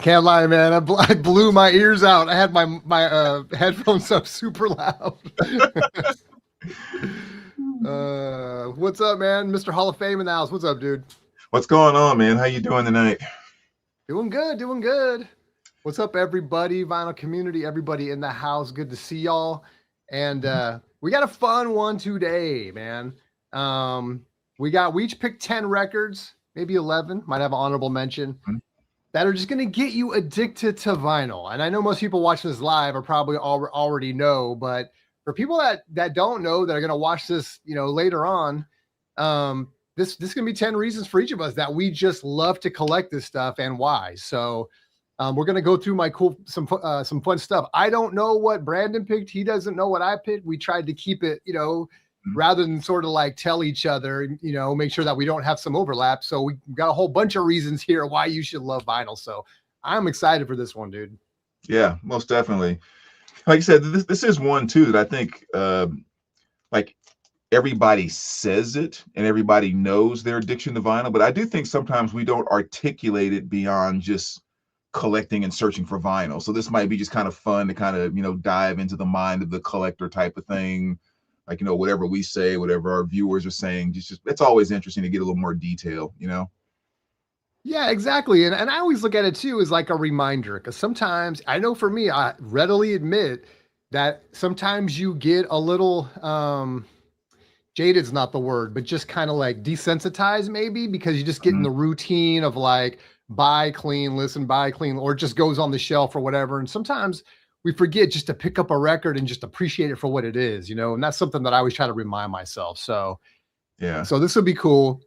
can't lie, man. I blew my ears out. I had my headphones up super loud. What's up, man? Mr. Hall of Fame in the house. What's up, dude? What's going on, man? How you doing tonight? Doing good, doing good. What's up, everybody? Vinyl community, everybody in the house. Good to see y'all. And we got a fun one today, man. We each picked 10 records, maybe 11, might have an honorable mention, that are just going to get you addicted to vinyl. And I know most people watching this live are probably already know, but for people that don't know, that are going to watch this, later on, this is going to be 10 reasons for each of us that we just love to collect this stuff and why. So we're going to go through some fun stuff. I don't know what Brandon picked. He doesn't know what I picked. We tried to keep it, rather than sort of like tell each other, make sure that we don't have some overlap. So we got a whole bunch of reasons here why you should love vinyl. So I'm excited for this one, dude. Yeah, most definitely. Like I said, this is one too that I think like everybody says it and everybody knows their addiction to vinyl, but I do think sometimes we don't articulate it beyond just collecting and searching for vinyl. So this might be just kind of fun to kind of, dive into the mind of the collector type of thing. Like, whatever we say, whatever our viewers are saying, just it's always interesting to get a little more detail, Yeah, exactly. And I always look at it too as like a reminder, because sometimes I know for me, I readily admit that sometimes you get a little jaded's not the word, but just kind of like desensitized maybe, because you just get in the routine of like buy clean, listen, buy clean, or it just goes on the shelf or whatever. And sometimes we forget just to pick up a record and just appreciate it for what it is, and that's something that I always try to remind myself. So, yeah. So this would be cool.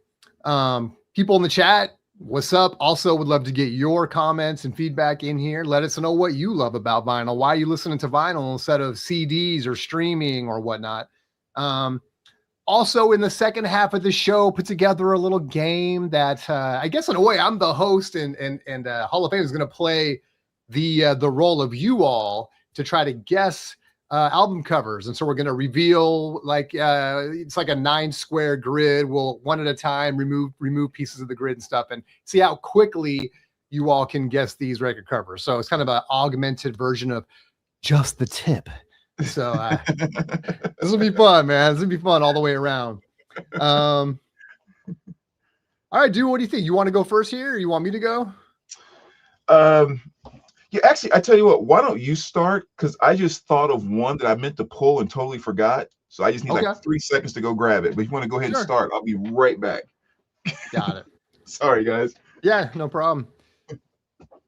People in the chat, what's up? Also would love to get your comments and feedback in here. Let us know what you love about vinyl. Why are you listening to vinyl instead of CDs or streaming or whatnot? Also in the second half of the show, put together a little game that I guess in a way I'm the host and Hall of Fame is going to play the role of you all to try to guess album covers. And so we're going to reveal it's like a 9-square grid. We'll one at a time remove pieces of the grid and stuff and see how quickly you all can guess these record covers. So it's kind of an augmented version of just the tip. So this will be fun, man. This will be fun all the way around. All right, dude, what do you think? You want to go first here or you want me to go? Yeah, actually, I tell you what, why don't you start? Because I just thought of one that I meant to pull and totally forgot. So I just need like 3 seconds to go grab it. But if you want to go ahead and start, I'll be right back. Got it. Sorry, guys. Yeah, no problem.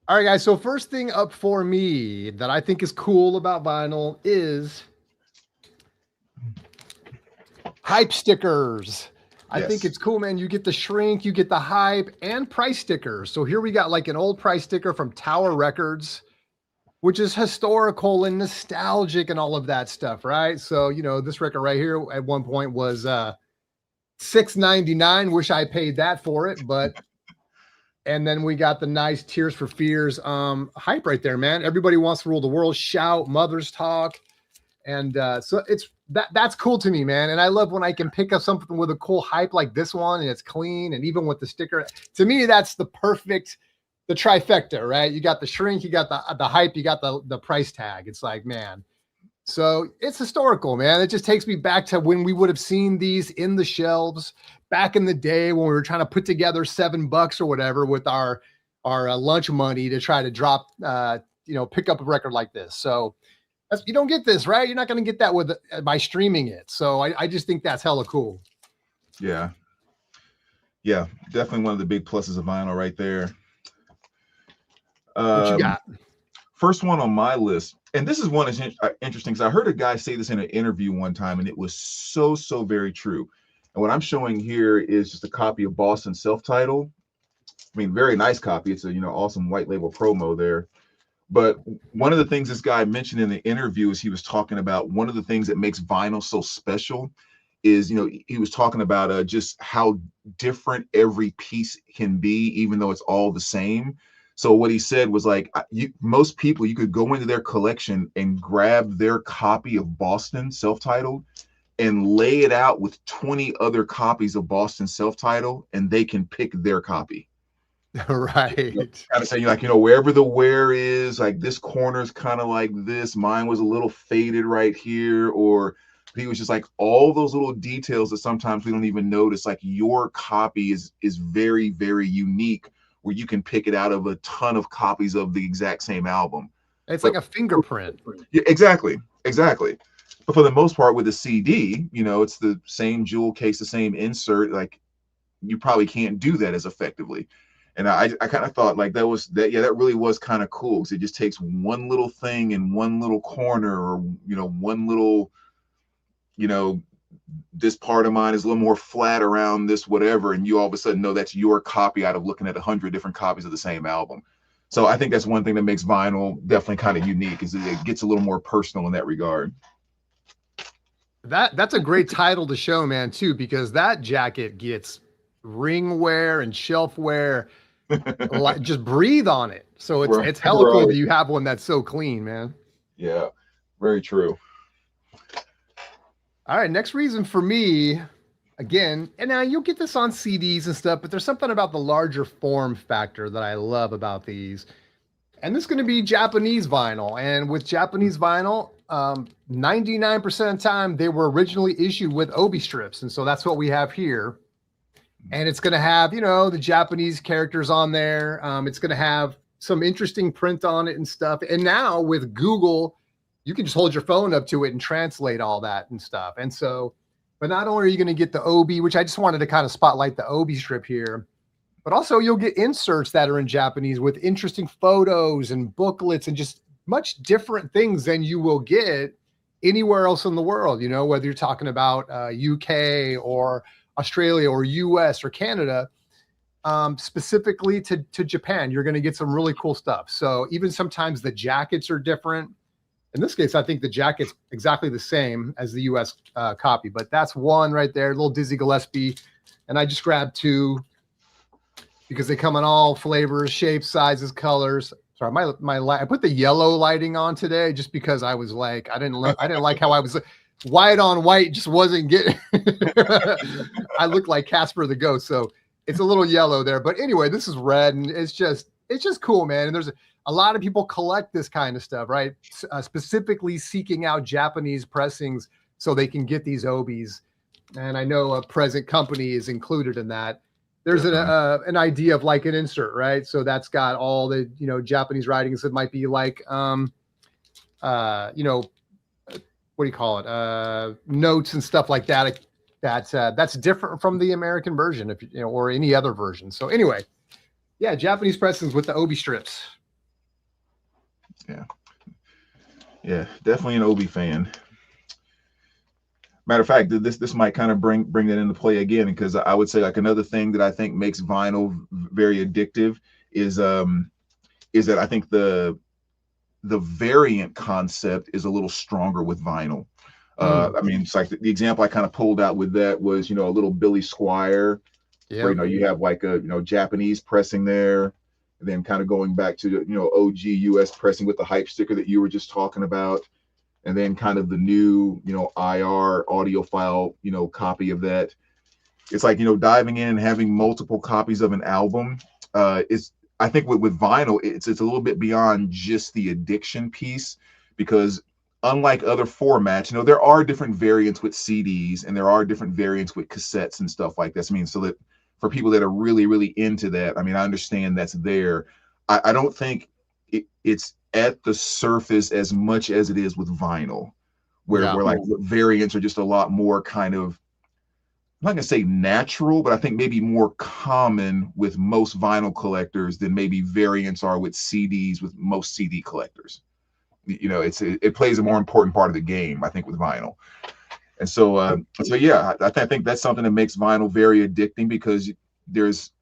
All right, guys. So first thing up for me that I think is cool about vinyl is hype stickers. I think it's cool, man. You get the shrink, you get the hype, and price stickers. So here we got like an old price sticker from Tower Records, which is historical and nostalgic and all of that stuff, right? So, this record right here at one point was $6.99. Wish I paid that for it, but and then we got the nice Tears for Fears hype right there, man. Everybody wants to rule the world, shout, mothers talk. And so that's cool to me, man. And I love when I can pick up something with a cool hype like this one and it's clean. And even with the sticker, to me, that's the trifecta, right? You got the shrink, you got the hype, you got the price tag. It's like, man. So it's historical, man. It just takes me back to when we would have seen these in the shelves back in the day when we were trying to put together $7 or whatever with our lunch money to try to drop, pick up a record like this. So you don't get this, right? You're not going to get that by streaming it. So I just think that's hella cool. Yeah. Yeah. Definitely one of the big pluses of vinyl right there. What you got? First one on my list. And this is one that's interesting because I heard a guy say this in an interview one time and it was so very true. And what I'm showing here is just a copy of Boston Self-Titled. I mean, very nice copy. It's a, awesome white label promo there. But one of the things this guy mentioned in the interview is he was talking about one of the things that makes vinyl so special is, he was talking about just how different every piece can be, even though it's all the same. So what he said was like, most people, you could go into their collection and grab their copy of Boston Self-Titled and lay it out with 20 other copies of Boston Self-Titled, and they can pick their copy. Right. Kind of saying like, wherever the wear is, like this corner's kind of like this. Mine was a little faded right here, or he was just like all those little details that sometimes we don't even notice. Like your copy is very, very unique, where you can pick it out of a ton of copies of the exact same album. It's like But a fingerprint. yeah, exactly, exactly. But for the most part, with the CD, it's the same jewel case, the same insert. Like you probably can't do that as effectively. And I kind of thought like that really was kind of cool, because it just takes one little thing in one little corner, or one little, this part of mine is a little more flat around this whatever, and you all of a sudden know that's your copy out of looking at 100 different copies of the same album. So I think that's one thing that makes vinyl definitely kind of unique, is it gets a little more personal in that regard. That's a great title to show, man, too, because that jacket gets ring wear and shelf wear. Just breathe on it. So it's Right, it's hella cool that right. you have one that's so clean, man. Yeah, very true. All right, next reason for me, again, and now you'll get this on CDs and stuff, but there's something about the larger form factor that I love about these. And this is going to be Japanese vinyl. And with Japanese vinyl, 99% of the time they were originally issued with obi strips, and so that's what we have here. And it's going to have, the Japanese characters on there. It's going to have some interesting print on it and stuff. And now with Google, you can just hold your phone up to it and translate all that and stuff. And so, but not only are you going to get the obi, which I just wanted to kind of spotlight the obi strip here, but also you'll get inserts that are in Japanese with interesting photos and booklets and just much different things than you will get anywhere else in the world, whether you're talking about UK or Australia or US or Canada, specifically to Japan. You're going to get some really cool stuff. So even sometimes the jackets are different. In this case, I think the jacket's exactly the same as the US copy, but that's one right there, little Dizzy Gillespie. And I just grabbed two because they come in all flavors, shapes, sizes, colors. Sorry, I put the yellow lighting on today just because I was like, I didn't like how I was white on white, just wasn't getting. I look like Casper the Ghost, so it's a little yellow there. But anyway, this is red, and it's just cool, man. And there's a lot of people collect this kind of stuff, right? Specifically seeking out Japanese pressings so they can get these obies. And I know a present company is included in that. There's an idea of like an insert, right? So that's got all the Japanese writings that might be like what do you call it? Notes and stuff like that. That's different from the American version, if or any other version. So anyway, yeah, Japanese pressings with the obi strips. Yeah, definitely an obi fan. Matter of fact, this might kind of bring that into play again, because I would say like another thing that I think makes vinyl very addictive is that I think the variant concept is a little stronger with vinyl. I mean, it's like the example I kind of pulled out with that was a little Billy Squire, where you have like a Japanese pressing there, and then kind of going back to OG US pressing with the hype sticker that you were just talking about. And then kind of the new, IR audiophile, copy of that. It's like, diving in and having multiple copies of an album. I think with vinyl, it's a little bit beyond just the addiction piece, because unlike other formats, there are different variants with CDs and there are different variants with cassettes and stuff like this. I mean, so that for people that are really, really into that, I mean, I understand that's there. I don't think it's at the surface as much as it is with vinyl, where like variants are just a lot more kind of, I'm not gonna say natural, but I think maybe more common with most vinyl collectors than maybe variants are with CDs with most CD collectors. It plays a more important part of the game, I think, with vinyl. And so yeah, I think that's something that makes vinyl very addicting, because there's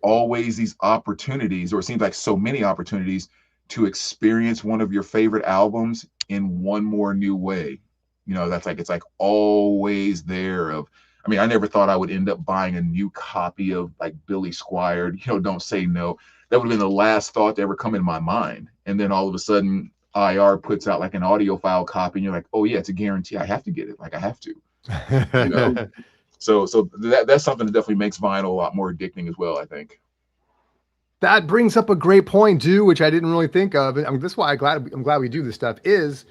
always these opportunities, or it seems like so many opportunities, to experience one of your favorite albums in one more new way. It's like always there. I mean, I never thought I would end up buying a new copy of like Billy Squire, Don't Say No. That would have been the last thought to ever come in my mind. And then all of a sudden IR puts out like an audiophile copy, and you're like, oh yeah, it's a guarantee. I have to get it. Like I have to, So that's something that definitely makes vinyl a lot more addicting as well, I think. That brings up a great point too, which I didn't really think of. I mean, this is why I'm glad we do this stuff. Is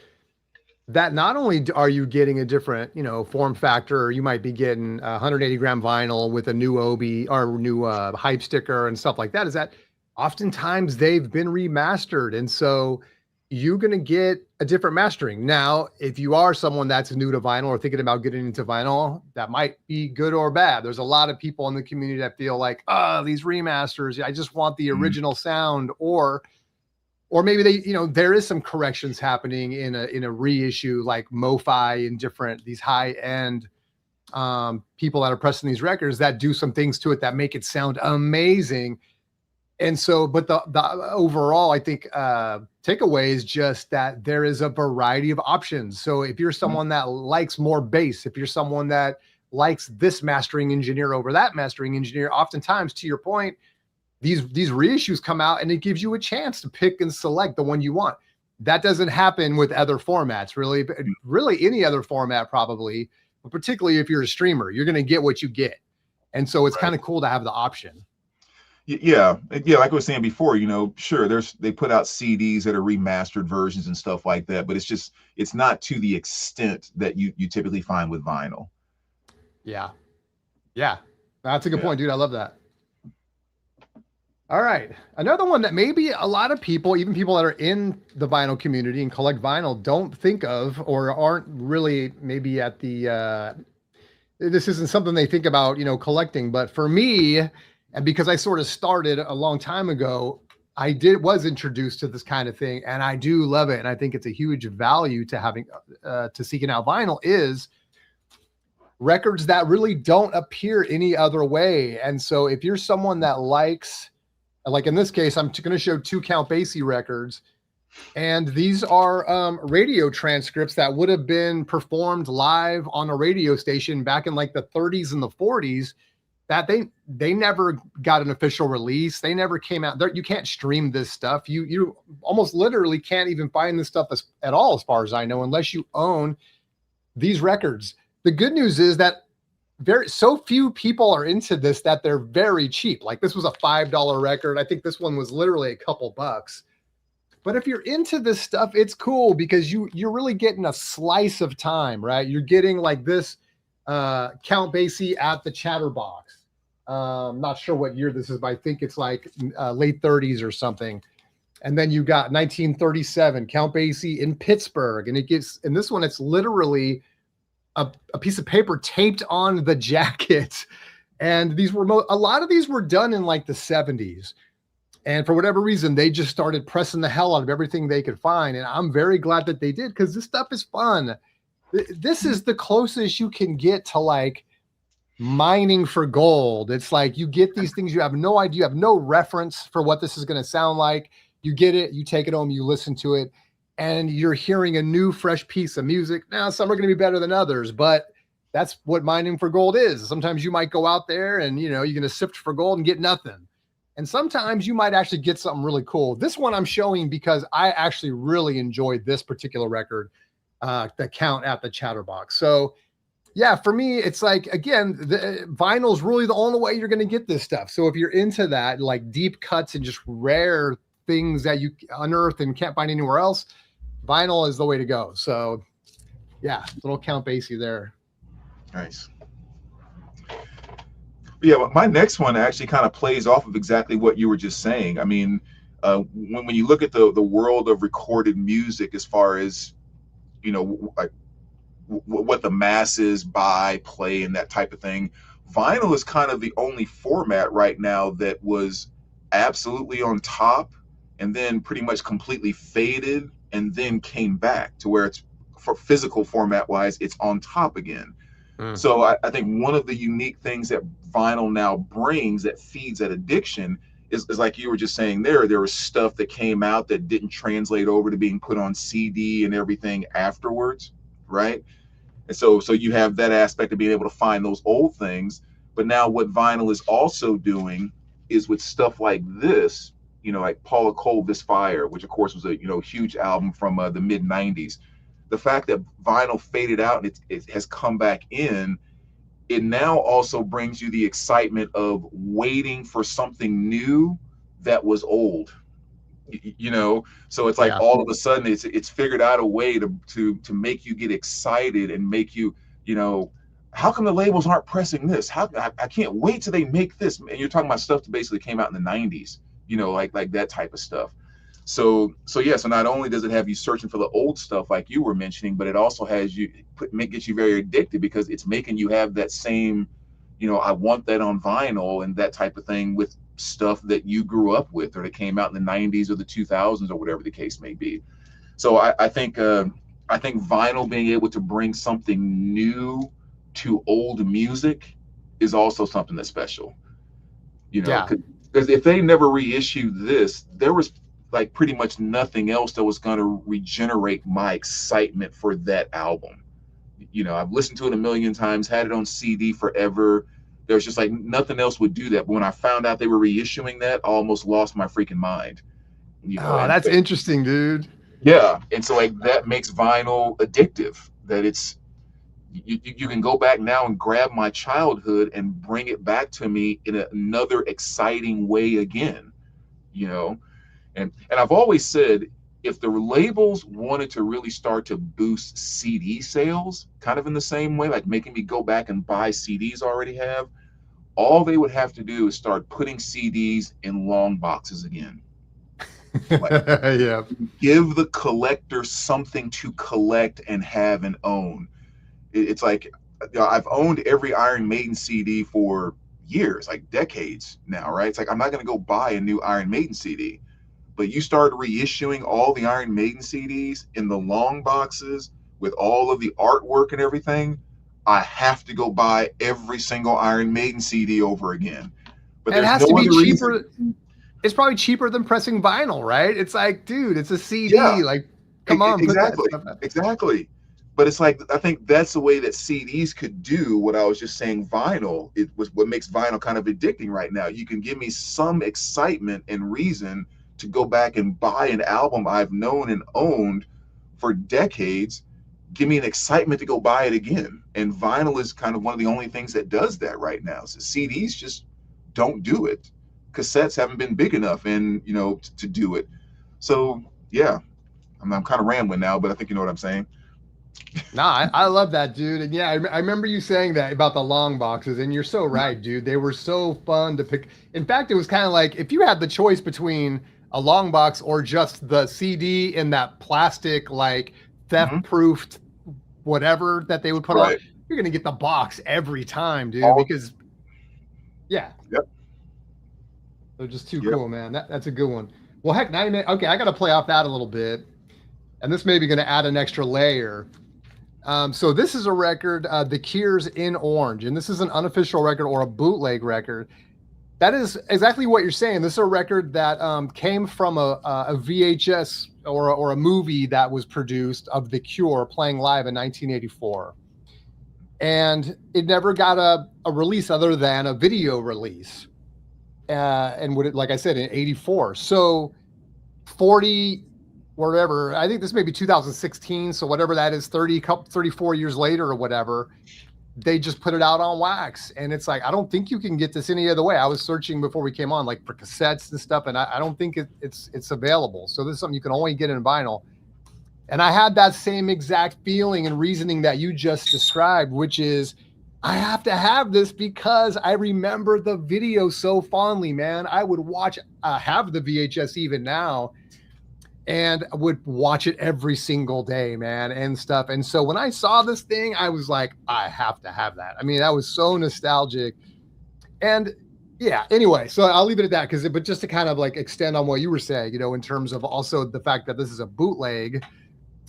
that not only are you getting a different, form factor, you might be getting a 180-gram vinyl with a new obi or new hype sticker and stuff like that. Is that oftentimes they've been remastered, and so you're going to get a different mastering. Now, if you are someone that's new to vinyl or thinking about getting into vinyl, that might be good or bad. There's a lot of people in the community that feel like, oh, these remasters, I just want the original sound, or maybe they, there is some corrections happening in a reissue like MoFi and different, these high end people that are pressing these records that do some things to it that make it sound amazing. And so, but the overall, I think, takeaway is just that there is a variety of options. So if you're someone that likes more bass, if you're someone that likes this mastering engineer over that mastering engineer, oftentimes, to your point, these reissues come out and it gives you a chance to pick and select the one you want. That doesn't happen with other formats, really any other format probably, but particularly if you're a streamer, you're going to get what you get. And so it's kind of cool to have the option. Yeah, like I was saying before, sure, they put out CDs that are remastered versions and stuff like that, but it's not to the extent that you typically find with vinyl. Yeah, that's a good point, dude. I love that. All right, another one that maybe a lot of people, even people that are in the vinyl community and collect vinyl, don't think of or aren't really maybe at the. This isn't something they think about, collecting, but for me. And because I sort of started a long time ago, I was introduced to this kind of thing, and I do love it. And I think it's a huge value to having to seeking out vinyl is records that really don't appear any other way. And so if you're someone that likes, like in this case, I'm going to show 2 Count Basie records, and these are radio transcripts that would have been performed live on a radio station back in like the 30s and the 40s. That they never got an official release. They never came out there. You can't stream this stuff. You almost literally can't even find this stuff at all, as far as I know, unless you own these records. The good news is that so few people are into this that they're very cheap. Like this was a $5 record. I think this one was literally a couple bucks. But if you're into this stuff, it's cool because you're really getting a slice of time, right? You're getting like this Count Basie at the Chatterbox. Not sure what year this is, but I think it's like late 30s or something. And then you got 1937 Count Basie in Pittsburgh, and in this one, it's literally a piece of paper taped on the jacket. And a lot of these were done in like the 70s. And for whatever reason, they just started pressing the hell out of everything they could find. And I'm very glad that they did, because this stuff is fun. This is the closest you can get to like mining for gold. It's like you get these things, you have no idea, you have no reference for what this is going to sound like. You get it, you take it home, you listen to it, and you're hearing a new, fresh piece of music. Now, some are going to be better than others, but that's what mining for gold is. Sometimes you might go out there and, you're going to sift for gold and get nothing. And sometimes you might actually get something really cool. This one I'm showing because I actually really enjoyed this particular record, the Count at the Chatterbox. So, yeah, for me, it's like, again, the vinyl is really the only way you're going to get this stuff. So if you're into that, like deep cuts and just rare things that you unearth and can't find anywhere else, vinyl is the way to go. So, yeah, little Count Basie there. Nice. Yeah, but my next one actually kind of plays off of exactly what you were just saying. I mean, when you look at the world of recorded music, as far as, like what the masses buy, play, and that type of thing, vinyl is kind of the only format right now that was absolutely on top and then pretty much completely faded and then came back to where it's, for physical format wise, it's on top again. So I think one of the unique things that vinyl now brings that feeds that addiction is like you were just saying there was stuff that came out that didn't translate over to being put on CD and everything afterwards, right? And so you have that aspect of being able to find those old things. But now what vinyl is also doing is with stuff like this, like Paula Cole, This Fire, which of course was a huge album from the mid 90s. The fact that vinyl faded out and it has come back in, it now also brings you the excitement of waiting for something new that was old. You know, so it's like Yeah. all of a sudden it's figured out a way to make you get excited and make you, you know, how come the labels aren't pressing this? How I can't wait till they make this. And you're talking about stuff that basically came out in the 90s, you know, like that type of stuff. So yeah, so not only does it have you searching for the old stuff like you were mentioning, but it also has you gets you very addicted because it's making you have that same, you know, I want that on vinyl and that type of thing with stuff that you grew up with or that came out in the 90s or the 2000s or whatever the case may be. So I think vinyl being able to bring something new to old music is also something that's special, you know, Yeah. because if they never reissued this, there was like pretty much nothing else that was going to regenerate my excitement for that album. You know, I've listened to it a million times, had it on CD forever. There's just like nothing else would do that. But when I found out they were reissuing that, I almost lost my freaking mind. You know, Oh, and that's interesting, dude. yeah, and so like that makes vinyl addictive. That it's you can go back now and grab my childhood and bring it back to me in another exciting way again. You know, and I've always said if the labels wanted to really start to boost CD sales, kind of in the same way, like making me go back and buy CDs I already have, all they would have to do is start putting CDs in long boxes again. Like Yeah. give the collector something to collect and have and own. It's like, you know, I've owned every Iron Maiden CD for years, like decades now, right? It's like I'm not going to go buy a new Iron Maiden CD, but you start reissuing all the Iron Maiden CDs in the long boxes with all of the artwork and everything. I have to go buy every single Iron Maiden CD over again. But It there's has no to be other reason. cheaper. It's probably cheaper than pressing vinyl, right? It's like, dude, it's a Yeah, CD. Like, come on, put that exactly, stuff out. exactly. But it's like I think that's the way that CDs could do what I was just saying. Vinyl, it was what makes vinyl kind of addicting right now. You can give me some excitement and reason to go back and buy an album I've known and owned for decades. Give me an excitement to go buy it again. And vinyl is kind of one of the only things that does that right now. So CDs just don't do it. Cassettes haven't been big enough, and you know, to do it. So yeah, I'm kind of rambling now, but I think you know what I'm saying. Nah, I love that, dude. And yeah, I remember you saying that about the long boxes, and you're so right, dude. They were so fun to pick. In fact, it was kind of like if you had the choice between a long box or just the CD in that plastic, like Mhm. theft-proofed whatever that they would put on, Right. you're gonna get the box every time, dude. All. Because yeah, Yep. they're just too Yep. cool, man. That's a good one. Well, heck, now okay, I got to play off that a little bit, and this may be going to add an extra layer. So this is a record, The Cure's In Orange, and this is an unofficial record or a bootleg record. That is exactly what you're saying. This is a record that came from a VHS or a movie that was produced of The Cure playing live in 1984. And it never got a release other than a video release. And would it, like I said, in 84. So 40, whatever, I think this may be 2016. So whatever that is, 34 years later or whatever, they just put it out on wax. And it's like, I don't think you can get this any other way. I was searching before we came on, like for cassettes and stuff, and I don't think it's available. So this is something you can only get in vinyl. And I had that same exact feeling and reasoning that you just described, which is I have to have this because I remember the video so fondly, man. I would watch, have the VHS even now, and would watch it every single day, man, and stuff. And so when I saw this thing, I was like, I have to have that. I mean, that was so nostalgic. And yeah, anyway, so I'll leave it at that but just to kind of like extend on what you were saying, you know, in terms of also the fact that this is a bootleg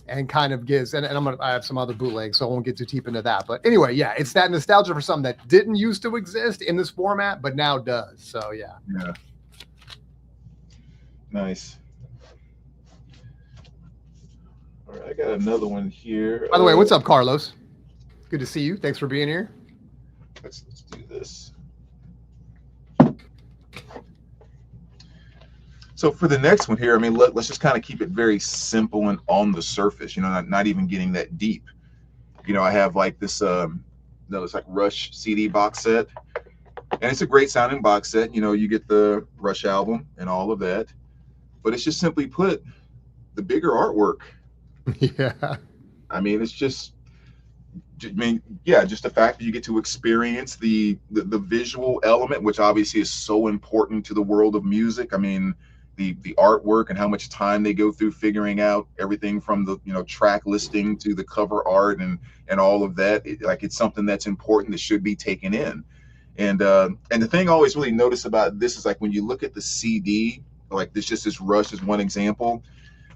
and kind of gives, and I have some other bootlegs, so I won't get too deep into that. But anyway, yeah, it's that nostalgia for something that didn't used to exist in this format, but now does. So yeah. Yeah. Nice. All right, I got another one here. By the way, what's up, Carlos? Good to see you. Thanks for being here. Let's do this. So for the next one here, I mean, let's just kind of keep it very simple and on the surface, you know, not even getting that deep. You know, I have like this, it's like Rush CD box set, And it's a great sounding box set. You know, you get the Rush album and all of that, but it's just simply put the bigger artwork. Yeah. I mean, it's just, I mean, yeah, just the fact that you get to experience the visual element, which obviously is so important to the world of music. I mean, the artwork and how much time they go through figuring out everything from the, you know, track listing to the cover art and all of that. Like, it's something that's important that should be taken in. And the thing I always really notice about this is, like, when you look at the CD, like this Rush is one example.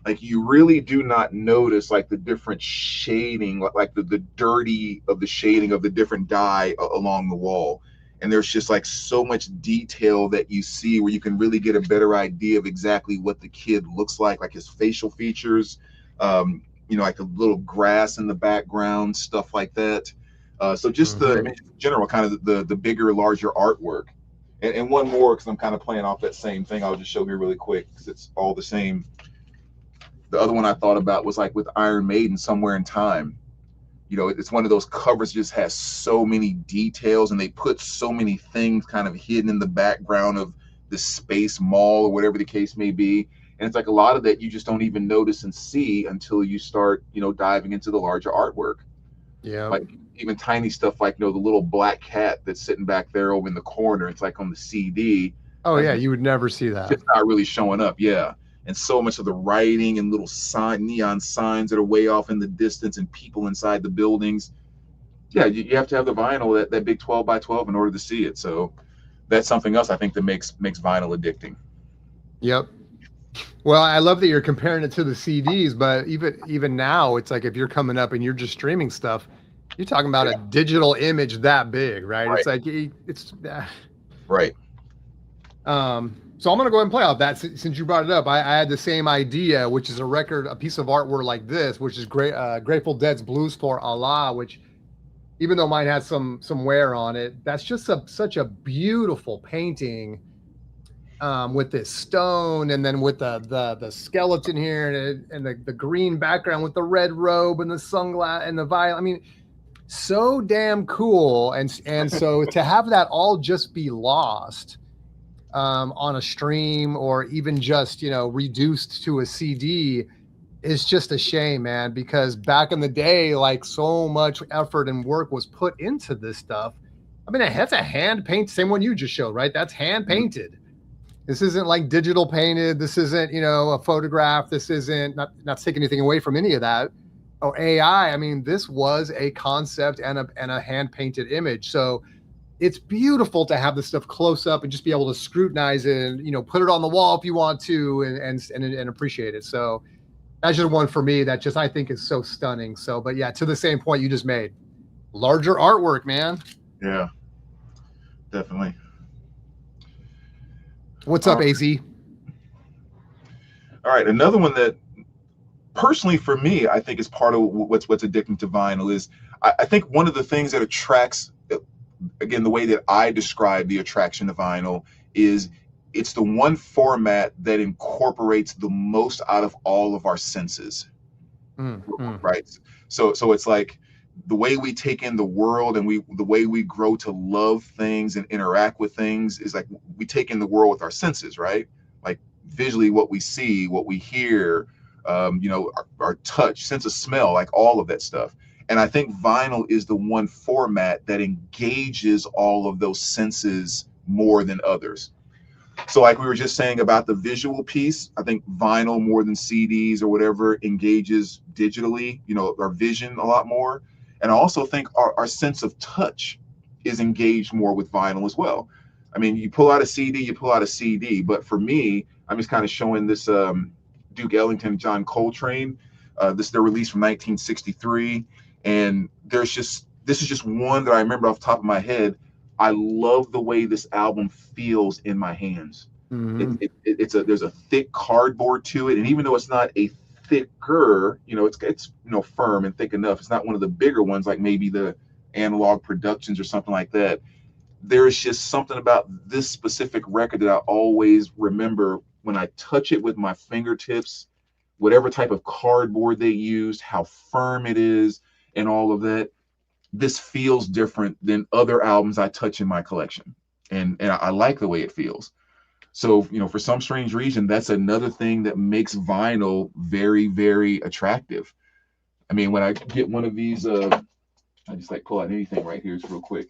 Like, you really do not notice like the different shading, like the dirty of the shading of the different dye along the wall. And there's just like so much detail that you see where you can really get a better idea of exactly what the kid looks like his facial features, you know, like the little grass in the background, stuff like that. So just the, I mean, in general, kind of the bigger, larger artwork. And one more, because I'm kind of playing off that same thing, I'll just show here really quick because it's all the same. The other one I thought about was like with Iron Maiden, Somewhere in Time. You know, it's one of those covers that just has so many details, and they put so many things kind of hidden in the background of the space mall or whatever the case may be. And it's like a lot of that you just don't even notice and see until you start, you know, diving into the larger artwork. Yeah. Like even tiny stuff like, you know, the little black cat that's sitting back there over in the corner. It's like on the CD. Oh, like, yeah. You would never see that. It's not really showing up. Yeah. And so much of the writing and little neon signs that are way off in the distance and people inside the buildings. Yeah, you have to have the vinyl, that big 12 by 12 in order to see it. So that's something else I think that makes vinyl addicting. Yep. Well, I love that you're comparing it to the CDs, but even now, it's like if you're coming up and you're just streaming stuff, you're talking about a digital image that big, right? It's like it's right. So I'm gonna go ahead and play off that since you brought it up. I had the same idea, which is a piece of artwork like this, which is Grateful Dead's "Blues for Allah," which, even though mine has some wear on it, that's just such a beautiful painting, with this stone, and then with the skeleton here, and the green background with the red robe and the sunglasses and the violin. I mean, so damn cool. And so to have that all just be lost on a stream, or even just, you know, reduced to a CD, is just a shame, man, because back in the day, like, so much effort and work was put into this stuff. I mean, that's a hand paint, same one you just showed, right? That's hand painted. This isn't like digital painted. This isn't, you know, a photograph. This isn't, not taking anything away from any of that, or AI. I mean, this was a concept and a hand painted image. So it's beautiful to have this stuff close up and just be able to scrutinize it and, you know, put it on the wall if you want to, and appreciate it. So that's just one for me that just, I think, is so stunning. So, but yeah, to the same point you just made, larger artwork, man. Yeah, definitely. What's up, AZ? All right, another one that personally for me, I think is part of what's addicting to vinyl is I think one of the things that attracts, again, the way that I describe the attraction to vinyl is it's the one format that incorporates the most out of all of our senses. Right. So it's like the way we take in the world and the way we grow to love things and interact with things is like we take in the world with our senses, right? Like visually, what we see, what we hear, you know, our touch, sense of smell, like all of that stuff. And I think vinyl is the one format that engages all of those senses more than others. So like we were just saying about the visual piece, I think vinyl more than CDs or whatever engages digitally, you know, our vision a lot more. And I also think our sense of touch is engaged more with vinyl as well. I mean, you pull out a CD, but for me, I'm just kind of showing this Duke Ellington, John Coltrane. They're released from 1963. And this is just one that I remember off the top of my head. I love the way this album feels in my hands. There's a thick cardboard to it, and even though it's not a thicker, you know, it's you know, firm and thick enough. It's not one of the bigger ones like maybe the Analog Productions or something like that. There's just something about this specific record that I always remember when I touch it with my fingertips, whatever type of cardboard they used, how firm it is, and all of that. This feels different than other albums I touch in my collection. and I like the way it feels. So, you know, for some strange reason, that's another thing that makes vinyl very, very attractive. I mean, when I get one of these, I just like pull out anything right here, just real quick.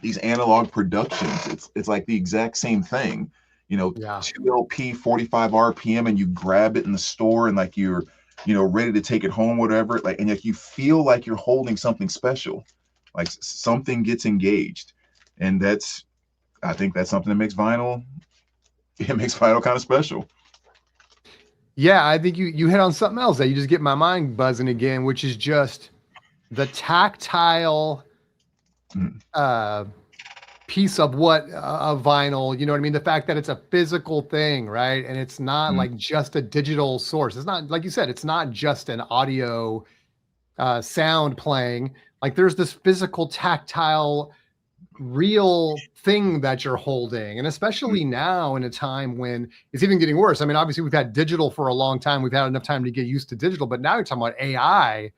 These analog productions, it's like the exact same thing. You know, Yeah. 2 LP, 45 RPM, and you grab it in the store and like you're, you know, ready to take it home, whatever. Like, and like you feel like you're holding something special, like something gets engaged, and that's, I think that's something that makes vinyl. It makes vinyl kind of special. Yeah, I think you hit on something else that you just get my mind buzzing again, which is just the tactile Mm, uh piece of what a vinyl, you know what I mean? The fact that it's a physical thing, right? And it's not mm, like just a digital source. It's not, like you said, it's not just an audio sound playing. Like there's this physical, tactile, real thing that you're holding. And mm, especially now in a time when it's even getting worse. I mean, obviously we've had digital for a long time. We've had enough time to get used to digital, but now you're talking about AI.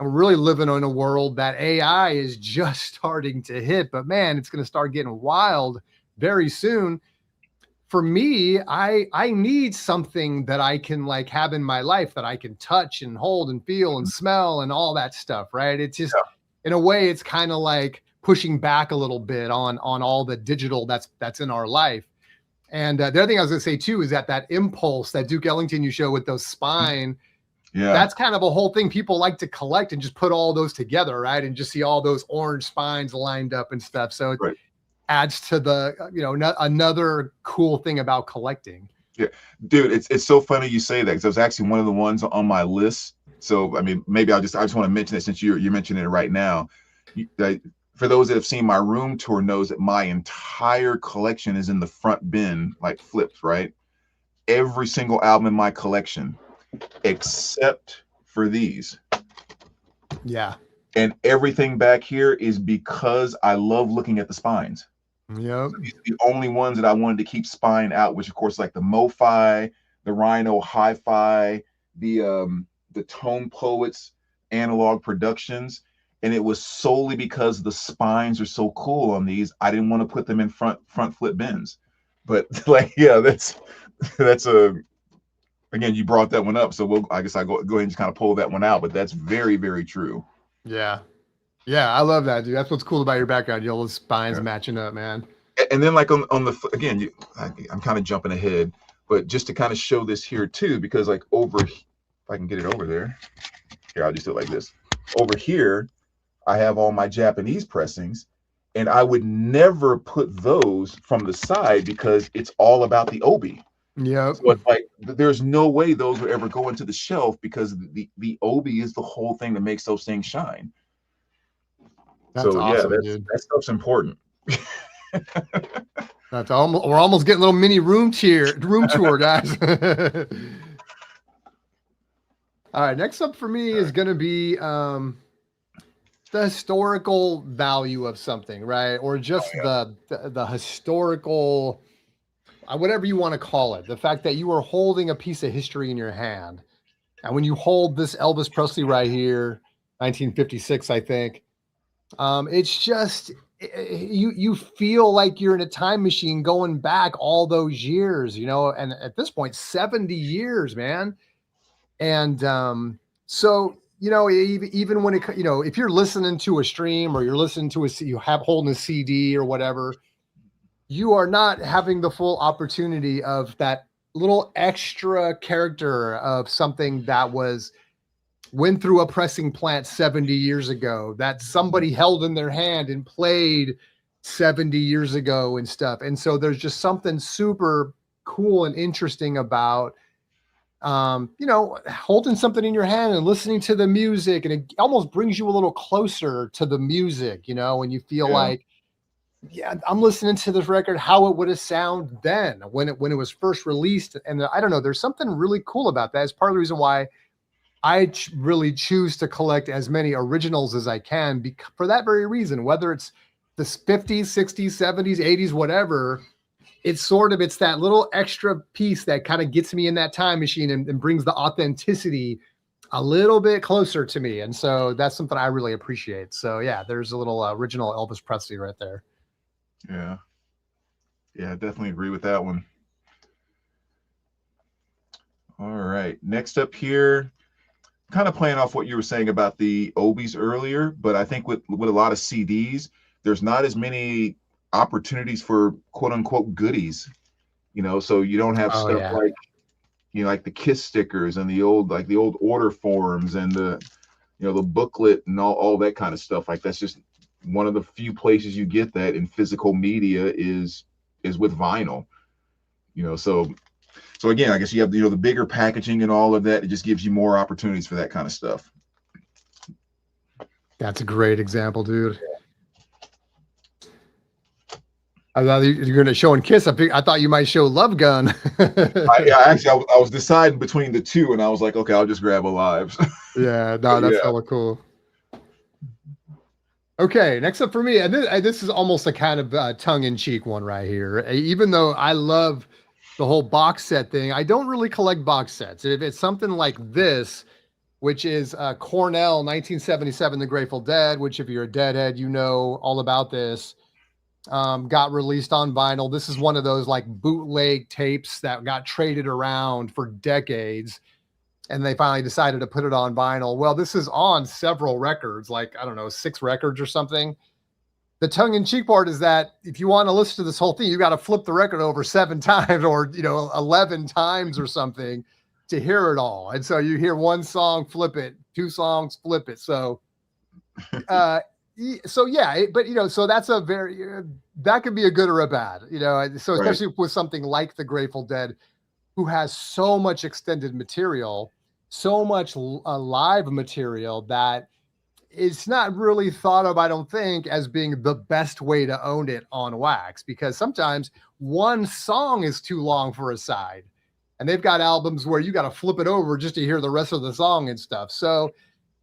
And we're really living in a world that AI is just starting to hit, but man, it's going to start getting wild very soon. For me, I need something that I can like have in my life that I can touch and hold and feel and mm. smell and all that stuff, right? It's just Yeah. in a way it's kind of like pushing back a little bit on all the digital that's in our life. And the other thing I was going to say too is that impulse that Duke Ellington you show with those spine, Yeah. that's kind of a whole thing people like to collect and just put all those together, right? And just see all those orange spines lined up and stuff. So it Right. adds to the, another cool thing about collecting. Yeah, dude, it's so funny you say that because it was actually one of the ones on my list. So I mean, maybe I just want to mention it since you're mentioning it right now. For those that have seen my room tour, knows that my entire collection is in the front bin, like flipped, right? Every single album in my collection, except for these. Yeah. And everything back here is because I love looking at the spines. Yep. So these are the only ones that I wanted to keep spine out, which of course like the MoFi, the Rhino Hi-Fi, the Tone Poets analog productions. And it was solely because the spines are so cool on these. I didn't want to put them in front flip bins. But like, yeah, that's a again, you brought that one up. So I guess I go ahead and just kind of pull that one out. But that's very, very true. Yeah. Yeah. I love that, dude. That's what's cool about your background. Your little spines Yeah. matching up, man. And then like on the again, I'm kind of jumping ahead, but just to kind of show this here too, because like if I can get it over there, here I'll just do it like this. Over here, I have all my Japanese pressings, and I would never put those from the side because it's all about the obi. Yep. So it's like there's no way those would ever go into the shelf because the obi is the whole thing that makes those things shine. That's So yeah, awesome, dude. that stuff's important. That's almost, we're almost getting a little mini room tour, guys. All right, next up for me is going to be the historical value of something, right? Or just the historical, whatever you want to call it. The fact that you are holding a piece of history in your hand. And when you hold this Elvis Presley right here, 1956, I think, it's just you feel like you're in a time machine going back all those years, and at this point, 70 years, man. And so, even when if you're listening to a stream or you're listening to you have holding a CD or whatever, you are not having the full opportunity of that little extra character of something that went through a pressing plant 70 years ago that somebody held in their hand and played 70 years ago and stuff. And so there's just something super cool and interesting about holding something in your hand and listening to the music, and it almost brings you a little closer to the music, and you feel Yeah. like, yeah, I'm listening to this record, how it would have sounded then when it was first released. And I don't know, there's something really cool about that. It's part of the reason why I really choose to collect as many originals as I can for that very reason, whether it's the 50s, 60s, 70s, 80s, whatever. It's that little extra piece that kind of gets me in that time machine and brings the authenticity a little bit closer to me. And so that's something I really appreciate. So yeah, there's a little original Elvis Presley right there. Yeah. Yeah, I definitely agree with that one. All right. Next up here, kind of playing off what you were saying about the Obies earlier, but I think with a lot of CDs, there's not as many opportunities for quote unquote goodies. So you don't have Oh stuff yeah. like like the Kiss stickers and the old order forms and the booklet and all that kind of stuff. Like that's just one of the few places you get that in physical media is with vinyl. So again, I guess you have the bigger packaging and all of that. It just gives you more opportunities for that kind of stuff. That's a great example, dude. I thought you're going to show and Kiss. I thought you might show Love Gun. I was deciding between the two, and I was like, okay, I'll just grab Alive. Yeah, no, that's Yeah. hella cool. Okay, next up for me, and this is almost a kind of tongue-in-cheek one right here. Even though I love the whole box set thing, I don't really collect box sets. If it's something like this, which is Cornell 1977, The Grateful Dead, which if you're a Deadhead, you know all about this. Got released on vinyl. This is one of those like bootleg tapes that got traded around for decades. And they finally decided to put it on vinyl. Well, this is on several records, like, I don't know, 6 records or something. The tongue-in-cheek part is that if you want to listen to this whole thing, you got to flip the record over 7 times or 11 times or something to hear it all. And so you hear one song, flip it, 2 songs, flip it. So yeah, but so that's a very that could be a good or a bad, so especially Right. with something like the Grateful Dead, who has so much extended material, so much live material that it's not really thought of, I don't think, as being the best way to own it on wax, because sometimes one song is too long for a side, and they've got albums where you got to flip it over just to hear the rest of the song and stuff. So,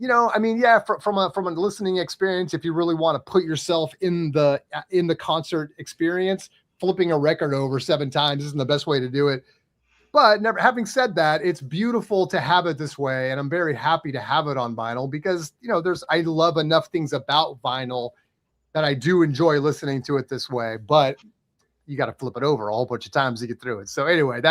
I mean, yeah, from a listening experience, if you really want to put yourself in the concert experience, flipping a record over 7 times isn't the best way to do it. But having said that, it's beautiful to have it this way, and I'm very happy to have it on vinyl because I love enough things about vinyl that I do enjoy listening to it this way. But you got to flip it over a whole bunch of times to get through it. So anyway,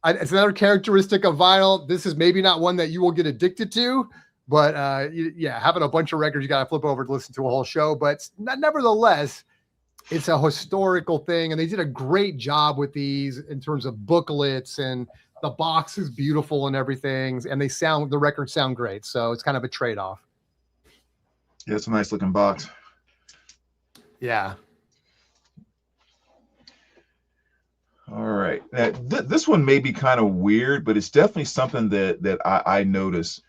it's another characteristic of vinyl. This is maybe not one that you will get addicted to, but yeah, having a bunch of records you got to flip over to listen to a whole show. But nevertheless, it's a historical thing, and they did a great job with these in terms of booklets, and the box is beautiful and everything, and the records sound great. So it's kind of a trade-off. Yeah, it's a nice looking box. Yeah. All right. Now, this one may be kind of weird, but it's definitely something that I notice.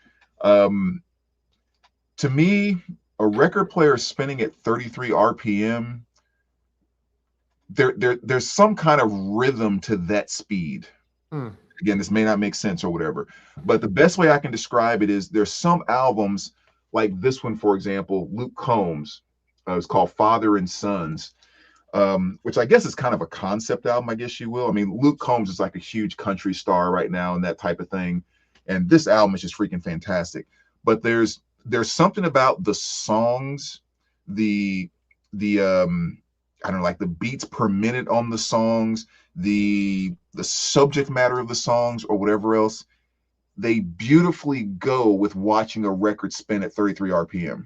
To me, a record player spinning at 33 RPM, there's some kind of rhythm to that speed. Again, this may not make sense or whatever, but the best way I can describe it is there's some albums like this one, for example, Luke Combs. It's called Father and Sons, which I guess is kind of a concept album, I guess you will. I mean, Luke Combs is like a huge country star right now and that type of thing. And this album is just freaking fantastic. But there's something about the songs, the I don't know, like the beats per minute on the songs, the subject matter of the songs or whatever else, they beautifully go with watching a record spin at 33 RPM.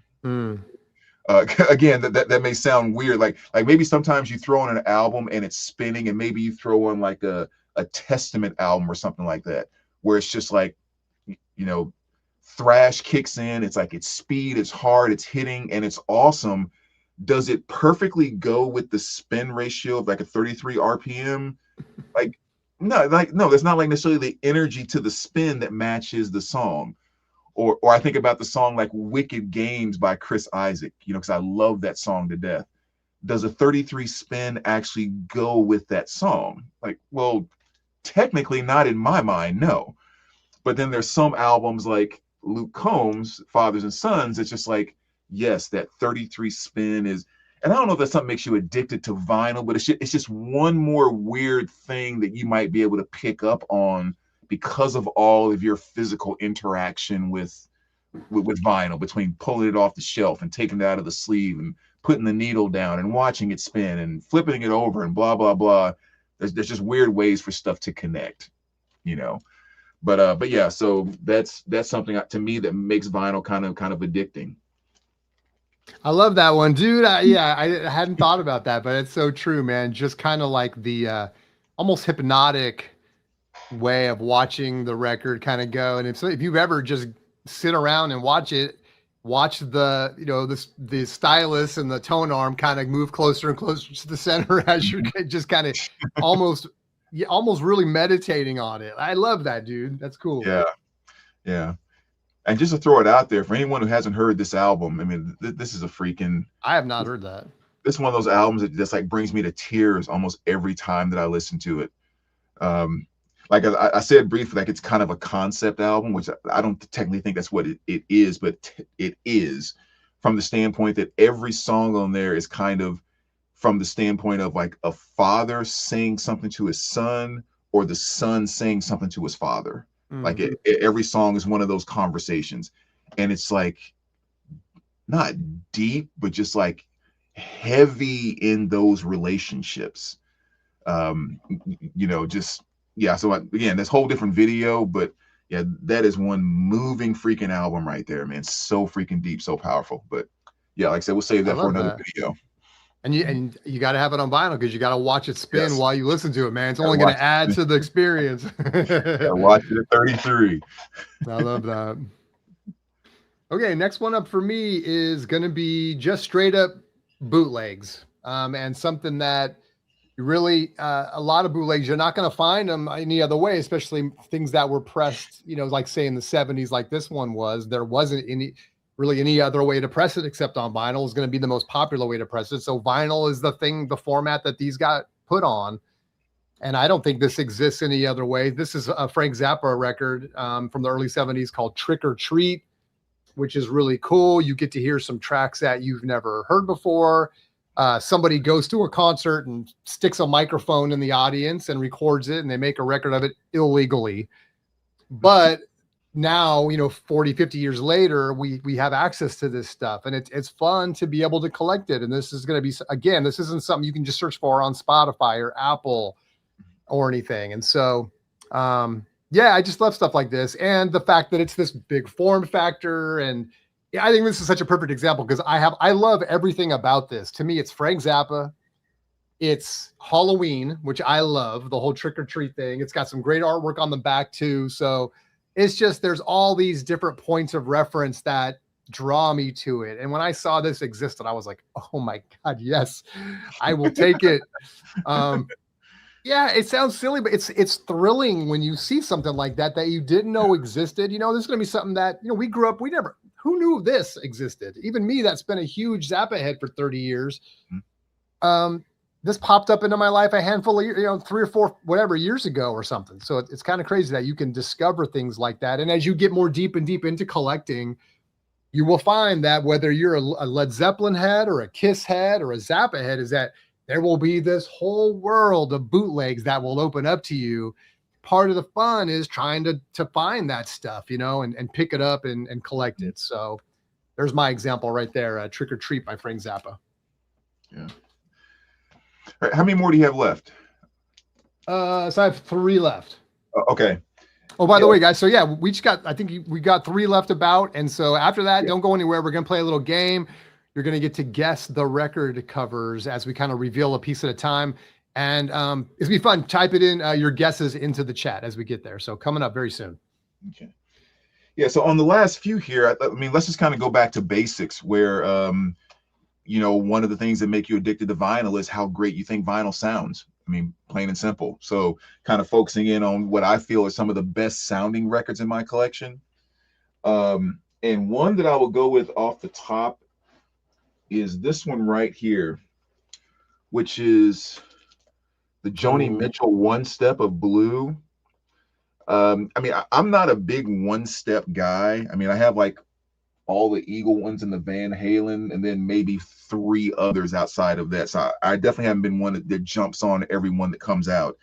Again, that may sound weird. Like maybe sometimes you throw on an album and it's spinning, and maybe you throw on like a Testament album or something like that, where it's just like, thrash kicks in. It's like it's speed, it's hard, it's hitting, and it's awesome. Does it perfectly go with the spin ratio of like a 33 RPM? No, there's not like necessarily the energy to the spin that matches the song. Or I think about the song like Wicked Games by Chris Isaac, because I love that song to death. Does a 33 spin actually go with that song? Like, well, technically not in my mind, no. But then there's some albums like Luke Combs, Fathers and Sons, it's just like, yes, that 33 spin is, and I don't know if that's something that makes you addicted to vinyl, but it's just one more weird thing that you might be able to pick up on because of all of your physical interaction with with vinyl, between pulling it off the shelf and taking it out of the sleeve and putting the needle down and watching it spin and flipping it over and blah blah blah. There's just weird ways for stuff to connect, you know. But yeah, so that's something to me that makes vinyl kind of addicting. I love that one, dude. I hadn't thought about that, but it's so true, man. Just kind of like the almost hypnotic way of watching the record kind of go. And if you've ever just sit around and watch the, you know, the stylus and the tone arm kind of move closer and closer to the center as you're just kind of almost really meditating on it. I love that, dude. That's cool. Yeah. And just to throw it out there for anyone who hasn't heard this album, I mean, this is a freaking. I have not heard that. This is one of those albums that just like brings me to tears almost every time that I listen to it. Like I said briefly, like it's kind of a concept album, which I don't technically think that's what it is, but it is, from the standpoint that every song on there is kind of from the standpoint of like a father saying something to his son, or the son saying something to his father. Like every song is one of those conversations, and it's like not deep, but just like heavy in those relationships. You know, just yeah. So again, this whole different video, but yeah, that is one moving freaking album right there, man. So freaking deep, so powerful. But yeah, like I said, we'll save that for another video. And you got to have it on vinyl because you got to watch it spin while you listen to it, man. It's only going to add to the experience. Watch it at 33. I love that. Okay, next one up for me is going to be just straight up bootlegs, and something that really a lot of bootlegs, you're not going to find them any other way, especially things that were pressed, you know, like say in the 70s, like this one was. There wasn't any other way to press it except on vinyl. Is going to be the most popular way to press it. So vinyl is the format that these got put on. And I don't think this exists any other way. This is a Frank Zappa record from the early 70s called Trick or Treat, which is really cool. You get to hear some tracks that you've never heard before. Somebody goes to a concert and sticks a microphone in the audience and records it, and they make a record of it illegally. But now, you know, 40, 50 years later, we have access to this stuff, and it's fun to be able to collect it. And this is going to be, again, this isn't something you can just search for on Spotify or Apple or anything. And so, yeah, I just love stuff like this. And the fact that it's this big form factor. And yeah, I think this is such a perfect example because I love everything about this. To me, it's Frank Zappa. It's Halloween, which I love, the whole Trick or Treat thing. It's got some great artwork on the back too. So it's just, there's all these different points of reference that draw me to it. And when I saw this existed, I was like, oh my God, yes, I will take it. Yeah, it sounds silly, but it's thrilling when you see something like that you didn't know existed. You know, this is going to be something that, you know, we grew up, who knew this existed? Even me, that's been a huge Zappa head for 30 years. This popped up into my life a handful of years, you know, 3 or 4, whatever years ago or something. So it's kind of crazy that you can discover things like that. And as you get more deep and deep into collecting, you will find that whether you're a Led Zeppelin head or a Kiss head or a Zappa head, is that there will be this whole world of bootlegs that will open up to you. Part of the fun is trying to find that stuff, you know, and pick it up and collect it. So there's my example right there. Trick or Treat by Frank Zappa. Yeah. All right, how many more do you have left? So I have 3 left. Okay. Oh, by the way, guys. So yeah, we got 3 left about. And so after that, don't go anywhere. We're going to play a little game. You're going to get to guess the record covers as we kind of reveal a piece at a time. And it's going to be fun. Type it in, your guesses into the chat as we get there. So coming up very soon. Okay. Yeah. So on the last few here, I mean, let's just kind of go back to basics where, you know, one of the things that make you addicted to vinyl is how great you think vinyl sounds. I mean, plain and simple. So kind of focusing in on what I feel are some of the best sounding records in my collection. And one that I will go with off the top is this one right here, which is the Joni Mitchell One Step of Blue. I mean, I'm not a big one-step guy. I mean, I have like all the Eagle ones and the Van Halen, and then maybe 3 others outside of that. So I definitely haven't been one that jumps on every one that comes out.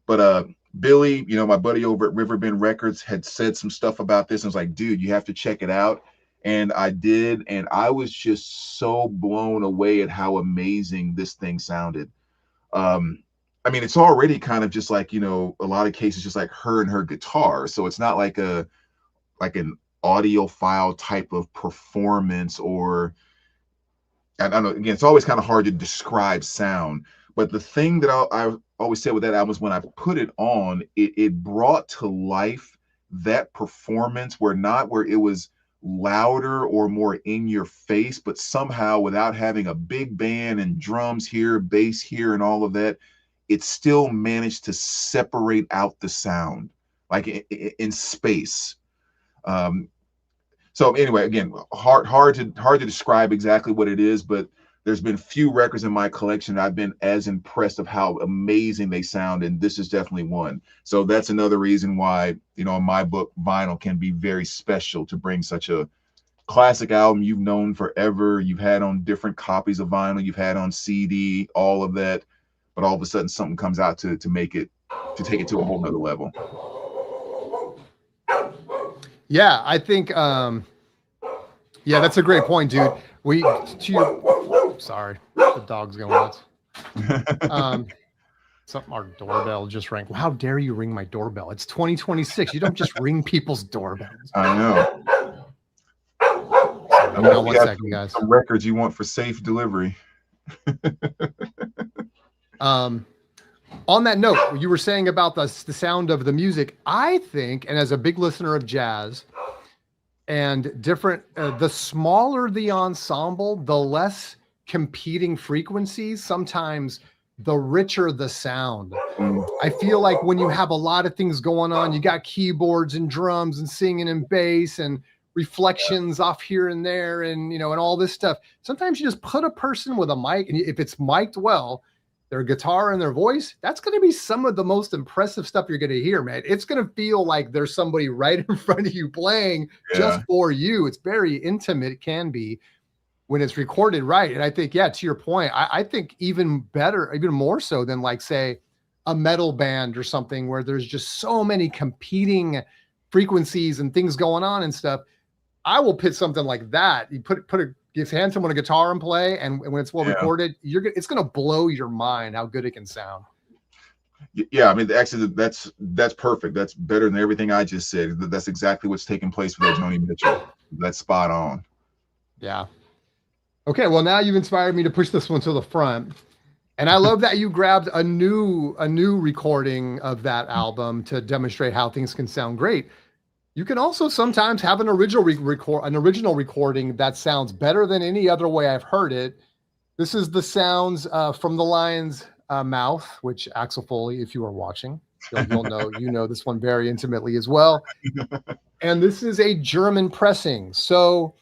But Billy, you know, my buddy over at Riverbend Records had said some stuff about this and was like, dude, you have to check it out. And I did, and I was just so blown away at how amazing this thing sounded. I mean, it's already kind of just like, a lot of cases just like her and her guitar. So it's not like an audiophile type of performance, or I don't know. Again, it's always kind of hard to describe sound. But the thing that I always said with that album is when I put it on, it brought to life that performance where it was louder or more in your face, but somehow without having a big band and drums here, bass here, and all of that, it still managed to separate out the sound like in space. So anyway, again, hard to describe exactly what it is, but there's been few records in my collection I've been as impressed of how amazing they sound, and this is definitely one. So that's another reason why, in my book, vinyl can be very special to bring such a classic album you've known forever, you've had on different copies of vinyl, you've had on CD, all of that, but all of a sudden something comes out to take it to a whole nother level. Yeah, I think, yeah, that's a great point, dude. Sorry, the dog's going nuts. Our doorbell just rang. How dare you ring my doorbell? It's 2026. You don't just ring people's doorbells. I know. Sorry, hold on 1 second, guys. Some records you want for safe delivery. On that note, you were saying about the sound of the music. I think, and as a big listener of jazz and different, the smaller the ensemble, the less competing frequencies, sometimes the richer the sound. I feel like when you have a lot of things going on, you got keyboards and drums and singing and bass and reflections off here and there and, and all this stuff. Sometimes you just put a person with a mic, and if it's mic'd well, their guitar and their voice, that's going to be some of the most impressive stuff you're going to hear, man. It's going to feel like there's somebody right in front of you playing just for you. It's very intimate. It can be when it's recorded right. And I think, yeah, to your point, I think even better, even more so than like, say, a metal band or something where there's just so many competing frequencies and things going on and stuff. I will pit something like that. You hand someone a guitar and play, and when it's well recorded, it's going to blow your mind how good it can sound. Yeah, I mean, actually, that's perfect. That's better than everything I just said. That's exactly what's taking place with Joni Mitchell. That's spot on. Yeah. Okay, well, now you've inspired me to push this one to the front. And I love that you grabbed a new recording of that album to demonstrate how things can sound great. You can also sometimes have an original recording that sounds better than any other way I've heard it. This is the sounds from the Lion's Mouth, which Axel Foley, if you are watching, you'll know this one very intimately as well. And this is a German pressing. So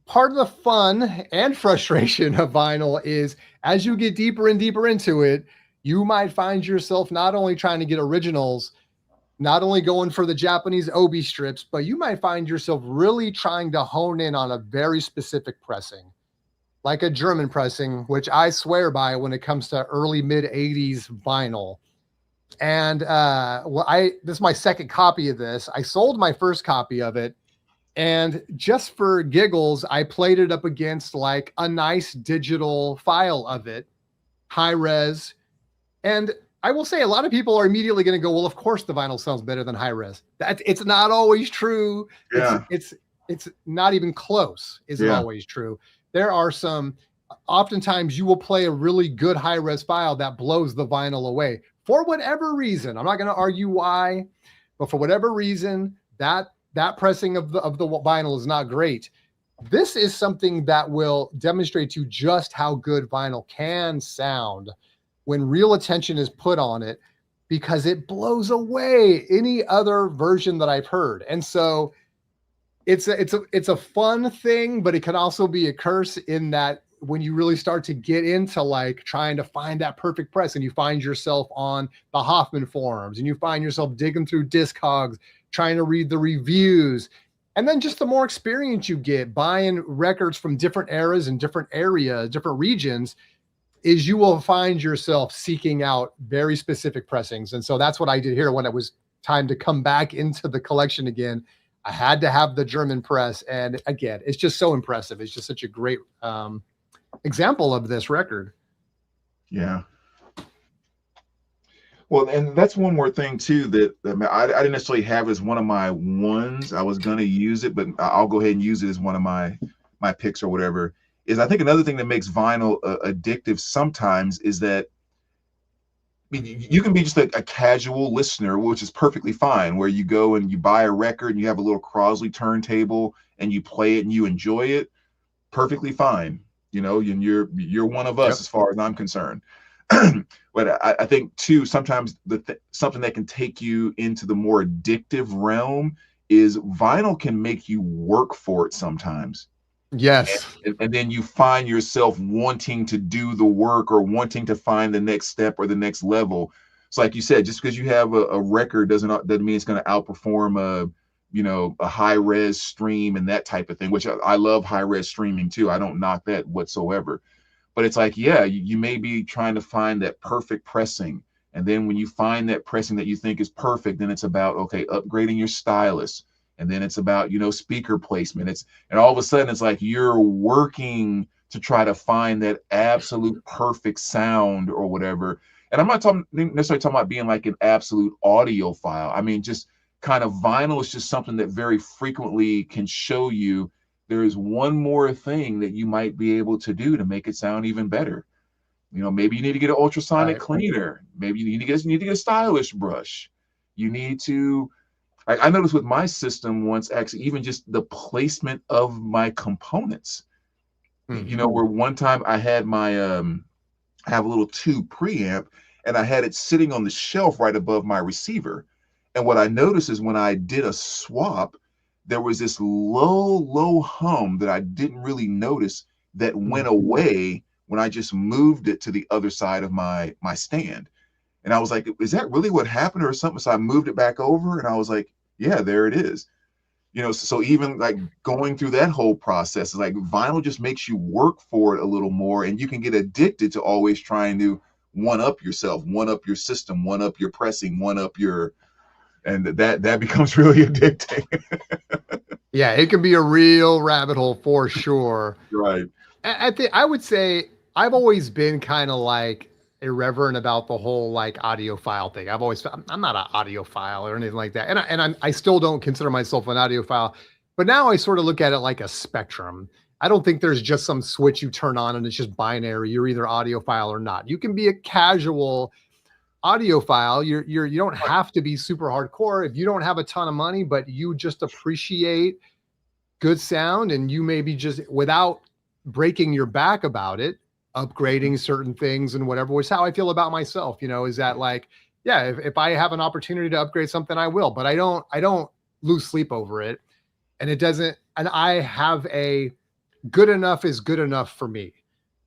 part of the fun and frustration of vinyl is as you get deeper and deeper into it, you might find yourself not only trying to get originals, not only going for the Japanese obi strips, but you might find yourself really trying to hone in on a very specific pressing, like a German pressing, which I swear by when it comes to early mid 80s vinyl. And this is my second copy of this. I sold my first copy of it, and just for giggles, I played it up against like a nice digital file of it, high res. And I will say a lot of people are immediately going to go, well, of course the vinyl sounds better than high res. It's not always true. Yeah. It's not even close. Isn't always true. There are oftentimes you will play a really good high res file that blows the vinyl away for whatever reason. I'm not going to argue why, but for whatever reason, that pressing of the vinyl is not great. This is something that will demonstrate to you just how good vinyl can sound when real attention is put on it, because it blows away any other version that I've heard. And so it's a fun thing, but it can also be a curse in that when you really start to get into like trying to find that perfect press, and you find yourself on the Hoffman forums, and you find yourself digging through Discogs, trying to read the reviews. And then just the more experience you get buying records from different eras and different areas, different regions, is you will find yourself seeking out very specific pressings. And so that's what I did here when it was time to come back into the collection again. I had to have the German press. And again, it's just so impressive. It's just such a great example of this record. Yeah. Well, and that's one more thing too that I didn't necessarily have as one of my ones. I was gonna use it, but I'll go ahead and use it as one of my picks or whatever. Is I think another thing that makes vinyl addictive sometimes is that you can be just a casual listener, which is perfectly fine, where you go and you buy a record and you have a little Crosley turntable and you play it and you enjoy it. Perfectly fine, and you're one of us as far as I'm concerned. But I think too, sometimes something that can take you into the more addictive realm is vinyl can make you work for it sometimes. Yes. And then you find yourself wanting to do the work or wanting to find the next step or the next level. So like you said, just because you have a record doesn't mean it's going to outperform a high res stream and that type of thing, which I love high res streaming too. I don't knock that whatsoever. But it's like, yeah, you may be trying to find that perfect pressing. And then when you find that pressing that you think is perfect, then it's about, okay, upgrading your stylus. And then it's about, speaker placement. And all of a sudden it's like you're working to try to find that absolute perfect sound or whatever. And I'm not necessarily talking about being like an absolute audiophile. I mean, just kind of vinyl is just something that very frequently can show you there is one more thing that you might be able to do to make it sound even better. Maybe you need to get an ultrasonic cleaner. Maybe you need to get a stylish brush. You need to. I noticed with my system once, actually, even just the placement of my components. Where one time I had my I have a little tube preamp, and I had it sitting on the shelf right above my receiver. And what I noticed is when I did a swap, there was this low hum that I didn't really notice that went away when I just moved it to the other side of my stand. And I was like, is that really what happened or something? So I moved it back over and I was like, yeah, there it is. So even like going through that whole process, like vinyl just makes you work for it a little more, and you can get addicted to always trying to one up yourself, one up your system, one up your pressing, one up your, and that becomes really addicting. Yeah, it can be a real rabbit hole for sure. Right. I would say I've always been kind of like irreverent about the whole like audiophile thing. I'm not an audiophile or anything like that. And I still don't consider myself an audiophile, but now I sort of look at it like a spectrum. I don't think there's just some switch you turn on and it's just binary. You're either audiophile or not. You can be a casual audiophile. You don't have to be super hardcore if you don't have a ton of money, but you just appreciate good sound, and you maybe just, without breaking your back about it, upgrading certain things and whatever, was how I feel about myself, is that like, yeah, if I have an opportunity to upgrade something, I will, but I don't lose sleep over it. And I have a good enough is good enough for me.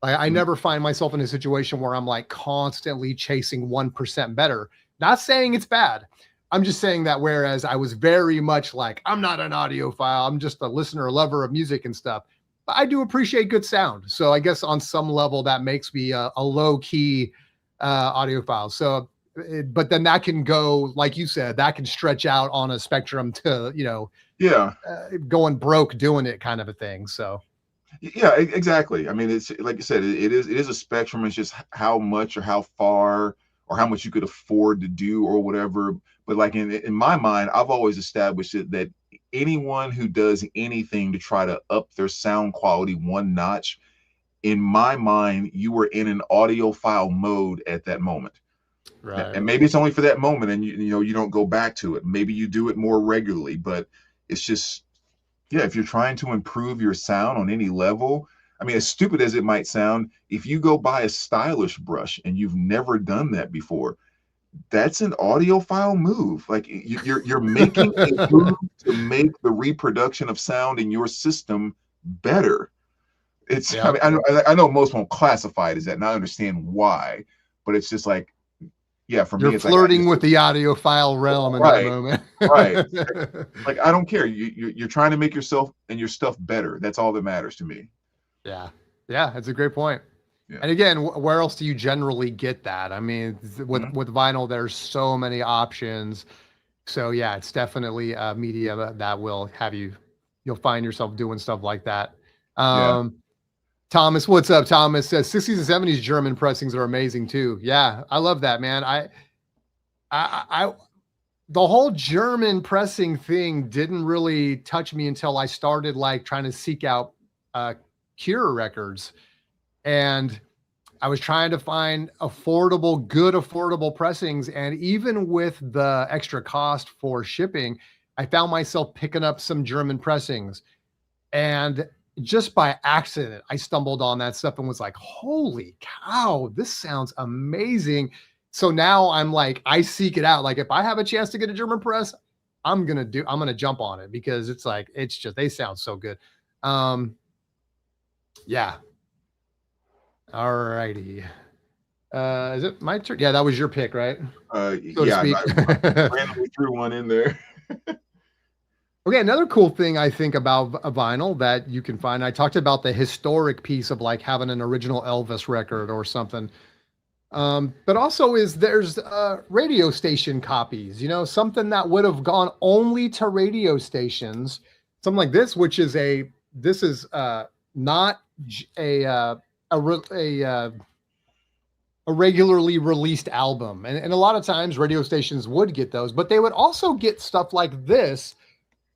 I never find myself in a situation where I'm like constantly chasing 1% better. Not saying it's bad. I'm just saying that whereas I was very much like, I'm not an audiophile, I'm just a listener, a lover of music and stuff, but I do appreciate good sound. So I guess on some level that makes me a low key audiophile. So, but then that can go, like you said, that can stretch out on a spectrum to, going broke doing it kind of a thing. So. Yeah, exactly. I mean, it's like you said, it is a spectrum. It's just how much or how far or how much you could afford to do or whatever. But like in my mind, I've always established it that anyone who does anything to try to up their sound quality one notch, in my mind, you were in an audiophile mode at that moment. Right. And maybe it's only for that moment, and you don't go back to it. Maybe you do it more regularly, but it's just. Yeah, if you're trying to improve your sound on any level, I mean, as stupid as it might sound, if you go buy a stylish brush and you've never done that before, that's an audiophile move. Like you're making a move to make the reproduction of sound in your system better. It's I mean, I know most won't classify it as that, and I understand why, but it's just like, yeah, for me, it's flirting with the audiophile realm in that moment. Right. Like, I don't care. You're trying to make yourself and your stuff better. That's all that matters to me. Yeah. Yeah. That's a great point. Yeah. And again, where else do you generally get that? I mean, with vinyl, there's so many options, So yeah, it's definitely a media that will have you'll find yourself doing stuff like that. Yeah. Thomas, what's up? Thomas says 60s and 70s German pressings are amazing too. Yeah, I love that, man. I the whole German pressing thing didn't really touch me until I started like trying to seek out Cure records. And I was trying to find good affordable pressings. And even with the extra cost for shipping, I found myself picking up some German pressings. And just by accident, I stumbled on that stuff and was like, holy cow, this sounds amazing. So now I'm like, I seek it out. Like if I have a chance to get a German press, I'm gonna jump on it because it's like, it's just, they sound so good. Yeah. All righty. Is it my turn? Yeah, that was your pick, right? So to speak. I randomly threw one in there. Okay, another cool thing I think about a vinyl that you can find, I talked about the historic piece of like having an original Elvis record or something. But also there's radio station copies, something that would have gone only to radio stations, something like this, which is not a regularly released album. And a lot of times radio stations would get those, but they would also get stuff like this,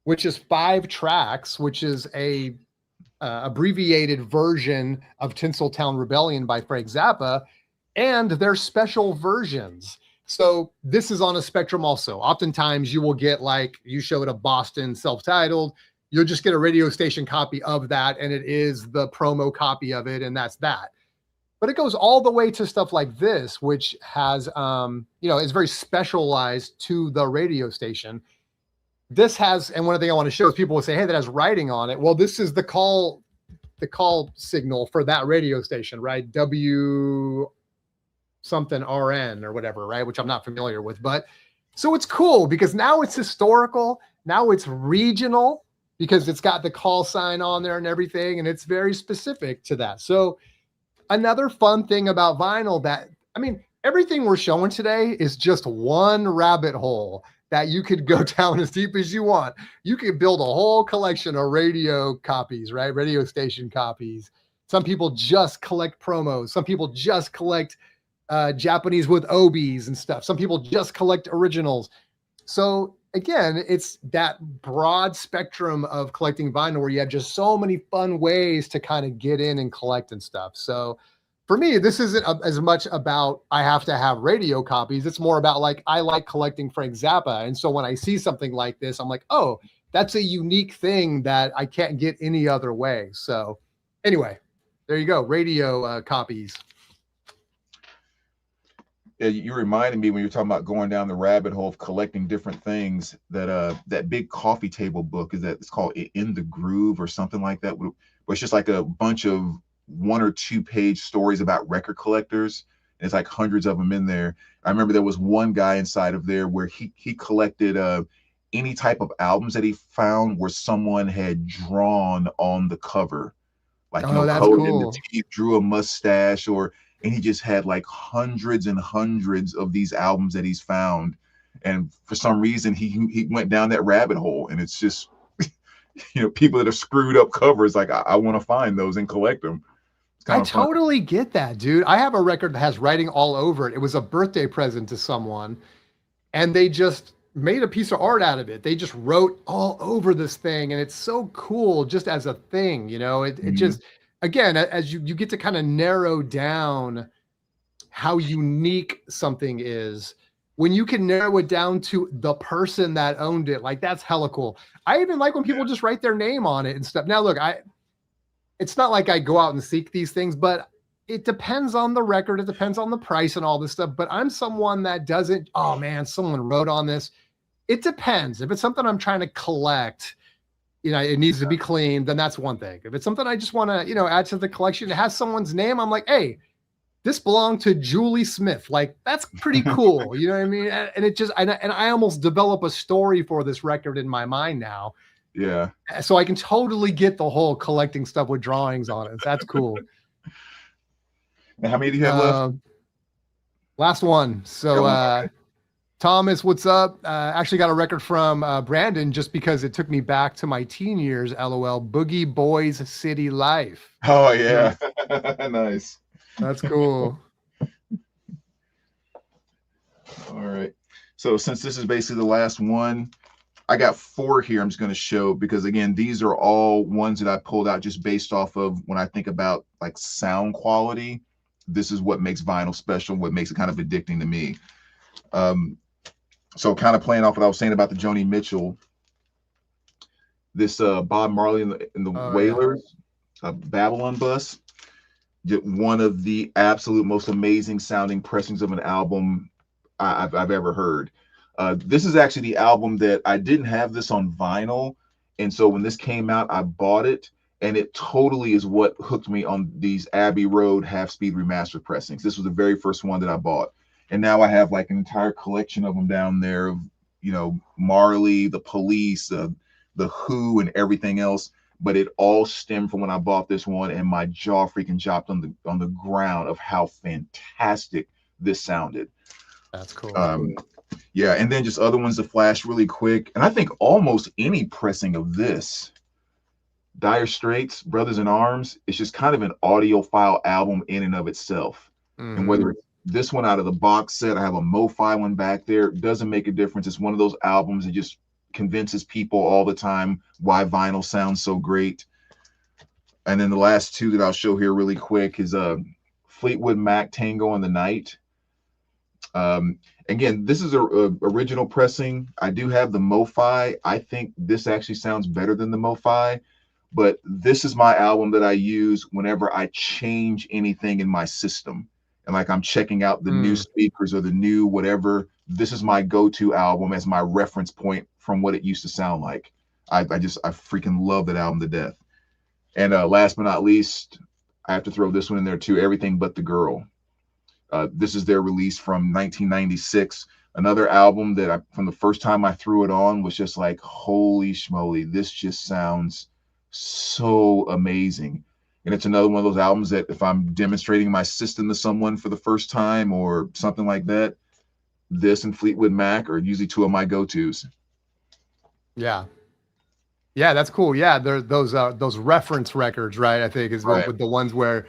which is 5 tracks, which is a abbreviated version of Tinseltown Rebellion by Frank Zappa, and their special versions. So this is on a spectrum also. Oftentimes you will get, like you showed a Boston self-titled, you'll just get a radio station copy of that, and it is the promo copy of it, and that's that. But it goes all the way to stuff like this, which has, is very specialized to the radio station. This has, and one thing I want to show is people will say, hey, that has writing on it. Well, this is the call signal for that radio station, right? W something RN or whatever, right? Which I'm not familiar with, but so it's cool because now it's historical. Now it's regional because it's got the call sign on there and everything. And it's very specific to that. So another fun thing about vinyl everything we're showing today is just one rabbit hole that you could go down as deep as you want. You could build a whole collection of radio copies, right? Radio station copies. Some people just collect promos. Some people just collect Japanese with obies and stuff. Some people just collect originals. So again, it's that broad spectrum of collecting vinyl where you have just so many fun ways to kind of get in and collect and stuff. So for me, this isn't as much about I have to have radio copies. It's more about like I like collecting Frank Zappa. And so when I see something like this, I'm like, oh, that's a unique thing that I can't get any other way. So anyway, there you go. Radio copies. Yeah, you reminded me when you were talking about going down the rabbit hole of collecting different things, that big coffee table book it's called In the Groove or something like that. Where it's just like a bunch of 1 or 2 page stories about record collectors. And it's like hundreds of them in there. I remember there was one guy inside of there where he collected any type of albums that he found where someone had drawn on the cover, like that's coded cool. in the teeth, drew a mustache, and he just had like hundreds and hundreds of these albums that he's found. And for some reason he went down that rabbit hole, and it's just people that have screwed up covers, like I want to find those and collect them. I totally get that, dude. I have a record that has writing all over it. It was a birthday present to someone, and they just made a piece of art out of it. They just wrote all over this thing, and it's so cool just as a thing, it just, again, as you get to kind of narrow down how unique something is, when you can narrow it down to the person that owned it, like that's hella cool. I even like when people just write their name on it and stuff. Now, look, it's not like I go out and seek these things, but it depends on the record. It depends on the price and all this stuff. But I'm someone that doesn't, oh man, someone wrote on this. It depends. If it's something I'm trying to collect, it needs to be clean, then that's one thing. If it's something I just want to, add to the collection, it has someone's name, I'm like, hey, this belonged to Julie Smith. Like, that's pretty cool. You know what I mean? And it just, and I almost develop a story for this record in my mind now. Yeah. So I can totally get the whole collecting stuff with drawings on it. That's cool. Now, how many do you have left? Last one. So Thomas, what's up? Actually got a record from Brandon just because it took me back to my teen years. LOL. Boogie Boys City Life. Oh yeah, nice. That's cool. All right. So since this is basically the last one, I got 4 here I'm just going to show because again, these are all ones that I pulled out just based off of when I think about like sound quality. This is what makes vinyl special, what makes it kind of addicting to me. So kind of playing off what I was saying about the Joni Mitchell, this Bob Marley and the Wailers, Babylon Bus, one of the absolute most amazing sounding pressings of an album I've ever heard. This is actually the album that I didn't have this on vinyl. And so when this came out, I bought it. And it totally is what hooked me on these Abbey Road half-speed remastered pressings. This was the very first one that I bought. And now I have like an entire collection of them down there of, you know, Marley, the Police, the Who, and everything else. But it all stemmed from when I bought this one, and my jaw freaking dropped on the ground of how fantastic this sounded. That's cool. Yeah, and then just other ones to flash really quick. And I think almost any pressing of this, Dire Straits, Brothers in Arms, it's just kind of an audiophile album in and of itself. Mm-hmm. And whether it's this one out of the box set, I have a Mo-Fi one back there, doesn't make a difference. It's one of those albums that just convinces people all the time why vinyl sounds so great. And then the last 2 that I'll show here really quick is Fleetwood Mac, Tango in the Night. Again, this is a original pressing. I do have the Mo-Fi. I think this actually sounds better than the Mo-Fi, but this is my album that I use whenever I change anything in my system. And like I'm checking out the new speakers or the new whatever, this is my go-to album as my reference point from what it used to sound like. I freaking love that album to death. And last but not least, I have to throw this one in there too, Everything But the Girl. This is their release from 1996. Another album that from the first time I threw it on was just like, holy schmoly, this just sounds so amazing. And it's another one of those albums that if I'm demonstrating my system to someone for the first time or something like that, this and Fleetwood Mac are usually 2 of my go-tos. Yeah. Yeah, that's cool. Yeah, those reference records, right? I think is with the ones where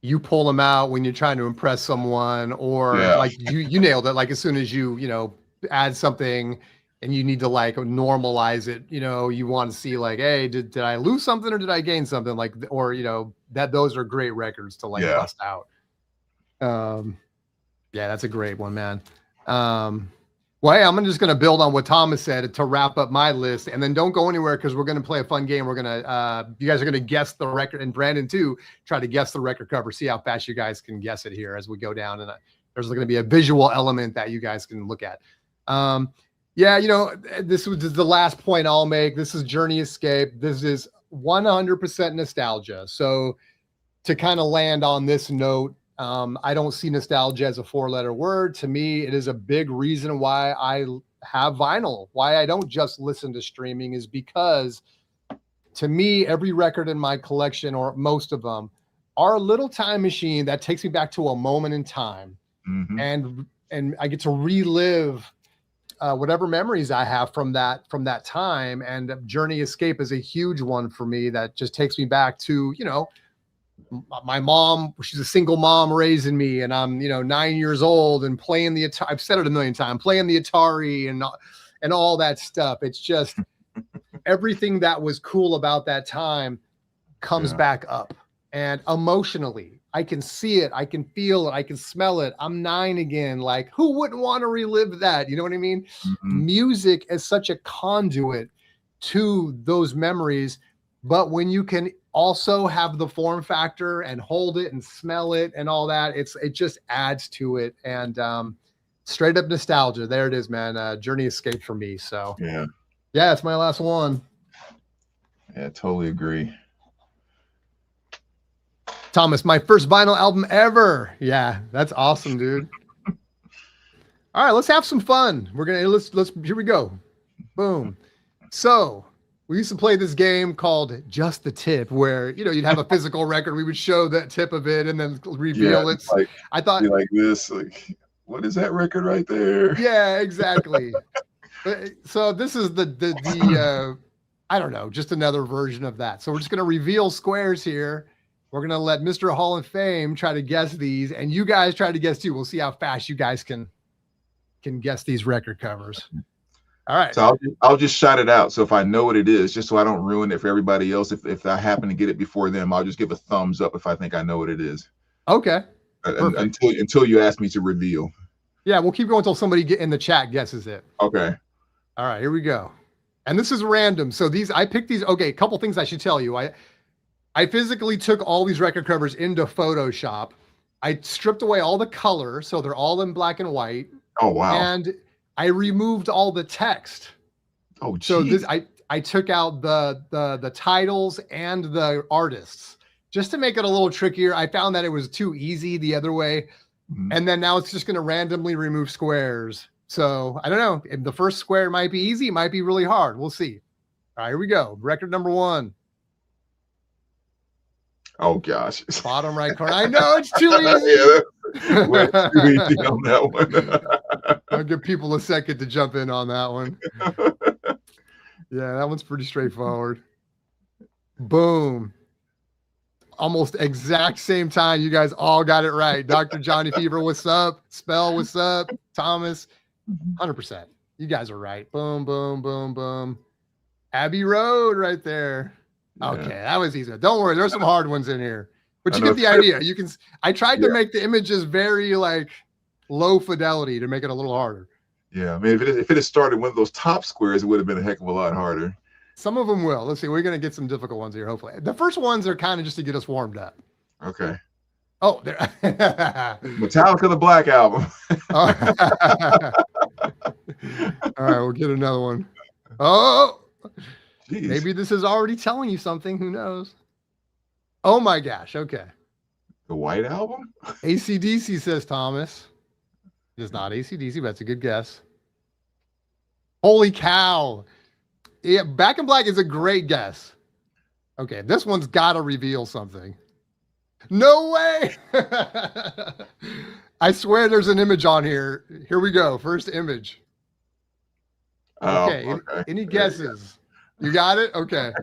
you pull them out when you're trying to impress someone, or like you nailed it. Like as soon as you add something and you need to like normalize it, you want to see like, hey, did I lose something or did I gain something? Like, or that those are great records to like bust out. Yeah, that's a great one, man. Well, hey, I'm just going to build on what Thomas said to wrap up my list, and then don't go anywhere because we're going to play a fun game. We're going to, you guys are going to guess the record, and Brandon too, try to guess the record cover, see how fast you guys can guess it here as we go down. And there's going to be a visual element that you guys can look at. Yeah, this is the last point I'll make. This is Journey Escape. This is 100% nostalgia. So to kind of land on this note, I don't see nostalgia as a 4-letter word. To me, it is a big reason why I have vinyl, why I don't just listen to streaming, is because to me, every record in my collection, or most of them, are a little time machine that takes me back to a moment in time. Mm-hmm. And I get to relive whatever memories I have from that time. And Journey Escape is a huge one for me that just takes me back to, my mom. She's a single mom raising me, and I'm 9 years old and playing the Atari. I've said it a million times, playing the Atari and all that stuff. It's just everything that was cool about that time comes back up, and emotionally I can see it, I can feel it, I can smell it. I'm 9 again. Like, who wouldn't want to relive that? You know what I mean? Mm-hmm. Music is such a conduit to those memories, but when you can also have the form factor and hold it and smell it and all that, it just adds to it. And straight up nostalgia. There it is, man. Journey Escape for me. So yeah, it's my last one. Yeah, totally agree. Thomas, my first vinyl album ever. Yeah, that's awesome, dude. All right, let's have some fun. Let's here we go. Boom. So we used to play this game called Just the Tip, where you'd have a physical record. We would show that tip of it and then reveal it. Like, I thought like this, like What is that record right there? Yeah, exactly. So this is the I don't know, just another version of that. So we're just going to reveal squares here. We're going to let Mr. Hall of Fame try to guess these, and you guys try to guess too. We'll see how fast you guys can guess these record covers. All right. So I'll just shout it out. So if I know what it is, just so I don't ruin it for everybody else, if I happen to get it before them, I'll just give a thumbs up if I think I know what it is. Okay. Perfect. Until you ask me to reveal. Yeah, we'll keep going until somebody in the chat guesses it. Okay. All right, here we go. And this is random. So I picked these. Okay, a couple things I should tell you. I physically took all these record covers into Photoshop. I stripped away all the color, so they're all in black and white. Oh wow. And I removed all the text. Oh, geez. So I took out the titles and the artists just to make it a little trickier. I found that it was too easy the other way. Mm-hmm. And then now it's just going to randomly remove squares. So I don't know. The first square might be easy, it might be really hard. We'll see. All right, here we go. Record number 1. Oh gosh. Bottom right corner. I know it's too easy. Yeah, too easy on that one. I'll give people a second to jump in on that one. Yeah, that one's pretty straightforward. Boom. Almost exact same time. You guys all got it right. Dr. Johnny Fever, what's up? Spell, what's up? Thomas, 100%. You guys are right. Boom, boom, boom, boom. Abbey Road right there. Yeah. Okay, that was easy. Don't worry, there's some hard ones in here. But you get the idea. You can. I tried to make the images very like low fidelity to make it a little harder. Yeah, I mean, if it had started one of those top squares, it would have been a heck of a lot harder. Some of them will. Let's see. We're going to get some difficult ones here, hopefully. The first ones are kind of just to get us warmed up. Okay. Oh, there. Metallica, the Black Album. All right, we'll get another one. Oh, jeez. Maybe this is already telling you something. Who knows? Oh, my gosh. Okay. The White Album? AC/DC, says Thomas. It's not AC/DC, but that's a good guess. Holy cow. Yeah, Back in Black is a great guess. Okay, this one's got to reveal something. No way! I swear there's an image on here. Here we go. First image. Okay, any guesses? You got it? Okay.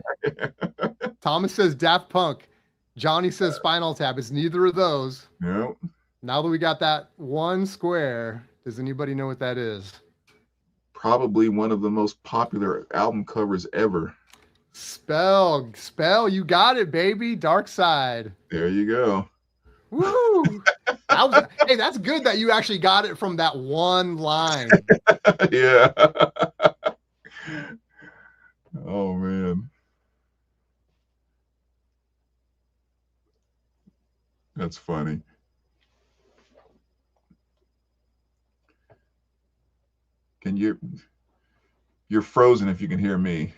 Thomas says Daft Punk. Johnny says Spinal Tap. It's neither of those. Nope. Now that we got that one square, does anybody know what that is? Probably one of the most popular album covers ever. Spell, you got it, baby. Dark Side. There you go. Woo! Hey, that's good that you actually got it from that one line. Yeah. Oh man. That's funny. You're frozen if you can hear me.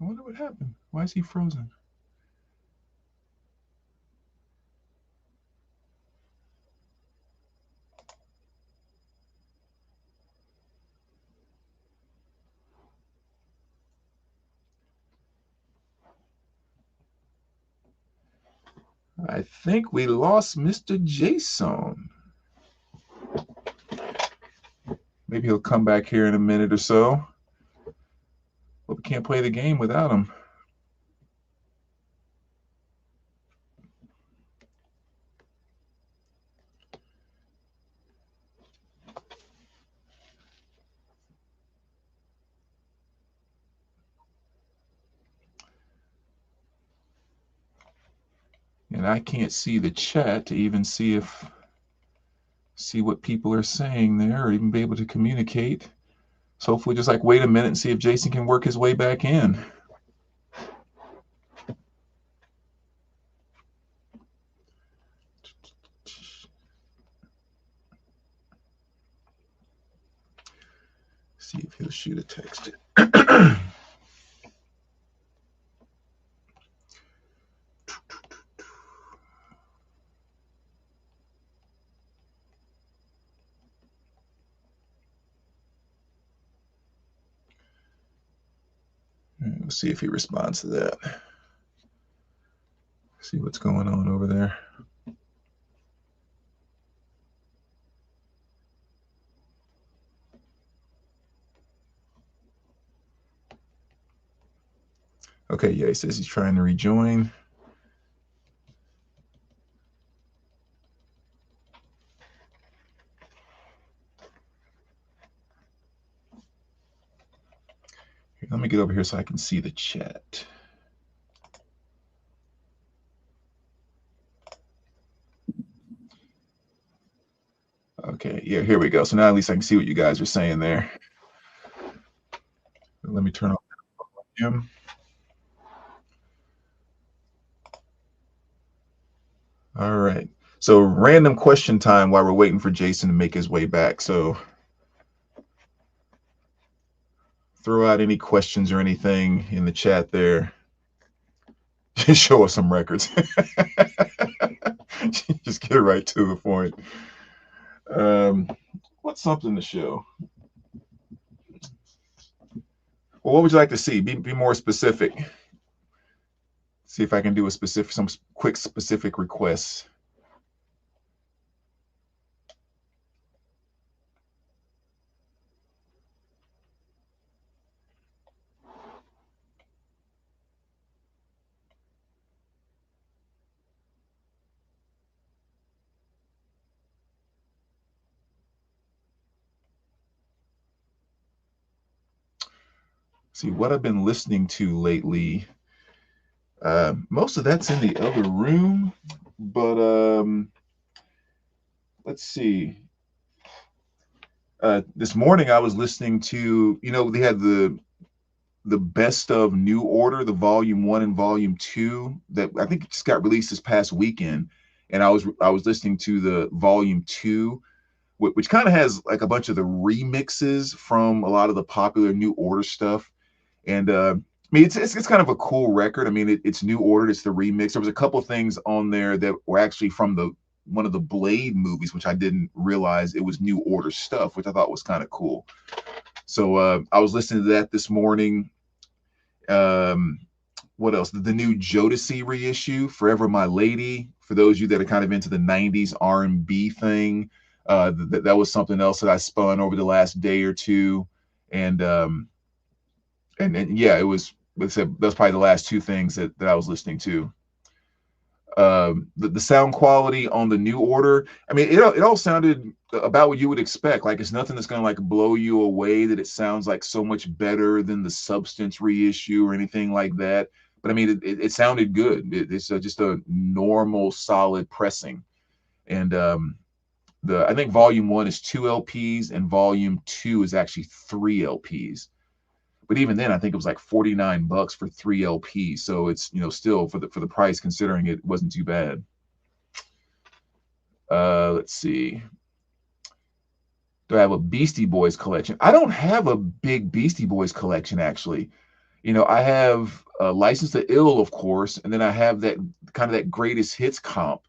I wonder what happened. Why is he frozen? I think we lost Mr. Jason. Maybe he'll come back here in a minute or so. But we can't play the game without him. And I can't see the chat to even see what people are saying there or even be able to communicate. So hopefully just like wait a minute and see if Jason can work his way back in. See if he'll shoot a text. We'll see if he responds to that. See what's going on over there. Okay, yeah, he says he's trying to rejoin. Here, let me get over here so I can see the chat. Okay, yeah, here we go. So now at least I can see what you guys are saying there. Let me turn off the volume. All right. So random question time while we're waiting for Jason to make his way back. So throw out any questions or anything in the chat there. Just show us some records. Just get right to the point. What's something to show? Well, what would you like to see? Be more specific. See if I can do some quick specific requests. See what I've been listening to lately. Most of that's in the other room, but let's see. This morning I was listening to, they had the best of New Order, the volume 1 and volume 2 that I think just got released this past weekend, and I was listening to the volume 2, which kind of has like a bunch of the remixes from a lot of the popular New Order stuff. And I mean, it's kind of a cool record. I mean, it's New Order, it's the remix. There was a couple things on there that were actually from one of the Blade movies, which I didn't realize it was New Order stuff, which I thought was kind of cool. So I was listening to that this morning. What else? The new Jodeci reissue, Forever My Lady. For those of you that are kind of into the 90s R&B thing, that was something else that I spun over the last day or two. And yeah, it was, like I said, that's probably the last two things that I was listening to. The sound quality on the New Order, I mean, it all sounded about what you would expect. Like, it's nothing that's going to like blow you away, that it sounds like so much better than the Substance reissue or anything like that. But I mean, it sounded good. It's just a normal, solid pressing. And I think volume 1 is 2 LPs and volume 2 is actually 3 LPs. But even then, I think it was like $49 for 3 LPs. So it's, still for the price, considering it wasn't too bad. Let's see. Do I have a Beastie Boys collection? I don't have a big Beastie Boys collection, actually. I have License to Ill, of course, and then I have that kind of that greatest hits comp.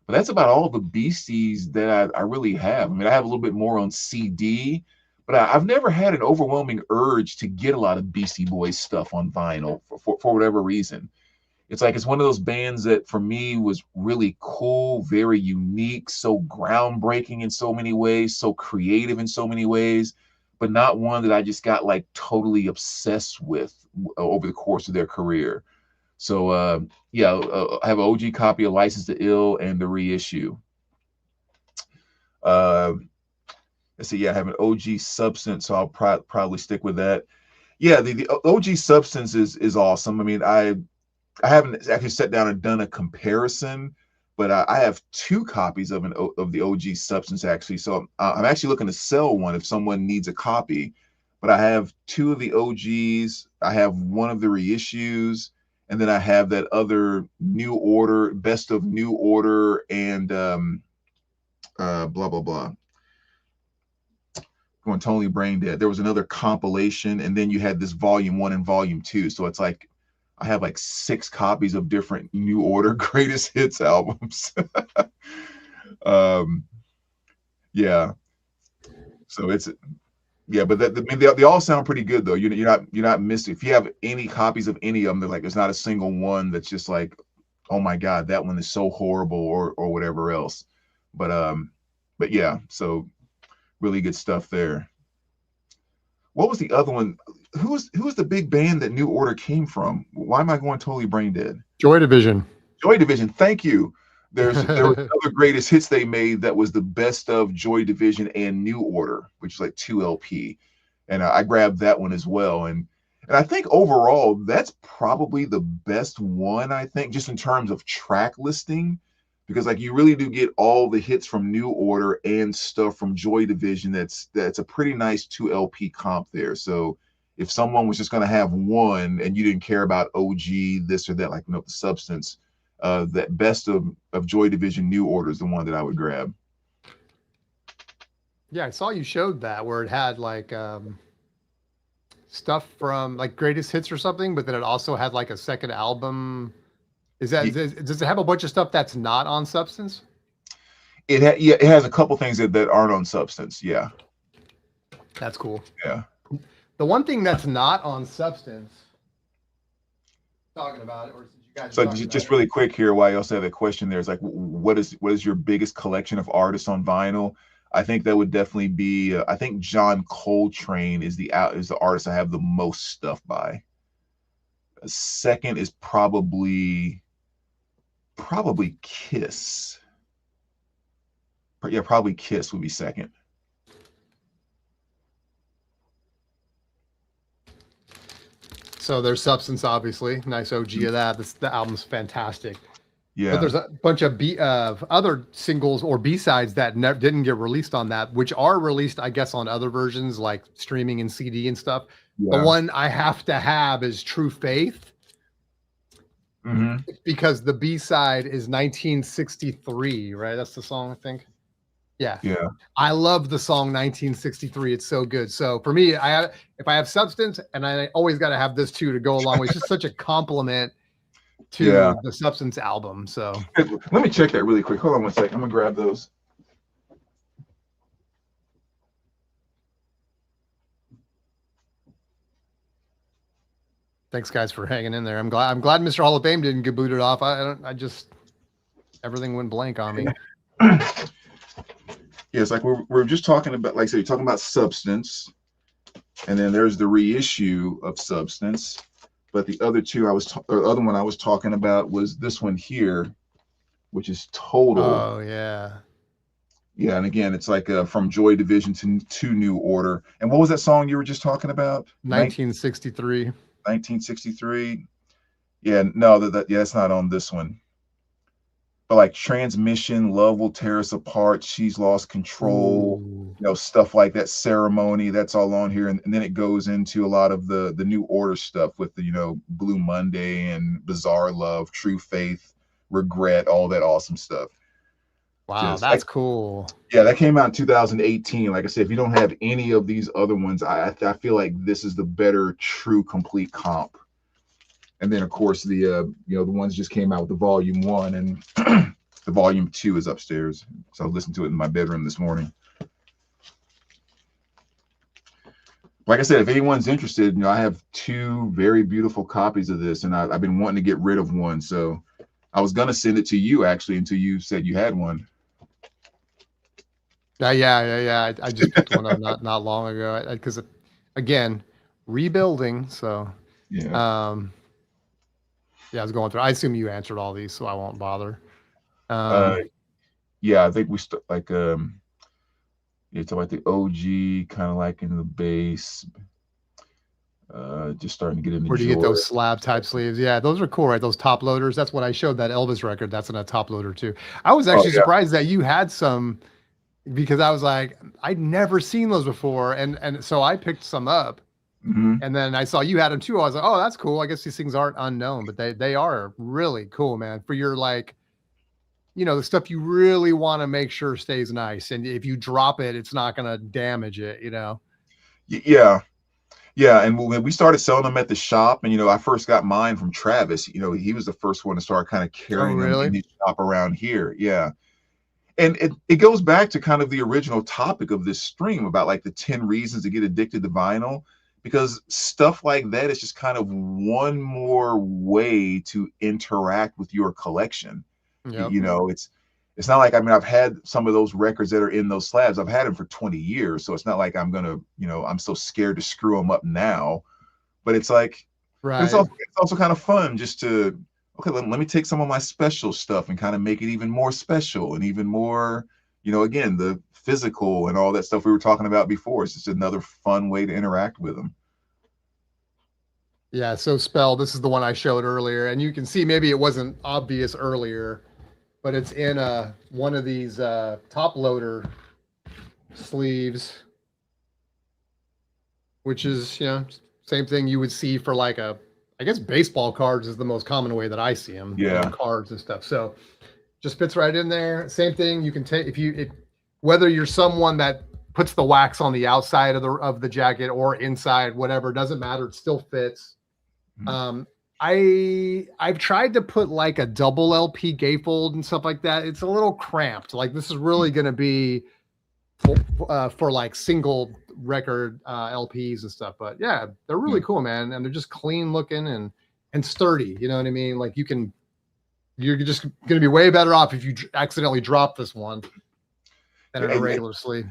But that's about all the Beasties that I really have. I mean, I have a little bit more on CD, but I've never had an overwhelming urge to get a lot of Beastie Boys stuff on vinyl for whatever reason. It's like it's one of those bands that for me was really cool, very unique, so groundbreaking in so many ways, so creative in so many ways, but not one that I just got like totally obsessed with over the course of their career. So yeah, I have an OG copy of License to Ill and the reissue. Let's see, yeah, I have an OG Substance, so I'll probably stick with that. Yeah, the OG Substance is awesome. I mean, I haven't actually sat down and done a comparison, but I have 2 copies of the OG Substance, actually. So I'm actually looking to sell one if someone needs a copy. But I have 2 of the OGs. I have one of the reissues, and then I have that other New Order, best of New Order, and blah blah blah. Going totally brain dead. There was another compilation, and then you had this volume 1 and volume 2. So it's like I have like 6 copies of different New Order greatest hits albums. Yeah. So Yeah, but I mean, they all sound pretty good though. You're not missing. If you have any copies of any of them, they're like there's not a single one that's just like, oh my god, that one is so horrible or whatever else. But yeah, so really good stuff there. What was the other one? Who's the big band that New Order came from? Why am I going totally brain dead? Joy Division. Joy Division. Thank you. There was another greatest hits they made that was the best of Joy Division and New Order, which is like 2 LP, and I grabbed that one as well. And I think overall that's probably the best one. I think just in terms of track listing, because like you really do get all the hits from New Order and stuff from Joy Division. That's a pretty nice 2 LP comp there. So if someone was just going to have one and you didn't care about OG this or that, like the Substance. That best of Joy Division New Order is the one that I would grab. Yeah, I saw you showed that where it had like stuff from like greatest hits or something, but then it also had like a second album. Does it have a bunch of stuff that's not on Substance? It has a couple things that aren't on Substance. Yeah, that's cool. Yeah, the one thing that's not on Substance. Talking about it, or so just really quick here, while you also have that question there, is like, what is your biggest collection of artists on vinyl? I think that would definitely be. I think John Coltrane is the artist I have the most stuff by. Second is probably Kiss. Yeah, probably Kiss would be second. So there's Substance, obviously. Nice OG of that. The album's fantastic. Yeah. But there's a bunch of other singles or B-sides that didn't get released on that, which are released, I guess, on other versions like streaming and CD and stuff. Yeah. The one I have to have is True Faith. Mm-hmm. Because the B-side is 1963, right? That's the song, I think. Yeah. I love the song 1963. It's so good. So for me, if I have Substance, and I always got to have this too to go along with. It's just such a compliment to the Substance album. So let me check that really quick. Hold on one second. I'm gonna grab those. Thanks, guys, for hanging in there. I'm glad Mr. Hall of Fame didn't get booted off. I just everything went blank on me. Yes, like we're just talking about, like I said, you're talking about Substance, and then there's the reissue of Substance. But the other two other one I was talking about was this one here, which is Total. Oh yeah. Yeah, and again, it's like from Joy Division to New Order. And what was that song you were just talking about? 1963. 1963. Yeah, no, that's not on this one. But like Transmission, Love Will Tear Us Apart, She's Lost Control, stuff like that, Ceremony, that's all on here. And then it goes into a lot of the New Order stuff with the, Blue Monday and Bizarre Love, True Faith, Regret, all that awesome stuff. Wow, that's cool. Yeah, that came out in 2018. Like I said, if you don't have any of these other ones, I feel like this is the better, true, complete comp. And then, of course, the ones just came out with the volume 1, and the volume 2 is upstairs. So I listened to it in my bedroom this morning. Like I said, if anyone's interested, I have 2 very beautiful copies of this, and I've been wanting to get rid of one. So I was going to send it to you, actually, until you said you had one. Yeah. I just picked one up not long ago because, again, rebuilding. So, yeah. Yeah, I was going through. I assume you answered all these, so I won't bother. Yeah, I think we it's like the OG, kind of like in the bass. Just starting to get into. Where do you get those slab type sleeves? Yeah, those are cool, right? Those top loaders. That's what I showed that Elvis record. That's in a top loader too. I was actually surprised that you had some, because I was like, I'd never seen those before, and so I picked some up. Mm-hmm. And then I saw you had them too. I was like, oh, that's cool. I guess these things aren't unknown, but they are really cool, man. For your the stuff you really want to make sure stays nice. And if you drop it, it's not going to damage it, Yeah. And when we started selling them at the shop, and, I first got mine from Travis, he was the first one to start kind of carrying them in the shop around here. Yeah. And it goes back to kind of the original topic of this stream about like the 10 reasons to get addicted to vinyl, because stuff like that is just kind of one more way to interact with your collection. Yep. You know, it's not like, I mean, I've had some of those records that are in those slabs. I've had them for 20 years. So it's not like I'm gonna, I'm so scared to screw them up now. But it's like, Right. it's also kind of fun just to, okay, let me take some of my special stuff and kind of make it even more special and even more, again, the physical and all that stuff we were talking about before. It's just another fun way to interact with them. Yeah. So Spell, this is the one I showed earlier, and you can see maybe it wasn't obvious earlier, but it's in one of these top loader sleeves, which is, same thing you would see for like I guess baseball cards is the most common way that I see them. Yeah. Cards and stuff. So just fits right in there. Same thing. You can take, whether you're someone that puts the wax on the outside of the jacket or inside, whatever, doesn't matter. It still fits. Mm-hmm. I've tried to put like a double LP gatefold and stuff like that. It's a little cramped. Like this is really going to be for like single record LPs and stuff. But yeah, they're really cool, man. And they're just clean looking and sturdy. You know what I mean? Like you're just going to be way better off if you accidentally drop this one than in a regular sleeve.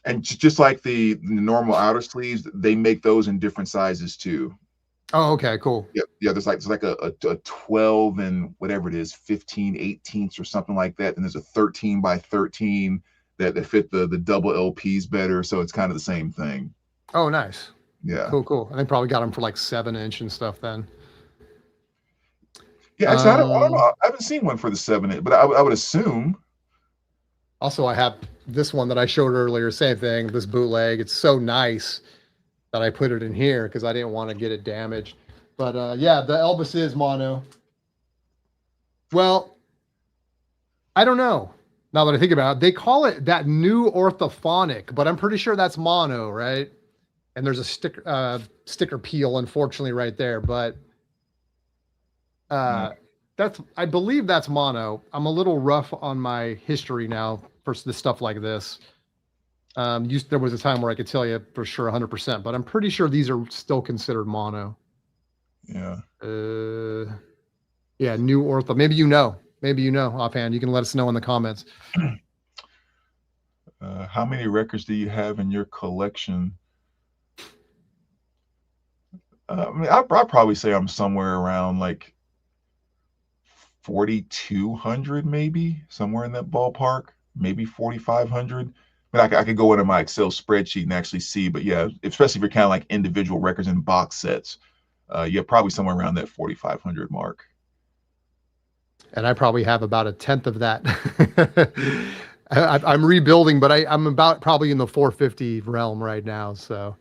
And just like the normal outer sleeves, they make those in different sizes too. Oh, okay, cool. Yeah, there's like a 12 and whatever it is, 15/18 or something like that. And there's a 13 by 13 that fit the double LPs better. So it's kind of the same thing. Oh, nice. Yeah. Cool. And they probably got them for like 7-inch and stuff then. Yeah, actually, I don't know. I haven't seen one for the 7-inch, but I would assume. Also, I have this one that I showed earlier. Same thing, this bootleg. It's so nice that I put it in here because I didn't want to get it damaged. But yeah, the Elvis is mono. Well, I don't know. Now that I think about it, they call it that new orthophonic, but I'm pretty sure that's mono, right? And there's a sticker peel, unfortunately, right there. But I believe that's mono. I'm a little rough on my history now for the stuff like this. There was a time where I could tell you for sure 100%, but I'm pretty sure these are still considered mono. Yeah. Yeah, new ortho. Maybe offhand. You can let us know in the comments. How many records do you have in your collection? I mean, I'd probably say I'm somewhere around like 4,200, maybe somewhere in that ballpark, maybe 4,500. But I could go into my Excel spreadsheet and actually see. But yeah, especially if you're kind of like individual records and box sets, yeah, probably somewhere around that 4,500 mark. And I probably have about a tenth of that. I'm rebuilding, but I'm about probably in the 450 realm right now. So,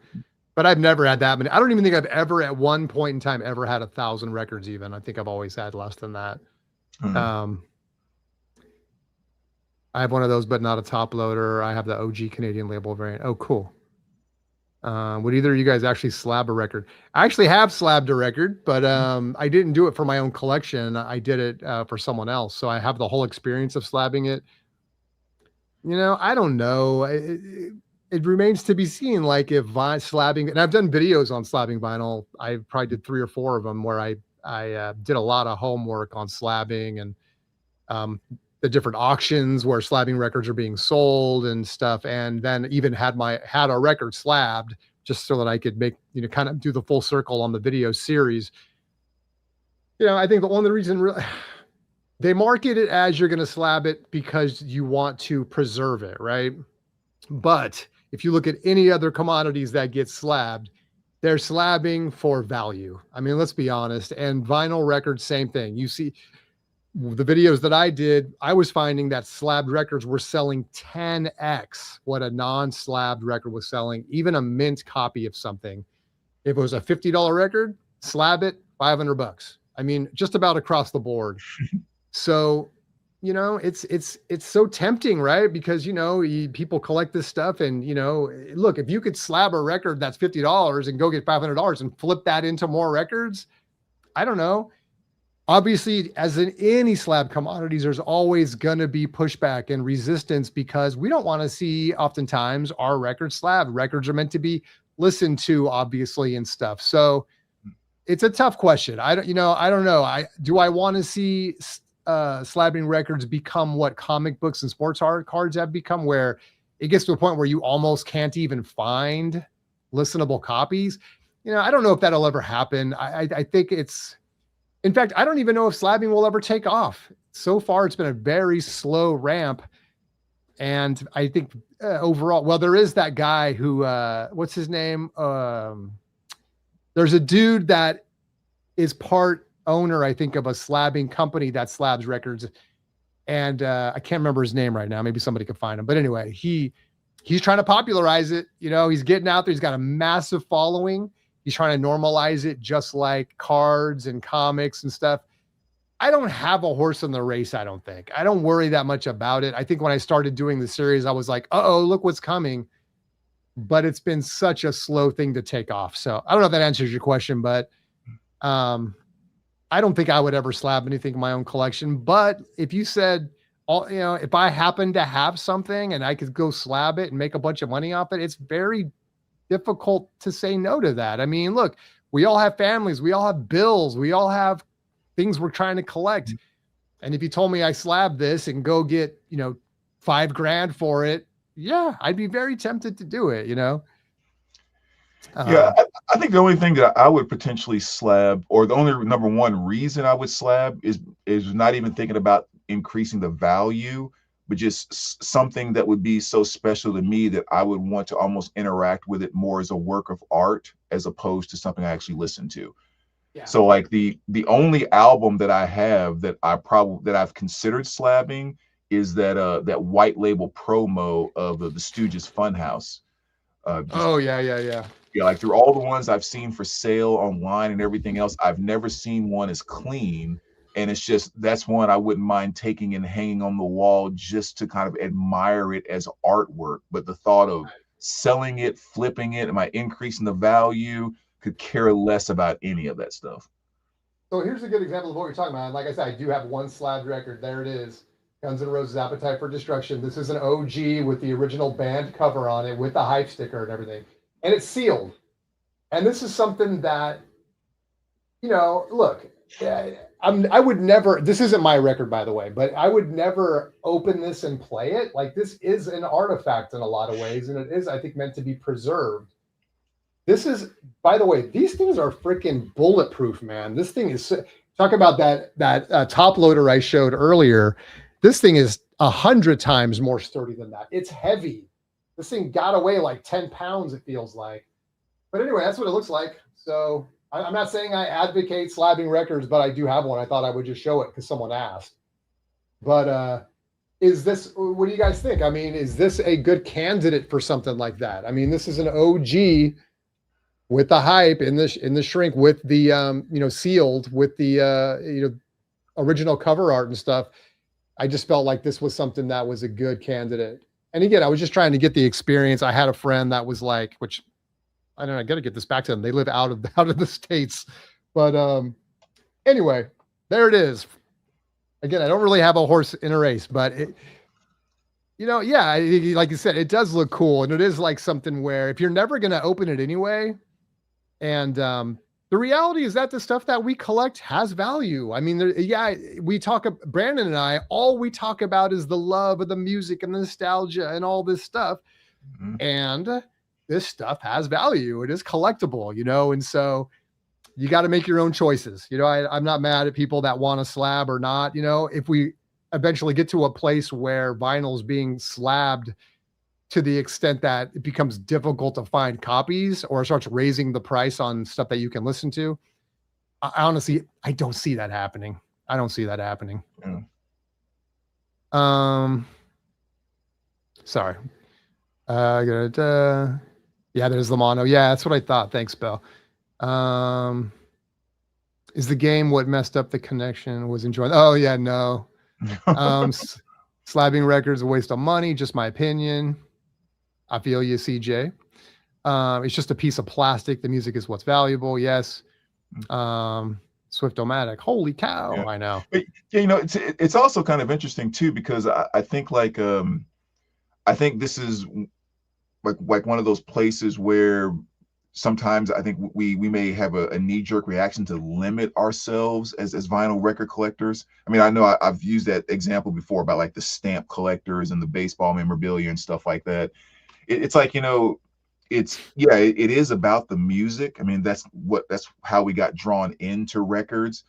but I've never had that many. I don't even think I've ever at one point in time ever had 1,000 records even. I think I've always had less than that. I have one of those, but not a top loader. I have the OG Canadian label variant. Oh, cool. Would either of you guys actually slab a record? I actually have slabbed a record, but I didn't do it for my own collection. I did it for someone else. So I have the whole experience of slabbing it. I don't know. It remains to be seen. Like if slabbing, and I've done videos on slabbing vinyl. I probably did 3 or 4 of them where I did a lot of homework on slabbing and the different auctions where slabbing records are being sold and stuff. And then even had a record slabbed just so that I could make, kind of do the full circle on the video series. I think the only reason they market it as you're going to slab it because you want to preserve it. Right. But if you look at any other commodities that get slabbed, they're slabbing for value. I mean, let's be honest. And vinyl records, same thing. You see, the videos that I did, I was finding that slabbed records were selling 10x what a non-slabbed record was selling, even a mint copy of something. If it was a $50 record, slab it, $500. I mean, just about across the board. So, it's so tempting, right? Because, people collect this stuff and, look, if you could slab a record that's $50 and go get $500 and flip that into more records, I don't know. obviously, as in any slab commodities, there's always going to be pushback and resistance because we don't want to see oftentimes our record slab. Records are meant to be listened to, obviously, and stuff. So it's a tough question. I don't know. I want to see slabbing records become what comic books and sports art cards have become, where it gets to a point where you almost can't even find listenable copies. I don't know if that'll ever happen. I think it's, in fact, I don't even know if slabbing will ever take off. So far, it's been a very slow ramp. And I think overall, well, there is that guy who, what's his name? There's a dude that is part owner, I think, of a slabbing company that slabs records. And I can't remember his name right now. Maybe somebody could find him. But anyway, he's trying to popularize it. He's getting out there. He's got a massive following. He's trying to normalize it just like cards and comics and stuff. I don't have a horse in the race, I don't think. I don't worry that much about it. I think when I started doing the series, I was like, uh-oh, look what's coming. But it's been such a slow thing to take off. So I don't know if that answers your question, but I don't think I would ever slab anything in my own collection. But if you said, if I happen to have something and I could go slab it and make a bunch of money off it, it's very difficult to say no to that. I mean, look, we all have families, we all have bills, we all have things we're trying to collect. And if you told me I slab this and go get, $5,000 for it, yeah, I'd be very tempted to do it, Yeah, I think the only thing that I would potentially slab, or the only number one reason I would slab is not even thinking about increasing the value, but just something that would be so special to me that I would want to almost interact with it more as a work of art as opposed to something I actually listen to. Yeah. So like the only album that I have that I've considered slabbing is that white label promo of the Stooges Funhouse. Yeah, like through all the ones I've seen for sale online and everything else, I've never seen one as clean. And it's just, that's one I wouldn't mind taking and hanging on the wall just to kind of admire it as artwork. But the thought of selling it, flipping it, am I increasing the value? Could care less about any of that stuff. So here's a good example of what you're talking about. And like I said, I do have one slab record. There it is. Guns N' Roses' Appetite for Destruction. This is an OG with the original band cover on it with the hype sticker and everything. And it's sealed. And this is something that, look, I would never, this isn't my record, by the way, but I would never open this and play it. Like, this is an artifact in a lot of ways. And it is, I think, meant to be preserved. This is, by the way, these things are freaking bulletproof, man. This thing is, talk about that top loader I showed earlier. This thing is 100 times more sturdy than that. It's heavy. This thing got away like 10 pounds, it feels like. But anyway, that's what it looks like. So I'm not saying I advocate slabbing records, but I do have one. I thought I would just show it because someone asked. But what do you guys think? I mean, is this a good candidate for something like that? I mean, this is an OG with the hype in the shrink with the sealed with the original cover art and stuff. I just felt like this was something that was a good candidate. And again, I was just trying to get the experience. I had a friend that was like, which I don't know, I got to get this back to them. They live out of the States. But anyway, there it is. Again, I don't really have a horse in a race, but it, like you said, it does look cool. And it is like something where if you're never going to open it anyway, and the reality is that the stuff that we collect has value. I mean, Brandon and I, all we talk about is the love of the music and the nostalgia and all this stuff. Mm-hmm. And this stuff has value. It is collectible, and so you got to make your own choices. I'm not mad at people that want to slab or not. If we eventually get to a place where vinyl is being slabbed to the extent that it becomes difficult to find copies or starts raising the price on stuff that you can listen to, I honestly don't see that happening. I don't see that happening. Yeah. Sorry. Yeah, there's the mono. Yeah, that's what I thought. Thanks, Bill. Is the game what messed up the connection? Was enjoying? Oh yeah, no. Slabbing records a waste of money. Just my opinion. I feel you, CJ. It's just a piece of plastic. The music is what's valuable. Yes. Swift-O-Matic. Holy Yeah. cow! I know. But, yeah, it's also kind of interesting too, because I think like I think this is like one of those places where sometimes I think we may have a knee-jerk reaction to limit ourselves as vinyl record collectors. I mean, I know I've used that example before about like the stamp collectors and the baseball memorabilia and stuff like that. It's like, it's it is about the music. I mean, that's how we got drawn into records.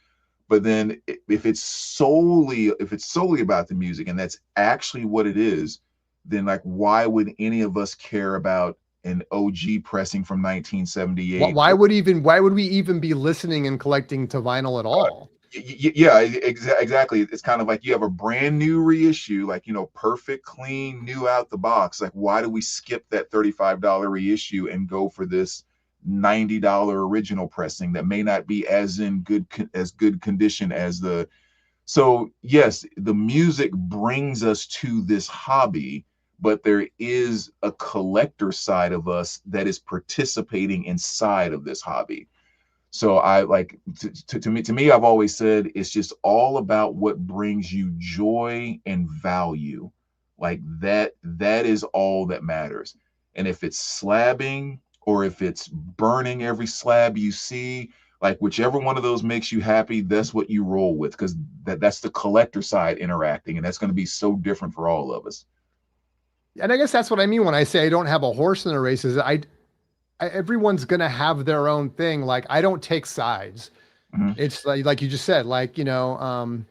But then if it's solely about the music and that's actually what it is, then like why would any of us care about an OG pressing from 1978? Why would we even be listening and collecting to vinyl at all? Yeah, exactly. It's kind of like you have a brand new reissue, like, perfect, clean, new out the box. Like, why do we skip that $35 reissue and go for this $90 original pressing that may not be as good condition as the. So yes, the music brings us to this hobby, but there is a collector side of us that is participating inside of this hobby. So I like to me, I've always said it's just all about what brings you joy and value. Like that is all that matters. And if it's slabbing or if it's burning every slab you see, like whichever one of those makes you happy, that's what you roll with, because that's the collector side interacting, and that's going to be so different for all of us. And I guess that's what I mean when I say I don't have a horse in the races. Everyone's gonna have their own thing. Like I don't take sides. Mm-hmm. It's like you just said, like, and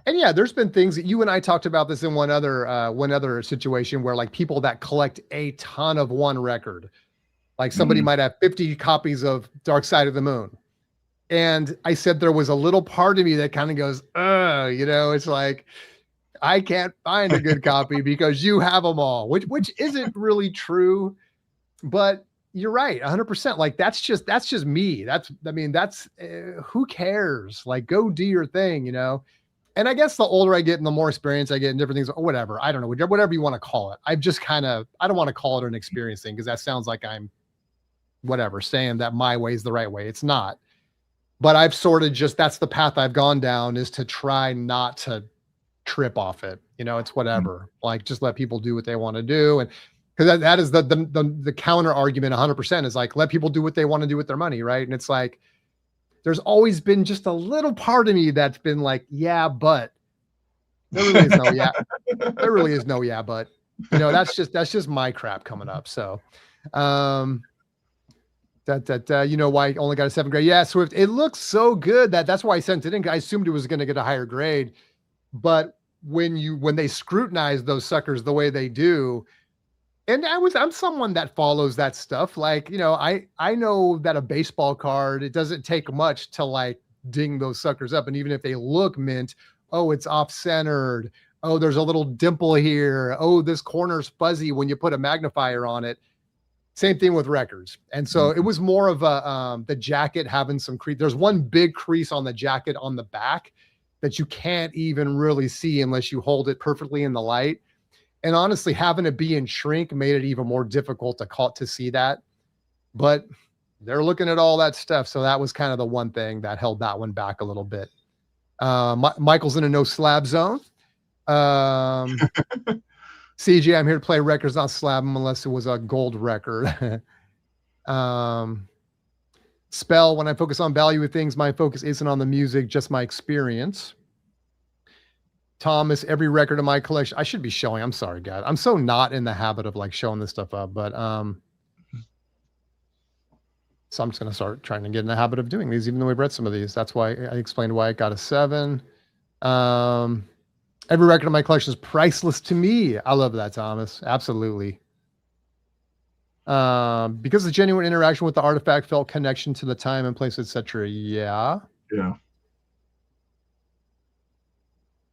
yeah, there's been things that you and I talked about this in one other situation where like people that collect a ton of one record, like somebody might have 50 copies of Dark Side of the Moon. And I said there was a little part of me that kind of goes, it's like I can't find a good copy because you have them all, which isn't really true, but you're right, 100%. Like that's just me. Who cares? Like go do your thing, And I guess the older I get and the more experience I get in different things, or whatever, I don't know, whatever you want to call it. I don't want to call it an experience thing because that sounds like I'm saying that my way is the right way. It's not. But I've sort of that's the path I've gone down, is to try not to trip off it. It's whatever. Like just let people do what they want to do. And because that is the counter argument 100% is like, let people do what they want to do with their money. Right. And it's like, there's always been just a little part of me that's been like, yeah, but there really is no, yeah, there really is no, yeah, but that's just my crap coming up. So, why I only got a 7th grade. Yeah. Swift. It looks so good that's why I sent it in. I assumed it was going to get a higher grade, but when they scrutinize those suckers the way they do, and I'm someone that follows that stuff. Like, I know that a baseball card, it doesn't take much to like ding those suckers up. And even if they look mint, oh, it's off-centered. Oh, there's a little dimple here. Oh, this corner's fuzzy when you put a magnifier on it. Same thing with records. And so it was more of the jacket having some crease. There's one big crease on the jacket on the back that you can't even really see unless you hold it perfectly in the light. And honestly, having it be in shrink made it even more difficult to see that. But they're looking at all that stuff. So that was kind of the one thing that held that one back a little bit. Michael's in a no slab zone. CJ, I'm here to play records, not slab them unless it was a gold record. Spell, when I focus on value of things, my focus isn't on the music, just my experience. Thomas, every record of my collection, I should be showing. I'm sorry, guys. I'm so not in the habit of like showing this stuff up, but so I'm just going to start trying to get in the habit of doing these, even though we've read some of these. That's why I explained why I got a 7. Every record of my collection is priceless to me. I love that, Thomas. Absolutely. Because the genuine interaction with the artifact, felt connection to the time and place, etc. Yeah.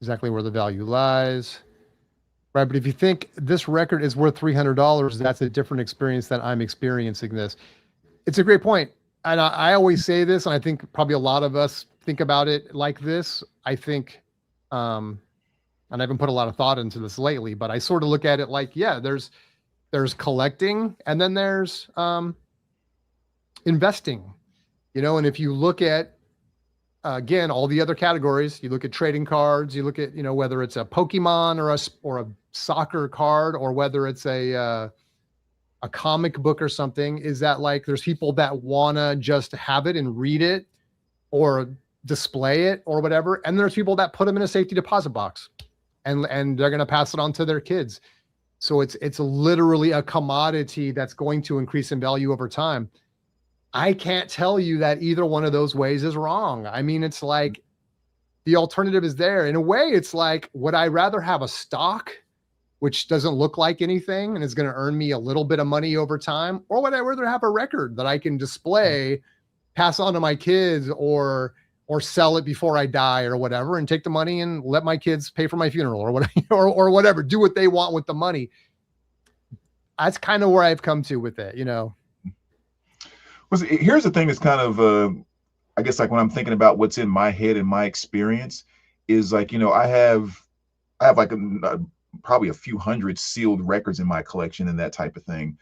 Exactly where the value lies. Right. But if you think this record is worth $300, that's a different experience than I'm experiencing this. It's a great point. And I always say this, and I think probably a lot of us think about it like this. I think, and I haven't put a lot of thought into this lately, but I sort of look at it like, yeah, there's collecting and then there's investing, and if you look at again, all the other categories, you look at trading cards, you look at, whether it's a Pokemon or a soccer card, or whether it's a comic book or something, is that like there's people that want to just have it and read it or display it or whatever. And there's people that put them in a safety deposit box and they're going to pass it on to their kids. So it's literally a commodity that's going to increase in value over time. I can't tell you that either one of those ways is wrong. I mean, it's like the alternative is there. In a way, it's like, would I rather have a stock which doesn't look like anything and is going to earn me a little bit of money over time? Or would I rather have a record that I can display, pass on to my kids, or sell it before I die or whatever, and take the money and let my kids pay for my funeral or whatever, or whatever, do what they want with the money? That's kind of where I've come to with it, Well, here's the thing that's kind of, I guess, like when I'm thinking about what's in my head and my experience is like, I have like probably a few hundred sealed records in my collection and that type of thing.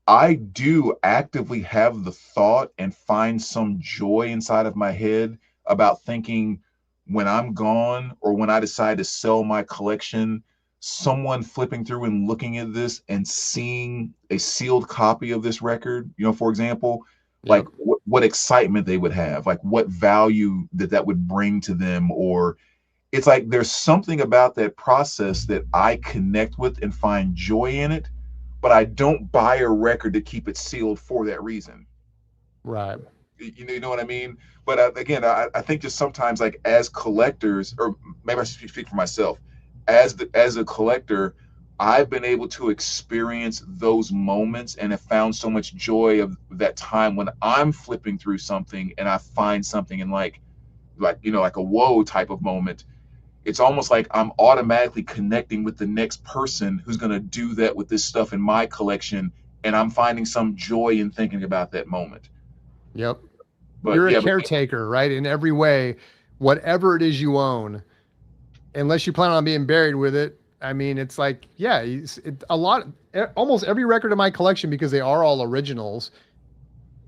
I do actively have the thought and find some joy inside of my head about thinking, when I'm gone or when I decide to sell my collection, someone flipping through and looking at this and seeing a sealed copy of this record, for example, like what excitement they would have, like what value that would bring to them. Or it's like there's something about that process that I connect with and find joy in it, but I don't buy a record to keep it sealed for that reason. Right. You know what I mean? But again, I think just sometimes, like as collectors, or maybe I should speak for myself, as a collector, I've been able to experience those moments and have found so much joy of that time when I'm flipping through something and I find something in like a whoa type of moment. It's almost like I'm automatically connecting with the next person who's going to do that with this stuff in my collection, and I'm finding some joy in thinking about that moment. Yep. But you're a caretaker, right? In every way, whatever it is you own, unless you plan on being buried with it. I mean, it's like, almost every record in my collection, because they are all originals,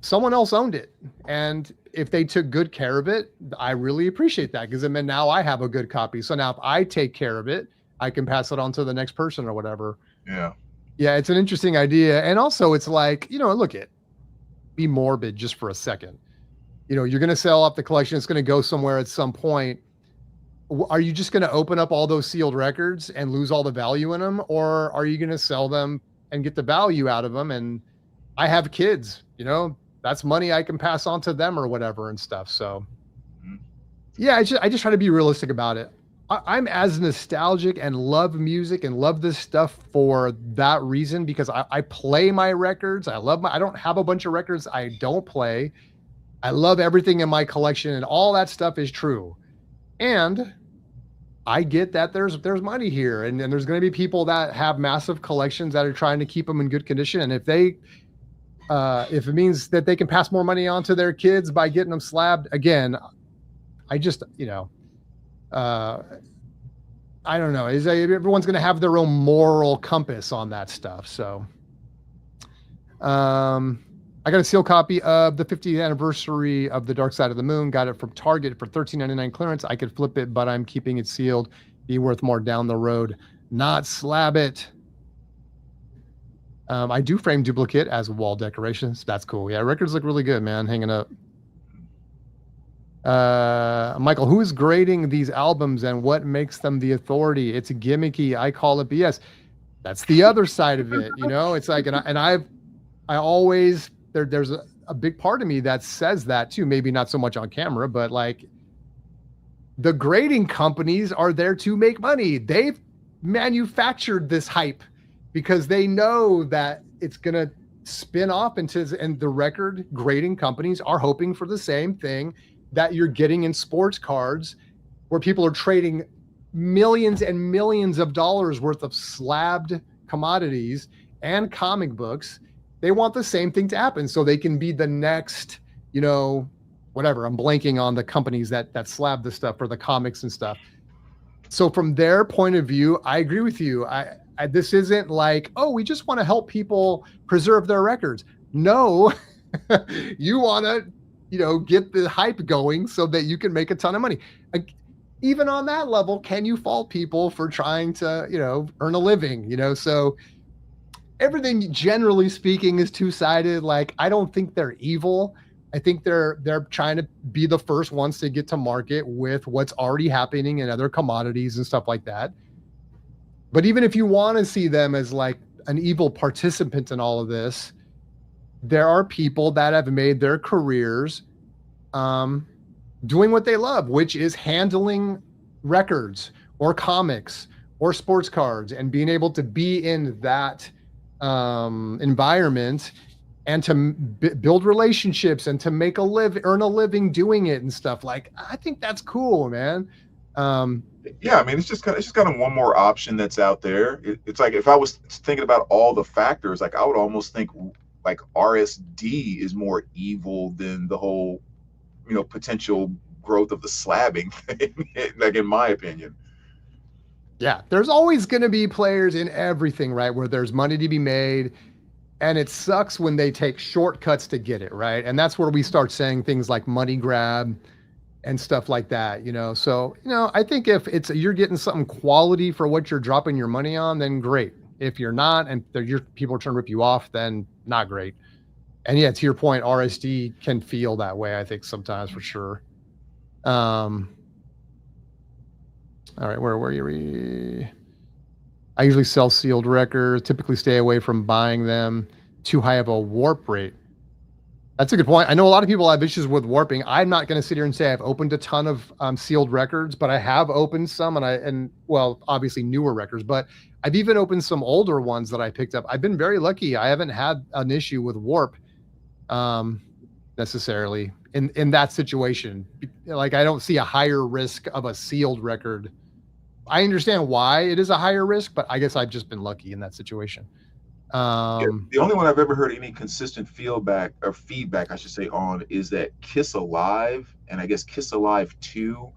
someone else owned it. And if they took good care of it, I really appreciate that, because then now I have a good copy. So now if I take care of it, I can pass it on to the next person or whatever. Yeah. Yeah, it's an interesting idea. And also it's like, be morbid just for a second. You're going to sell off the collection. It's going to go somewhere at some point. Are you just going to open up all those sealed records and lose all the value in them? Or are you going to sell them and get the value out of them? And I have kids, that's money I can pass on to them or whatever and stuff. So yeah, I just try to be realistic about it. I'm as nostalgic and love music and love this stuff for that reason, because I play my records. I don't have a bunch of records I don't play. I love everything in my collection, and all that stuff is true. And I get that there's money here, and there's going to be people that have massive collections that are trying to keep them in good condition. And if it means that they can pass more money on to their kids by getting them slabbed, again, I just, I don't know. Everyone's going to have their own moral compass on that stuff. So, I got a sealed copy of the 50th anniversary of The Dark Side of the Moon. Got it from Target for $13.99 clearance. I could flip it, but I'm keeping it sealed. Be worth more down the road. Not slab it. I do frame duplicate as wall decorations. That's cool. Yeah, records look really good, man, hanging up. Michael, who is grading these albums and what makes them the authority? It's gimmicky. I call it BS. That's the other side of it. It's like, I always, there's a big part of me that says that too. Maybe not so much on camera, but like, the grading companies are there to make money. They've manufactured this hype because they know that it's going to spin off and the record grading companies are hoping for the same thing that you're getting in sports cards, where people are trading millions and millions of dollars worth of slabbed commodities and comic books. They want the same thing to happen so they can be the next, whatever. I'm blanking on the companies that slab this stuff for the comics and stuff. So from their point of view, I agree with you. This isn't like, oh, we just want to help people preserve their records. No, you want to, get the hype going so that you can make a ton of money. Even on that level, can you fault people for trying to, earn a living? So everything, generally speaking, is two-sided. Like, I don't think they're evil. I think they're trying to be the first ones to get to market with what's already happening in other commodities and stuff like that. But even if you want to see them as like an evil participant in all of this, there are people that have made their careers doing what they love, which is handling records or comics or sports cards and being able to be in that environment and to build relationships and to earn a living doing it and stuff. Like, I think that's cool, man. Yeah, I mean, it's just kind of one more option that's out there. It's like, if I was thinking about all the factors, like, I would almost think like RSD is more evil than the whole, potential growth of the slabbing thing, like, in my opinion. Yeah, there's always going to be players in everything, right, where there's money to be made, and it sucks when they take shortcuts to get it, right? And that's where we start saying things like money grab and stuff like that, So, I think if you're getting something quality for what you're dropping your money on, then great. If you're not, and your people are trying to rip you off, then not great. And yeah, to your point, RSD can feel that way, I think, sometimes, for sure. All right, where were you? I usually sell sealed records, typically stay away from buying them. Too high of a warp rate. That's a good point. I know a lot of people have issues with warping. I'm not going to sit here and say I've opened a ton of sealed records, but I have opened some, and obviously newer records, but I've even opened some older ones that I picked up. I've been very lucky. I haven't had an issue with warp necessarily in that situation. Like, I don't see a higher risk of a sealed record. I understand why it is a higher risk, but I guess I've just been lucky in that situation. Yeah, the only one I've ever heard any consistent feedback, I should say, on is that Kiss Alive, and I guess Kiss Alive 2,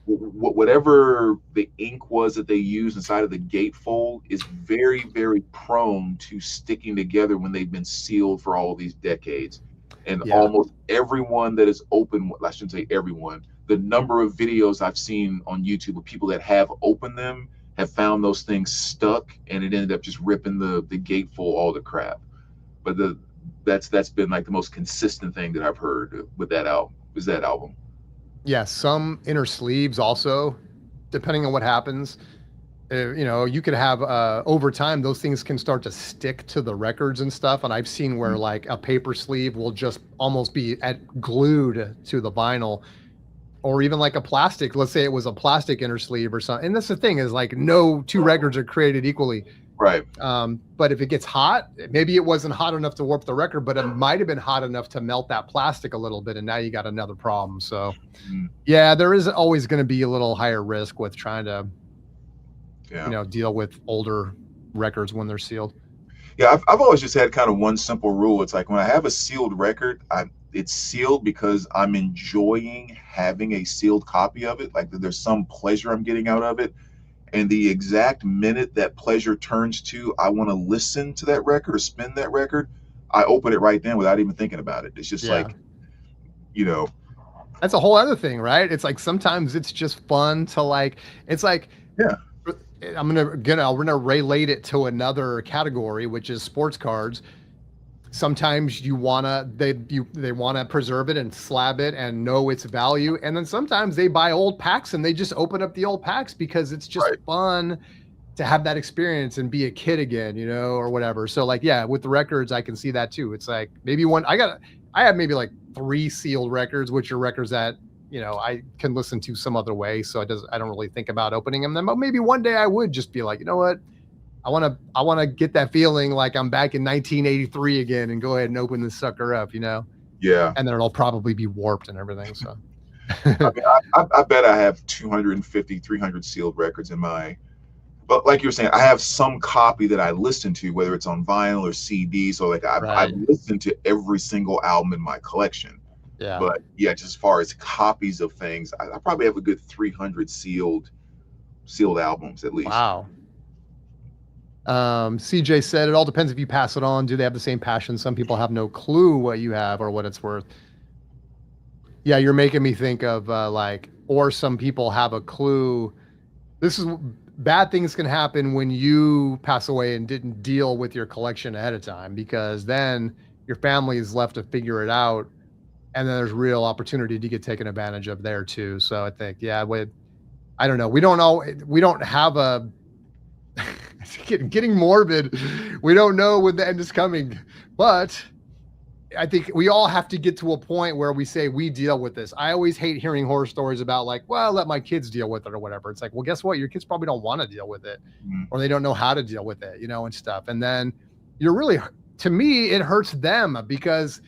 whatever the ink was that they used inside of the gatefold is very, very prone to sticking together when they've been sealed for all of these decades. And almost everyone that is open, I shouldn't say everyone, the number of videos I've seen on YouTube of people that have opened them have found those things stuck, and it ended up just ripping the gatefold all the crap. But that's been like the most consistent thing that I've heard with that album. Yeah, some inner sleeves also, depending on what happens. You could have over time, those things can start to stick to the records and stuff. And I've seen where like a paper sleeve will just almost be glued to the vinyl, or even like a plastic. Let's say it was a plastic inner sleeve or something. And that's the thing, is like, no two records are created equally. Right. But if it gets hot, maybe it wasn't hot enough to warp the record, but it might have been hot enough to melt that plastic a little bit. And now you got another problem. So yeah, there is always going to be a little higher risk with trying to, deal with older records when they're sealed. Yeah, I've always just had kind of one simple rule. It's like, when I have a sealed record, it's sealed because I'm enjoying having a sealed copy of it. Like, there's some pleasure I'm getting out of it. And the exact minute that pleasure turns to, I want to listen to that record or spin that record, I open it right then without even thinking about it. It's just like, That's a whole other thing, right? It's like, sometimes it's just fun to like, it's like, yeah. we're gonna relate it to another category, which is sports cards. Sometimes they wanna preserve it and slab it and know its value, and then sometimes they buy old packs and they just open up the old packs because it's just fun to have that experience and be a kid again, or whatever. So like, yeah, with the records, I can see that too. It's like, maybe I have maybe like 3 sealed records, which are records that I can listen to some other way. So I don't really think about opening them. But maybe one day I would just be like, you know what? I want to get that feeling like I'm back in 1983 again and go ahead and open this sucker up, Yeah. And then it'll probably be warped and everything. So I mean, I bet I have 250, 300 sealed records but like you were saying, I have some copy that I listen to, whether it's on vinyl or CD. So like I've listened to every single album in my collection. Yeah. But yeah, just as far as copies of things, I probably have a good 300 sealed albums at least. Wow. CJ said, it all depends if you pass it on. Do they have the same passion? Some people have no clue what you have or what it's worth. Yeah, you're making me think of like, or some people have a clue. This is bad things can happen when you pass away and didn't deal with your collection ahead of time, because then your family is left to figure it out, and then there's real opportunity to get taken advantage of there too. So I think, yeah, with I don't know, we don't have a getting morbid. We don't know when the end is coming, but I think we all have to get to a point where we say we deal with this. I always hate hearing horror stories about like, well, let my kids deal with it or whatever. It's like, well, guess what? Your kids probably don't want to deal with it, Mhm. or they don't know how to deal with it, and stuff. And then you're really, to me, it hurts them, because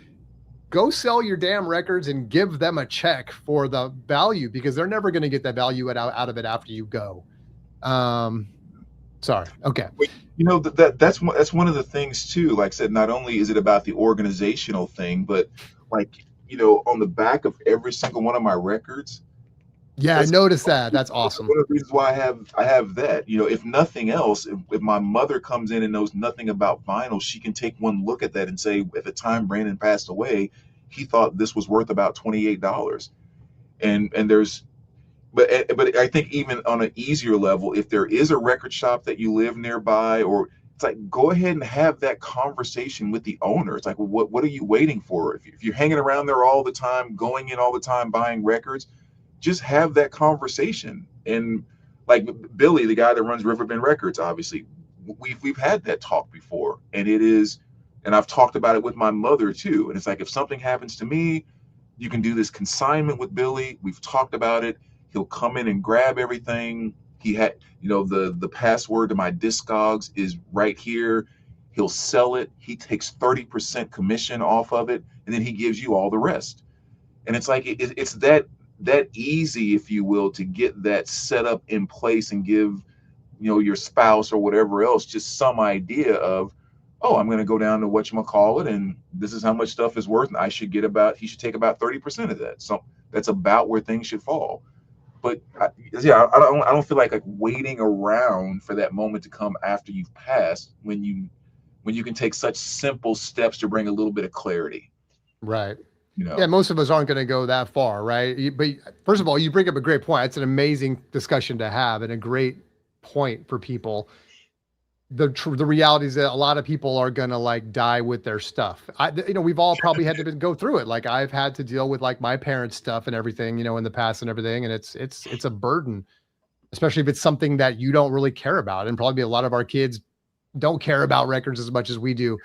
go sell your damn records and give them a check for the value, because they're never going to get that value out of it after you go. Um, sorry. Okay. But, that's one of the things too. Like I said, not only is it about the organizational thing, but like on the back of every single one of my records, Yeah, I that's noticed that. That's awesome. one of the reasons why I have that. If nothing else, if my mother comes in and knows nothing about vinyl, she can take one look at that and say, at the time Brandon passed away, he thought this was worth about $28. And there's but I think even on an easier level, if there is a record shop that you live nearby, or it's like, go ahead and have that conversation with the owner. It's like, well, what are you waiting for? If you're hanging around there all the time, going in all the time, buying records, just have that conversation. And like Billy, the guy that runs Riverbend Records, obviously, we've had that talk before, and I've talked about it with my mother too. And it's like, if something happens to me, you can do this consignment with Billy. We've talked about it. He'll come in and grab everything. He had, the password to my Discogs is right here. He'll sell it. He takes 30% commission off of it, and then he gives you all the rest. And it's like it's that easy, if you will, to get that set up in place and give your spouse or whatever else just some idea of, oh, I'm going to go down to whatchamacallit, and this is how much stuff is worth, and he should take about 30% of that. So that's about where things should fall. But I don't feel like waiting around for that moment to come after you've passed, when you can take such simple steps to bring a little bit of clarity. Right. You Yeah, know. most of us aren't going to go that far, right? But first of all, you bring up a great point. It's an amazing discussion to have, and a great point for people. The reality is that a lot of people are going to like die with their stuff. We've all probably had to go through it. Like I've had to deal with like my parents' stuff and everything, in the past and everything, and it's a burden, especially if it's something that you don't really care about. And probably a lot of our kids don't care about records as much as we do.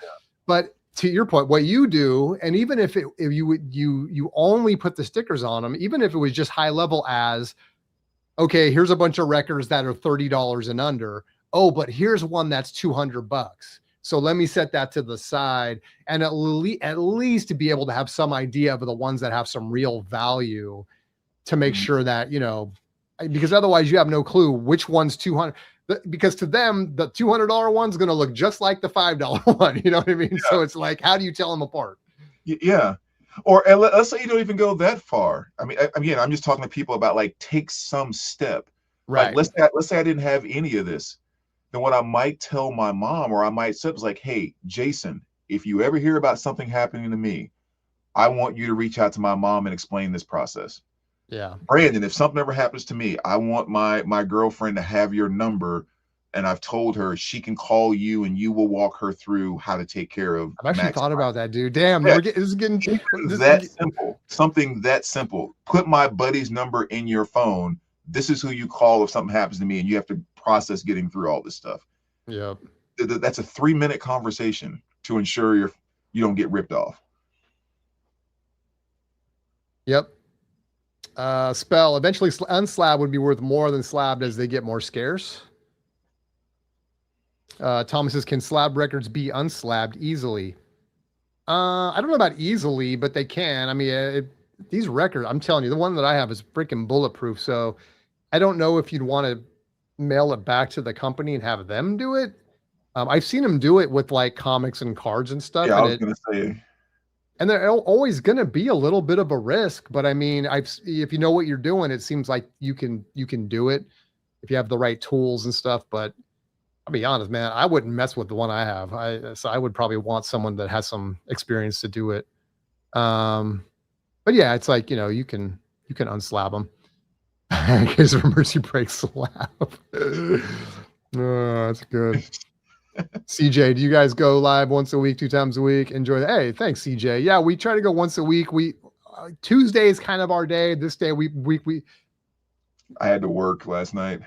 But to your point, what you do, and even if you only put the stickers on them, even if it was just high level as, okay, here's a bunch of records that are $30 and under. Oh, but here's one that's $200. So let me set that to the side, and at least to be able to have some idea of the ones that have some real value, to make Mhm. sure that, because otherwise you have no clue which one's 200, because to them the $200 one's going to look just like the $5 one. You know what I mean? Yeah. So it's like, how do you tell them apart? Yeah. Or let's say you don't even go that far. I mean, again, I'm just talking to people about like, take some step. Like Right. let's say I didn't have any of this. Then what I might tell my mom, or I might say, is like, hey, Jason, if you ever hear about something happening to me, I want you to reach out to my mom and explain this process. Yeah. Brandon, if something ever happens to me, I want my girlfriend to have your number, and I've told her she can call you and you will walk her through how to take care of I've actually Max. thought about that, dude. Damn, Yeah, this is getting this that simple. Something that simple. Put my buddy's number in your phone. This is who you call if something happens to me, and you have to process getting through all this stuff. Yep. That's a 3-minute conversation to ensure you don't get ripped off. Yep. Spell eventually unslab would be worth more than slabbed as they get more scarce. Thomas says, can slab records be unslabbed easily? I don't know about easily, but they can. I mean, these records, I'm telling you, the one that I have is freaking bulletproof. So I don't know if you'd want to mail it back to the company and have them do it. I've seen them do it with like comics and cards and stuff, Yeah, I was gonna say. and they're always going to be a little bit of a risk. But I mean, if you know what you're doing, it seems like you can do it if you have the right tools and stuff. But I'll be honest, man, I wouldn't mess with the one I have. So I would probably want someone that has some experience to do it. But But yeah, it's like, you can unslab them in case of emergency brake slap. Oh, that's good. CJ, do you guys go live once a week, 2 times a week? Enjoy that. Hey, thanks, CJ. Yeah, we try to go once a week. Tuesday is kind of our day. This day we I had to work last night.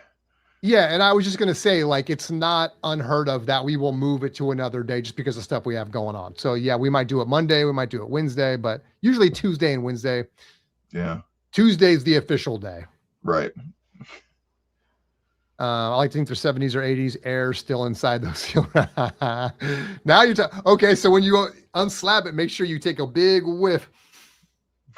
Yeah, and I was just gonna say, like, it's not unheard of that we will move it to another day just because of stuff we have going on. So yeah, we might do it Monday, we might do it Wednesday, but usually Tuesday and Wednesday. Yeah. Tuesday's the official day. Right. I like to think there's 70s or 80s air still inside those. Now you're okay. So when you unslab it, make sure you take a big whiff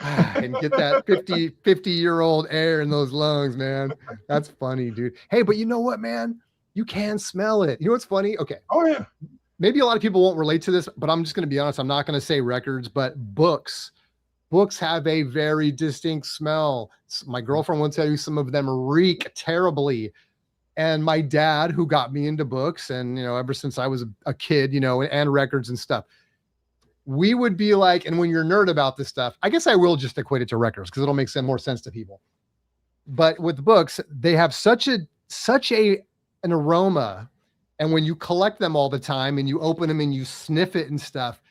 and get that 50-year-old air in those lungs, man. That's funny, dude. Hey, but you know what, man? You can smell it. You know what's funny? Okay. Oh yeah. Maybe a lot of people won't relate to this, but I'm just going to be honest. I'm not going to say records, but books have a very distinct smell. My girlfriend will tell you some of them reek terribly. And my dad, who got me into books, and ever since I was a kid, and records and stuff, we would be like, and when you're a nerd about this stuff, I guess I will just equate it to records because it'll make more sense to people. But with books, they have such an aroma, and when you collect them all the time and you open them and you sniff it and stuff,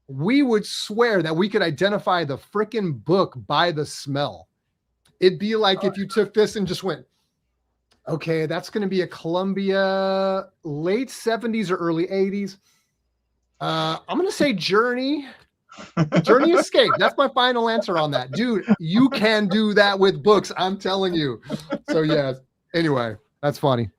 we would swear that we could identify the freaking book by the smell. It'd be like if you took this and just went, okay, that's going to be a Columbia late 70s or early 80s. I'm going to say Journey Escape. That's my final answer on that. Dude, you can do that with books. I'm telling you. So yeah, anyway, that's funny.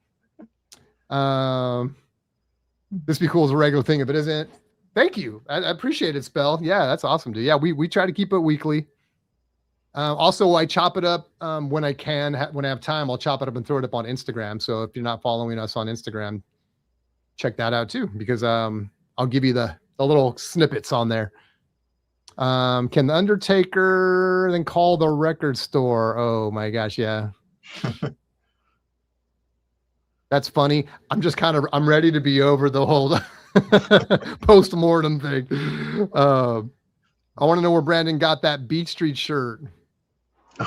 This be cool as a regular thing if it isn't. Thank you. I appreciate it, Spell. Yeah, that's awesome, dude. Yeah, we try to keep it weekly. Also, I chop it up when I can. When I have time, I'll chop it up and throw it up on Instagram. So if you're not following us on Instagram, check that out too, because I'll give you the little snippets on there. Can the Undertaker then call the record store? Oh my gosh, yeah. That's funny. I'm ready to be over the whole post-mortem thing. I want to know where Brandon got that Beat Street shirt.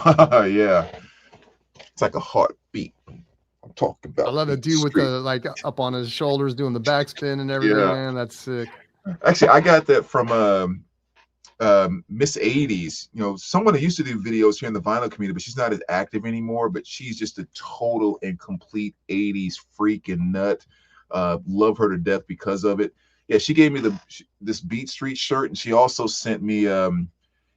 Yeah. It's like a heartbeat. I'm talking about. I love the dude with the like up on his shoulders doing the backspin and everything, man. That's sick. Actually, I got that from Miss 80s. Someone that used to do videos here in the vinyl community, but she's not as active anymore. But she's just a total and complete 80s freak and nut. Love her to death because of it. Yeah, she gave me this Beat Street shirt, and she also sent me.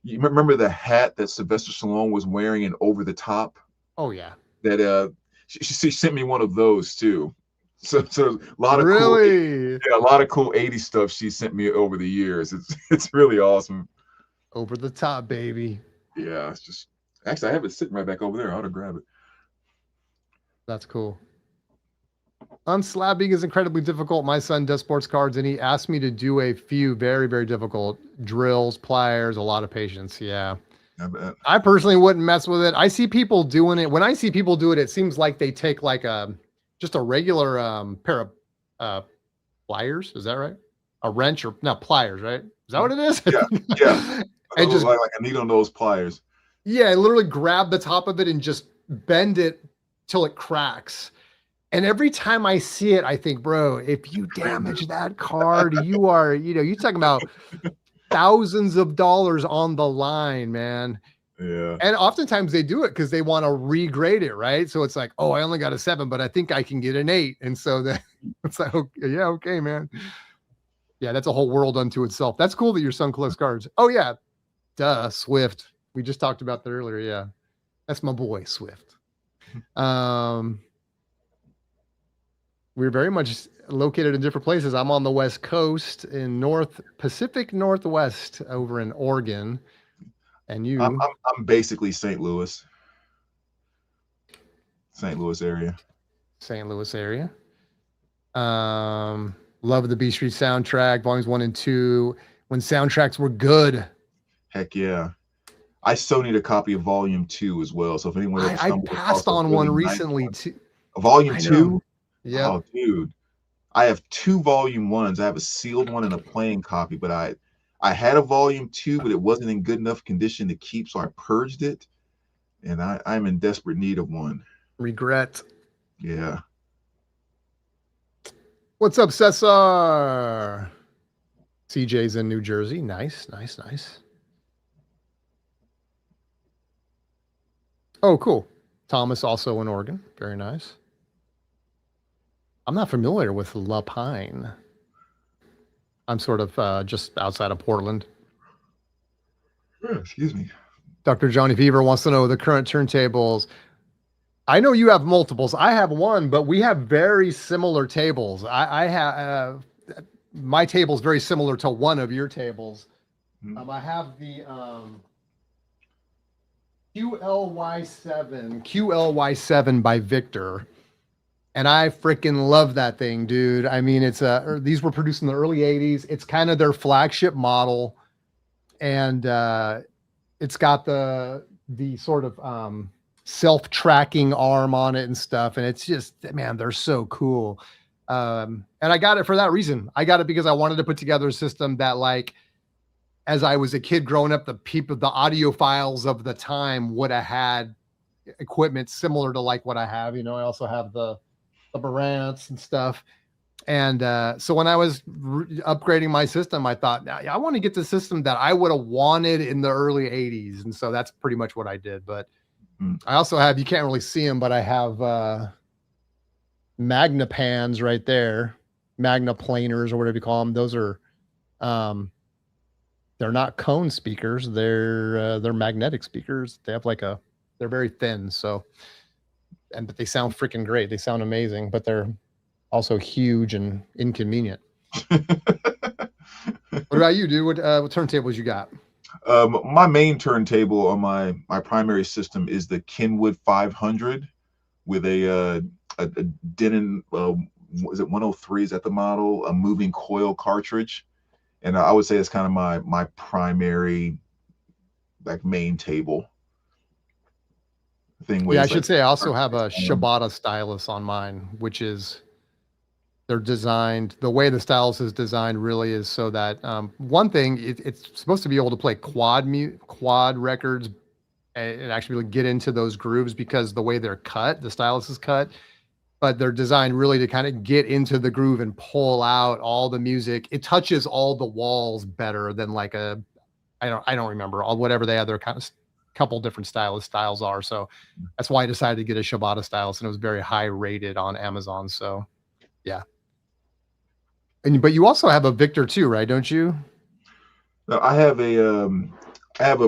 You remember the hat that Sylvester Stallone was wearing in Over the Top? Oh yeah. That she sent me one of those too. So a lot of really cool, a lot of cool 80s stuff she sent me over the years. It's really awesome. Over the Top, baby. Yeah, it's just actually I have it sitting right back over there. I ought to grab it. That's cool. Unslabbing is incredibly difficult. My son does sports cards, and he asked me to do a few very, very difficult drills, pliers, a lot of patience. Yeah. I personally wouldn't mess with it. I see people doing it. When I see people do it, it seems like they take like just a regular pair of pliers. Is that right? A wrench or not pliers, right? Is that what it is? Yeah. And just like a needle nose pliers. Yeah, literally grab the top of it and just bend it till it cracks. And every time I see it, I think, bro, if you damage that card, you are, you're talking about thousands of dollars on the line, man. Yeah. And oftentimes they do it because they want to regrade it, right? So it's like, oh, I only got a 7, but I think I can get an 8. And so then it's like, okay, man. Yeah, that's a whole world unto itself. That's cool that your son collects cards. Oh, yeah. Duh, Swift. We just talked about that earlier. Yeah. That's my boy, Swift. We're very much located in different places. I'm on the West Coast in Pacific Northwest over in Oregon. And you? I'm basically St. Louis area. St. Louis area. Love the B Street soundtrack, volumes 1 and 2. When soundtracks were good. Heck yeah. I still need a copy of volume 2 as well. So if anyone I passed on one recently too. Volume 2? Yeah. Oh, dude. I have 2 volume 1s. I have a sealed one and a plain copy, but I had a volume 2, but it wasn't in good enough condition to keep, so I purged it, and I'm in desperate need of one. Regret. Yeah. What's up, Cesar? CJ's in New Jersey. Nice, nice, nice. Oh, cool. Thomas also in Oregon. Very nice. I'm not familiar with La Pine. I'm sort of just outside of Portland. Excuse me. Dr. Johnny Fever wants to know the current turntables. I know you have multiples. I have one, but we have very similar tables. I have my table is very similar to one of your tables. I have the QLY7 by Victor, and I freaking love that thing, dude. I mean, these were produced in the early 80s. It's kind of their flagship model, and it's got the sort of self-tracking arm on it and stuff, and it's just, man, they're so cool. And I got it for that reason. I got it because I wanted to put together a system that, like, as I was a kid growing up, the audiophiles of the time would have had equipment similar to like what I have. I also have the Marantz and stuff. And so when I was upgrading my system, I thought, I want to get the system that I would have wanted in the early 80s. And so that's pretty much what I did. But I also have, you can't really see them, but I have Magna pans right there, Magna planers or whatever you call them. Those are, they're not cone speakers. They're magnetic speakers. They have they're very thin. So, but they sound freaking great. They sound amazing, but they're also huge and inconvenient. What about you, dude? What turntables you got? My main turntable on my primary system is the Kenwood 500 with a Denon, is it 103? Is that the model? A moving coil cartridge, and I would say it's kind of my primary, like, main table thing. Yeah, I should say I also have a Shibata stylus on mine, which is, they're designed, the way the stylus is designed really is so that one thing, it's supposed to be able to play quad records and actually really get into those grooves because the way they're cut, the stylus is cut, but they're designed really to kind of get into the groove and pull out all the music. It touches all the walls better than like I don't remember, whatever they have, their kind of couple different styles are. So that's why I decided to get a Shibata stylus, and it was very high rated on Amazon. So yeah. But you also have a Victor too, right? Don't you? No, I have a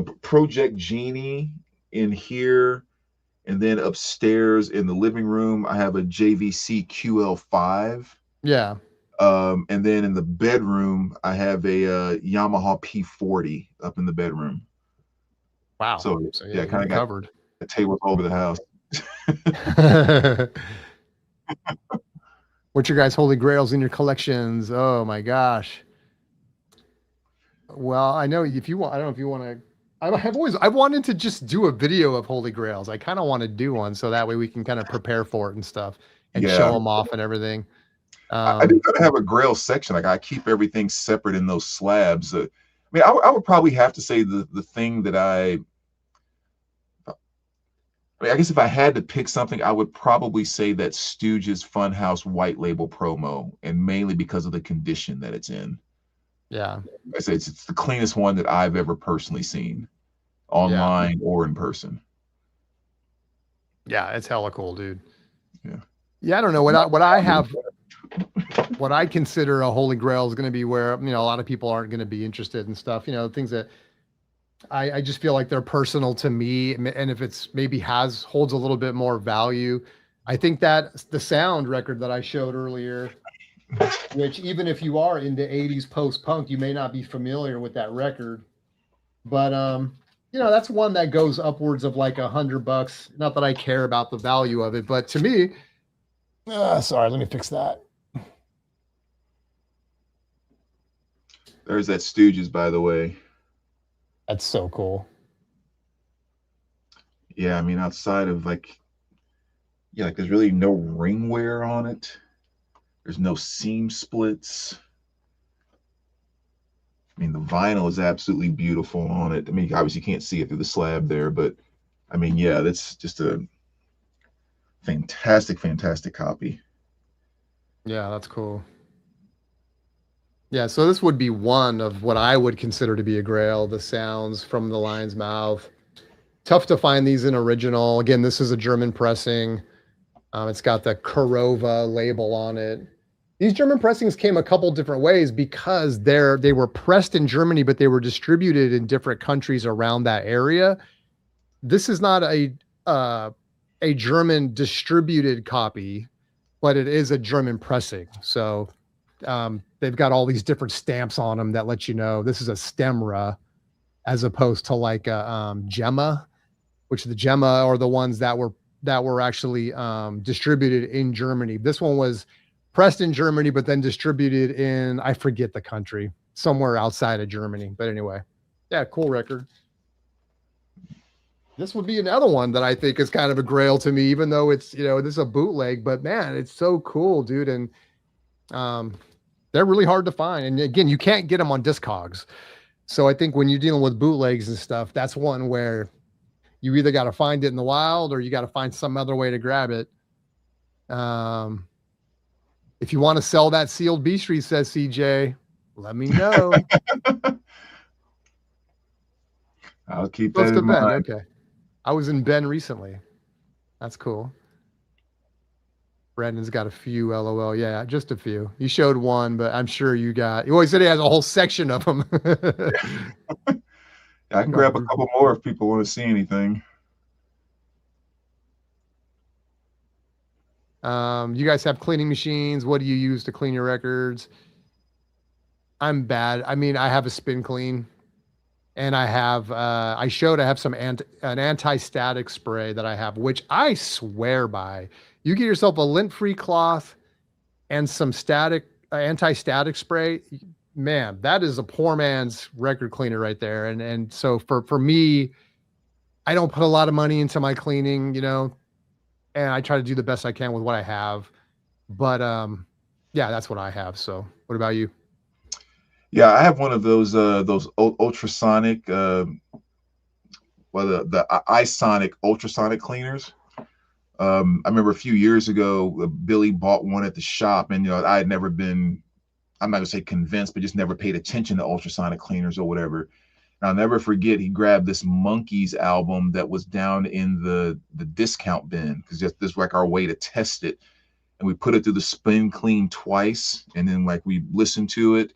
Project Genie in here, and then upstairs in the living room I have a JVC QL5. Yeah. And then in the bedroom I have a Yamaha P40 up in the bedroom. Wow. So yeah, kind of covered. The tables all over the house. What's your guys' holy grails in your collections? Oh my gosh. Well, I know if you want, I don't know if you want to, I've wanted to just do a video of holy grails. I kind of want to do one so that way we can kind of prepare for it and stuff and show them off and everything. I do kind of have a grail section. Like, I keep everything separate in those slabs. I mean, I would probably have to say the thing that I mean, I guess if I had to pick something, I would probably say that Stooges Funhouse white label promo, and mainly because of the condition that it's in. Yeah. I say it's the cleanest one that I've ever personally seen, online or in person. Yeah, it's hella cool, dude. Yeah. Yeah, I don't know what I have. What I consider a holy grail is going to be where, a lot of people aren't going to be interested in stuff, things that I just feel like they're personal to me. And if it's maybe holds a little bit more value, I think that the Sound record that I showed earlier, which even if you are into 80s post-punk, you may not be familiar with that record. But, that's one that goes upwards of like $100. Not that I care about the value of it, but to me, sorry, let me fix that. There's that Stooges, by the way. That's so cool. Yeah, I mean, outside of like there's really no ring wear on it. There's no seam splits. I mean, the vinyl is absolutely beautiful on it. I mean, obviously you can't see it through the slab there, but I mean, yeah, that's just a fantastic, fantastic copy. Yeah, that's cool. Yeah, so this would be one of what I would consider to be a grail, the sounds from the lion's mouth. Tough to find these in original. Again, this is a German pressing. It's got the Kurova label on it. These German pressings came a couple different ways because they were pressed in Germany, but they were distributed in different countries around that area. This is not a German distributed copy, but it is a German pressing. So they've got all these different stamps on them that let you know this is a Stemra as opposed to like a Gemma, which the Gemma are the ones that were actually distributed in Germany. This one was pressed in Germany, but then distributed in, I forget the country, somewhere outside of Germany. But anyway, yeah, cool record. This would be another one that I think is kind of a grail to me, even though it's, this is a bootleg, but man, it's so cool, dude. And they're really hard to find. And again, you can't get them on Discogs. So I think when you're dealing with bootlegs and stuff, that's one where you either got to find it in the wild or you got to find some other way to grab it. If you want to sell that sealed B Street, says CJ, let me know. I'll keep that in Ben. mind. Okay. I was in Ben recently. That's cool. Brandon's got a few, LOL. Yeah, just a few. He showed one, but I'm sure you got. He always said he has a whole section of them. I can grab a couple more if people want to see anything. You guys have cleaning machines. What do you use to clean your records? I'm bad. I mean, I have a spin clean, and I have I have some an anti-static spray that I have, which I swear by. You get yourself a lint-free cloth and some anti-static spray. Man, that is a poor man's record cleaner right there. And so for me, I don't put a lot of money into my cleaning, and I try to do the best I can with what I have. But yeah, that's what I have. So what about you? Yeah, I have one of those ultrasonic, the iSonic ultrasonic cleaners. I remember a few years ago, Billy bought one at the shop, and I had never been, I'm not gonna say convinced, but just never paid attention to ultrasonic cleaners or whatever. And I'll never forget, he grabbed this Monkees album that was down in the discount bin because this was like our way to test it, and we put it through the spin clean twice, and then like we listened to it.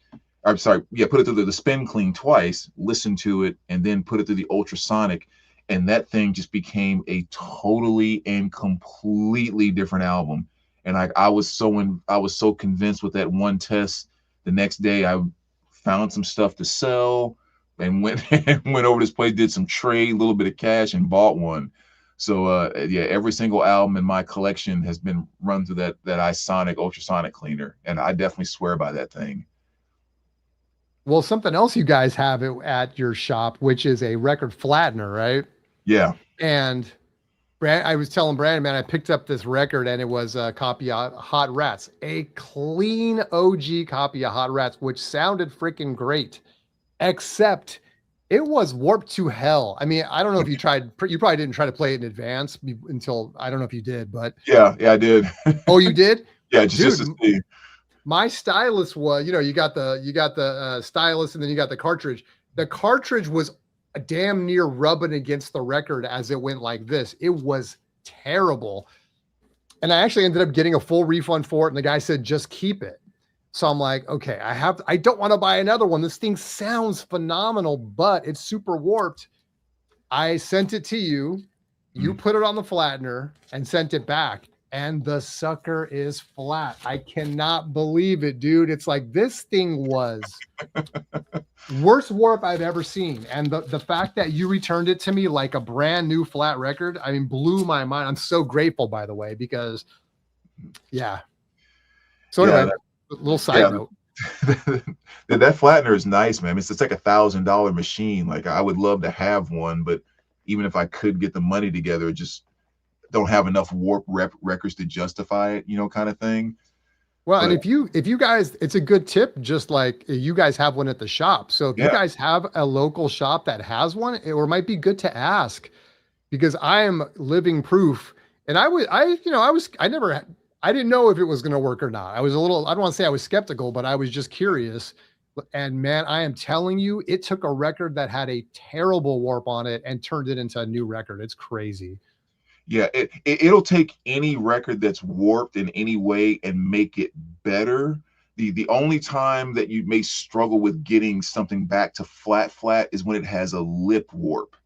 I'm sorry, yeah, put it through the spin clean twice, listened to it, and then put it through the ultrasonic. And that thing just became a totally and completely different album. And I was so convinced with that one test. The next day I found some stuff to sell and went over to this place, did some trade, a little bit of cash, and bought one. So yeah, every single album in my collection has been run through that iSonic ultrasonic cleaner, and I definitely swear by that thing. Well, something else you guys have at your shop, which is a record flattener, right? Yeah. And I was telling Brandon, man, I picked up this record and it was a copy of Hot Rats, a clean OG copy of Hot Rats, which sounded freaking great, except it was warped to hell. I mean, I don't know if you probably didn't try to play it in advance until, I don't know if you did, but. Yeah, I did. Oh, you did? Yeah, just to see. My stylus was, you got the stylus and then you got the cartridge. The cartridge was damn near rubbing against the record as it went like this. It was terrible. And I actually ended up getting a full refund for it. And the guy said, just keep it. So I'm like, okay, I don't want to buy another one. This thing sounds phenomenal, but it's super warped. I sent it to you. You put it on the flattener and sent it back. And the sucker is flat. I cannot believe it, dude. It's like this thing was worst warp I've ever seen. And the fact that you returned it to me like a brand new flat record, I mean, blew my mind. I'm so grateful, by the way, because yeah. So anyway, a little side note. That flattener is nice, man. It's like $1,000 machine. Like I would love to have one, but even if I could get the money together, it just don't have enough warp records to justify it, kind of thing. Well, and But if you guys, it's a good tip, just like you guys have one at the shop. So if you yeah, guys have a local shop that has one, it might be good to ask because I am living proof. And I never, I didn't know if it was going to work or not. I was a little, I don't want to say I was skeptical, but I was just curious. And man, I am telling you, it took a record that had a terrible warp on it and turned it into a new record. It's crazy. yeah, it'll take any record that's warped in any way and make it better. The only time that you may struggle with getting something back to flat is when it has a lip warp.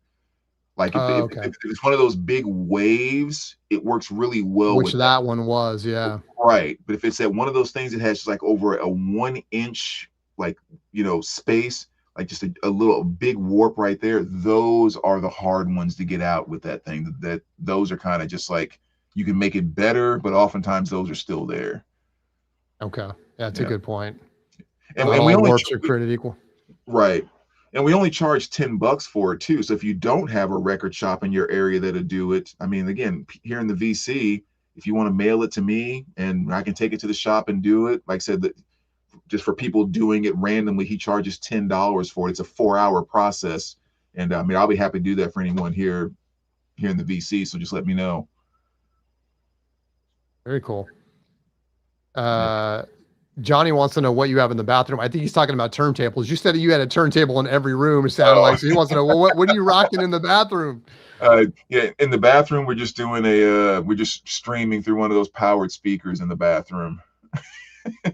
Like Okay. if it's one of those big waves, it works really well Which with that. that one was. Yeah. Right. But if it's at one of those things that has just like over a 1 inch, like, space, like just a little big warp right there, those are the hard ones to get out with that thing. That those are kind of just like you can make it better, but oftentimes those are still there. Okay. Yeah, that's a Yeah. good point. Not And we all only, warps are created equal. right. And we only charge $10 for it too. So if you don't have a record shop in your area that'll do it, I mean, again, here in the VC, if you want to mail it to me and I can take it to the shop and do it, like I said, that just for people doing it randomly, he charges $10 for it. It's a 4-hour process. And I mean, I'll be happy to do that for anyone here in the VC. So just let me know. Very cool. Yeah. Johnny wants to know what you have in the bathroom. I think he's talking about turntables. You said you had a turntable in every room, it sounded Oh, like. So he wants to know, well, what are you rocking in the bathroom? yeah. In the bathroom, we're just doing we're just streaming through one of those powered speakers in the bathroom.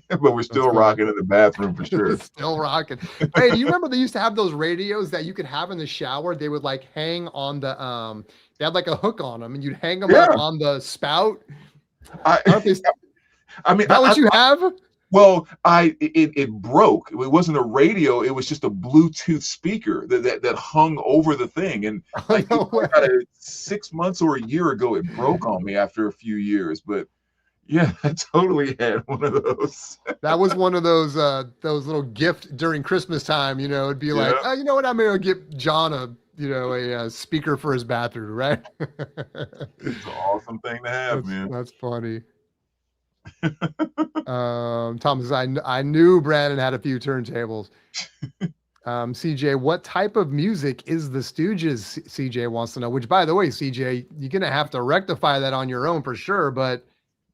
But we're That's still funny. rocking in the bathroom for sure. Still rocking. Hey, do you remember they used to have those radios that you could have in the shower? They would like hang on the they had like a hook on them and you'd hang them up Yeah. on the spout. I, I don't know if they, I mean, is that what you have? well, it broke. It wasn't a radio. It was just a Bluetooth speaker that hung over the thing. And like No way. about 6 months or a year ago, it broke on me after a few years. But yeah, I totally had one of those. That was one of those little gift during Christmas time, it'd be like, Yeah, oh, you know what? I'm gonna get John a speaker for his bathroom, right? it's an awesome thing to have, man. That's funny. Tom says, I knew Brandon had a few turntables. CJ, what type of music is the Stooges? CJ wants to know, which by the way, CJ, you're going to have to rectify that on your own for sure. But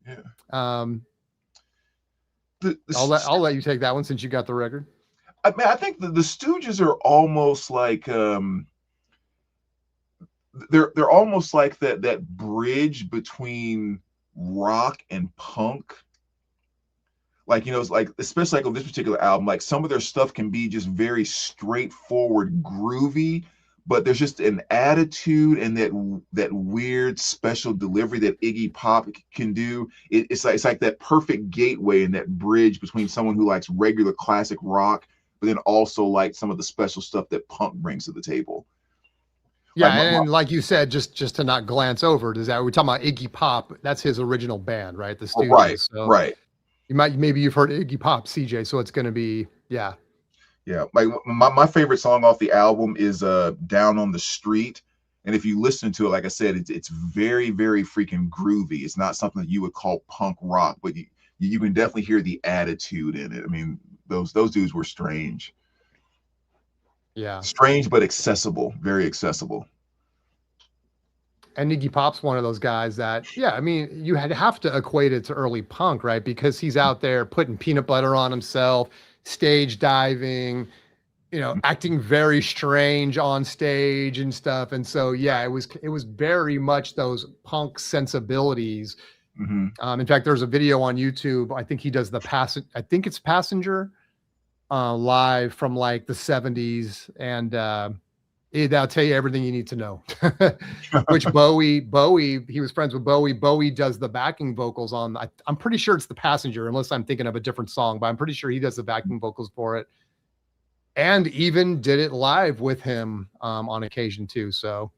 Yeah. I'll let you take that one since you got the record. I mean, I think the Stooges are almost like they're almost like that bridge between rock and punk. Like, it's like, especially like on this particular album, like some of their stuff can be just very straightforward, groovy, but there's just an attitude and that weird special delivery that Iggy Pop can do. It's like that perfect gateway and that bridge between someone who likes regular classic rock, but then also like some of the special stuff that punk brings to the table. Yeah, Like and like you said, just to not glance over, does that we're talking about Iggy Pop? That's his original band, right? The Stooges. right, So right. maybe you've heard Iggy Pop, CJ. So it's going to be Yeah. Like my favorite song off the album is Down on the Street. And if you listen to it, like I said, it's very, very freaking groovy. It's not something that you would call punk rock, but you can definitely hear the attitude in it. I mean, those dudes were strange. Yeah. Strange but accessible, very accessible. And Iggy Pop's one of those guys that, yeah, I mean, you have to equate it to early punk, right? Because he's out there putting peanut butter on himself, stage diving, acting very strange on stage and stuff. And so, yeah, it was very much those punk sensibilities. Mm-hmm. In fact, there's a video on YouTube. I think he does I think it's Passenger live from like the 70s. And that'll tell you everything you need to know. Which Bowie, he was friends with Bowie. Bowie does the backing vocals on, I'm pretty sure it's The Passenger, unless I'm thinking of a different song, but I'm pretty sure he does the backing vocals for it. And even did it live with him on occasion too. So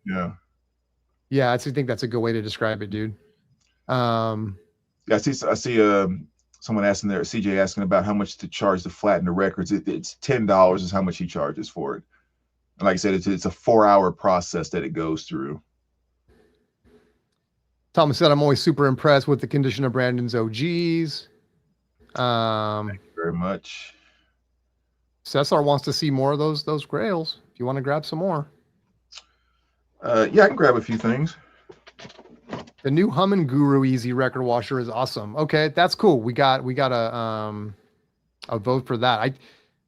yeah, I think that's a good way to describe it, dude. Yeah, I see someone asking there, CJ asking about how much to charge to flatten the records. It's $10 is how much he charges for it. And like I said, it's a 4-hour process that it goes through. Thomas said, I'm always super impressed with the condition of Brandon's OGs. Very much. Cesar wants to see more of those grails. If you want to grab some more. Yeah, I can grab a few things. The new Hummin Guru Easy record washer is awesome. Okay, that's cool. We got a vote for that.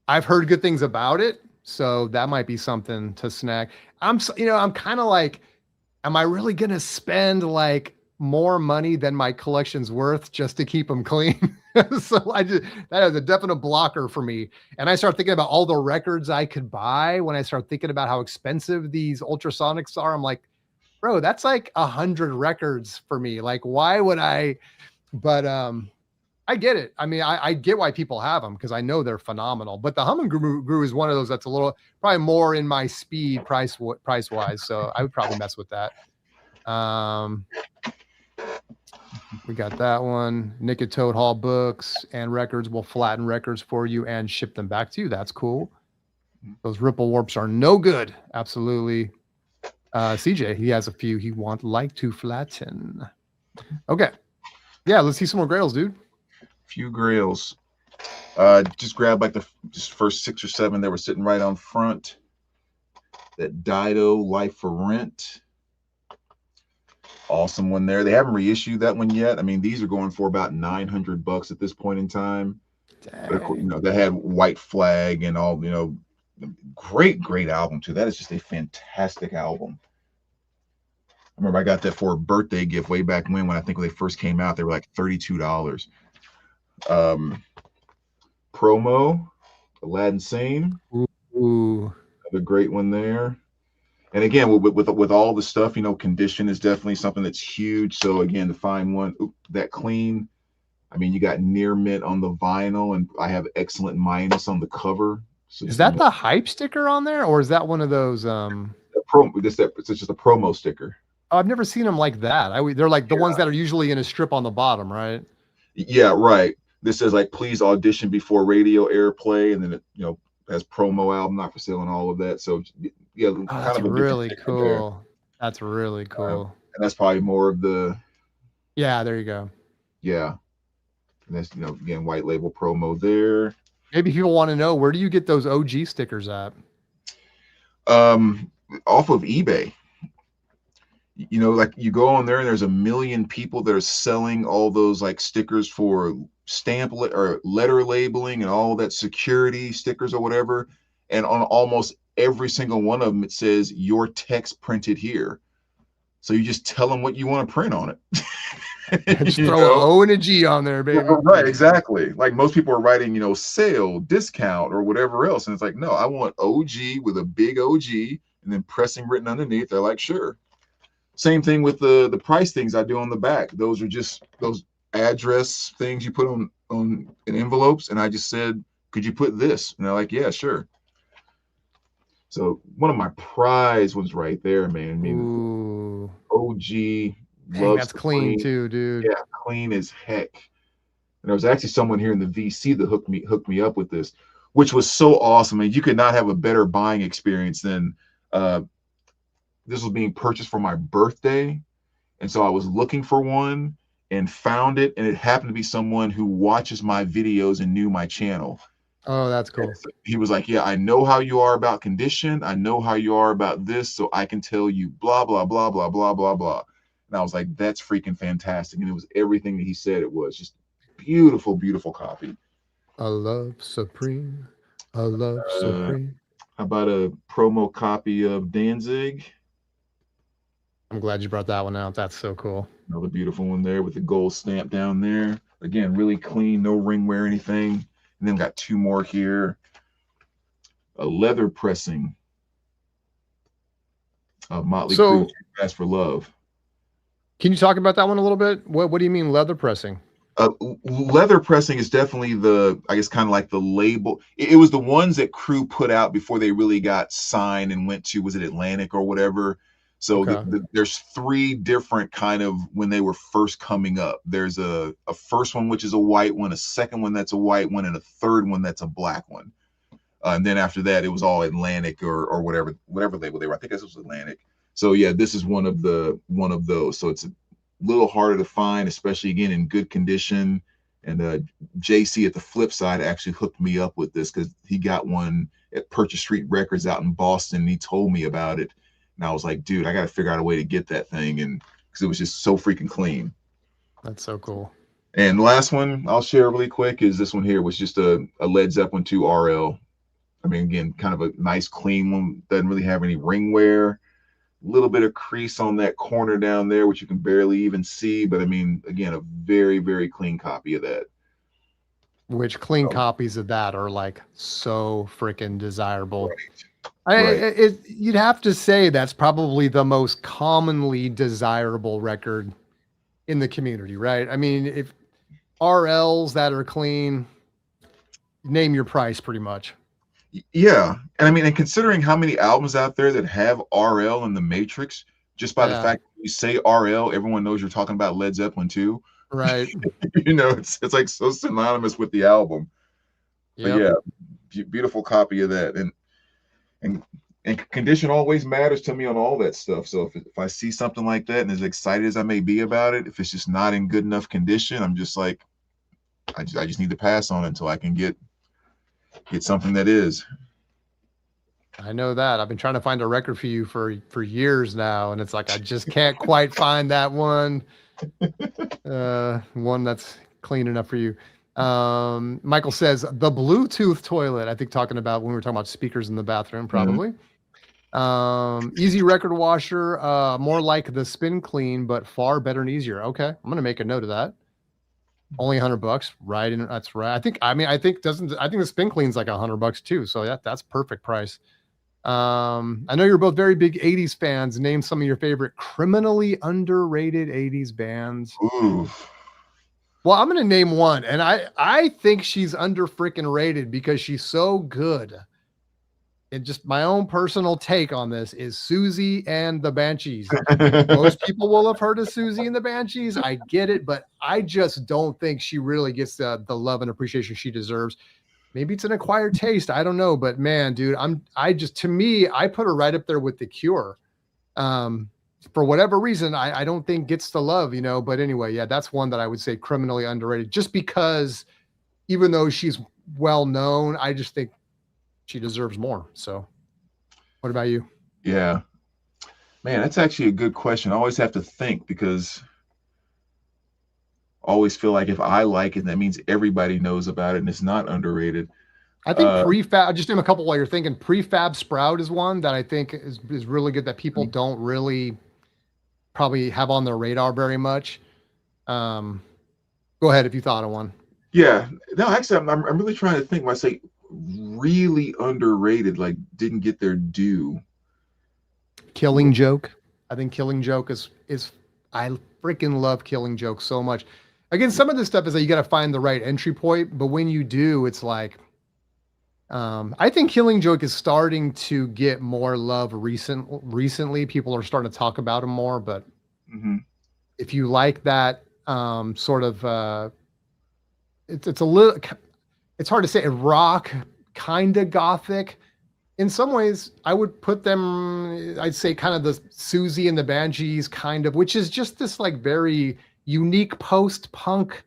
I've heard good things about it, so that might be something to snag. I'm kind of like, am I really gonna spend like more money than my collection's worth just to keep them clean? So that is a definite blocker for me. And I start thinking about all the records I could buy when I start thinking about how expensive these ultrasonics are. I'm like, bro, that's like 100 records for me. Like, why would I? But I get it. I mean, I get why people have them because I know they're phenomenal. But the Hummin Guru is one of those that's a little probably more in my speed price wise. So I would probably mess with that. We got that one. Nicotode Hall books and records will flatten records for you and ship them back to you. That's cool. Those ripple warps are no good. Absolutely. CJ, he has a few he like to flatten. Okay. Yeah, let's see some more grails, dude. Few grails. Just grab like the first 6 or 7 that were sitting right on front. That Dido Life for Rent. Awesome one there. They haven't reissued that one yet. I mean, these are going for about $900 at this point in time. But, they had White Flag and all, great album too. That is just a fantastic album. I remember I got that for a birthday gift way back when I think when they first came out, they were like $32. Promo, Aladdin Sane. Ooh. Another great one there. And again, with all the stuff, condition is definitely something that's huge. So again, to find one that clean, I mean, you got near mint on the vinyl, and I have excellent minus on the cover. So is that the hype sticker on there, or is that one of those? It's just a promo sticker. Oh, I've never seen them like that. They're like the ones that are usually in a strip on the bottom, right? Yeah, right. This says like, please audition before radio airplay, and then it has promo album not for sale and all of that. So yeah, that's really cool. That's really cool. And that's probably more of the. Yeah, there you go. Yeah, and that's again white label promo there. Maybe people want to know, where do you get those OG stickers at? Off of eBay. Like you go on there and there's a million people that are selling all those like stickers for stamp or letter labeling and all that security stickers or whatever. And on almost every single one of them, it says your text printed here. So you just tell them what you want to print on it. Just throw an O and a G on there, baby. Right, exactly. Like most people are writing, sale, discount, or whatever else. And it's like, no, I want OG with a big OG and then pressing written underneath. They're like, sure. Same thing with the price things I do on the back. Those are just those address things you put on in envelopes. And I just said, could you put this? And they're like, yeah, sure. So one of my prize ones right there, man. I mean, ooh. OG. Dang, that's clean too, dude. Yeah, clean as heck. And there was actually someone here in the VC that hooked me up with this, which was so awesome. And you could not have a better buying experience than this was being purchased for my birthday. And so I was looking for one and found it. And it happened to be someone who watches my videos and knew my channel. Oh, that's cool. He was like, yeah, I know how you are about condition. I know how you are about this. So I can tell you blah, blah, blah, blah, blah, blah, blah. And I was like, that's freaking fantastic. And it was everything that he said it was. Just beautiful, beautiful copy. A love supreme. A love supreme. How about a promo copy of Danzig? I'm glad you brought that one out. That's so cool. Another beautiful one there with the gold stamp down there. Again, really clean, no ring wear, anything. And then got 2 more here. A leather pressing of Motley Crue, Fast for Love. Can you talk about that one a little bit? What do you mean leather pressing? Leather pressing is definitely I guess kind of like the label. It was the ones that Crue put out before they really got signed and went to, was it Atlantic or whatever? So there's 3 different kind of when they were first coming up. There's a first one, which is a white one, a second one that's a white one, and a third one that's a black one. And then after that, it was all Atlantic or whatever label they were. I think this was Atlantic. So yeah, this is one of those. So it's a little harder to find, especially again in good condition. And JC at the flip side actually hooked me up with this because he got one at Purchase Street Records out in Boston. And he told me about it. And I was like, dude, I got to figure out a way to get that thing. And because it was just so freaking clean. That's so cool. And the last one I'll share really quick is this one here, was just a Led Zeppelin 2 RL. I mean, again, kind of a nice clean one. Doesn't really have any ring wear. A little bit of crease on that corner down there, which you can barely even see. But I mean, again, a very, very clean copy of that. Which clean copies of that are like so freaking desirable. Right. You'd have to say that's probably the most commonly desirable record in the community, right? I mean, if RLs that are clean, name your price pretty much. Yeah. And I mean, and considering how many albums out there that have RL in the Matrix, just by the fact that you say RL, everyone knows you're talking about Led Zeppelin 2. Right. You know, it's like so synonymous with the album. But yeah, beautiful copy of that. And condition always matters to me on all that stuff. So if I see something like that, and as excited as I may be about it, if it's just not in good enough condition, I'm just like, I just need to pass on it until I can get something that is. I know that. I've been trying to find a record for you for years now, and it's like I just can't quite find that one that's clean enough for you. Michael says the Bluetooth toilet. I think talking about when we were talking about speakers in the bathroom, probably. Easy record washer, more like the Spin Clean, but far better and easier. Okay, I'm gonna make a note of that. Only $100, right? And that's right. I think the Spin Clean's like $100 too. So that's perfect price. I know you're both very big 80s fans. Name some of your favorite criminally underrated 80s bands. Ooh. Well, I'm going to name one, and I think she's under freaking rated because she's so good. And just my own personal take on this is Susie and the Banshees. Most people will have heard of Susie and the Banshees. I get it, but I just don't think she really gets the love and appreciation she deserves. Maybe it's an acquired taste. I don't know, but man, dude, to me, I put her right up there with The Cure. For whatever reason, I don't think gets the love, but anyway, yeah, that's one that I would say criminally underrated just because even though she's well known, I just think she deserves more. So what about you? Yeah, man, that's actually a good question. I always have to think because I always feel like if I like it, that means everybody knows about it and it's not underrated. I think prefab, just name a couple while you're thinking. Prefab Sprout is one that I think is really good that people don't really probably have on their radar very much. Go ahead if you thought of one. Yeah, no, actually, I'm really trying to think when I say really underrated, like didn't get their due. Killing Joke. I think Killing Joke is I freaking love Killing Joke so much. Again, some of this stuff is that you got to find the right entry point, but when you do, it's like, I think Killing Joke is starting to get more love recently. People are starting to talk about him more, but if you like that sort of, it's a little, it's hard to say, rock, kind of gothic. In some ways, I would put them, I'd say kind of the Susie and the Banshees kind of, which is just this like very unique post-punk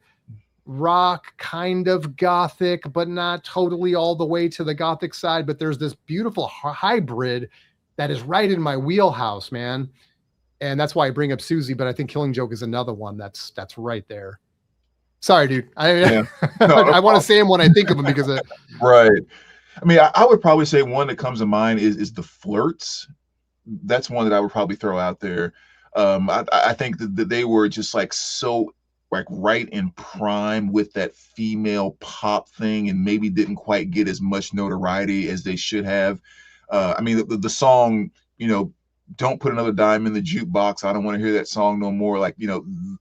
rock, kind of gothic, but not totally all the way to the gothic side. But there's this beautiful hybrid that is right in my wheelhouse, man. And that's why I bring up Susie, but I think Killing Joke is another one that's right there. Sorry, dude. I want to say him when I think of him because of right. I mean, I would probably say one that comes to mind is the Flirts. That's one that I would probably throw out there. I think that they were just like so like right in prime with that female pop thing and maybe didn't quite get as much notoriety as they should have. I mean, the song, Don't Put Another Dime in the Jukebox. I don't want to hear that song no more. Like,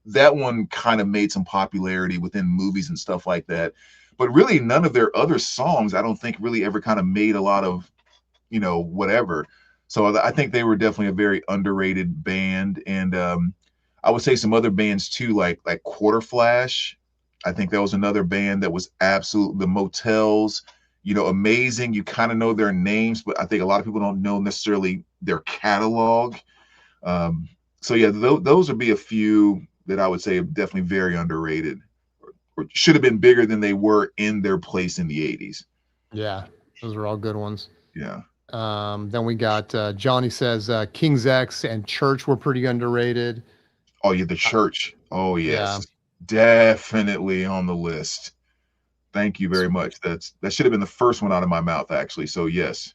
that one kind of made some popularity within movies and stuff like that. But really none of their other songs, I don't think really ever kind of made a lot of, whatever. So I think they were definitely a very underrated band. And I would say some other bands too, like Quarter Flash. I think that was another band that was absolute. The Motels, amazing. You kind of know their names, but I think a lot of people don't know necessarily their catalog. So yeah, those would be a few that I would say are definitely very underrated. or should have been bigger than they were in their place in the 80s. Yeah, those are all good ones. Yeah. Then we got Johnny says King's X and Church were pretty underrated. Oh, yeah, the Church. Oh, Yeah. yes. Definitely on the list. Thank you very much. That should have been the first one out of my mouth, actually. So yes.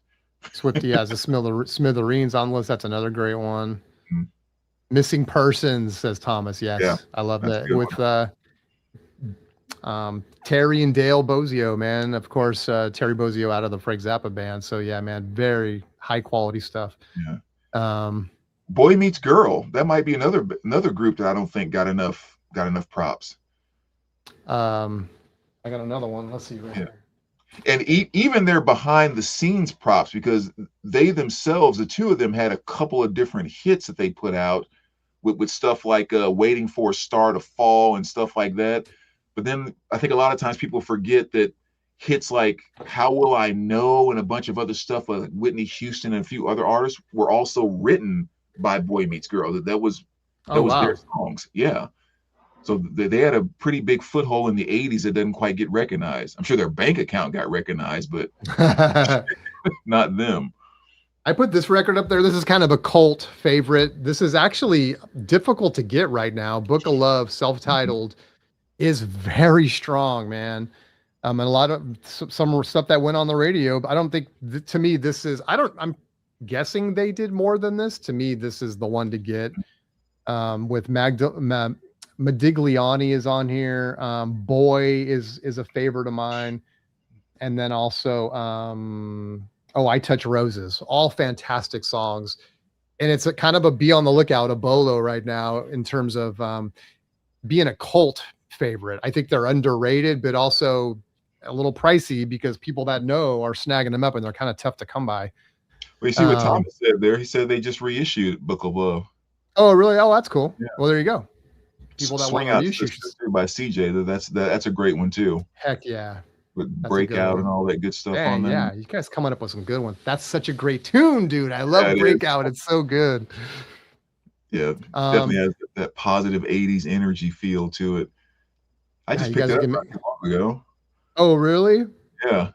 Swifty has a Smithereens on the list. That's another great one. Mhm. Missing Persons, says Thomas. Yes, Yeah, I love that's a that. good With Terry and Dale Bozio, man. Of course, Terry Bozio out of the Frank Zappa band. So yeah, man, very high quality stuff. Yeah. Um, Boy Meets Girl. That might be another group that I don't think got enough props. I got another one. Let's see right here. And even their behind the scenes props, because they themselves, the two of them, had a couple of different hits that they put out with stuff like Waiting for a Star to Fall and stuff like that. But then I think a lot of times people forget that hits like How Will I Know and a bunch of other stuff like Whitney Houston and a few other artists were also written by Boy Meets Girl. That was their songs. Yeah. So they had a pretty big foothold in the 80s that didn't quite get recognized. I'm sure their bank account got recognized, but not them. I put this record up there. This is kind of a cult favorite. This is actually difficult to get right now. Book of Love, self-titled, is very strong, man. And a lot of some stuff that went on the radio, but I don't think to me this is. I'm guessing they did more than this. To me, this is the one to get. With Modigliani is on here. Boy is a favorite of mine, and then also I Touch Roses. All fantastic songs, and it's a kind of a be on the lookout of Bolo right now in terms of being a cult favorite. I think they're underrated, but also a little pricey because people that know are snagging them up, and they're kind of tough to come by. Well, you see what Thomas said there? He said they just reissued Book of Love. Oh, really? Oh, that's cool. Yeah. Well, there you go. People that Swing want Out to reissue by CJ. That's a great one too. Heck yeah. With Breakout and all that good stuff on there. Yeah, you guys coming up with some good ones. That's such a great tune, dude. I love Breakout. It's so good. Yeah, definitely has that positive 80s energy feel to it. I just picked it up not too long ago. Oh, really? Yeah.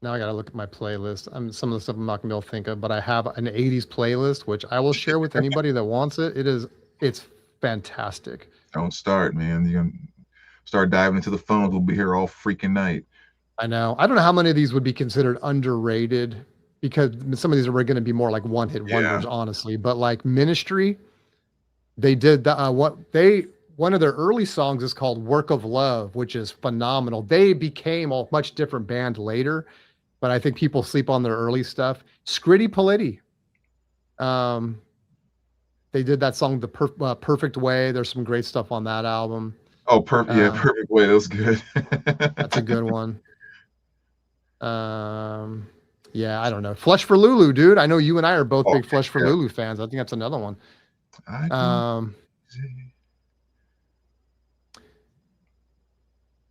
Now I gotta look at my playlist. Some of the stuff I'm not gonna be able to think of, but I have an 80s playlist, which I will share with anybody that wants it. It's fantastic. Don't start, man. You're gonna start diving into the phones. We'll be here all freaking night. I know. I don't know how many of these would be considered underrated because some of these are going to be more like one-hit wonders, honestly. But like Ministry, they did one of their early songs is called Work of Love, which is phenomenal. They became a much different band later, but I think people sleep on their early stuff. Scritti Politti. They did that song, The Perfect Way. There's some great stuff on that album. Oh, Perfect Way. That was good. That's a good one. Yeah, I don't know. Flesh for Lulu, dude. I know you and I are both big Flesh for Lulu fans. I think that's another one.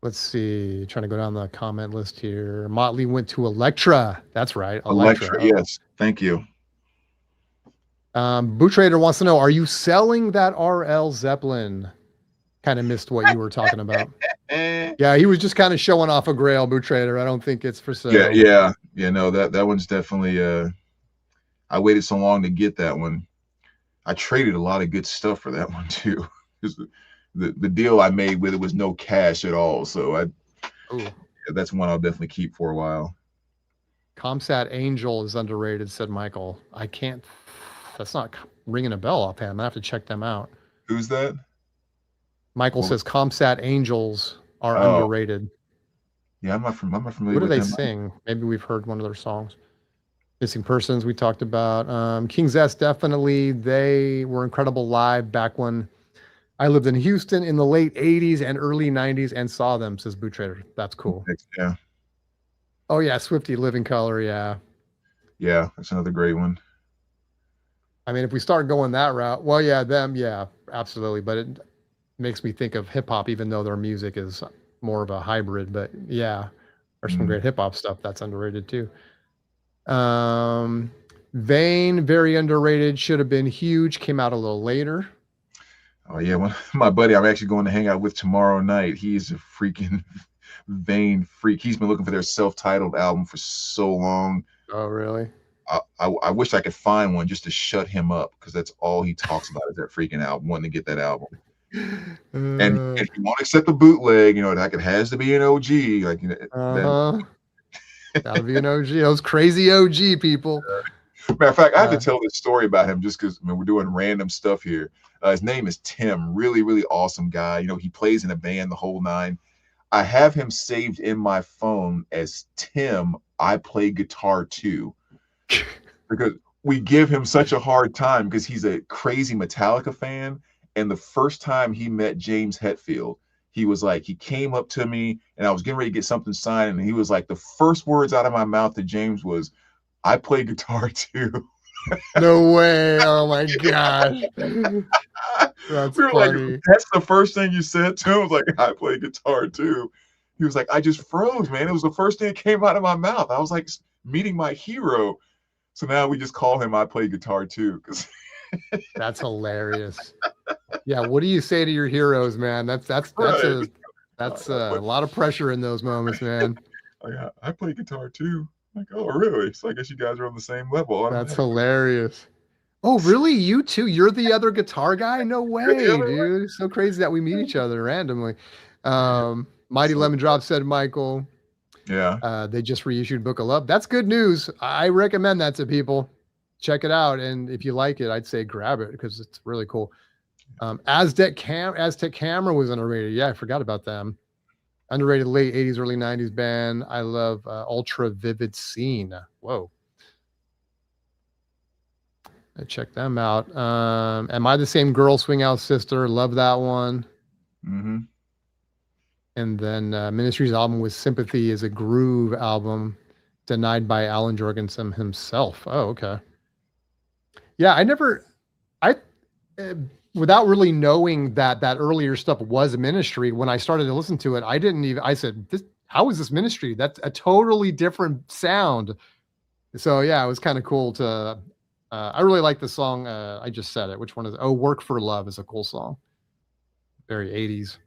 Let's see. Trying to go down the comment list here. Motley went to Elektra. That's right. Elektra, yes. Thank you. Boot Trader wants to know, are you selling that RL Zeppelin? Kind of missed what you were talking about. Yeah, he was just kind of showing off a Grail, Boot Trader. I don't think it's for sale. Yeah. No, that one's definitely I waited so long to get that one. I traded a lot of good stuff for that one too. The deal I made with it was no cash at all. So that's one I'll definitely keep for a while. Comsat Angel is underrated, said Michael. That's not ringing a bell offhand. I'm gonna have to check them out. Who's that? Michael says Comsat Angels are underrated. Yeah, I'm not familiar with them. What do they sing? Maybe we've heard one of their songs. Missing Persons we talked about. King's S, definitely. They were incredible live back when I lived in Houston in the late 80s and early 90s and saw them, says Boot Trader. That's cool. Yeah. Oh, yeah. Swifty, Living Color. Yeah. Yeah, that's another great one. I mean, if we start going that route, well, yeah, them. Yeah, absolutely. But it makes me think of hip hop, even though their music is more of a hybrid. But yeah, there's some great hip hop stuff that's underrated too. Vane, very underrated. Should have been huge. Came out a little later. Oh yeah, my buddy I'm actually going to hang out with tomorrow night. He's a freaking vain freak. He's been looking for their self-titled album for so long. Oh, really? I wish I could find one just to shut him up because that's all he talks about is that freaking album, wanting to get that album. And Uh, if you want to accept the bootleg, like it has to be an OG, like then. uh-huh. Gotta be an OG. Those crazy OG people. Matter of fact, I have to tell this story about him just because we're doing random stuff here. His name is Tim, really, really awesome guy. He plays in a band the whole nine. I have him saved in my phone as Tim, I play guitar too, because we give him such a hard time because he's a crazy Metallica fan. And the first time he met James Hetfield, he came up to me and I was getting ready to get something signed. And he was like, the first words out of my mouth to James was, I play guitar too. No way. Oh my gosh. That's We were funny. like, that's the first thing you said to him. I was like, I play guitar too. He was like, I just froze, man. It was the first thing that came out of my mouth. I was like meeting my hero. So now we just call him I play guitar too. That's hilarious. Yeah, what do you say to your heroes, man? That's Right. a lot of pressure in those moments, man. Like, I play guitar too. Like, oh, really? So I guess you guys are on the same level. That's hilarious. Oh, really? You too? You're the other guitar guy? No You're the way, other way. dude. So crazy that we meet each other randomly. Yeah. Mighty So, Lemon Drop said, Michael, yeah. they just reissued Book of Love. That's good news. I recommend that to people. Check it out. And if you like it, I'd say grab it because it's really cool. Aztec Camera was underrated. Yeah, I forgot about them. Underrated late 80s, early 90s band. I love Ultra Vivid Scene. Whoa. I check them out. Am I the Same Girl? Swing Out Sister. Love that one. Mm-hmm. And then Ministry's album was Sympathy is a groove album, denied by Alan Jorgensen himself. Oh, okay. Yeah, I, without really knowing that earlier stuff was Ministry, when I started to listen to it, I said, how is this Ministry? That's a totally different sound. So yeah, it was kind of cool to, I really like the song. I just said it. Which one is it? Oh, Work for Love is a cool song. Very 80s.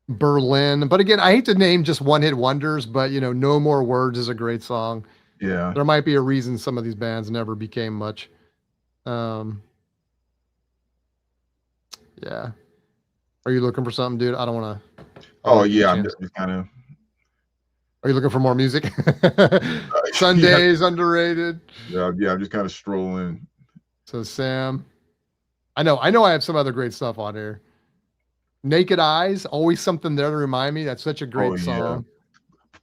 Berlin. But again, I hate to name just one hit wonders, but No More Words is a great song. Yeah. There might be a reason some of these bands never became much. Yeah. Are you looking for something, dude? I don't want to. Oh yeah, I'm just kind of. Are you looking for more music? Sundays underrated. Yeah, I'm just kind of strolling. So Sam, I know I have some other great stuff on here. Naked Eyes, always something there to remind me. That's such a great song.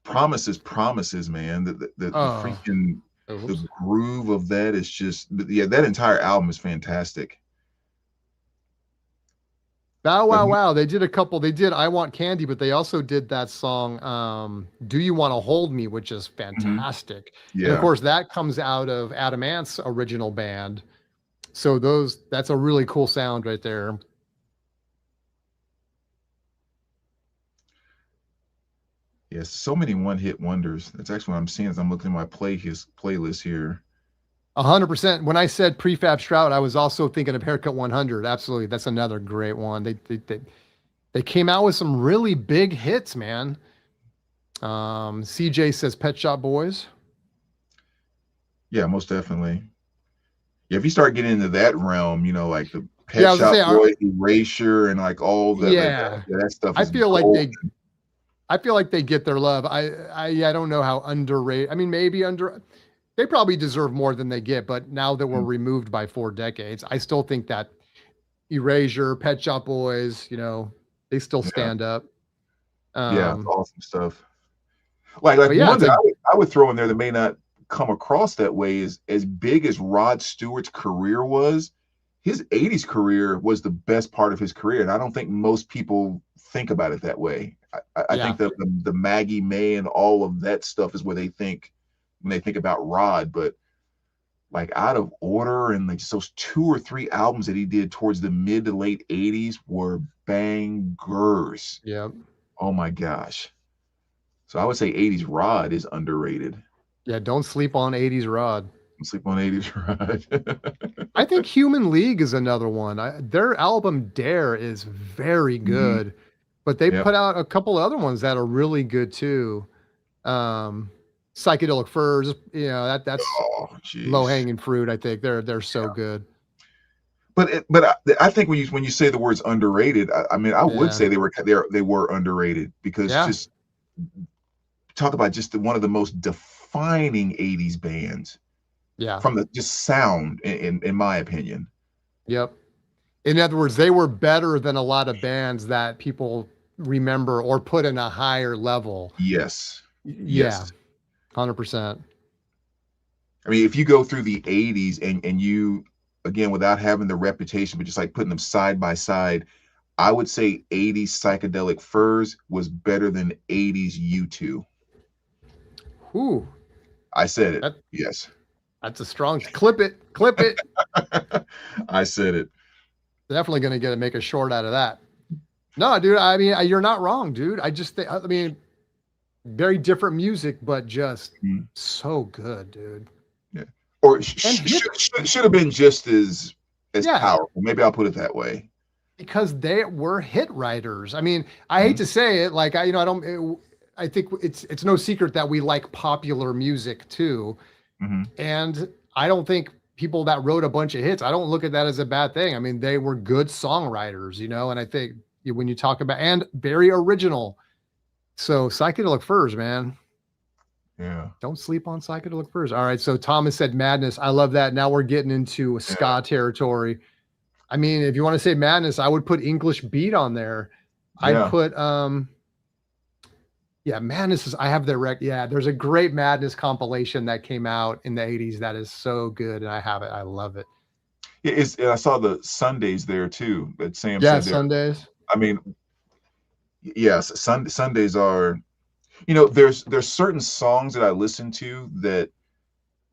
Promises, man. The freaking the groove of that is just, yeah, that entire album is fantastic. Wow. They did a couple. They did I Want Candy, but they also did that song, Do You Want to Hold Me, which is fantastic. Yeah. And of course, that comes out of Adam Ant's original band. So that's a really cool sound right there. Yes, so many one-hit wonders. That's actually what I'm seeing as I'm looking at my playlist here. 100%. When I said Prefab Stroud, I was also thinking of Haircut 100. Absolutely, that's another great one. They came out with some really big hits, man. CJ says Pet Shop Boys. Yeah, most definitely. Yeah, if you start getting into that realm, like the Pet Shop Boys, Erasure, and like all that, that stuff. I feel like they get their love. I don't know how underrated. I mean, maybe they probably deserve more than they get, but now that we're removed by 4 decades, I still think that Erasure, Pet Shop Boys, they still stand up. Yeah, it's awesome stuff. Like one that I would throw in there that may not come across that way is, as big as Rod Stewart's career was, his 80s career was the best part of his career. And I don't think most people think about it that way. I think that the Maggie May and all of that stuff is where they think when they think about Rod, but like Out of Order and like just those 2 or 3 albums that he did towards the mid to late 80s were bangers. Yeah. Oh my gosh. So I would say 80s Rod is underrated. Yeah, don't sleep on 80s Rod. Sleep on 80s, right? I think Human League is another one. Their album Dare is very Mhm. good, but they Yep. put out a couple other ones that are really good too. Um, Psychedelic Furs, that's Oh, low jeez. hanging fruit. I think they're so good. But I think when you say the words underrated, I mean I would Yeah, say they were underrated because yeah, just talk about just one of the most defining 80s bands yeah, from the just sound in my opinion. yep. In other words, they were better than a lot of bands that people remember or put in a higher level. Yes. Yeah, Yes. 100%. I mean, if you go through the 80s and you again without having the reputation, but just like putting them side by side, I would say 80s psychedelic furs was better than 80s U2. Ooh, I said it. that Yes. that's a strong clip it, clip it. I said it. Definitely gonna get make a short out of that. No, dude, I mean, you're not wrong, dude. I just think, I mean, very different music, but just Mm, so good, dude. yeah. Or And hip, should have been just as yeah, powerful. Maybe I'll put it that way. because they were hit writers. I mean, I hate Mhm, to say it, like I don't. I think it's no secret that we like popular music too, mhm. and I don't think people that wrote a bunch of hits. I don't look at that as a bad thing. I mean, they were good songwriters, and I think when you talk about and very original. So psychedelic furs, man. Yeah. Don't sleep on psychedelic furs. All right. So Thomas said madness. I love that. Now we're getting into Yeah. ska territory. I mean, if you want to say madness, I would put English beat on there. I'd Yeah. put yeah, madness is I have the yeah, there's a great madness compilation that came out in the 80s that is so good and I have it. I love it. I saw the Sundays there too that Sam Yeah, said there. Sundays. I mean, yes, Sundays are, there's certain songs that I listen to that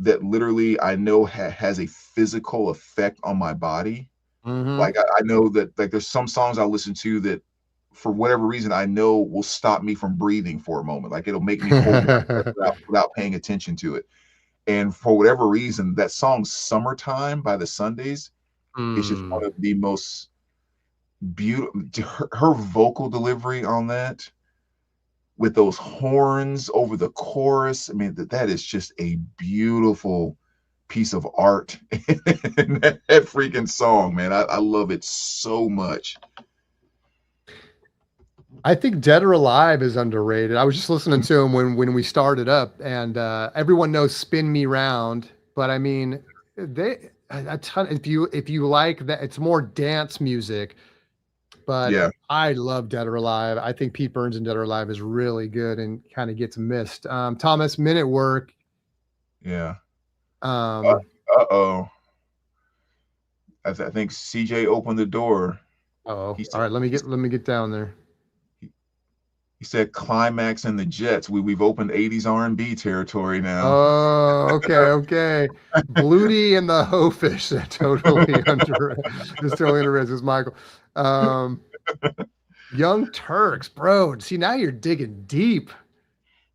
literally I know has a physical effect on my body. Mm-hmm. Like I know that like there's some songs I listen to that for whatever reason I know will stop me from breathing for a moment. Like it'll make me hold my breath without paying attention to it. And for whatever reason, that song "Summertime" by the Sundays is just mm. one of the most beautiful. Her vocal delivery on that with those horns over the chorus. I mean, that is just a beautiful piece of art. And that freaking song, man. I love it so much. I think Dead or Alive is underrated. I was just listening to him when we started up, and everyone knows "Spin Me Round," but I mean, they a ton. If you like that, it's more dance music. But Yeah, I love Dead or Alive. I think Pete Burns in Dead or Alive is really good and kind of gets missed. Thomas Minute Work. yeah. Um, Oh. I think CJ opened the door. oh, He all said right. Let me get down there. he, he said Climax and the Jets. We've opened 80s R&B territory now. Oh, okay. Bluty and the Hofish. That totally under is totally underrated. This is Michael. Um, Young Turks, bro. See, now you're digging deep.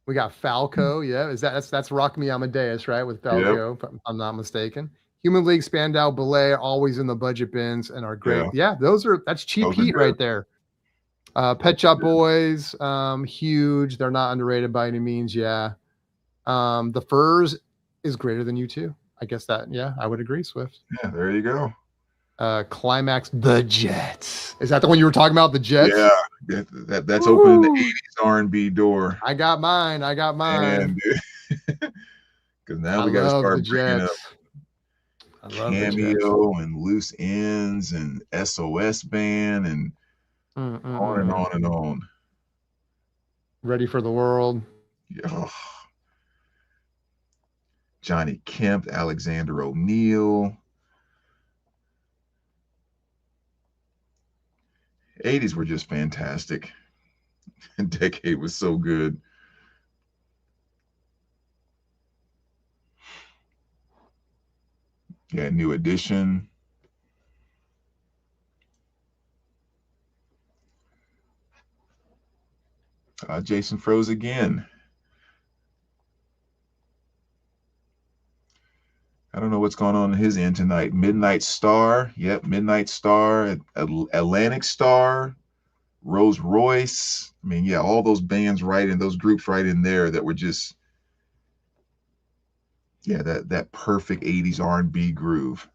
We got Falco. Yeah, that's Rock Me Amadeus, right? With Yep. Falco, if I'm not mistaken. Human League, Spandau Ballet are always in the budget bins and are great. Yeah. Yeah, that's cheap Those are heat good. right there. Those Pet are Shop good. Boys, huge. They're not underrated by any means. Yeah. The Furs is greater than you too. I guess that, yeah, I would agree, Swift. Yeah, there you go. Climax, The Jets. Is that the one you were talking about? The Yeah, Jets? that's opening the Woo! 80s R&B door. I got mine. I got mine. And because now I we got to love the start bringing up Jets. I love the Jets. Cameo and Loose Ends and SOS Band and on and Mm-mm-mm. on and on. Ready for the World. Yeah. Johnny Kemp, Alexander O'Neill. 80s were just fantastic. Decade was so good. Yeah, New Edition. Jason froze again. I don't know what's going on in his end tonight. Midnight Star. Yep, Midnight Star, Atlantic Star, Rolls Royce. I mean, yeah, all those bands right in those groups right in there that were just, yeah, that perfect 80s R&B groove.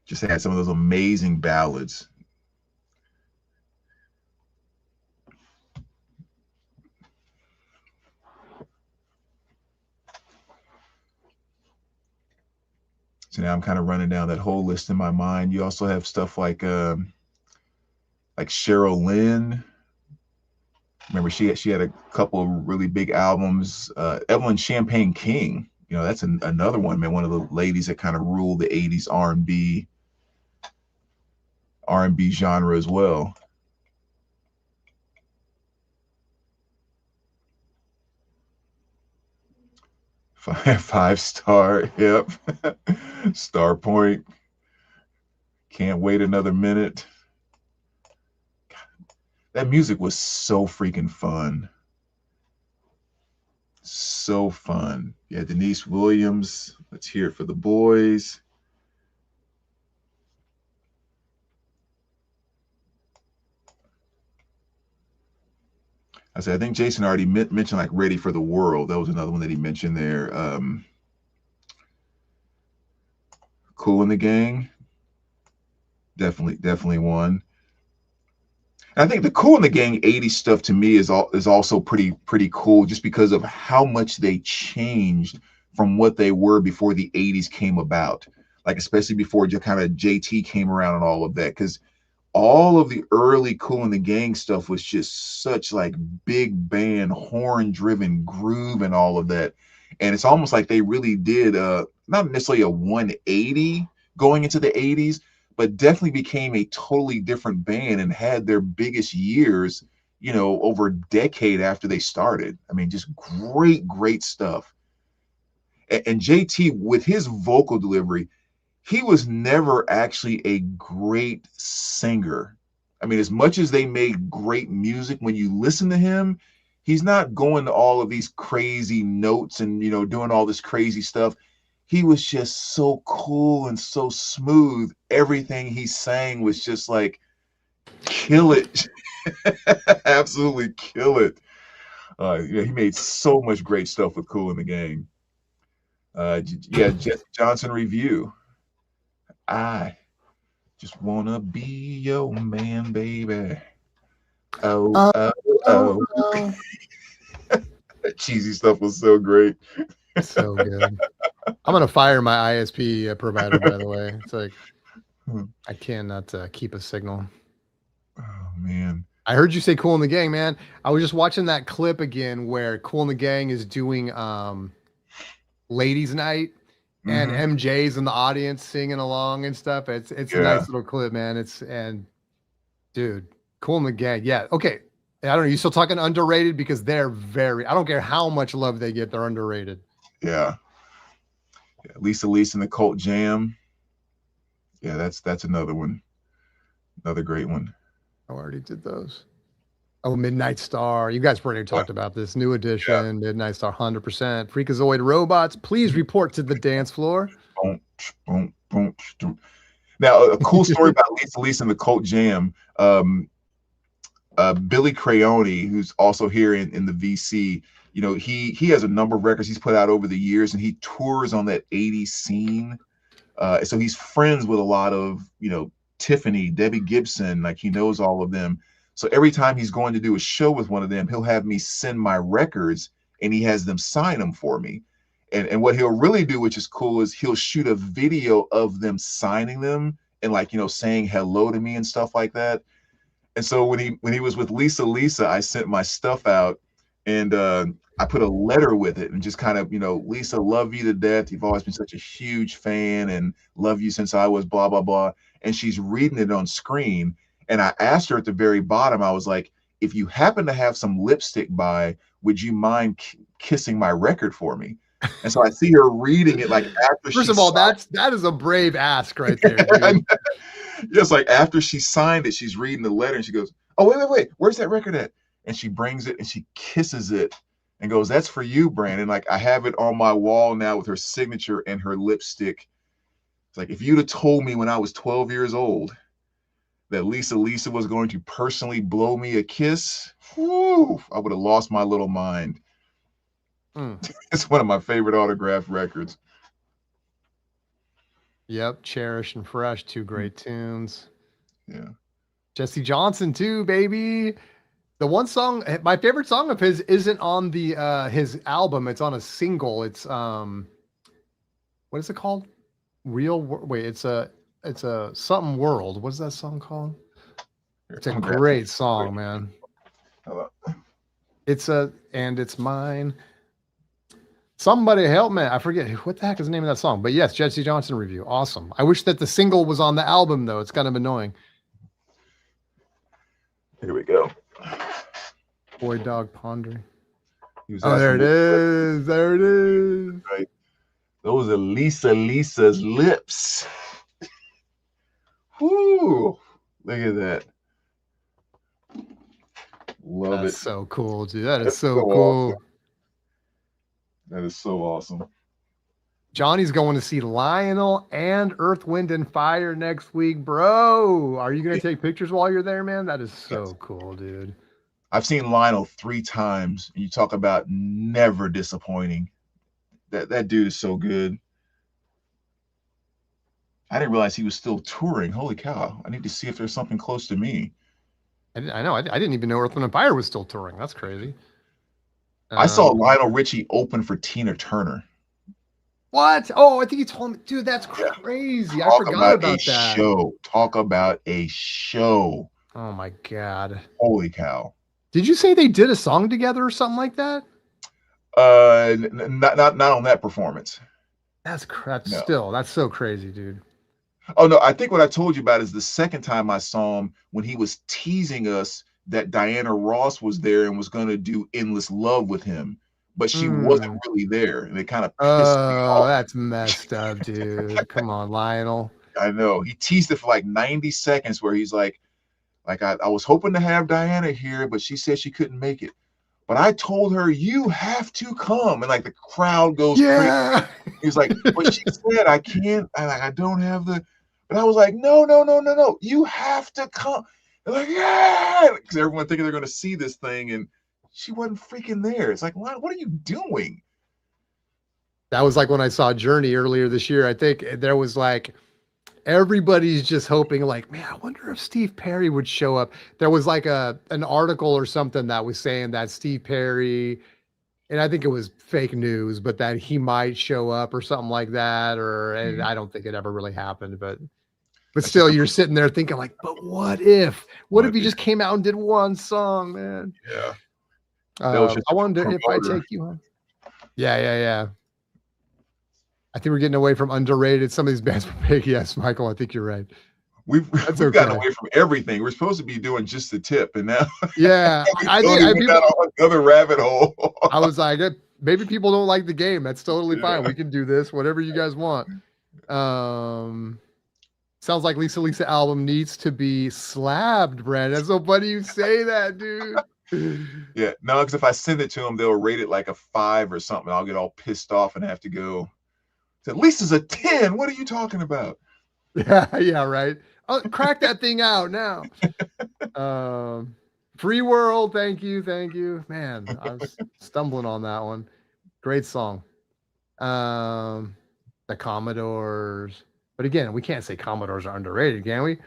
Just had some of those amazing ballads. So now I'm kind of running down that whole list in my mind. You also have stuff like Cheryl Lynn. Remember, she had a couple of really big albums. Evelyn Champagne King, you know, that's another one, man. One of the ladies that kind of ruled the '80s R&B genre as well. Five star, yep. Star Point. Can't wait another minute. That music was so freaking fun. So fun. Yeah, Denise Williams. Let's hear it for the boys. I said, I think Jason already mentioned like Ready for the World. That was another one that he mentioned there. Cool in the Gang. Definitely one. And I think the Cool in the Gang 80s stuff to me is also pretty cool just because of how much they changed from what they were before the 80s came about. Like especially before just kind of JT came around and all of that. Because all of the early Cool in the Gang stuff was just such like big band, horn driven groove and all of that. And it's almost like they really did not necessarily a 180 going into the 80s, but definitely became a totally different band and had their biggest years, you know, over a decade after they started. I mean, just great stuff. And JT with his vocal delivery, he was never actually a great singer. I mean, as much as they made great music, when you listen to him, he's not going to all of these crazy notes and, you know, doing all this crazy stuff. He was just so cool and so smooth. Everything he sang was just like, kill it. Absolutely kill it. Yeah, he made so much great stuff with Cool in the Gang. Yeah, Jesse Johnson Review. I just wanna be your man, baby. Oh. That cheesy stuff was so great. So good. I'm gonna fire my ISP provider, by the way. It's like I cannot keep a signal. Oh man. I heard you say Cool in the Gang, man. I was just watching that clip again where Cool in the Gang is doing Ladies Night and MJ's in the audience singing along and stuff. It's a nice little clip, man. Dude, Cool in the Gang. Yeah. Okay. I don't know. You still talking underrated because they're I don't care how much love they get, they're underrated. Yeah. Lisa and the Cult Jam. Yeah, that's another one. Another great one. I already did those. Oh, Midnight Star. You guys already talked about this. New edition, Midnight Star, 100%. Freakazoid robots, please report to the dance floor. Boom. Now, a cool story about Lisa and the Cult Jam. Billy Crayoni, who's also here in the VC, you know, he has a number of records he's put out over the years, and he tours on that 80s scene. So he's friends with a lot of, you know, Tiffany, Debbie Gibson, like he knows all of them. So every time he's going to do a show with one of them, he'll have me send my records and he has them sign them for me. And what he'll really do, which is cool, is he'll shoot a video of them signing them and like, you know, saying hello to me and stuff like that. And so when he was with Lisa, I sent my stuff out and I put a letter with it and just kind of, you know, Lisa, love you to death. You've always been such a huge fan and love you since I was blah, blah, blah. And she's reading it on screen. And I asked her at the very bottom, I was like, if you happen to have some lipstick by, would you mind kissing my record for me? And so I see her reading it like after First of all, that is a brave ask right there, dude. It's like after she signed it, she's reading the letter and she goes, oh, wait, where's that record at? And she brings it and she kisses it and goes, "That's for you, Brandon." Like, I have it on my wall now with her signature and her lipstick. It's like, if you'd have told me when I was 12 years old that Lisa was going to personally blow me a kiss, whew, I would have lost my little mind. It's one of my favorite autograph records. Yep, Cherish and Fresh, two great tunes. Yeah. Jesse Johnson too, baby. The one song, my favorite song of his isn't on the his album. It's on a single. It's what is it called? Wait, it's a something world. What's that song called? It's a great song, man. It's and it's mine. Somebody help me. I forget what the heck is the name of that song. But yes, Jesse Johnson review. Awesome. I wish that the single was on the album though. It's kind of annoying. Here we go. Boy Dog Pondering. Oh, there it is. There it is. Right. Those are Lisa's lips. Whoo! Look at that. Love That's it. so cool, dude. That is so cool. Awesome. That is so awesome. Johnny's going to see Lionel and Earth, Wind, and Fire next week, bro. Are you going to take pictures while you're there, man? That is so cool, dude. I've seen Lionel 3 times. You talk about never disappointing. That dude is so good. I didn't realize he was still touring. Holy cow. I need to see if there's something close to me. I know. I didn't even know Earth, Wind, and Fire was still touring. That's crazy. I saw Lionel Richie open for Tina Turner. What? Oh, I think he told me, dude, that's crazy. I forgot about that. Talk about a show. Oh my God. Holy cow. Did you say they did a song together or something like that? Not on that performance. That's still, that's so crazy, dude. Oh no, I think what I told you about is the second time I saw him when he was teasing us that Diana Ross was there and was going to do Endless Love with him, but she wasn't really there, and it kind of pissed me off. That's messed up, dude. Come on, Lionel. I know. He teased it for like 90 seconds where he's like I was hoping to have Diana here, but she said she couldn't make it. But I told her, you have to come. And like the crowd goes crazy. He's like, but she said I can't. I don't have the. But I was like, no. You have to come. They're like, yeah. Because everyone thinking they're going to see this thing. And she wasn't freaking there. It's like, what are you doing? That was like when I saw Journey earlier this year. I think there was like, everybody's just hoping like, man, I wonder if Steve Perry would show up. There was like an article or something that was saying that Steve Perry, and I think it was fake news, but that he might show up or something like that. And I don't think it ever really happened, but still you're sitting there thinking like, but what if he just came out and did one song, man? Yeah. I wonder if I take you home. Yeah. I think we're getting away from underrated. Some of these bands were big. Yes, Michael, I think you're right. We've gotten away from everything. We're supposed to be doing just the tip, and now I think went down another rabbit hole. I was like, maybe people don't like the game. That's totally fine. We can do this, whatever you guys want. Sounds like Lisa album needs to be slabbed, Brad. That's so funny you say that, dude. Yeah, no, because if I send it to them, they'll rate it like a 5 or something. I'll get all pissed off and have to go. At least it's a 10. What are you talking about? Yeah, right. Crack that thing out now. Free World, thank you. Man, I was stumbling on that one. Great song. The Commodores. But again, we can't say Commodores are underrated, can we?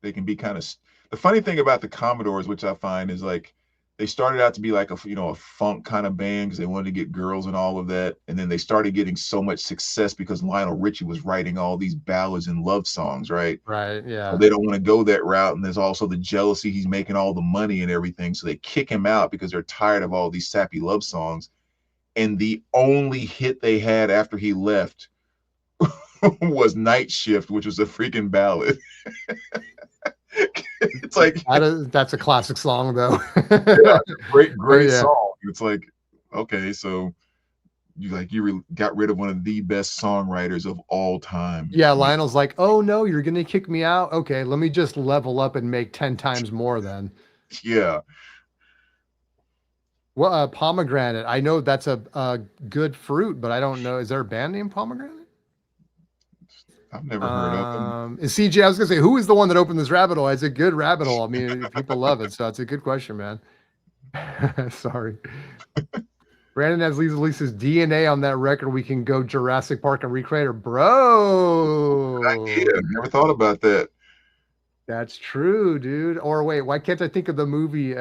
They can be kind of. The funny thing about the Commodores, which I find is like, they started out to be like a funk kind of band because they wanted to get girls and all of that. And then they started getting so much success because Lionel Richie was writing all these ballads and love songs, right? Right, yeah. So they don't want to go that route. And there's also the jealousy. He's making all the money and everything. So they kick him out because they're tired of all these sappy love songs. And the only hit they had after he left was Night Shift, which was a freaking ballad. It's like that's a classic song though. Yeah, great song. It's like, okay, so you got rid of one of the best songwriters of all time. Yeah, Lionel's like, oh no, you're gonna kick me out. Okay, let me just level up and make 10 times more then. Yeah. Well, pomegranate. I know that's a good fruit, but I don't know. Is there a band named Pomegranate? I've never heard of them. Is CJ, I was gonna say, who is the one that opened this rabbit hole? It's a good rabbit hole. I mean, people love it, so it's a good question, man. Sorry. Brandon has Lisa's DNA on that record. We can go Jurassic Park and recreate her. Idea. Bro. Never thought about that. That's true, dude. Or wait, why can't I think of the movie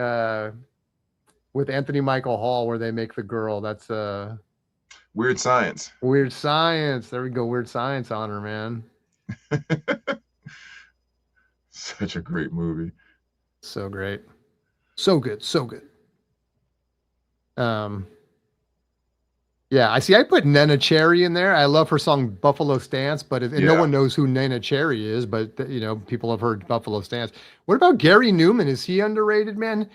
with Anthony Michael Hall where they make the girl? That's Weird Science. Weird Science. There we go. Weird Science on her, man. Such a great movie. So great. So good. So good. Yeah, I see. I put Nena Cherry in there. I love her song Buffalo Stance, but no one knows who Nena Cherry is, but people have heard Buffalo Stance. What about Gary Newman? Is he underrated, man?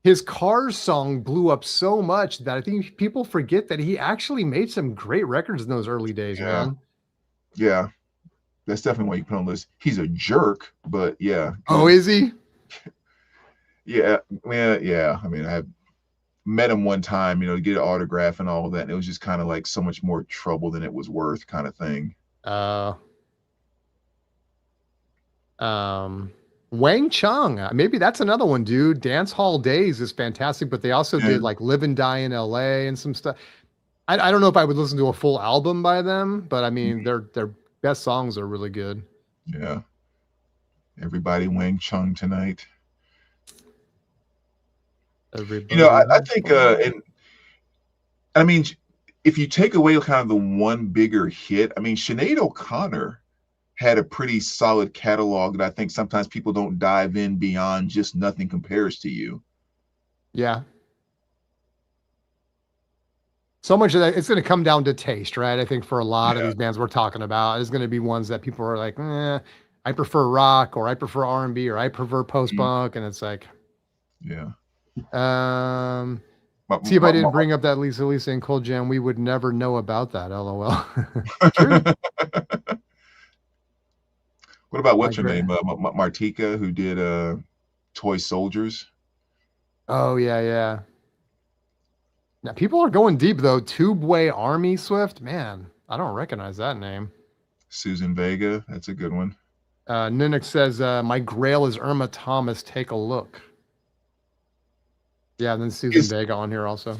His Cars song blew up so much that I think people forget that he actually made some great records in those early days, man. Yeah. That's definitely what you put on the list. He's a jerk, but yeah. Oh, is he? Yeah. Yeah. I mean, I met him one time, to get an autograph and all of that. And it was just kind of like so much more trouble than it was worth kind of thing. Wang Chung, maybe that's another one, dude. Dance Hall Days is fantastic, but they also did like Live and Die in LA and some stuff. I don't know if I would listen to a full album by them, but I mean, their best songs are really good. Yeah. Everybody Wang Chung tonight. Everybody. I think, and I mean, if you take away kind of the one bigger hit, I mean, Sinead O'Connor had a pretty solid catalog that I think sometimes people don't dive in beyond just Nothing Compares to You. Yeah. So much of that, it's going to come down to taste, right? I think for a lot of these bands we're talking about, there's going to be ones that people are like, I prefer rock, or I prefer R&B, or I prefer post-punk, and it's like, yeah. See, if I didn't bring up that Lisa and Cold Jam, we would never know about that. LOL. True. What about what's her name? Martika, who did Toy Soldiers. Oh yeah. Now people are going deep though. Tubeway Army Swift, man, I don't recognize that name. Susan Vega, that's a good one. Ninnick says, my grail is Irma Thomas. Take a look. Yeah, and then Susan Vega on here also.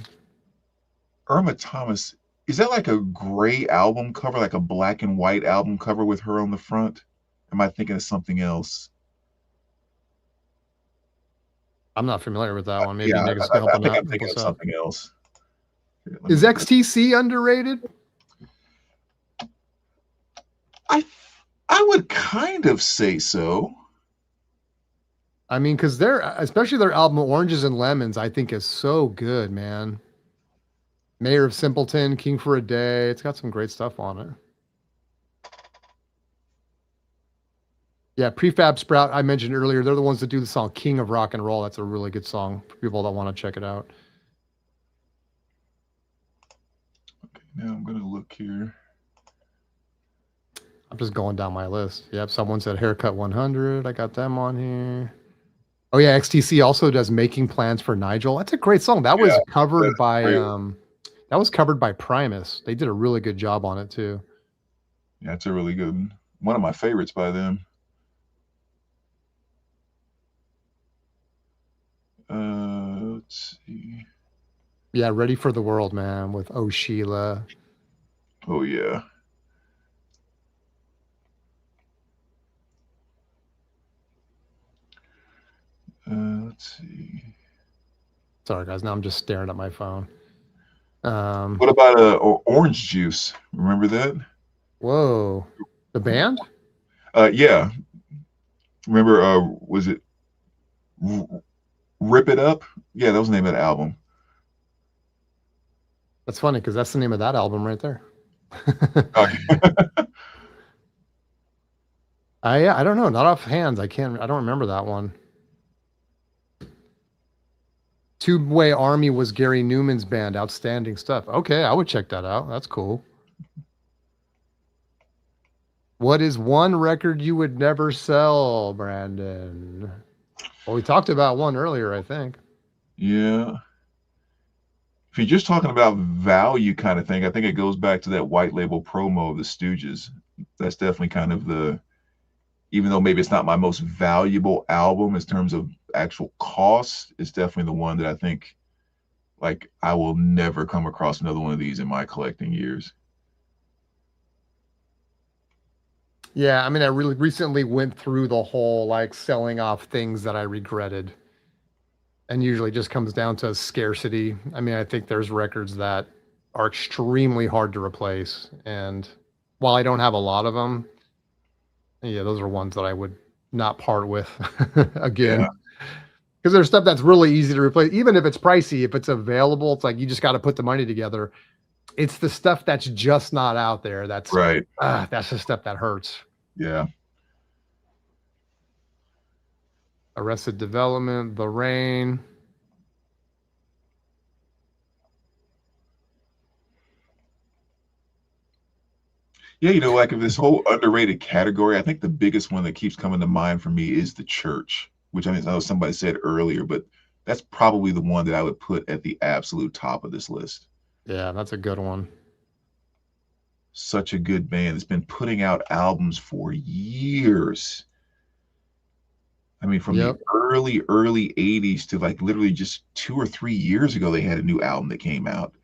Irma Thomas, is that like a gray album cover, like a black and white album cover with her on the front? Am I thinking of something else? I'm not familiar with that one. Maybe Nick's I think I'm thinking of something else. Here, is XTC underrated? I would kind of say so. I mean, because especially their album Oranges and Lemons, I think is so good, man. Mayor of Simpleton, King for a Day. It's got some great stuff on it. Yeah, Prefab Sprout, I mentioned earlier, they're the ones that do the song King of Rock and Roll. That's a really good song for people that want to check it out. Okay, now I'm going to look here. I'm just going down my list. Yep, someone said Haircut 100. I got them on here. Oh yeah, XTC also does Making Plans for Nigel. That's a great song. That was covered by Primus. They did a really good job on it too. Yeah, it's a really good one of my favorites by them. Let's see. Yeah, Ready for the World, man, with Oh Sheila. Oh yeah. Let's see. Sorry, guys. Now I'm just staring at my phone. What about Orange Juice? Remember that? Whoa, the band? Yeah. Remember? Was it Rip It Up? Yeah, that was the name of the album. That's funny because that's the name of that album right there. I don't know. Not offhand. I don't remember that one. Tubeway Army was Gary Newman's band. Outstanding stuff. Okay, I would check that out. That's cool. What is one record you would never sell, Brandon? Well, we talked about one earlier, I think. Yeah. If you're just talking about value kind of thing, I think it goes back to that white label promo of the Stooges. That's definitely kind of the, even though maybe it's not my most valuable album in terms of actual cost, it's definitely the one that I think like I will never come across another one of these in my collecting years. Yeah, I mean, I really recently went through the whole like selling off things that I regretted. And usually just comes down to scarcity. I mean, I think there's records that are extremely hard to replace. And while I don't have a lot of them, yeah, those are ones that I would not part with Yeah. again. Because there's stuff that's really easy to replace, even if it's pricey. If it's available, it's like you just got to put the money together. It's the stuff that's just not out there. Right. That's the stuff that hurts. Yeah. Arrested Development, The Rain. Yeah, you know, like of this whole underrated category, I think the biggest one that keeps coming to mind for me is the church, which I know somebody said earlier, but that's probably the one that I would put at the absolute top of this list. Yeah, that's a good one. Such a good band. It's been putting out albums for years. I mean, from the early 80s to like literally just 2 or 3 years ago, they had a new album that came out.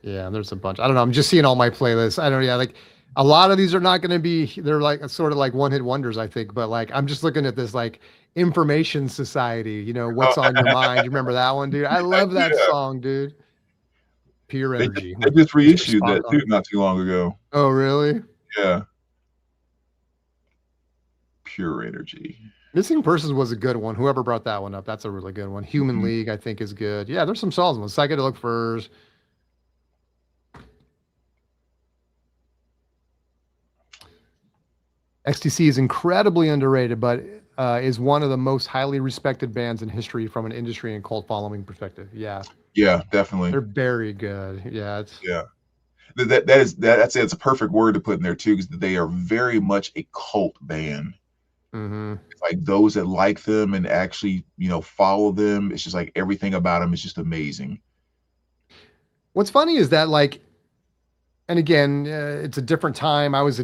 Yeah, there's a bunch. I don't know. I'm just seeing all my playlists. I don't. Yeah, like a lot of these are not going to be. They're like sort of like one hit wonders, I think. But like I'm just looking at this like Information Society. You know what's on your mind? You remember that one, dude? I love that song, dude. Pure Energy. They just reissued that too not too long ago. Oh, really? Yeah. Pure Energy. Missing Persons was a good one. Whoever brought that one up, that's a really good one. Human League, I think, is good. Yeah, there's some solid ones. Psychedelic Furs. XTC is incredibly underrated, but is one of the most highly respected bands in history from an industry and cult following perspective. Yeah. Yeah, definitely. They're very good. Yeah. That's a perfect word to put in there too, because they are very much a cult band. Mm-hmm. Like those that like them and actually, you know, follow them, it's just like everything about them is just amazing. What's funny is that like, and again, it's a different time. I was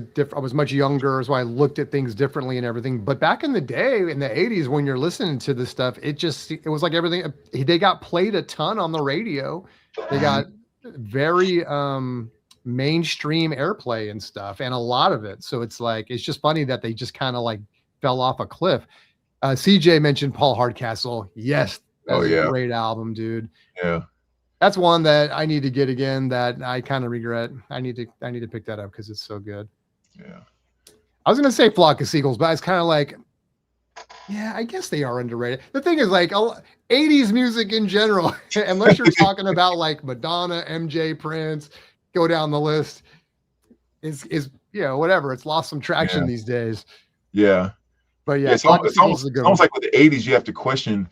much younger, so I looked at things differently and everything. But back in the day, in the 80s, when you're listening to this stuff, it was like everything. They got played a ton on the radio. They got very mainstream airplay and stuff, and a lot of it. So it's like it's just funny that they just kind of like fell off a cliff. CJ mentioned Paul Hardcastle. Yes, that's a great album, dude. Yeah. That's one that I need to get again that I kind of regret. I need to pick that up because it's so good. Yeah. I was going to say Flock of Seagulls, but it's kind of like, yeah, I guess they are underrated. The thing is like 80s music in general, unless you're talking about like Madonna, MJ, Prince, go down the list, is you know, whatever. It's lost some traction these days. Yeah. But yeah, it's almost like with the 80s, you have to question,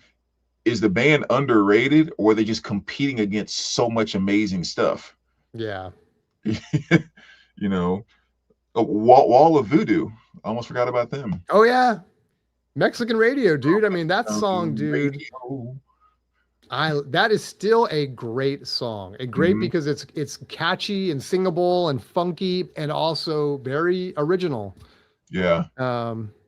is the band underrated or are they just competing against so much amazing stuff? Yeah. You know, Wall of Voodoo. I almost forgot about them. Oh yeah. Mexican Radio, dude. I mean, that song, dude. That is still a great song. Because it's catchy and singable and funky and also very original. Yeah.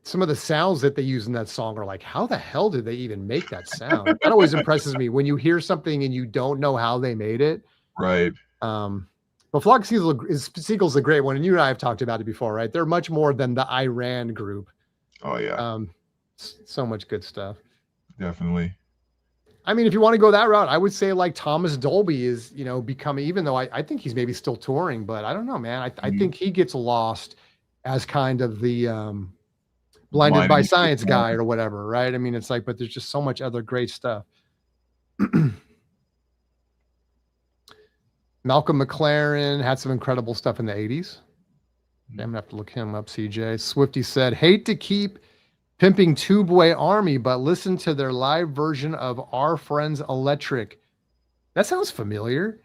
Some of the sounds that they use in that song are like, how the hell did they even make that sound? That always impresses me when you hear something and you don't know how they made it. Right. But Flock Seagull's a great one. And you and I have talked about it before, right? They're much more than the Iran group. Oh yeah. So much good stuff. Definitely. I mean, if you want to go that route, I would say like Thomas Dolby is, you know, becoming, even though I think he's maybe still touring, but I don't know, man. I think he gets lost as kind of the blinded by science guy or whatever, right? I mean, it's like, but there's just so much other great stuff. Malcolm McLaren had some incredible stuff in the 80s. I'm gonna have to look him up, CJ. Swifty said, hate to keep pimping Tubeway Army, but listen to their live version of Our Friends Electric. That sounds familiar.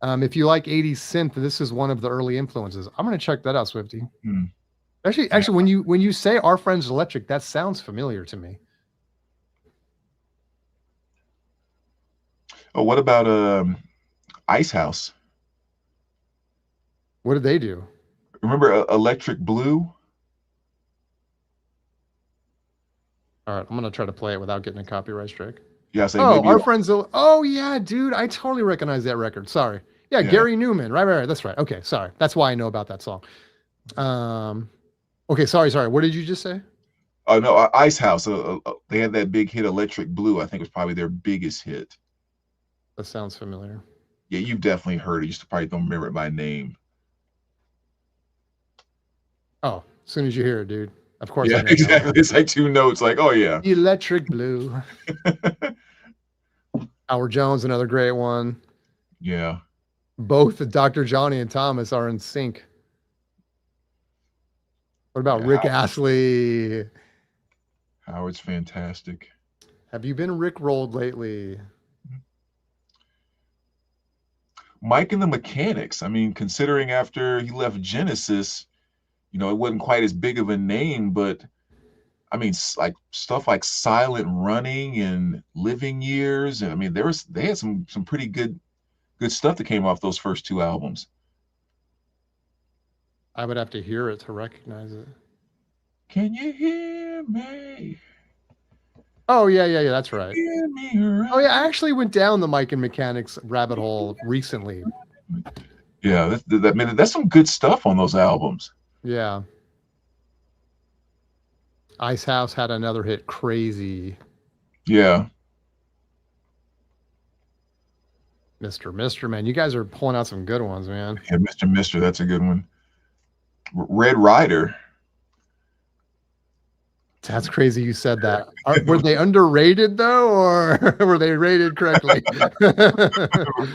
If you like 80s synth, this is one of the early influences. I'm gonna check that out, Swifty. Hmm. Actually, when you say Our Friends Electric, that sounds familiar to me. Oh, what about Ice House? What did they do? Remember Electric Blue? All right, I'm gonna try to play it without getting a copyright strike. Yeah, I say Oh, maybe. Our Friends. Oh yeah, dude, I totally recognize that record. Sorry. Yeah, Yeah. Gary Newman. Right. That's right. Okay, sorry. That's why I know about that song. Okay, sorry. What did you just say? Oh no, Ice House. They had that big hit, Electric Blue. I think it was probably their biggest hit. That sounds familiar. Yeah, you've definitely heard it. You just probably don't remember it by name. Oh, as soon as you hear it, dude. Of course. Yeah, exactly. It's like 2 notes. Like, oh yeah. Electric Blue. Howard Jones, another great one. Yeah. Both Dr. Johnny and Thomas are in sync. What about Rick Astley? Howard's fantastic. Have you been Rick-rolled lately? Mike and the Mechanics. I mean, considering after he left Genesis, it wasn't quite as big of a name, but I mean, like stuff like Silent Running and Living Years, and I mean, they had some pretty good stuff that came off those first 2 albums. I would have to hear it to recognize it. Can you hear me? Oh yeah, that's right. Hear me right? Oh yeah, I actually went down the Mike and Mechanics rabbit hole recently. Yeah, that's some good stuff on those albums. Yeah. Ice House had another hit, Crazy. Yeah. Mr. Man, you guys are pulling out some good ones, man. Yeah, Mr. That's a good one. Red Rider. That's crazy you said that. Were they underrated though, or were they rated correctly?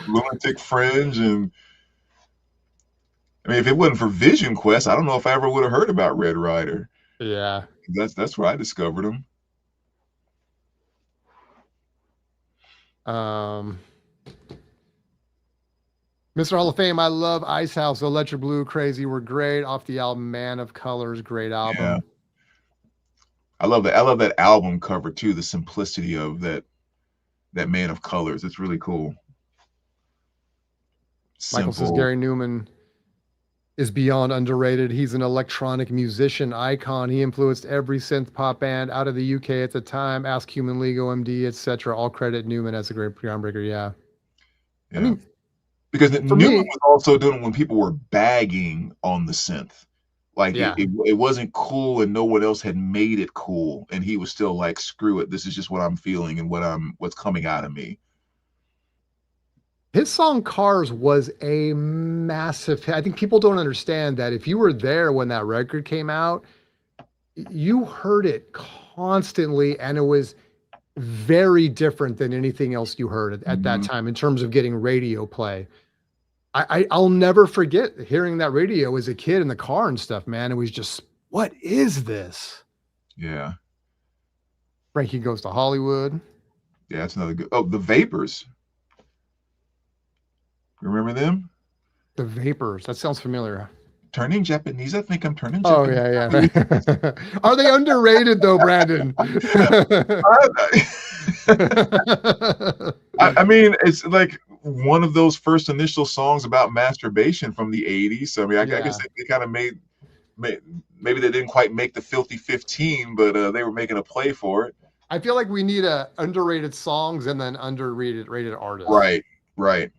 Lunatic Fringe, and I mean, if it wasn't for Vision Quest, I don't know if I ever would have heard about Red Rider. Yeah. That's where I discovered him. Mr. Hall of Fame, I love Ice House, Electric Blue, Crazy were great off the album Man of Colors, great album. Yeah. I love that album cover too, the simplicity of that Man of Colors. It's really cool. Michael says Gary Newman is beyond underrated. He's an electronic musician icon. He influenced every synth pop band out of the UK at the time. Ask Human League, OMD, etc. All credit Newman as a great groundbreaker. Yeah. I mean, because Newman was also doing it when people were bagging on the synth. Like it wasn't cool and no one else had made it cool. And he was still like, screw it. This is just what I'm feeling and what's coming out of me. His song Cars was a massive hit. I think people don't understand that if you were there when that record came out, you heard it constantly, and it was very different than anything else you heard at that time in terms of getting radio play. I'll never forget hearing that radio as a kid in the car and stuff, man. It was just, what is this? Yeah. Frankie Goes to Hollywood. Yeah, that's another good. Oh, The Vapors. Remember them? The Vapors. That sounds familiar. Turning Japanese. I think I'm turning Japanese. Oh, yeah. Are they underrated, though, Brandon? I mean, it's like one of those first initial songs about masturbation from the 80s. So, I mean, I guess they kind of made, maybe they didn't quite make the Filthy 15, but they were making a play for it. I feel like we need underrated songs and then rated artists. Right.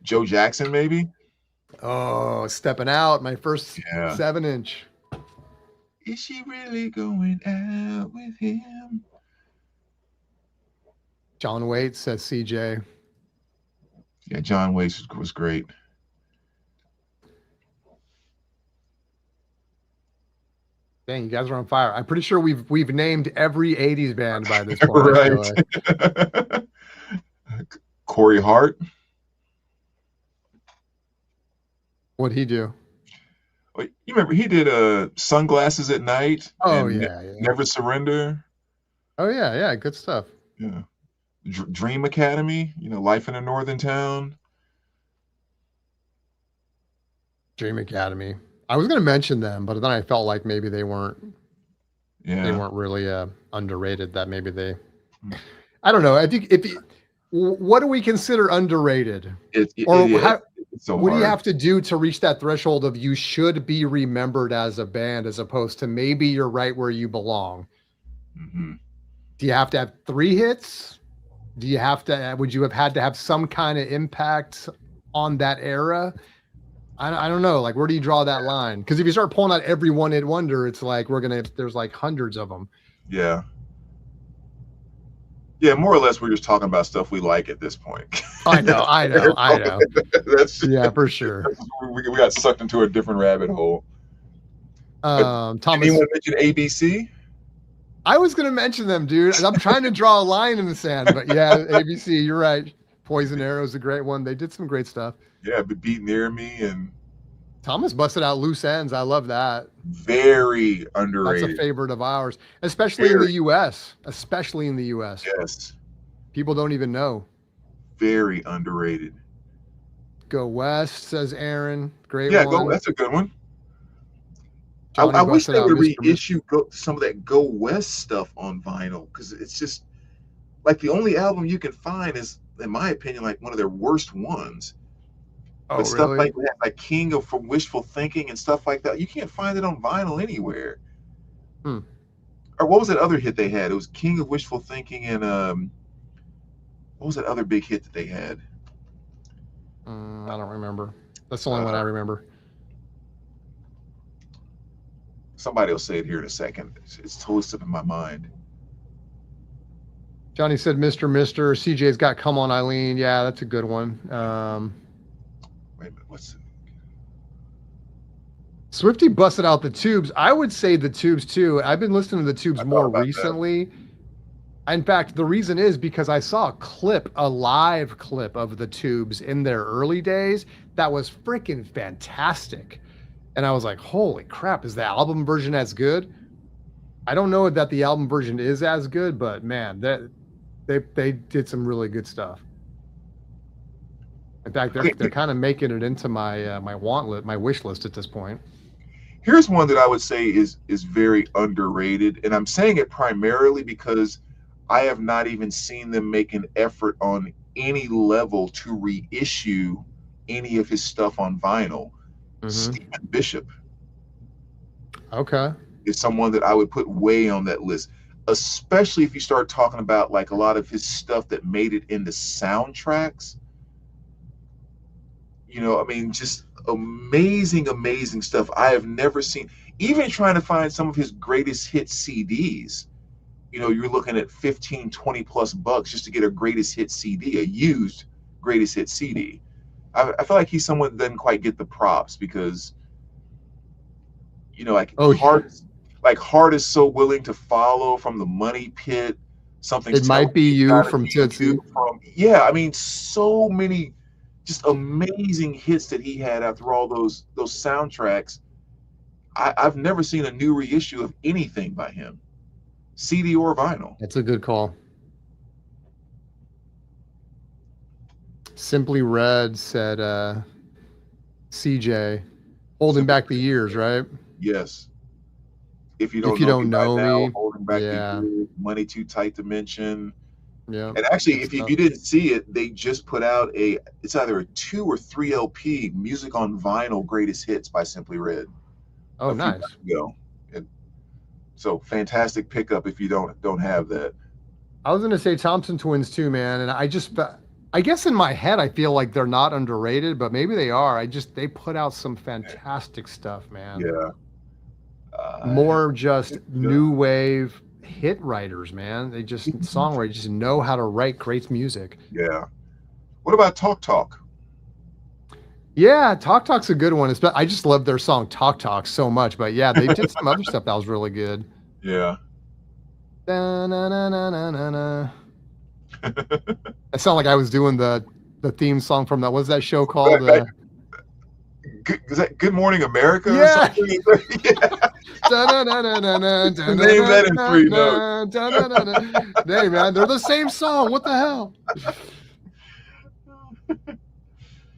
Joe Jackson, maybe? Oh, Stepping Out, my first 7-inch. Is she really going out with him? John Waite says CJ. Yeah, John Waite was great. Dang, you guys are on fire. I'm pretty sure we've named every 80s band by this point. Right. Corey Hart. What'd he do? You remember he did Sunglasses at Night. Oh, and yeah. Never Surrender. Oh, yeah. Good stuff. Yeah. Dream Academy, Life in a Northern Town. Dream Academy. I was going to mention them, but then I felt like maybe they weren't really underrated. That maybe they, I don't know. I think what do we consider underrated? It's so what do you hard. have to do to reach that threshold of you should be remembered as a band, as opposed to maybe you're right where you belong? Mm-hmm. Do you have to have 3 hits? Would you have had to have some kind of impact on that era? I don't know. Like, where do you draw that line? Because if you start pulling out every one-hit wonder, it's like there's like hundreds of them. Yeah. Yeah, more or less, we're just talking about stuff we like at this point. I know. Yeah, for sure. We got sucked into a different rabbit hole. Thomas, anyone mention ABC? I was going to mention them, dude. I'm trying to draw a line in the sand, but yeah, ABC, you're right. Poison Arrow is a great one. They did some great stuff. Yeah, Beat Near Me, and Thomas busted out Loose Ends. I love that. Very underrated. That's a favorite of ours, especially in the U.S. Yes. People don't even know. Very underrated. Go West, says Aaron. Great one. That's a good one. I wish they would reissue some of that Go West stuff on vinyl, because it's just like the only album you can find is, in my opinion, like one of their worst ones. Oh, but stuff really? like King of from Wishful Thinking and stuff like that, you can't find it on vinyl anywhere. Or what was that other hit they had? It was King of Wishful Thinking and what was that other big hit that they had? I don't remember. That's the only one I remember. Somebody will say it here in a second. It's totally slipping my mind. Johnny said, Mr. CJ's got Come On Eileen. Yeah, that's a good one. Wait a minute, what's it? Swifty busted out the Tubes. I would say the Tubes too. I've been listening to the Tubes more recently. That. In fact, the reason is because I saw a live clip of the Tubes in their early days that was freaking fantastic. And I was like, holy crap, is the album version as good? I don't know that the album version is as good, but man, they did some really good stuff. In fact, they're kind of making it into my my wish list at this point. Here's one that I would say is very underrated, and I'm saying it primarily because I have not even seen them make an effort on any level to reissue any of his stuff on vinyl. Stephen Bishop. Okay. Is someone that I would put way on that list, especially if you start talking about like a lot of his stuff that made it into soundtracks. I mean, just amazing stuff I have never seen. Even trying to find some of his greatest hit CDs, you're looking at 15, 20 plus bucks just to get a greatest hit CD, a used greatest hit CD. I feel like he's someone that doesn't quite get the props because, Heart is So Willing to Follow from the Money Pit. It might be you from Tootsie. I mean, so many just amazing hits that he had after all those soundtracks. I've never seen a new reissue of anything by him, CD or vinyl. That's a good call. Simply Red said, CJ, holding back the years, right? Yes. If you don't know me, holding back the years, Money Too Tight to Mention. Yeah. And actually, if you didn't see it, they just put out it's either a 2 or 3 LP Music on Vinyl Greatest Hits by Simply Red. Oh, nice. So fantastic pickup if you don't have that. I was going to say Thompson Twins too, man. And I guess in my head, I feel like they're not underrated, but maybe they are. They put out some fantastic stuff, man. Yeah. More just new wave hit writers, man. They just songwriters just know how to write great music. Yeah. What about Talk Talk? Yeah, Talk Talk's a good one. I just love their song Talk Talk so much. But yeah, they did some other stuff that was really good. Yeah. I sound like I was doing the theme song from that. What's that show called? Is that Good Morning America? Yeah. Or something? Yeah. Name that in 3 notes. Hey man, they're the same song. What the hell?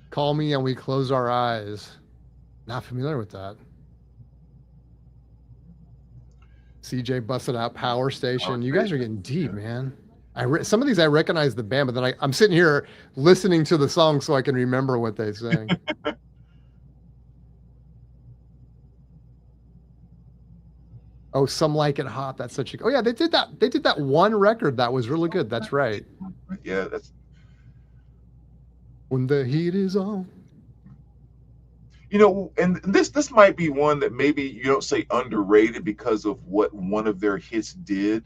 Call me and we close our eyes. Not familiar with that. CJ busted out Power Station. You guys are getting deep, man. Some of these I recognize the band, but then I'm sitting here listening to the song so I can remember what they sing. Oh, Some Like It Hot. That's such a. Oh yeah, they did that. They did that one record that was really good. That's right. Yeah, that's. When the heat is on. You know, and this might be one that maybe you don't say underrated because of what one of their hits did,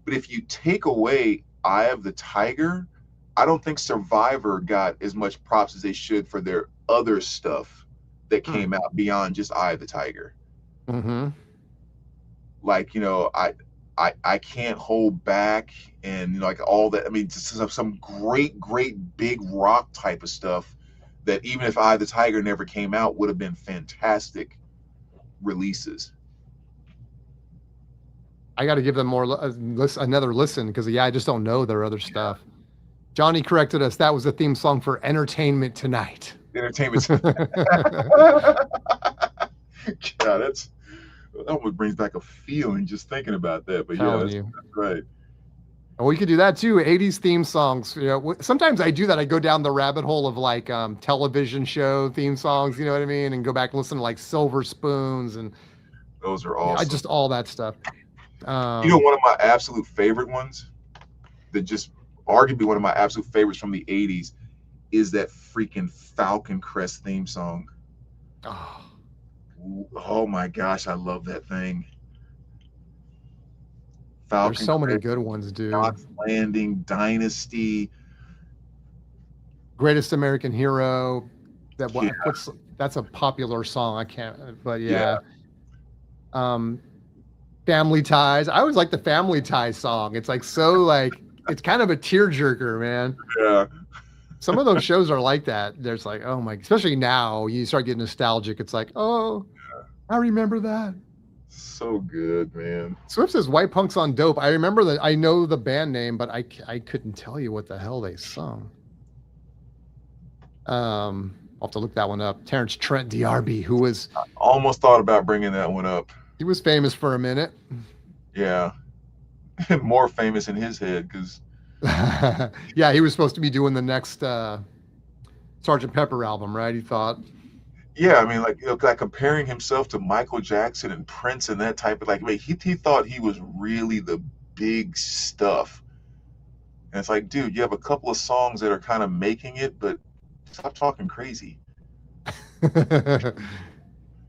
but if you take away Eye of the Tiger, I don't think Survivor got as much props as they should for their other stuff that came out beyond just Eye of the Tiger. Mm-hmm. Like, you know, I Can't Hold Back, and you know, like all that. I mean, just some great big rock type of stuff that even if Eye of the Tiger never came out would have been fantastic releases. I got to give them more another listen because yeah, I just don't know their other stuff. Johnny corrected us. That was the theme song for Entertainment Tonight. Entertainment. Yeah, that almost brings back a feeling just thinking about that. But yeah, that's right. Oh, we could do that too. 80s theme songs. You know, sometimes I do that. I go down the rabbit hole of like television show theme songs. You know what I mean? And go back and listen to like Silver Spoons and those are awesome. Just all that stuff. You know, one of my absolute favorite ones, that just arguably one of my absolute favorites from the 80s, is that freaking Falcon Crest theme song. Oh my gosh, I love that thing. Falcon There's so Crest, many good ones, dude. Knots Landing, Dynasty, Greatest American Hero. That's a popular song. I can't, but yeah. Family Ties. I always like the Family Ties song. It's like so like it's kind of a tearjerker, man. Yeah. Some of those shows are like that. There's like, oh my, especially now you start getting nostalgic. It's like, oh, I remember that. So good, man. Swift says White Punks on Dope. I remember that. I know the band name, but I couldn't tell you what the hell they sung. I'll have to look that one up. Terrence Trent D'Arby, who was I almost thought about bringing that one up. He was famous for a minute. Yeah. More famous in his head because yeah, he was supposed to be doing the next Sgt. Pepper album, right? He thought. Yeah, I mean, like, you know, like comparing himself to Michael Jackson and Prince and that type of like, he thought he was really the big stuff. And it's like, dude, you have a couple of songs that are kind of making it, but stop talking crazy.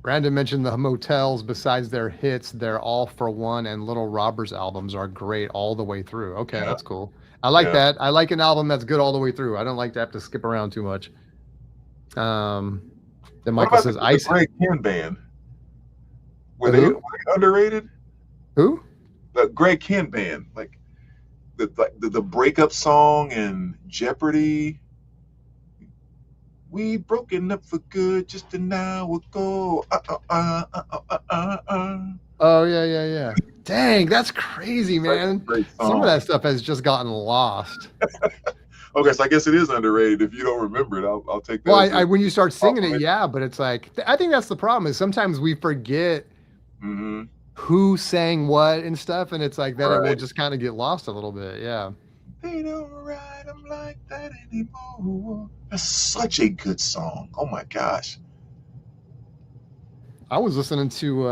Brandon mentioned the Motels. Besides their hits, their All for One and Little Robbers albums are great all the way through. Okay, yeah. That's cool. I like that. I like an album that's good all the way through. I don't like to have to skip around too much. Then Michael says, "Ice." Greg Kihn Band. Were they underrated? Who? The Greg Kihn Band, like the breakup song and Jeopardy. We broken up for good just an hour ago. Oh yeah. Dang, that's crazy, man. Some of that stuff has just gotten lost. Okay, so I guess it is underrated. If you don't remember it, I'll take that. Well, when you start singing it, yeah, but it's like I think that's the problem. Is sometimes we forget who sang what and stuff, and it's like then it will just kind of get lost a little bit. Yeah. They don't ride them like that anymore. That's such a good song. Oh my gosh. I was listening to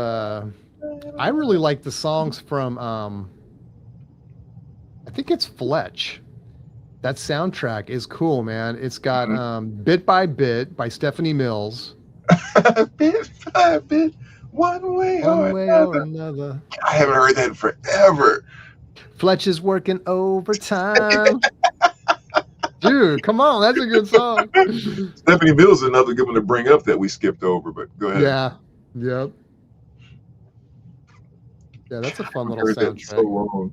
I really like the songs from I think it's Fletch. That soundtrack is cool, man. It's got Bit by Bit by Stephanie Mills. Bit by bit, one way or another. I haven't heard that in forever. Fletch is working overtime. Dude, come on. That's a good song. Stephanie Mills is another good one to bring up that we skipped over, but go ahead. Yeah. Yep. Yeah, that's a fun little soundtrack. So long.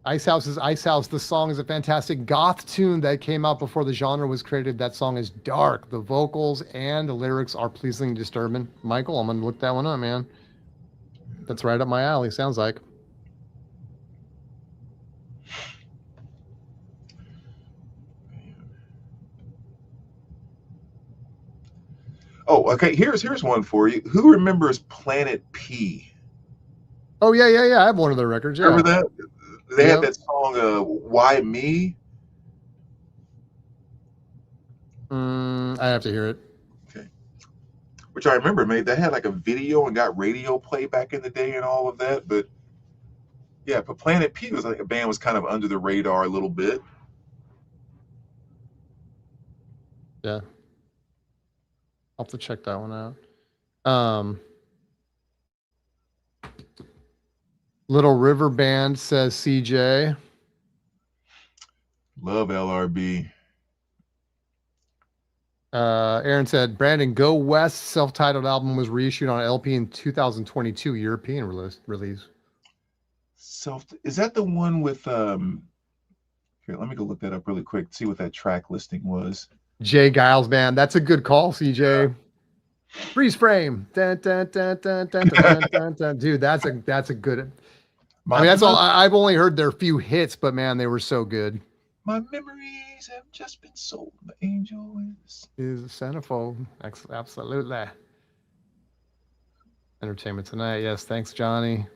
Ice House is Ice House. The song is a fantastic goth tune that came out before the genre was created. That song is dark. The vocals and the lyrics are pleasingly disturbing. Michael, I'm going to look that one up, man. That's right up my alley. Sounds like. Oh, okay. Here's one for you. Who remembers Planet P? Oh yeah. I have one of their records. Yeah. Remember that? They had Yep. that song, "Why Me?" I have to hear it. Okay. Which I remember, made that had like a video and got radio play back in the day and all of that. But yeah, but Planet P was like a band was kind of under the radar a little bit. Yeah. I'll have to check that one out. Little River Band says CJ. Love LRB. Aaron said, Brandon, Go West self-titled album was reissued on LP in 2022, European release. Is that the one with here, let me go look that up really quick, see what that track listing was. Jay Giles Band. That's a good call, CJ. Yeah. Freeze frame. Dun, dun, dun, dun, dun, dun, dun, dun. Dude, that's a good. I mean, that's all. I've only heard their few hits, but man, they were so good. My memories have just been sold. The angel is a centerfold. Absolutely. Entertainment Tonight. Yes, thanks, Johnny.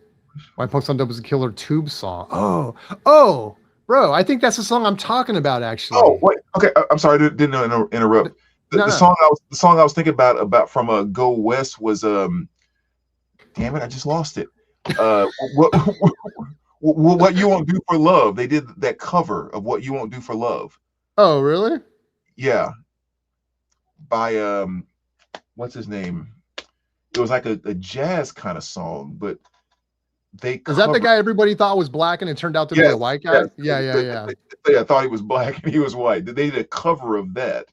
White Punks on Dope is a killer tube song. Oh, bro, I think that's the song I'm talking about, actually. Oh, wait. Okay, I'm sorry, didn't interrupt. The song I was thinking about from Go West was damn it, I just lost it. What You Won't Do for Love. They did that cover of What You Won't Do for Love. Oh, really? Yeah. By what's his name? It was like a jazz kind of song, but is that the guy everybody thought was black and it turned out to be a white guy? Yeah. I thought he was black and he was white. They did a cover of that.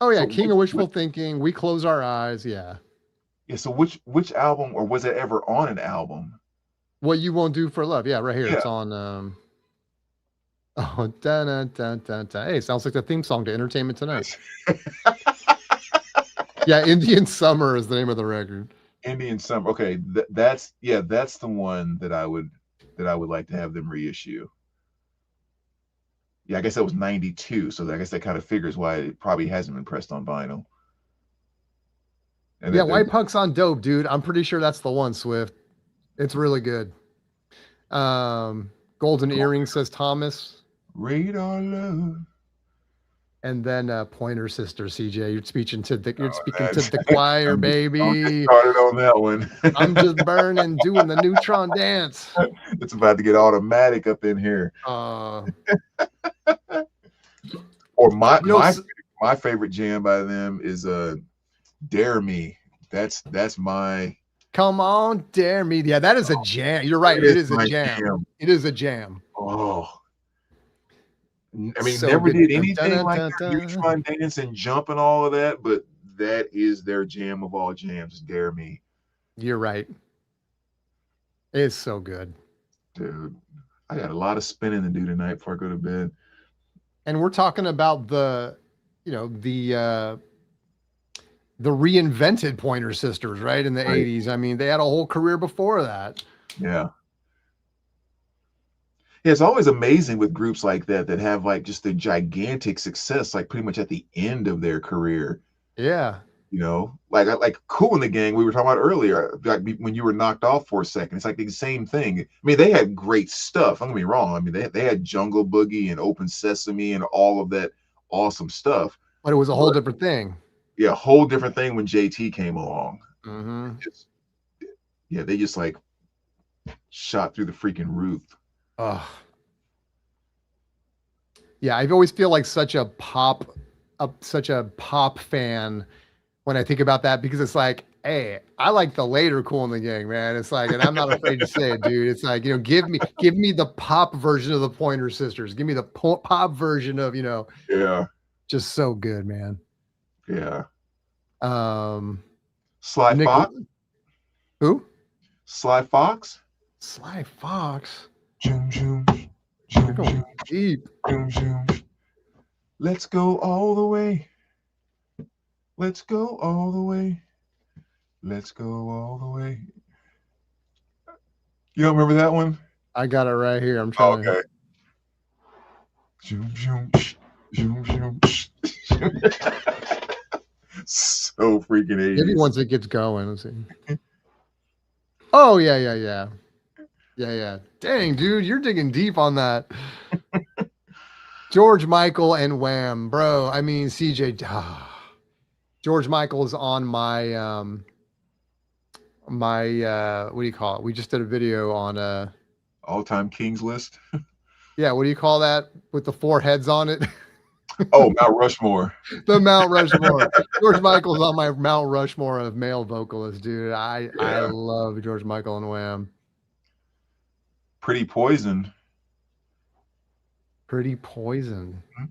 Oh yeah, so King of Wishful Thinking. We Close Our Eyes. Yeah. Yeah. So which album, or was it ever on an album? What You Won't Do for Love. Yeah, right here. Yeah. It's on. Oh, dun, dun, dun, dun, dun. Hey, sounds like the theme song to Entertainment Tonight. Yeah, Indian Summer is the name of the record. Indian Summer. Okay, that's the one that I would like to have them reissue. Yeah, I guess that was 92, so I guess that kind of figures why it probably hasn't been pressed on vinyl. And yeah, White Punks on Dope, dude. I'm pretty sure that's the one, Swift. It's really good. Golden Earring says Thomas. Radar Love. And then Pointer Sister, CJ. You're speaking to the choir, baby. Don't get started on that one. I'm just burning, doing the neutron dance. It's about to get automatic up in here. Or my favorite jam by them is Dare Me. That's my. Come on, Dare Me. Yeah, that is a jam. You're right. It is a jam. It is a jam. Oh. I mean, so never did anything like neutron dance and jump and all of that, but that is their jam of all jams. Dare Me. You're right. It's so good. Dude, I got a lot of spinning to do tonight before I go to bed. And we're talking about the reinvented Pointer Sisters, right? In the 80s. I mean, they had a whole career before that. Yeah. Yeah, it's always amazing with groups like that have like just a gigantic success, like pretty much at the end of their career. Yeah. You know, like Kool and the Gang we were talking about earlier, like when you were knocked off for a second, it's like the same thing. I mean, they had great stuff. Don't get me wrong. I mean, they had Jungle Boogie and Open Sesame and all of that awesome stuff. But it was a whole different thing. Yeah, a whole different thing when JT came along. Mm-hmm. They just like shot through the freaking roof. Yeah, I always feel like such a pop fan when I think about that, because it's like, hey, I like the later Kool and the Gang, man. It's like, and I'm not afraid to say it, dude. It's like, give me the pop version of the Pointer Sisters. Give me the pop version of, Yeah, just so good, man. Yeah. Sly Fox. Who? Sly Fox. Sly Fox. Zoom, zoom, zoom, zoom, deep. Zoom, zoom. Let's go all the way. Let's go all the way. Let's go all the way. You don't remember that one? I got it right here. I'm Oh, trying to. okay. Zoom, zoom, psh, zoom, zoom, psh. So freaking Maybe 80s. once it gets going. Let's see. Oh yeah, yeah, yeah, yeah, yeah. Dang, dude, you're digging deep on that. George Michael and Wham, bro. I mean, CJ. George Michael is on my what do you call it? We just did a video on All-time Kings list. yeah, what do you call that with the 4 heads on it? Oh, Mount Rushmore. The Mount Rushmore. George Michael's on my Mount Rushmore of male vocalists, dude. I Yeah. love George Michael and Wham. Pretty Poison. Pretty Poison. Mhm.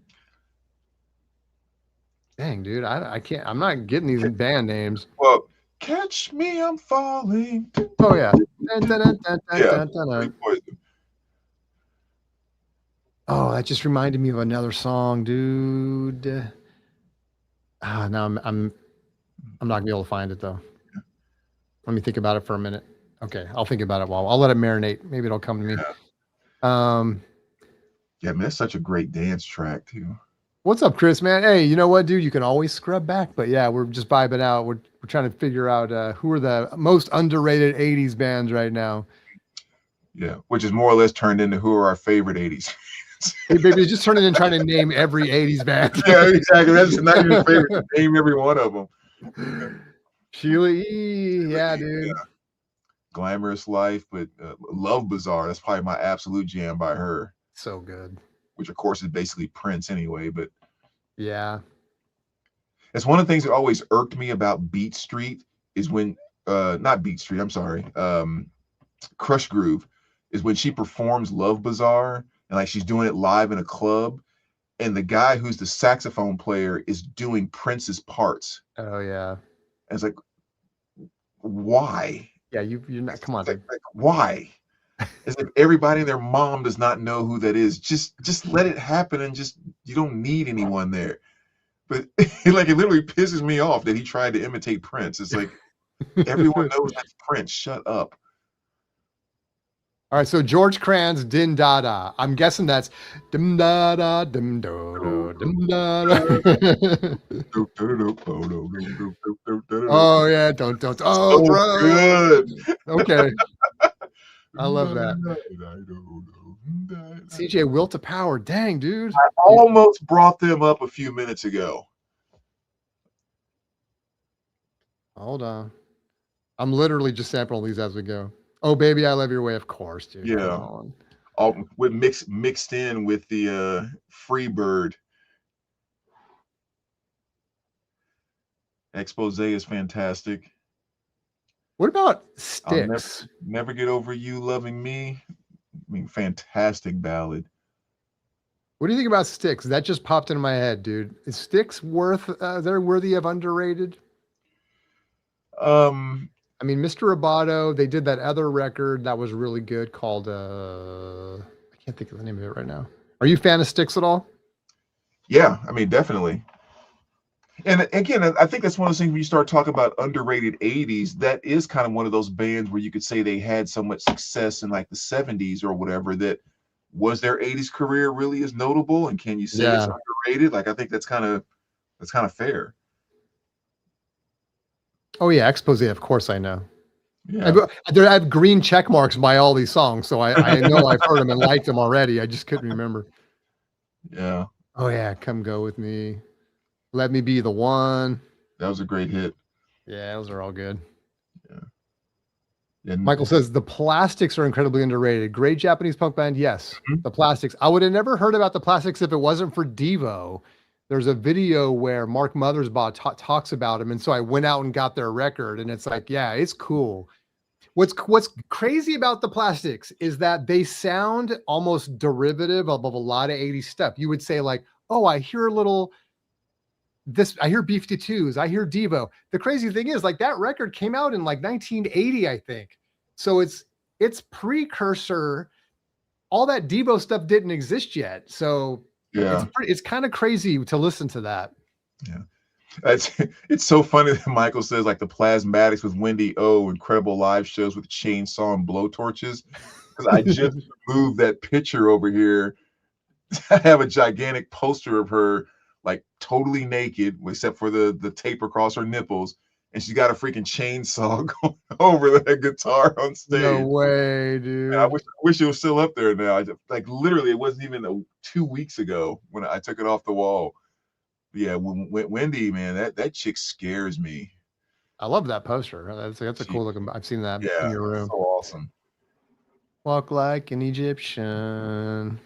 Dang, dude, I can't. I'm not getting these band names. Well, Catch Me, I'm Falling. Oh yeah. Dun, dun, dun, dun, dun, Yeah, dun, dun, Pretty dun. Poison. Oh, that just reminded me of another song, dude. Now I'm not gonna be able to find it though. Let me think about it for a minute. Okay, I'll think about it while I'll let it marinate. Maybe it'll come to me. Yeah, man, that's such a great dance track too. What's up, Chris, man? Hey, you know what, dude? You can always scrub back, but yeah, we're just vibing out. We're trying to figure out who are the most underrated 80s bands right now. Yeah, which is more or less turned into who are our favorite 80s. Hey, baby, just turning and trying to name every 80s band. Yeah, exactly. That's not even favorite. Name every one of them. Sheila E. Yeah, dude. Yeah. Glamorous Life, but Love Bazaar, that's probably my absolute jam by her. So good. Which of course is basically Prince anyway, but yeah. It's one of the things that always irked me about Beat Street is when not Beat Street, I'm sorry. Crush Groove is when she performs Love Bazaar and like she's doing it live in a club and the guy who's the saxophone player is doing Prince's parts. Oh yeah. And it's like, why? Yeah, you're not. Come on, like why? As if everybody and their mom does not know who that is. Just let it happen and just you don't need anyone there. But like it literally pisses me off that he tried to imitate Prince. It's like everyone knows that's Prince. Shut up. All right, so George Cran's Din Da Da. I'm guessing that's dim da da dim do do dim da da. Oh yeah, don't. Oh, so bro. Good. Okay. I love that. CJ Will to Power. Dang, dude. I almost brought them up a few minutes ago. Hold on. I'm literally just sampling these as we go. Oh, Baby, I Love Your Way, of course, dude. Yeah. All with mixed in with the Free Bird. Expose is fantastic. What about Styx? Never Get Over You Loving Me. I mean, fantastic ballad. What do you think about Styx? That just popped into my head, dude. Is Styx they're worthy of underrated? I mean, Mr. Roboto, they did that other record that was really good called I can't think of the name of it right now. Are you a fan of Styx at all? Yeah, I mean, definitely. And again, I think that's one of those things when you start talking about underrated 80s, that is kind of one of those bands where you could say they had so much success in like the 70s or whatever that was their 80s career really is notable. And can you say it's underrated? Like, I think that's kind of fair. Oh yeah, Expose, of course I know. Yeah. I have green check marks by all these songs, so I know I've heard them and liked them already. I just couldn't remember. Yeah. Oh yeah, Come Go With Me. Let Me Be the One. That was a great hit. Yeah, those are all good. Yeah. Michael says the Plastics are incredibly underrated. Great Japanese punk band. Yes, the Plastics. I would have never heard about the Plastics if it wasn't for Devo. There's a video where Mark Mothersbaugh talks about him, and so I went out and got their record, and it's like, yeah, it's cool. What's crazy about the Plastics is that they sound almost derivative of a lot of 80s stuff. You would say like, oh, I hear a little this, I hear B-52s, I hear Devo. The crazy thing is like that record came out in like 1980, I think. So it's precursor. All that Devo stuff didn't exist yet. So yeah, it's kind of crazy to listen to that. Yeah. It's so funny that Michael says like the plasmatics with Wendy O, incredible live shows with chainsaw and blowtorches. Because I just moved that picture over here. I have a gigantic poster of her like totally naked, except for the tape across her nipples, and she's got a freaking chainsaw going over that guitar on No stage. way, And dude. I wish it was still up there now. Like literally, it wasn't even 2 weeks ago when I took it off the wall. Yeah, when Wendy, man, that chick scares me. I love that poster. That's a She, cool looking. I've seen that in yeah, your room. so awesome. Walk like an Egyptian.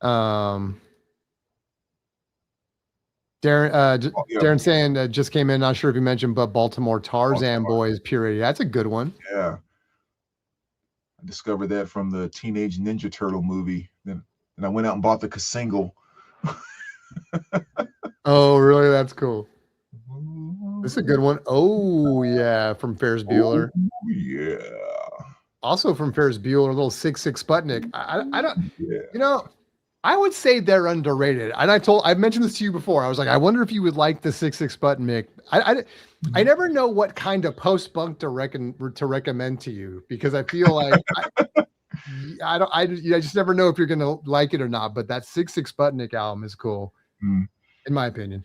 Um, Yeah, Darren saying just came in. Not sure if you mentioned, but Baltimore Tarzan Boys Purity. That's a good one. yeah. I discovered that from the Teenage Ninja Turtle movie. Then I went out and bought the single. Oh, really? That's cool. This is a good one. Oh, yeah, from Ferris Bueller. Oh, yeah. Also from Ferris Bueller, a little 6'6" Sputnik. I don't, Yeah. you know, I would say they're underrated. And I mentioned this to you before. I was like, I wonder if you would like the 6'6" Sputnik. I never know what kind of post bunk to recommend to you because I feel like I just never know if you're gonna like it or not. But that 6'6" Sputnik album is cool, in my opinion.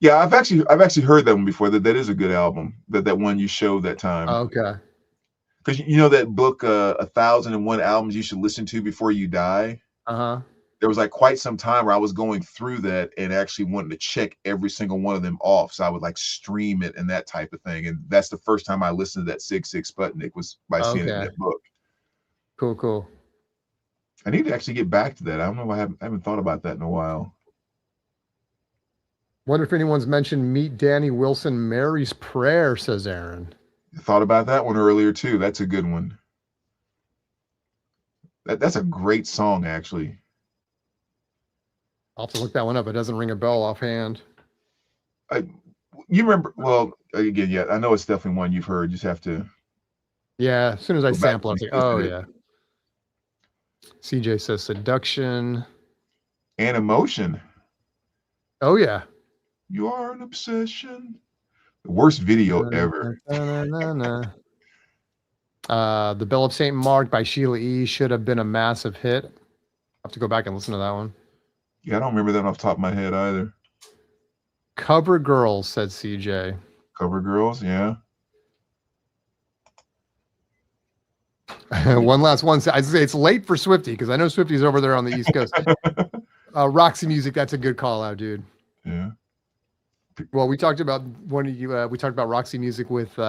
Yeah, I've actually heard that one before. That is a good album. That one you showed that time. Okay. Because you know that book, 1,001 albums you should listen to before you die. Uh-huh. There was like quite some time where I was going through that and actually wanting to check every single one of them off. So I would like stream it and that type of thing. And that's the first time I listened to that 6'6" Sputnik was by seeing it in that book. Cool. I need to actually get back to that. I don't know. I haven't thought about that in a while. Wonder if anyone's mentioned Meet Danny Wilson, Mary's Prayer, says Aaron. Thought about that one earlier too. That's a good one. That's a great song, actually. I'll have to look that one up. It doesn't ring a bell offhand. You remember? Well, again, yeah, I know it's definitely one you've heard. You just have to. Yeah, as soon as I sample, I'm like, oh yeah. CJ says Seduction and Emotion. Oh yeah. You are an obsession. The worst video ever. The Bell of St. Mark by Sheila E. should have been a massive hit. I'll have to go back and listen to that one. Yeah, I don't remember that off the top of my head either. Cover Girls, said CJ. Cover Girls, yeah. One last one. I'd say it's late for Swifty because I know Swifty's over there on the East Coast. Roxy Music, that's a good call out, dude. Yeah. Well, we talked about we talked about Roxy Music with what's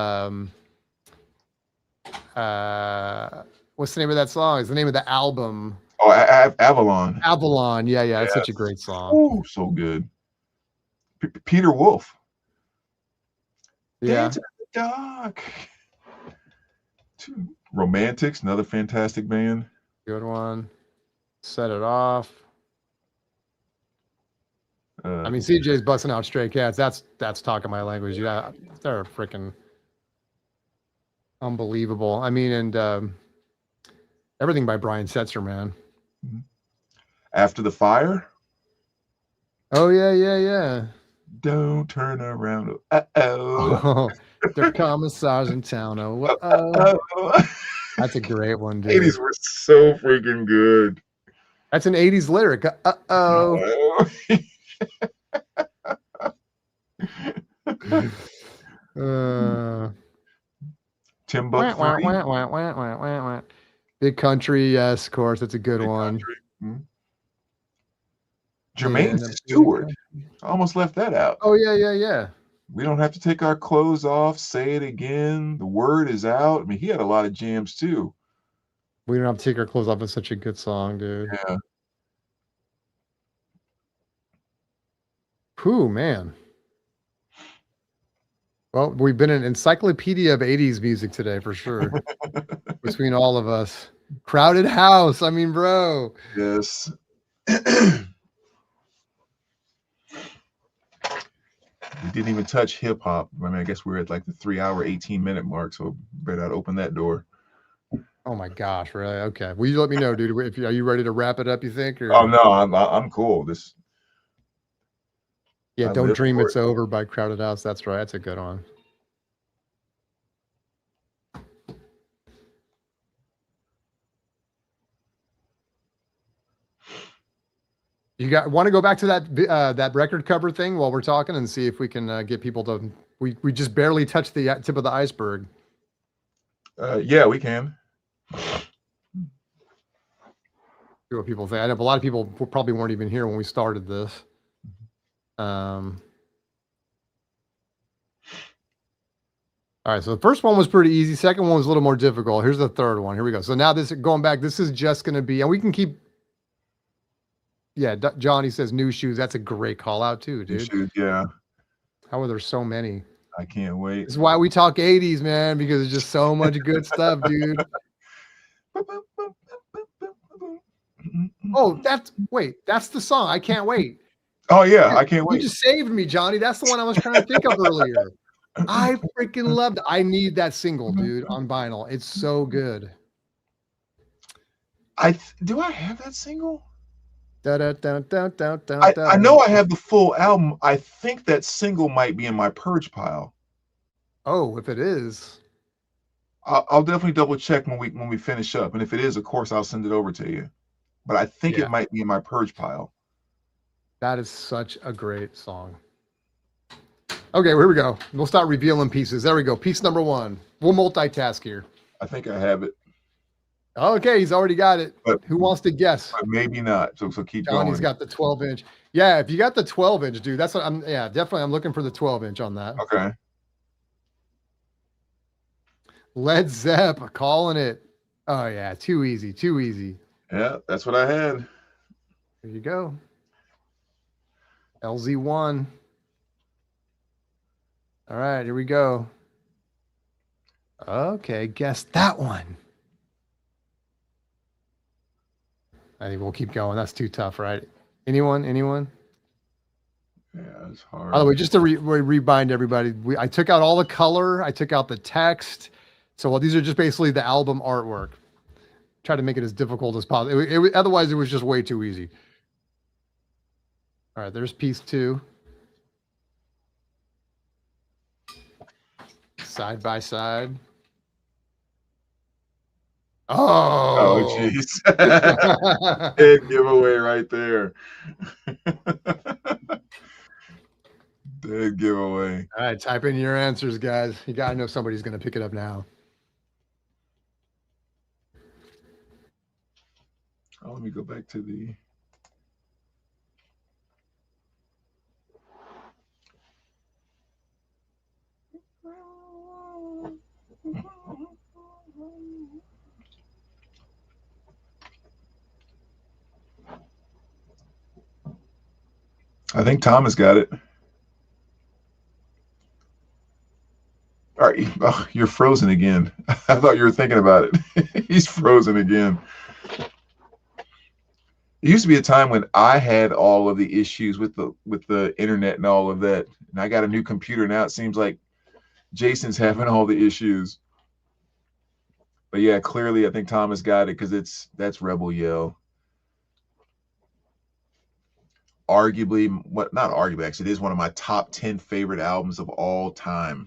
the name of that song? It's the name of the album. Oh, Avalon. Avalon. Yeah. It's such a great song. Ooh, so good. Peter Wolf. Yeah. Dance in the Dark. Romantics, another fantastic band. Good one. Set It Off. I mean, CJ's busting out Stray Cats. That's talking my language. Yeah, they're freaking unbelievable. I mean, and everything by Brian Setzer, man. After the Fire. Oh yeah. Don't turn around. Oh, there commissars in town. That's a great one, dude. 80s were so freaking good. That's an 80s lyric. Timbuktu. Big Country, yes, of course. That's a good one. Jermaine Stewart. I almost left that out. Oh, yeah. We don't have to take our clothes off. Say it again. The word is out. I mean, he had a lot of jams too. We don't have to take our clothes off. It's such a good song, dude. Yeah. Whew, man. Well, we've been an encyclopedia of 80s music today for sure. Between all of us. Crowded House. I mean, bro. Yes. We didn't even touch hip hop. I mean, I guess we're at like the 3-hour, 18-minute mark, so better not open that door. Oh my gosh, really? Okay. Will you let me know, dude? Are you ready to wrap it up, you think? Or? Oh no, I'm cool. Yeah, I Don't live Dream for It's Over by Crowded House. That's right. That's a good one. You want to go back to that record cover thing while we're talking and see if we can get people to. We just barely touched the tip of the iceberg. Yeah, we can. See what people think. I know a lot of people probably weren't even here when we started this. All right, so the first one was pretty easy. Second one was a little more difficult. Here's the third one. Here we go. So now going back, this is just going to be, and we can keep. Yeah, Johnny says new shoes. That's a great call out too, dude. Shoot, yeah. How are there so many? I can't wait. This is why we talk 80s, man, because there's just so much good stuff, dude. Oh, that's the song. I can't wait. Oh yeah, I can't wait. You just saved me, Johnny. That's the one I was trying to think of earlier. I freaking loved it. I need that single, dude, on vinyl. It's so good. Do I have that single? Da, da, da, da, da, da, I know I have the full album. I think that single might be in my purge pile. Oh, if it is, I'll definitely double check when we finish up, and if it is, of course, I'll send it over to you. But I think it might be in my purge pile. That is such a great song. Okay, here we go. We'll start revealing pieces. There we go. Piece number one. We'll multitask here. I think I have it. Okay, he's already got it. But who wants to guess? But maybe not. So keep going. Johnny's got the 12-inch. Yeah, if you got the 12-inch, dude, that's what I'm. Yeah, definitely. I'm looking for the 12-inch on that. Okay. Led Zepp, calling it. Oh yeah, too easy, too easy. Yeah, that's what I had. There you go. LZ1. All right, here we go. Okay, guess that one. I think we'll keep going. That's too tough, right? Anyone? Yeah, it's hard. By the way, just to remind everybody, I took out all the color. I took out the text. So these are just basically the album artwork. Try to make it as difficult as possible. Otherwise, it was just way too easy. All right, there's piece two. Side by side. Oh, jeez. Big giveaway right there. Dead giveaway. All right, type in your answers, guys. You got to know somebody's going to pick it up now. Oh, let me go back to the... I think Thomas got it. All right. Oh, you're frozen again. I thought you were thinking about it. He's frozen again. It used to be a time when I had all of the issues with the internet and all of that. And I got a new computer. Now it seems like Jason's having all the issues. But yeah, clearly I think Thomas got it because that's Rebel Yell. Arguably, not arguably, actually, it is one of my top 10 favorite albums of all time.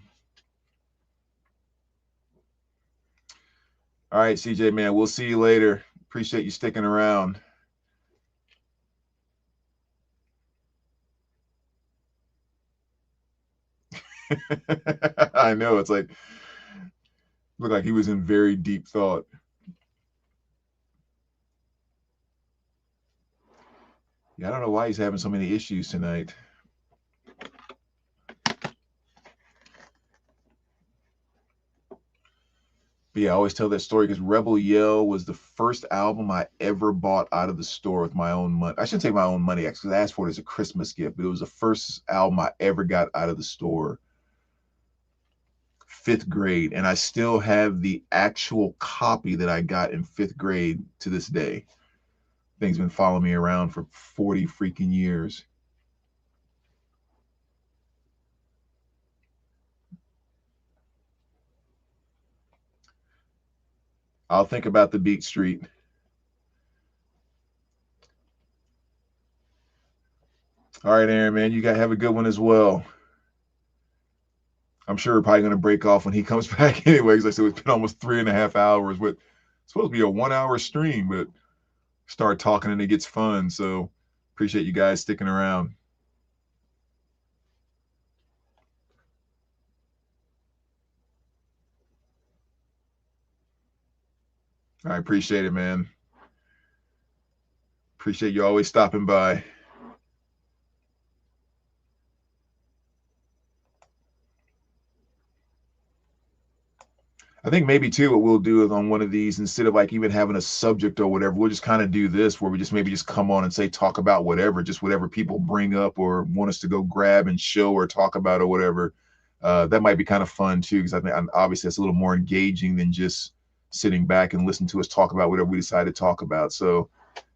All right, CJ, man, we'll see you later. Appreciate you sticking around. I know, it's like, looked like he was in very deep thought. Yeah, I don't know why he's having so many issues tonight. But yeah, I always tell that story because Rebel Yell was the first album I ever bought out of the store with my own money. I shouldn't say my own money, actually, because I asked for it as a Christmas gift, but it was the first album I ever got out of the store. 5th grade, and I still have the actual copy that I got in 5th grade to this day. Thing's been following me around for 40 freaking years. I'll think about the Beat Street. All right, Aaron, man, you got to have a good one as well. I'm sure we're probably going to break off when he comes back anyway. Because I said it's been almost 3.5 hours. But it's supposed to be a 1 hour stream, but start talking and it gets fun. So appreciate you guys sticking around. I appreciate it, man. Appreciate you always stopping by. I think maybe too what we'll do is on one of these, instead of like even having a subject or whatever, we'll just kind of do this where we just maybe just come on and say talk about whatever, just whatever people bring up or want us to go grab and show or talk about or whatever. That might be kind of fun too, because I think obviously it's a little more engaging than just sitting back and listening to us talk about whatever we decide to talk about. So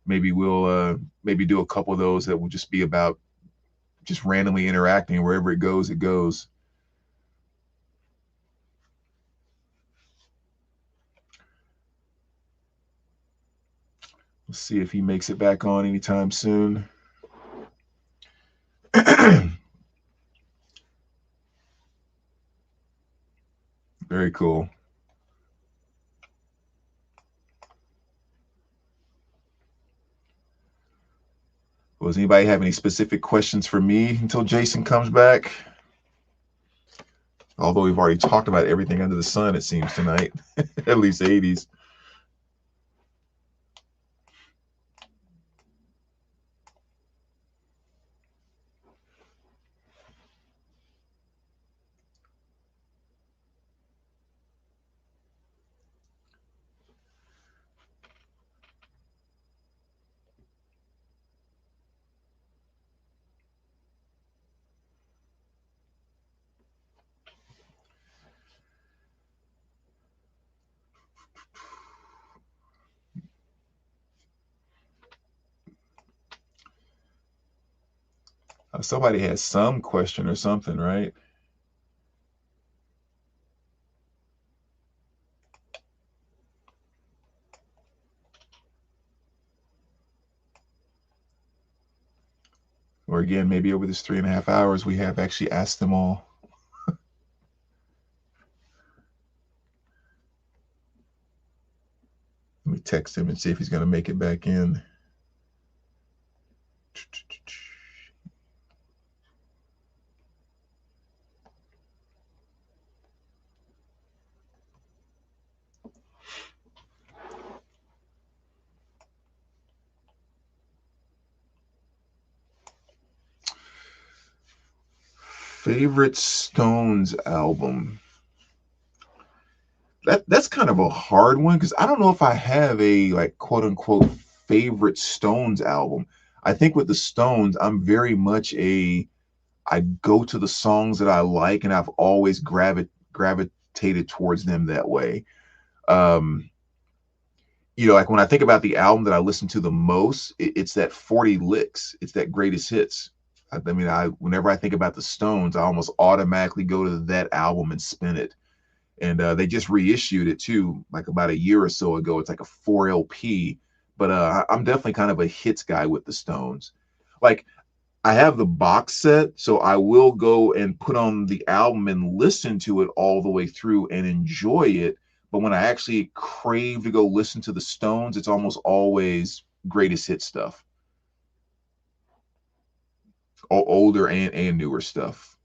maybe we'll maybe do a couple of those that will just be about just randomly interacting. Wherever it goes, it goes. Let's see if he makes it back on anytime soon. Very cool. Well, does anybody have any specific questions for me until Jason comes back? Although we've already talked about everything under the sun, it seems, tonight, at least 80s. Somebody has some question or something, right? Or again, maybe over this 3.5 hours, we have actually asked them all. Let me text him and see if he's going to make it back in. Favorite Stones album? That's kind of a hard one because I don't know if I have a like quote unquote favorite Stones album. I think with the Stones, I'm very much I go to the songs that I like, and I've always gravitated towards them that way. Um, like when I think about the album that I listen to the most, it's that 40 licks. It's that greatest hits. I mean, whenever I think about the Stones, I almost automatically go to that album and spin it. And they just reissued it too, like about a year or so ago. It's like a 4 LP. But I'm definitely kind of a hits guy with the Stones. Like I have the box set, so I will go and put on the album and listen to it all the way through and enjoy it. But when I actually crave to go listen to the Stones, it's almost always greatest hit stuff, older and newer stuff.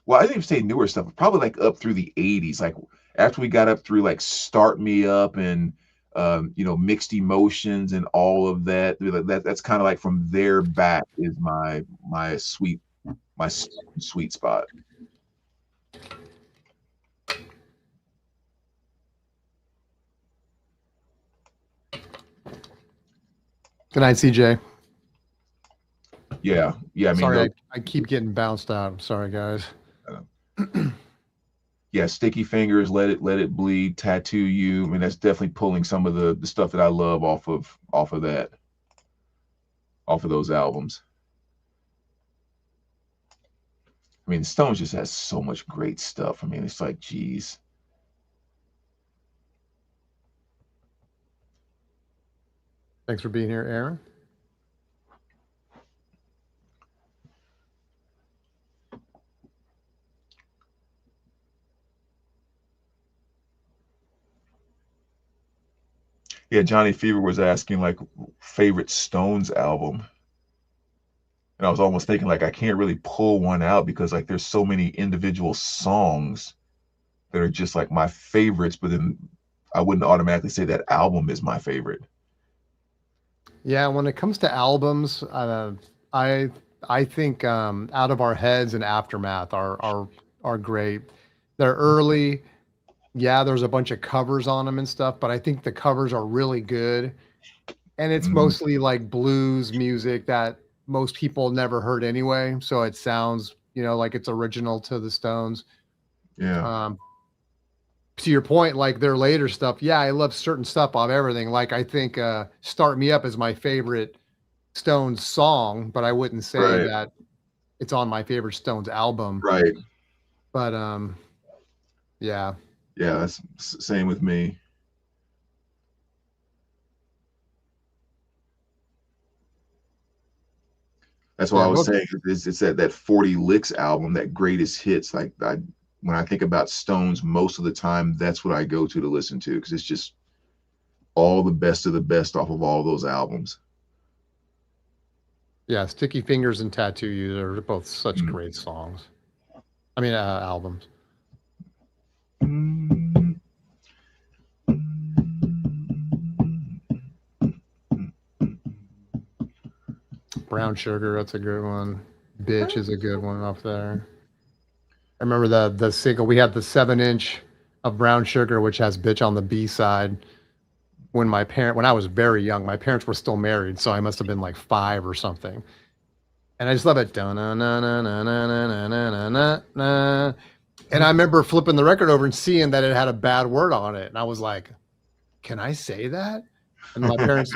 Well, I didn't even say newer stuff, probably like up through the 80s. Like after we got up through like Start Me Up and Mixed Emotions and all of that. That's kind of like from there back is my sweet spot. Good night, CJ. Yeah. I mean, sorry, I keep getting bounced out. I'm sorry, guys. Yeah, Sticky Fingers, Let It Bleed, Tattoo You. I mean, that's definitely pulling some of the stuff that I love off of those albums. I mean, Stones just has so much great stuff. I mean, it's like, geez. Thanks for being here, Aaron. Yeah, Johnny Fever was asking like favorite Stones album. And I was almost thinking like I can't really pull one out because like there's so many individual songs that are just like my favorites, but then I wouldn't automatically say that album is my favorite. Yeah, when it comes to albums, I I think Out of Our Heads and Aftermath are great. They're early. Yeah, there's a bunch of covers on them and stuff, but I think the covers are really good. And it's Mm, mostly like blues music that most people never heard anyway. So it sounds, like it's original to the Stones. yeah, Um, to your point, like their later stuff, yeah, I love certain stuff of everything. Like I think Start Me Up is my favorite Stones song, but I wouldn't say right, that it's on my favorite Stones album. right. But yeah. Yeah, that's same with me. That's why Yeah, I was well, saying it's that 40 Licks album, that greatest hits. Like when I think about Stones, most of the time that's what I go to listen to because it's just all the best of the best off of all those albums. yeah, Sticky Fingers and Tattoo You are both such Mm. great songs. I mean, albums. Mm. Brown Sugar, that's a good one. Bitch is a good one up there. I remember the single. We had the 7-inch of Brown Sugar, which has Bitch on the B side. When I was very young, my parents were still married, so I must have been like 5 or something. And I just love it. Da-na-na-na-na-na-na-na-na-na. And I remember flipping the record over and seeing that it had a bad word on it. And I was like, can I say that? And my parents,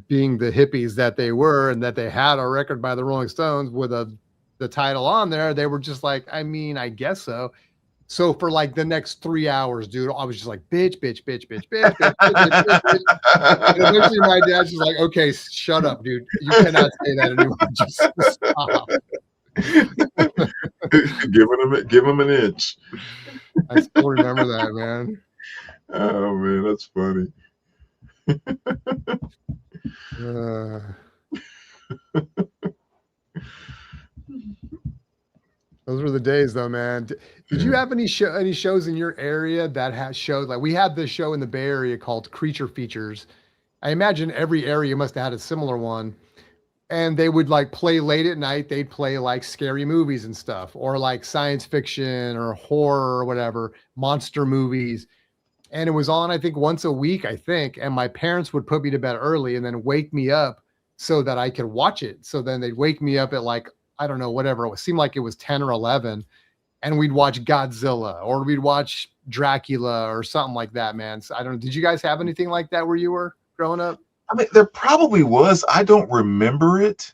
being the hippies that they were, and that they had a record by the Rolling Stones with the title on there, they were just like, I mean, I guess so. So for like the next 3 hours, dude, I was just like, bitch, bitch, bitch, bitch, bitch, bitch, bitch, bitch, bitch. And eventually my dad's just like, okay, shut up, dude. You cannot say that anymore. Just stop. Give him an inch. I still remember that, man. Oh man, that's funny. Uh, those were the days, though, man. Did you Yeah. have any shows in your area that had shows like we had this show in the Bay Area called Creature Features? I imagine every area must have had a similar one. And they would like play late at night. They'd play like scary movies and stuff, or like science fiction or horror or whatever, monster movies. And it was on, I think, once a week, I think. And my parents would put me to bed early and then wake me up so that I could watch it. So then they'd wake me up at like, I don't know, whatever. It seemed like it was 10 or 11. And we'd watch Godzilla or we'd watch Dracula or something like that, man. So I don't know. Did you guys have anything like that where you were growing up? I mean, there probably was. I don't remember it.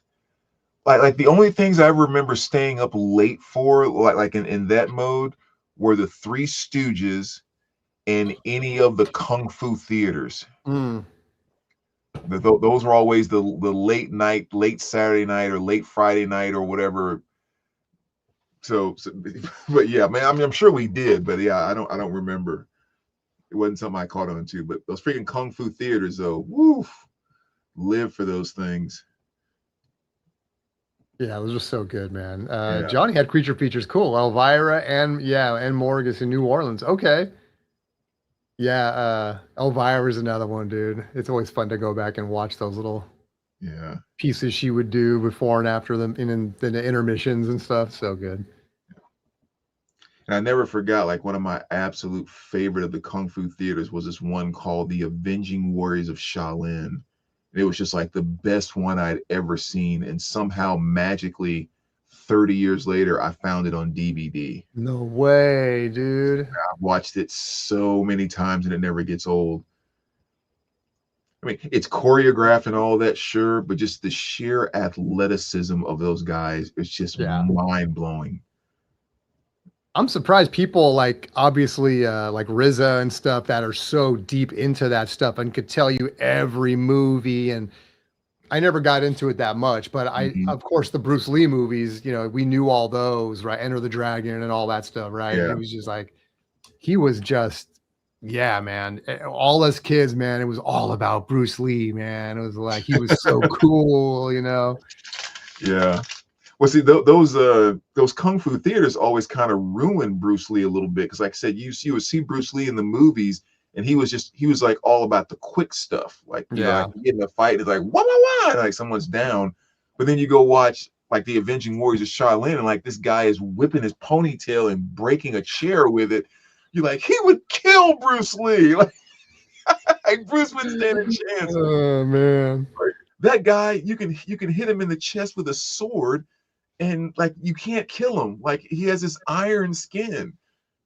Like the only things I remember staying up late for, like in that mode, were the Three Stooges and any of the Kung Fu theaters. Mm. Those were always the late night, late Saturday night or late Friday night or whatever. So but yeah, man, I mean, I'm sure we did, but yeah, I don't remember. It wasn't something I caught on to. But those freaking Kung Fu theaters, though, woof, live for those things. Yeah, those are so good, man. Yeah. Johnny had creature features. Cool. Elvira and yeah, and Morgus in New Orleans. Okay. Yeah, Elvira is another one, dude. It's always fun to go back and watch those little Yeah. pieces she would do before and after them in the intermissions and stuff. So good. And I never forgot, like, one of my absolute favorite of the Kung Fu theaters was this one called The Avenging Warriors of Shaolin. And it was just like the best one I'd ever seen. And somehow magically, 30 years later, I found it on DVD. No way, dude. I've watched it so many times and it never gets old. I mean, it's choreographed and all that, sure, but just the sheer athleticism of those guys is just Yeah. mind blowing. I'm surprised people like obviously like RZA and stuff that are so deep into that stuff and could tell you every movie. And I never got into it that much, but Mhm. of course, the Bruce Lee movies, we knew all those, right? Enter the Dragon and all that stuff, right? And Yeah. it was just like, he was just Yeah, man. All us kids, man, it was all about Bruce Lee, man. It was like he was so cool, you know. Yeah. Well, see, those kung fu theaters always kind of ruined Bruce Lee a little bit because, like I said, you would see Bruce Lee in the movies, and he was like all about the quick stuff, like Yeah. like you get in a fight, it's like wah wah wah, like someone's down, but then you go watch like the Avenging Warriors of Shaolin, and like this guy is whipping his ponytail and breaking a chair with it. You're like, he would kill Bruce Lee, like Bruce wouldn't stand a chance. Oh man. That guy, you can hit him in the chest with a sword and like you can't kill him. Like he has this iron skin.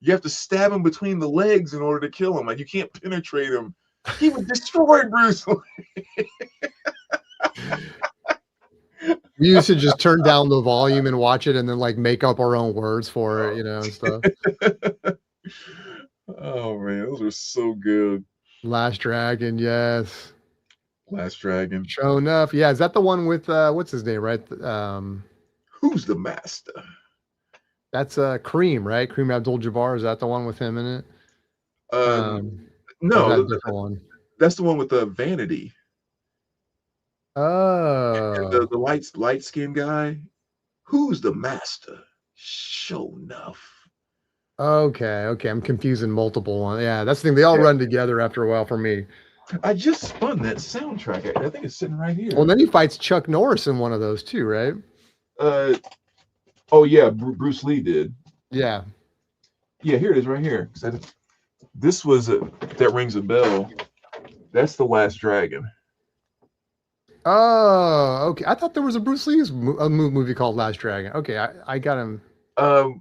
You have to stab him between the legs in order to kill him. Like you can't penetrate him. He would destroy Bruce. We used to just turn down the volume and watch it and then like make up our own words for it, you know, and stuff. Oh man, those are so good. Last Dragon, yes. Last Dragon. Sure enough. Yeah, is that the one with what's his name, right? Who's the master? That's Kareem, right? Kareem Abdul-Jabbar. Is that the one with him in it? Or is No, that a different one? that's the one with the vanity. Oh. The light skinned guy. Who's the master? Show enough. Okay. I'm confusing multiple ones. Yeah, that's the thing. They all run together after a while for me. I just spun that soundtrack. I think it's sitting right here. Well, then he fights Chuck Norris in one of those too, right? Oh yeah, Bruce Lee did. Yeah. Yeah, here it is right here. This was that rings a bell. That's the Last Dragon. Oh, okay. I thought there was a Bruce Lee's movie called Last Dragon. Okay, I got him. I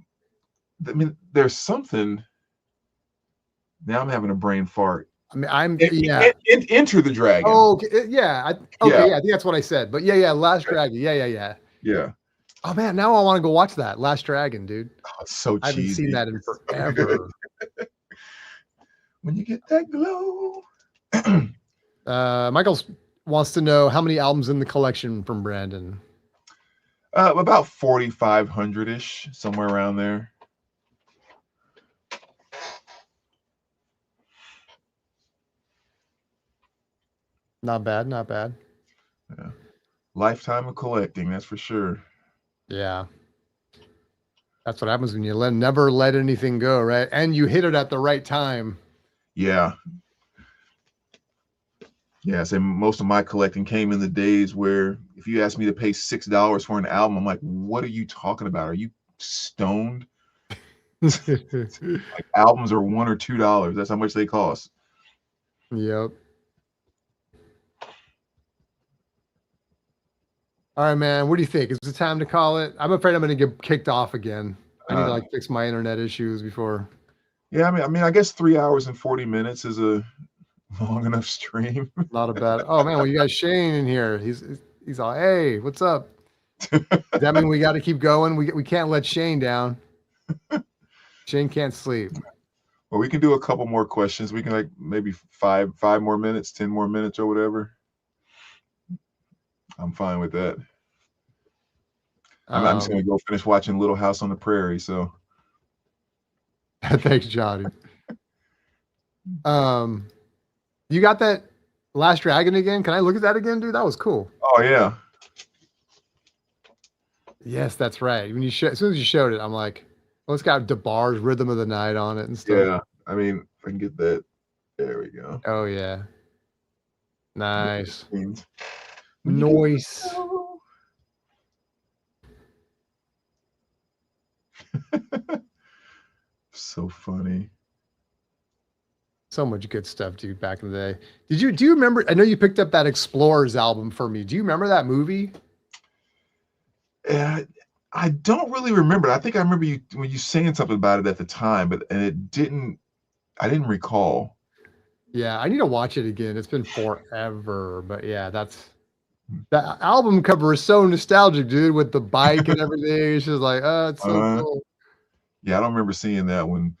mean, there's something. Now I'm having a brain fart. I mean, Enter the Dragon. Oh, okay. Yeah. I think that's what I said. But yeah, Last Dragon. Yeah. Oh man, now I want to go watch that Last Dragon, dude. Oh, it's so cheesy. I haven't seen that in forever. When you get that glow. Michael wants to know how many albums in the collection from Brandon. About 4,500-ish, somewhere around there. Not bad. Yeah. Lifetime of collecting, that's for sure. Yeah. That's what happens when you never let anything go, right? And you hit it at the right time. Yeah. Yeah, so most of my collecting came in the days where if you asked me to pay $6 for an album, I'm like, what are you talking about? Are you stoned? Like albums are $1 or $2. That's how much they cost. Yep. All right, man. What do you think? Is it time to call it? I'm afraid I'm going to get kicked off again. I need to like fix my internet issues before. Yeah, I mean, I guess 3 hours and 40 minutes is a long enough stream. Not a bad. Oh man, well you got Shane in here. He's all, hey, what's up? Does that mean we got to keep going? We can't let Shane down. Shane can't sleep. Well, we can do a couple more questions. We can like maybe five more minutes, 10 more minutes or whatever. I'm fine with that. I'm just gonna go finish watching Little House on the Prairie. So thanks, Johnny. You got that Last Dragon again? Can I look at that again, dude? That was cool. Oh yeah. Yes, that's right. When you as soon as you showed it, I'm like, well, it's got DeBar's Rhythm of the Night on it and stuff. Yeah, I mean, if I can get that, there we go. Oh yeah. Nice. Noise. So funny. So much good stuff, dude, back in the day. Do you remember? I know you picked up that Explorers album for me. Do you remember that movie? I don't really remember. I think I remember you when you saying something about it at the time, but I didn't recall. Yeah, I need to watch it again. It's been forever, but yeah, that album cover is so nostalgic, dude, with the bike and everything. It's just like, oh, it's so cool. Yeah, I don't remember seeing that one.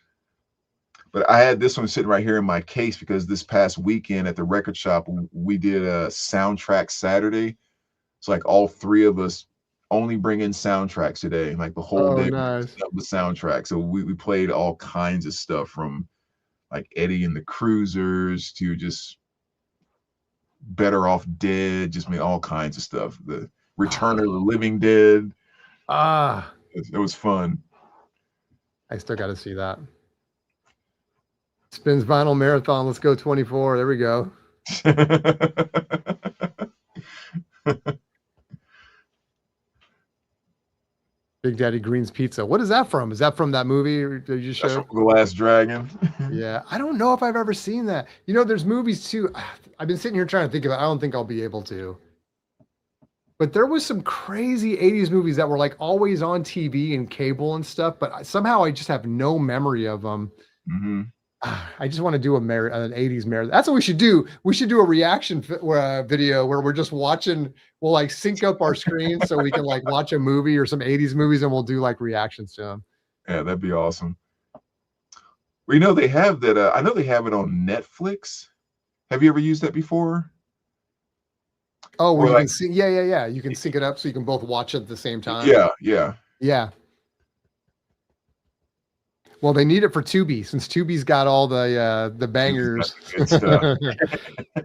But I had this one sitting right here in my case because this past weekend at the record shop, we did a soundtrack Saturday. It's like all three of us only bring in soundtracks today. Like the whole day nice. The soundtrack. So we played all kinds of stuff from like Eddie and the Cruisers to just Better Off Dead, just made all kinds of stuff. The Return of the Living Dead. Ah, It was fun. I still got to see that. Spins Vinyl Marathon. Let's go 24. There we go. Big Daddy Green's Pizza. What is that from? Is that from that movie that you just showed? The Last Dragon. Yeah, I don't know if I've ever seen that. You know, there's movies too. I've been sitting here trying to think of it. I don't think I'll be able to. But there was some crazy 80s movies that were like always on TV and cable and stuff, but somehow I just have no memory of them. Mm-hmm. I just want to do an 80s marathon. That's what we should do. We should do a reaction video where we're just watching. We'll like sync up our screens so we can like watch a movie or some 80s movies and we'll do like reactions to them. Yeah, that'd be awesome. Well, you know, they have that. I know they have it on Netflix. Have you ever used that before? Oh, well, you can sync. Yeah. You can sync it up so you can both watch it at the same time. Yeah. Well, they need it for Tubi since Tubi's got all the bangers.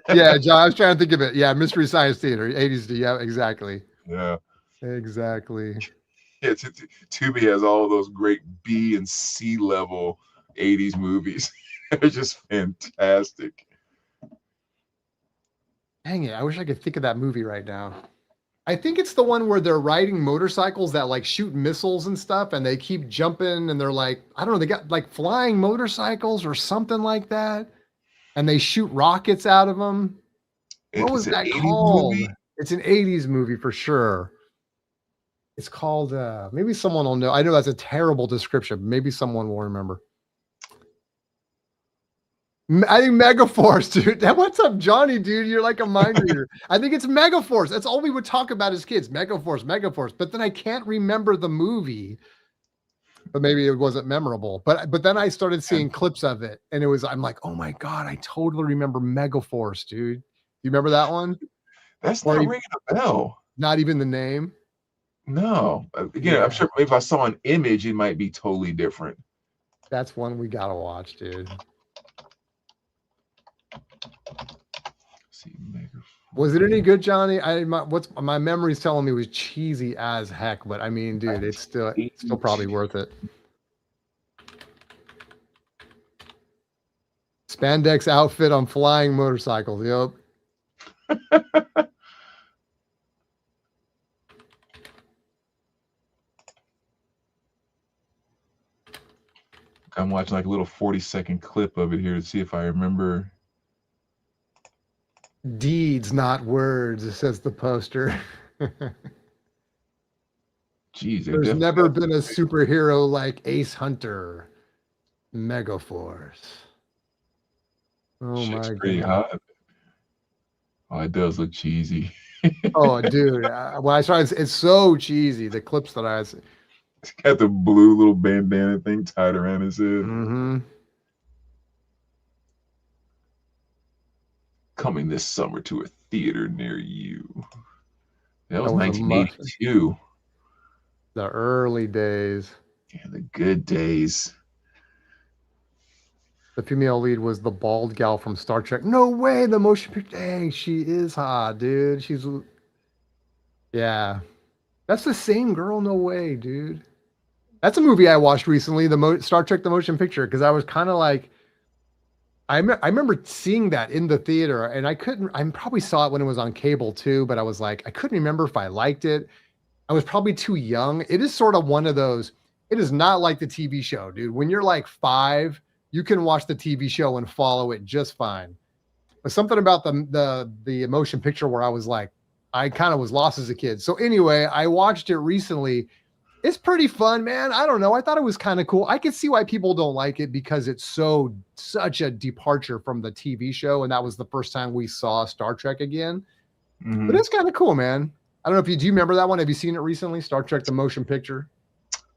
Yeah, John, I was trying to think of it. Yeah, Mystery Science Theater, 80s. Yeah, exactly. Yeah. Exactly. Yeah, Tubi has all of those great B and C level 80s movies. They're just fantastic. Dang it, I wish I could think of that movie right now. I think it's the one where they're riding motorcycles that like shoot missiles and stuff, and they keep jumping, and they're like, I don't know, they got like flying motorcycles or something like that, and they shoot rockets out of them. What was that called? Movie? It's an 80s movie for sure. It's called, maybe someone will know. I know that's a terrible description. Maybe someone will remember. I think Megaforce, dude. What's up, Johnny, dude? You're like a mind reader. I think it's Megaforce. That's all we would talk about as kids. Megaforce. But then I can't remember the movie. But maybe it wasn't memorable. But then I started seeing clips of it, and I'm like, oh my God, I totally remember Megaforce, dude. You remember that one? That's not ringing a bell. Not even the name? No. Again, yeah. I'm sure if I saw an image, it might be totally different. That's one we gotta watch, dude. Was it any good, Johnny? My memory's telling me was cheesy as heck, but I mean, dude, it's still probably worth it. Spandex outfit on flying motorcycles. Yep. I'm watching like a little 40-second clip of it here to see if I remember. Deeds, not words, says the poster. Jeez, there's never been a superhero like Ace Hunter. Megaforce. Oh my God. Pretty hot. Oh, it does look cheesy. Oh, dude. When I saw it, it's so cheesy. The clips that I see. It's got the blue little bandana thing tied around his head. Mm-hmm. Coming this summer to a theater near you. That was 1982. The early days. Yeah, the good days. The female lead was the bald gal from Star Trek. No way, the motion picture. Dang, she is hot, dude. Yeah. That's the same girl. No way, dude. That's a movie I watched recently, Star Trek, the motion picture, because I was kind of like, I remember seeing that in the theater, and I probably saw it when it was on cable too, but I was like, I couldn't remember if I liked it. I was probably too young. It is sort of one of those, it is not like the TV show, dude. When you're like 5, you can watch the TV show and follow it just fine. But something about the motion picture where I was like, I kind of was lost as a kid. So anyway, I watched it recently. It's pretty fun, man. I don't know. I thought it was kind of cool. I could see why people don't like it because it's such a departure from the TV show. And that was the first time we saw Star Trek again. Mm-hmm. But it's kind of cool, man. I don't know if do you remember that one? Have you seen it recently? Star Trek, the motion picture?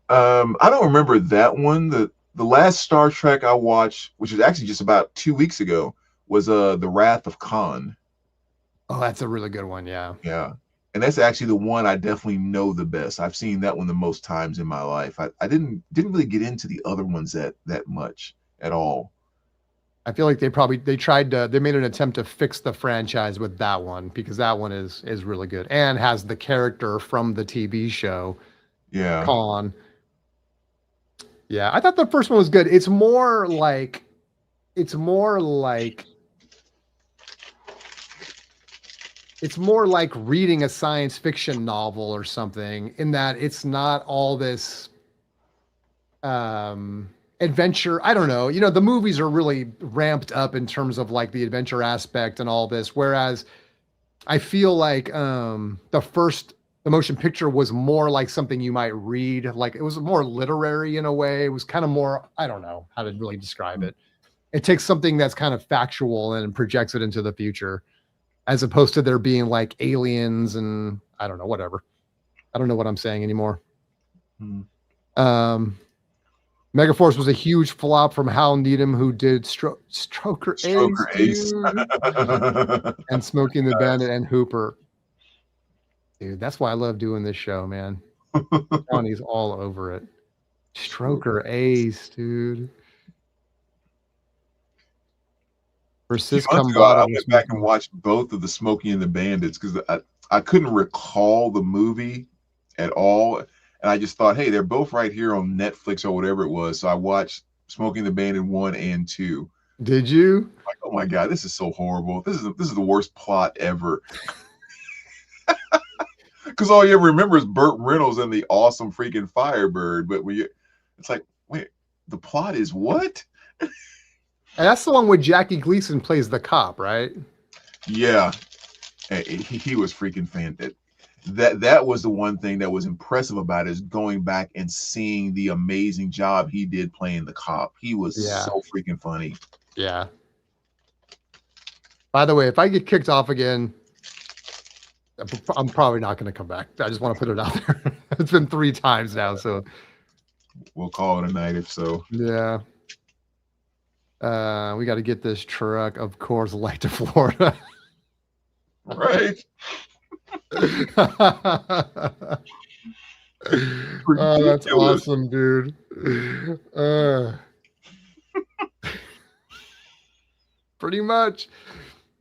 I don't remember that one. The last Star Trek I watched, which was actually just about 2 weeks ago, was The Wrath of Khan. Oh, that's a really good one. Yeah. Yeah. And that's actually the one I definitely know the best. I've seen that one the most times in my life. I didn't really get into the other ones that much at all. I feel like they made an attempt to fix the franchise with that one because that one is really good and has the character from the TV show, Yeah. Khan. Yeah, I thought the first one was good. It's more like reading a science fiction novel or something in that it's not all this adventure. I don't know. The movies are really ramped up in terms of like the adventure aspect and all this, whereas I feel like the motion picture was more like something you might read. Like it was more literary in a way. It was kind of more, I don't know how to really describe it. It takes something that's kind of factual and projects it into the future, as opposed to there being like aliens and I don't know, whatever. I don't know what I'm saying anymore. Megaforce was a huge flop from Hal Needham, who did Stroker Ace. And Smoking the Bandit and Hooper. Dude, that's why I love doing this show, man. Johnny's all over it. Stroker Ace, dude. Persist Combata. I went back and watched both of the Smokey and the Bandits because I couldn't recall the movie at all. And I just thought, hey, they're both right here on Netflix or whatever it was. So I watched Smokey and the Bandit 1 and 2. Did you? Like, oh my God, this is so horrible. This is the worst plot ever. Because all you ever remember is Burt Reynolds and the awesome freaking Firebird. But it's like, wait, the plot is what? And that's the one where Jackie Gleason plays the cop, right? Yeah. He was freaking fantastic. That was the one thing that was impressive about it, is going back and seeing the amazing job he did playing the cop. He was so freaking funny. Yeah. By the way, if I get kicked off again, I'm probably not going to come back. I just want to put it out there. It's been 3 times now, so we'll call it a night if so. Yeah. We got to get this truck, of course, light to Florida. Right. Oh, that's awesome, dude. Pretty much.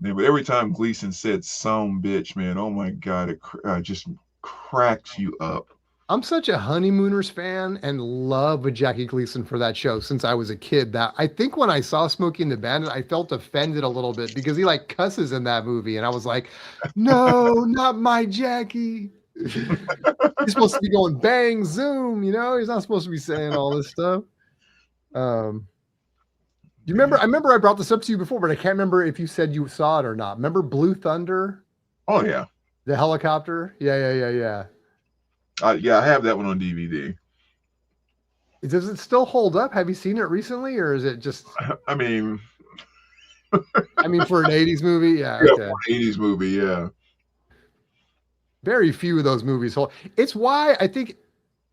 Yeah, but every time Gleason said "some bitch," man, oh my God, it just cracks you up. I'm such a Honeymooners fan and love Jackie Gleason for that show since I was a kid. That I think when I saw Smokey and the Bandit, I felt offended a little bit because he like cusses in that movie, and I was like, "No, not my Jackie." He's supposed to be going bang zoom, He's not supposed to be saying all this stuff. You remember? I remember I brought this up to you before, but I can't remember if you said you saw it or not. Remember Blue Thunder? Oh yeah, the helicopter. Yeah. Yeah, I have that one on DVD. Does it still hold up? Have you seen it recently, or is it just? I mean, for an '80s movie, yeah, okay. For an '80s movie, yeah. Very few of those movies hold. It's why I think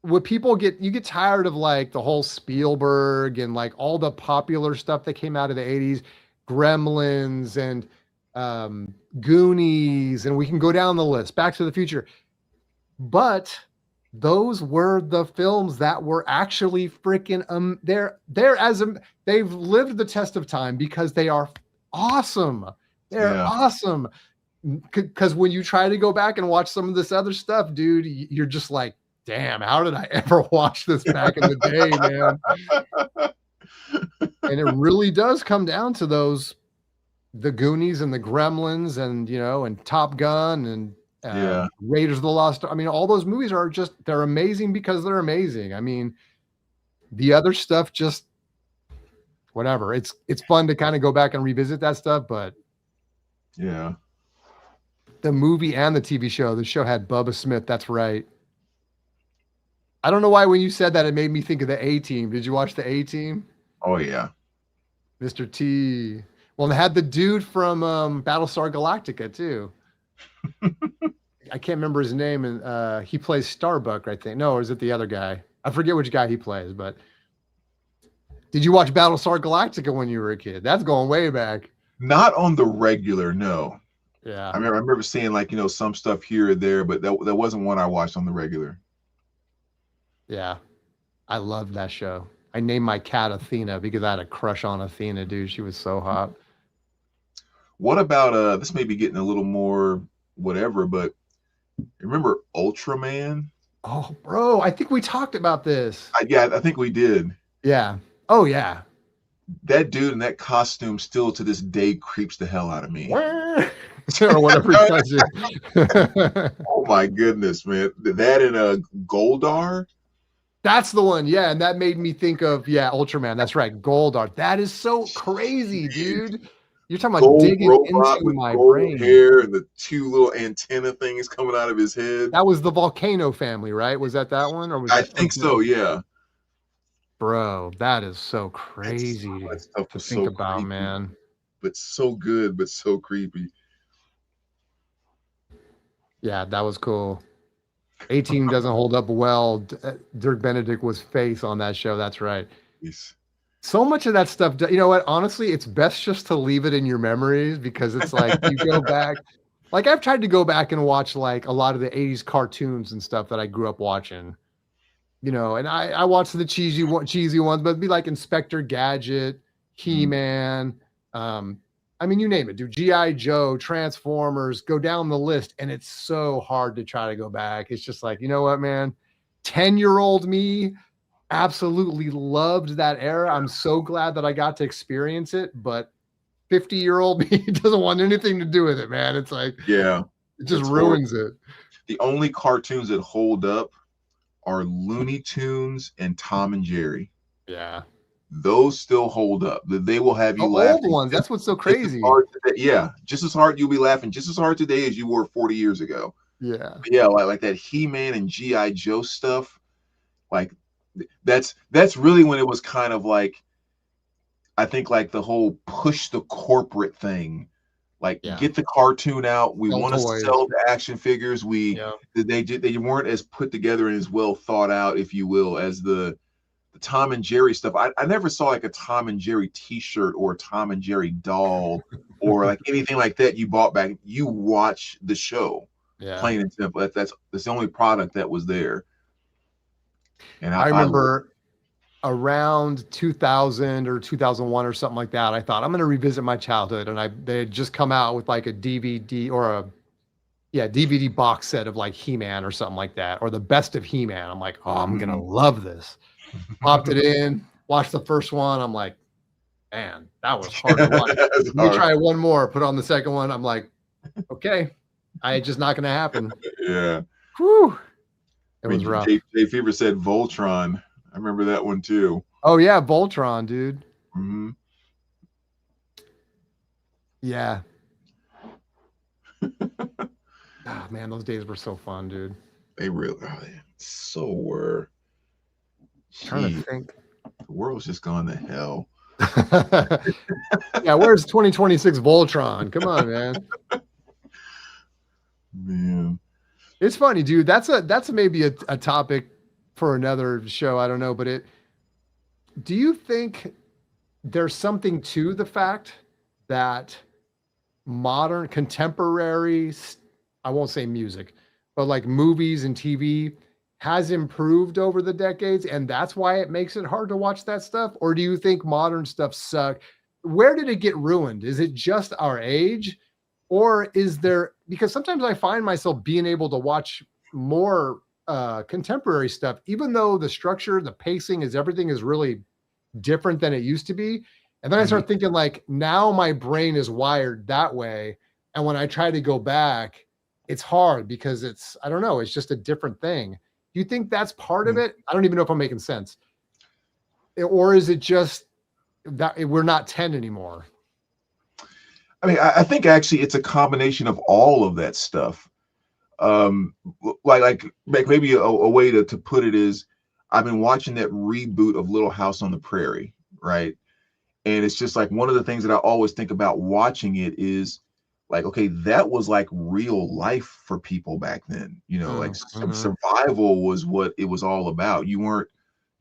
what people you get tired of like the whole Spielberg and like all the popular stuff that came out of the '80s, Gremlins and Goonies, and we can go down the list. Back to the Future, but those were the films that were actually freaking they've lived the test of time because they are awesome. They're awesome. Because when you try to go back and watch some of this other stuff, dude, you're just like, damn, how did I ever watch this back in the day, man? And it really does come down to the Goonies and the Gremlins and, and Top Gun and Raiders of the Lost. All those movies are they're amazing because they're amazing. The other stuff just whatever. It's fun to kind of go back and revisit that stuff, but yeah. The movie and the TV show. The show had Bubba Smith. That's right. I don't know why when you said that, it made me think of the A-Team. Did you watch the A-Team? Oh, yeah. Mr. T. Well, they had the dude from Battlestar Galactica, too. I can't remember his name. And he plays Starbuck, I think. No, or is it the other guy? I forget which guy he plays, but did you watch Battlestar Galactica when you were a kid? That's going way back. Not on the regular, no. Yeah. I remember seeing some stuff here or there, but that wasn't one I watched on the regular. Yeah. I loved that show. I named my cat Athena because I had a crush on Athena, dude. She was so hot. What about this may be getting a little more whatever, but remember Ultraman? Oh, bro, I think we talked about this. Yeah, I think we did. Yeah. Oh, yeah. That dude in that costume still to this day creeps the hell out of me. Or whatever he says it. Oh my goodness, man. That and Goldar. That's the one. Yeah. And that made me think of, Ultraman. That's right. Goldar. That is so crazy, dude. You're talking about Gold digging robot into with my gold brain. hair and the two little antenna things coming out of his head. That was the Volcano family, right? Was that one? Or was I that think so, yeah. Bro, that is so crazy That stuff to was think so about, creepy, man. but so good, but so creepy. Yeah, that was cool. A-Team doesn't hold up well. Dirk Benedict was face on that show. That's right. Yes. So much of that stuff, you know what? Honestly, it's best just to leave it in your memories because it's like you go back. Like I've tried to go back and watch like a lot of the 80s cartoons and stuff that I grew up watching. You know, and I watched the cheesy ones, but it'd be like Inspector Gadget, He-Man, I mean, you name it, dude. G.I. Joe, Transformers, go down the list, and it's so hard to try to go back. It's just like, you know what, man? 10-year-old me absolutely loved that era. I'm so glad that I got to experience it, but 50-year-old me doesn't want anything to do with it, man. It's like, yeah, it just ruins it. The only cartoons that hold up are Looney Tunes and Tom and Jerry. Yeah. Those still hold up. They will have you laughing. Old ones. That's what's so crazy. Just as hard. You'll be laughing just as hard today as you were 40 years ago. Yeah. But yeah, like that He-Man and G.I. Joe stuff. Like that's really when it was kind of like, I think like the whole push the corporate thing. Like get the cartoon out. We want to sell the action figures. They weren't as put together and as well thought out, if you will, as the Tom and Jerry stuff. I never saw like a Tom and Jerry t-shirt or a Tom and Jerry doll or like anything like that you bought back. You watch the show, plain and simple. That's the only product that was there. And I remember around 2000 or 2001 or something like that, I thought I'm going to revisit my childhood, and they had just come out with like a DVD or a DVD box set of like He-Man or something like that, or the best of He-Man. I'm like, oh, I'm gonna love this. Popped it in, watched the first one. I'm like, man, that was hard to watch. Let me try one more. Put on the second one. I'm like, okay, it's just not gonna happen. Yeah. Whew. It was rough. Jay Fever said Voltron. I remember that one too. Oh yeah, Voltron, dude. Mm-hmm. Yeah. Oh, man, those days were so fun, dude. They really so were. Trying to think. The world's just gone to hell. Yeah, where's 2026 Voltron? Come on, man. Man. It's funny, dude. That's maybe a topic for another show. I don't know, but do you think there's something to the fact that modern contemporary, I won't say music, but like movies and TV has improved over the decades, and that's why it makes it hard to watch that stuff? Or do you think modern stuff suck? Where did it get ruined? Is it just our age? Or is there, because sometimes I find myself being able to watch more contemporary stuff, even though the structure, the pacing everything is really different than it used to be. And then I start thinking like, now my brain is wired that way. And when I try to go back, it's hard because I don't know, it's just a different thing. Do you think that's part of it? I don't even know if I'm making sense. Or is it just that we're not 10 anymore? I mean, I think actually it's a combination of all of that stuff. Like maybe a way to put it is, I've been watching that reboot of Little House on the Prairie, right? And it's just like one of the things that I always think about watching it is like, okay, that was like real life for people back then. You know, like survival was what it was all about. You weren't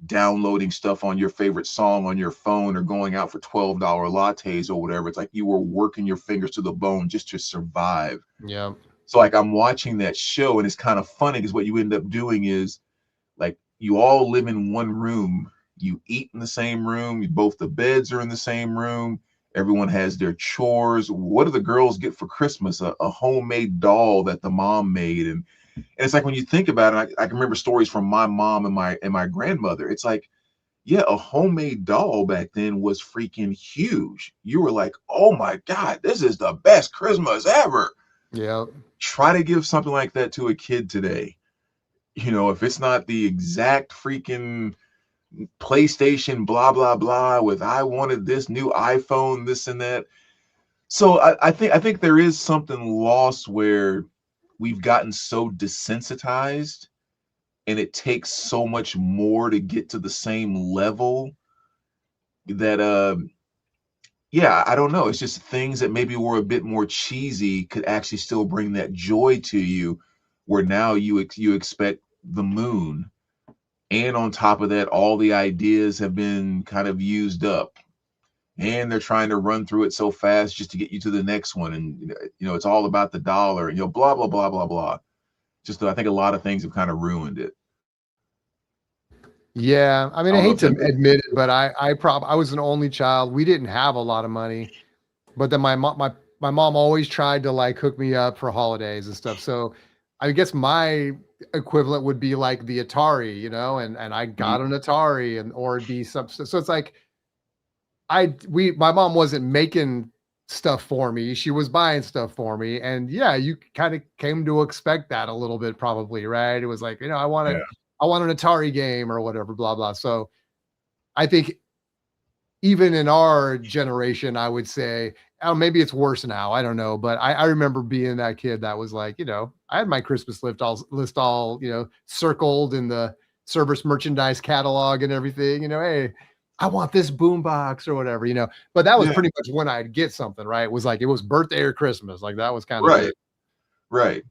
downloading stuff on your favorite song on your phone or going out for $12 lattes or whatever. It's like you were working your fingers to the bone just to survive. Yeah. So like I'm watching that show, and it's kind of funny because what you end up doing is like you all live in one room, You eat in the same room. Both the beds are in the same room. Everyone has their chores. What do the girls get for Christmas? A homemade doll that the mom made. And it's like, when you think about it, I can remember stories from my mom and my grandmother. It's like, yeah, a homemade doll back then was freaking huge. You were like, oh my God, this is the best Christmas ever. Yeah. Try to give something like that to a kid today. If it's not the exact freaking PlayStation, blah, blah, blah, with I wanted this new iPhone, this and that. So I think there is something lost where we've gotten so desensitized, and it takes so much more to get to the same level that yeah, I don't know. It's just things that maybe were a bit more cheesy could actually still bring that joy to you, where now you expect the moon, and on top of that, all the ideas have been kind of used up, and they're trying to run through it so fast just to get you to the next one, and it's all about the dollar, and blah blah blah blah blah. Just I think a lot of things have kind of ruined it. Yeah, I I mean, I don't know hate if to that makes admit it, but I was an only child. We didn't have a lot of money, but then my mom always tried to like hook me up for holidays and stuff. So I guess my equivalent would be like the Atari, and I got an Atari, and or it'd be some. So it's like my mom wasn't making stuff for me. She was buying stuff for me. And yeah, you kind of came to expect that a little bit, probably, right? It was like, yeah, I want an Atari game or whatever, blah, blah. So I think even in our generation, I would say, oh, maybe it's worse now. I don't know. But I remember being that kid that was like, I had my Christmas list all, circled in the service merchandise catalog and everything, hey, I want this boombox or whatever, but that was yeah, pretty much when I'd get something, right? It was like, it was birthday or Christmas. Like that was kind of right, it. right.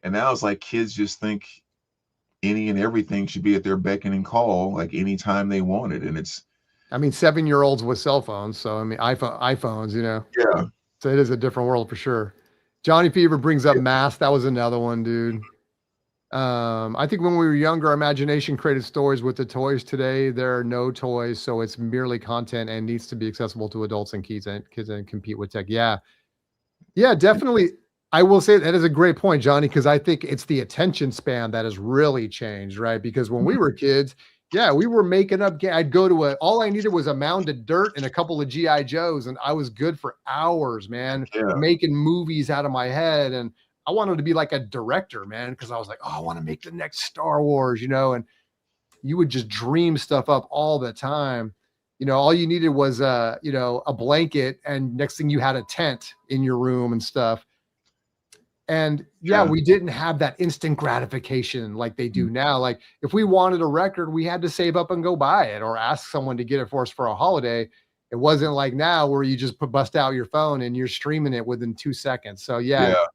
And now it's like kids just think any and everything should be at their beck and call, like anytime they want it, and it's I mean, 7-year-olds with cell phones. So, I mean, iPhones, yeah, so it is a different world for sure. Johnny Fever brings up yeah, Mask. That was another one, dude. I think when we were younger, our imagination created stories with the toys. Today, there are no toys, so it's merely content and needs to be accessible to adults and kids and compete with tech. Yeah, yeah, definitely. I will say that is a great point, Johnny, because I think it's the attention span that has really changed, right? Because when we were kids, yeah, we were making up. I'd go to all I needed was a mound of dirt and a couple of GI Joes, and I was good for hours, man, yeah, making movies out of my head. And I wanted to be like a director, man, because I was like, oh, I want to make the next Star Wars, and you would just dream stuff up all the time. All you needed was a blanket, and next thing you had a tent in your room and stuff. And yeah, yeah, we didn't have that instant gratification like they do now. Like if we wanted a record, we had to save up and go buy it or ask someone to get it for us for a holiday. It wasn't like now where you just bust out your phone and you're streaming it within 2 seconds. So yeah, yeah.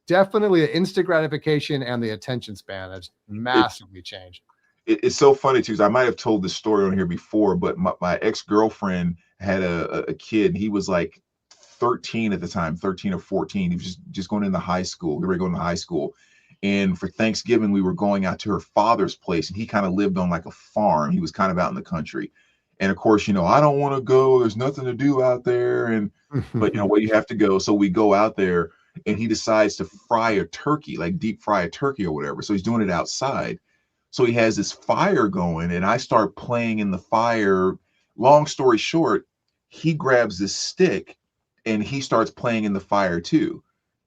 definitely the instant gratification and the attention span has It's massively changed. it's so funny too, 'cause I might have told this story on here before, but my ex-girlfriend had a kid, and he was like 13 at the time, 13 or 14. He was just going into high school. We were going to high school. And for Thanksgiving, we were going out to her father's place, and he kind of lived on like a farm. He was kind of out in the country. And of course, I don't want to go. There's nothing to do out there. But well, you have to go. So we go out there, and he decides to fry a turkey, like deep fry a turkey or whatever. So he's doing it outside. So he has this fire going, and I start playing in the fire. Long story short, he grabs this stick and he starts playing in the fire too.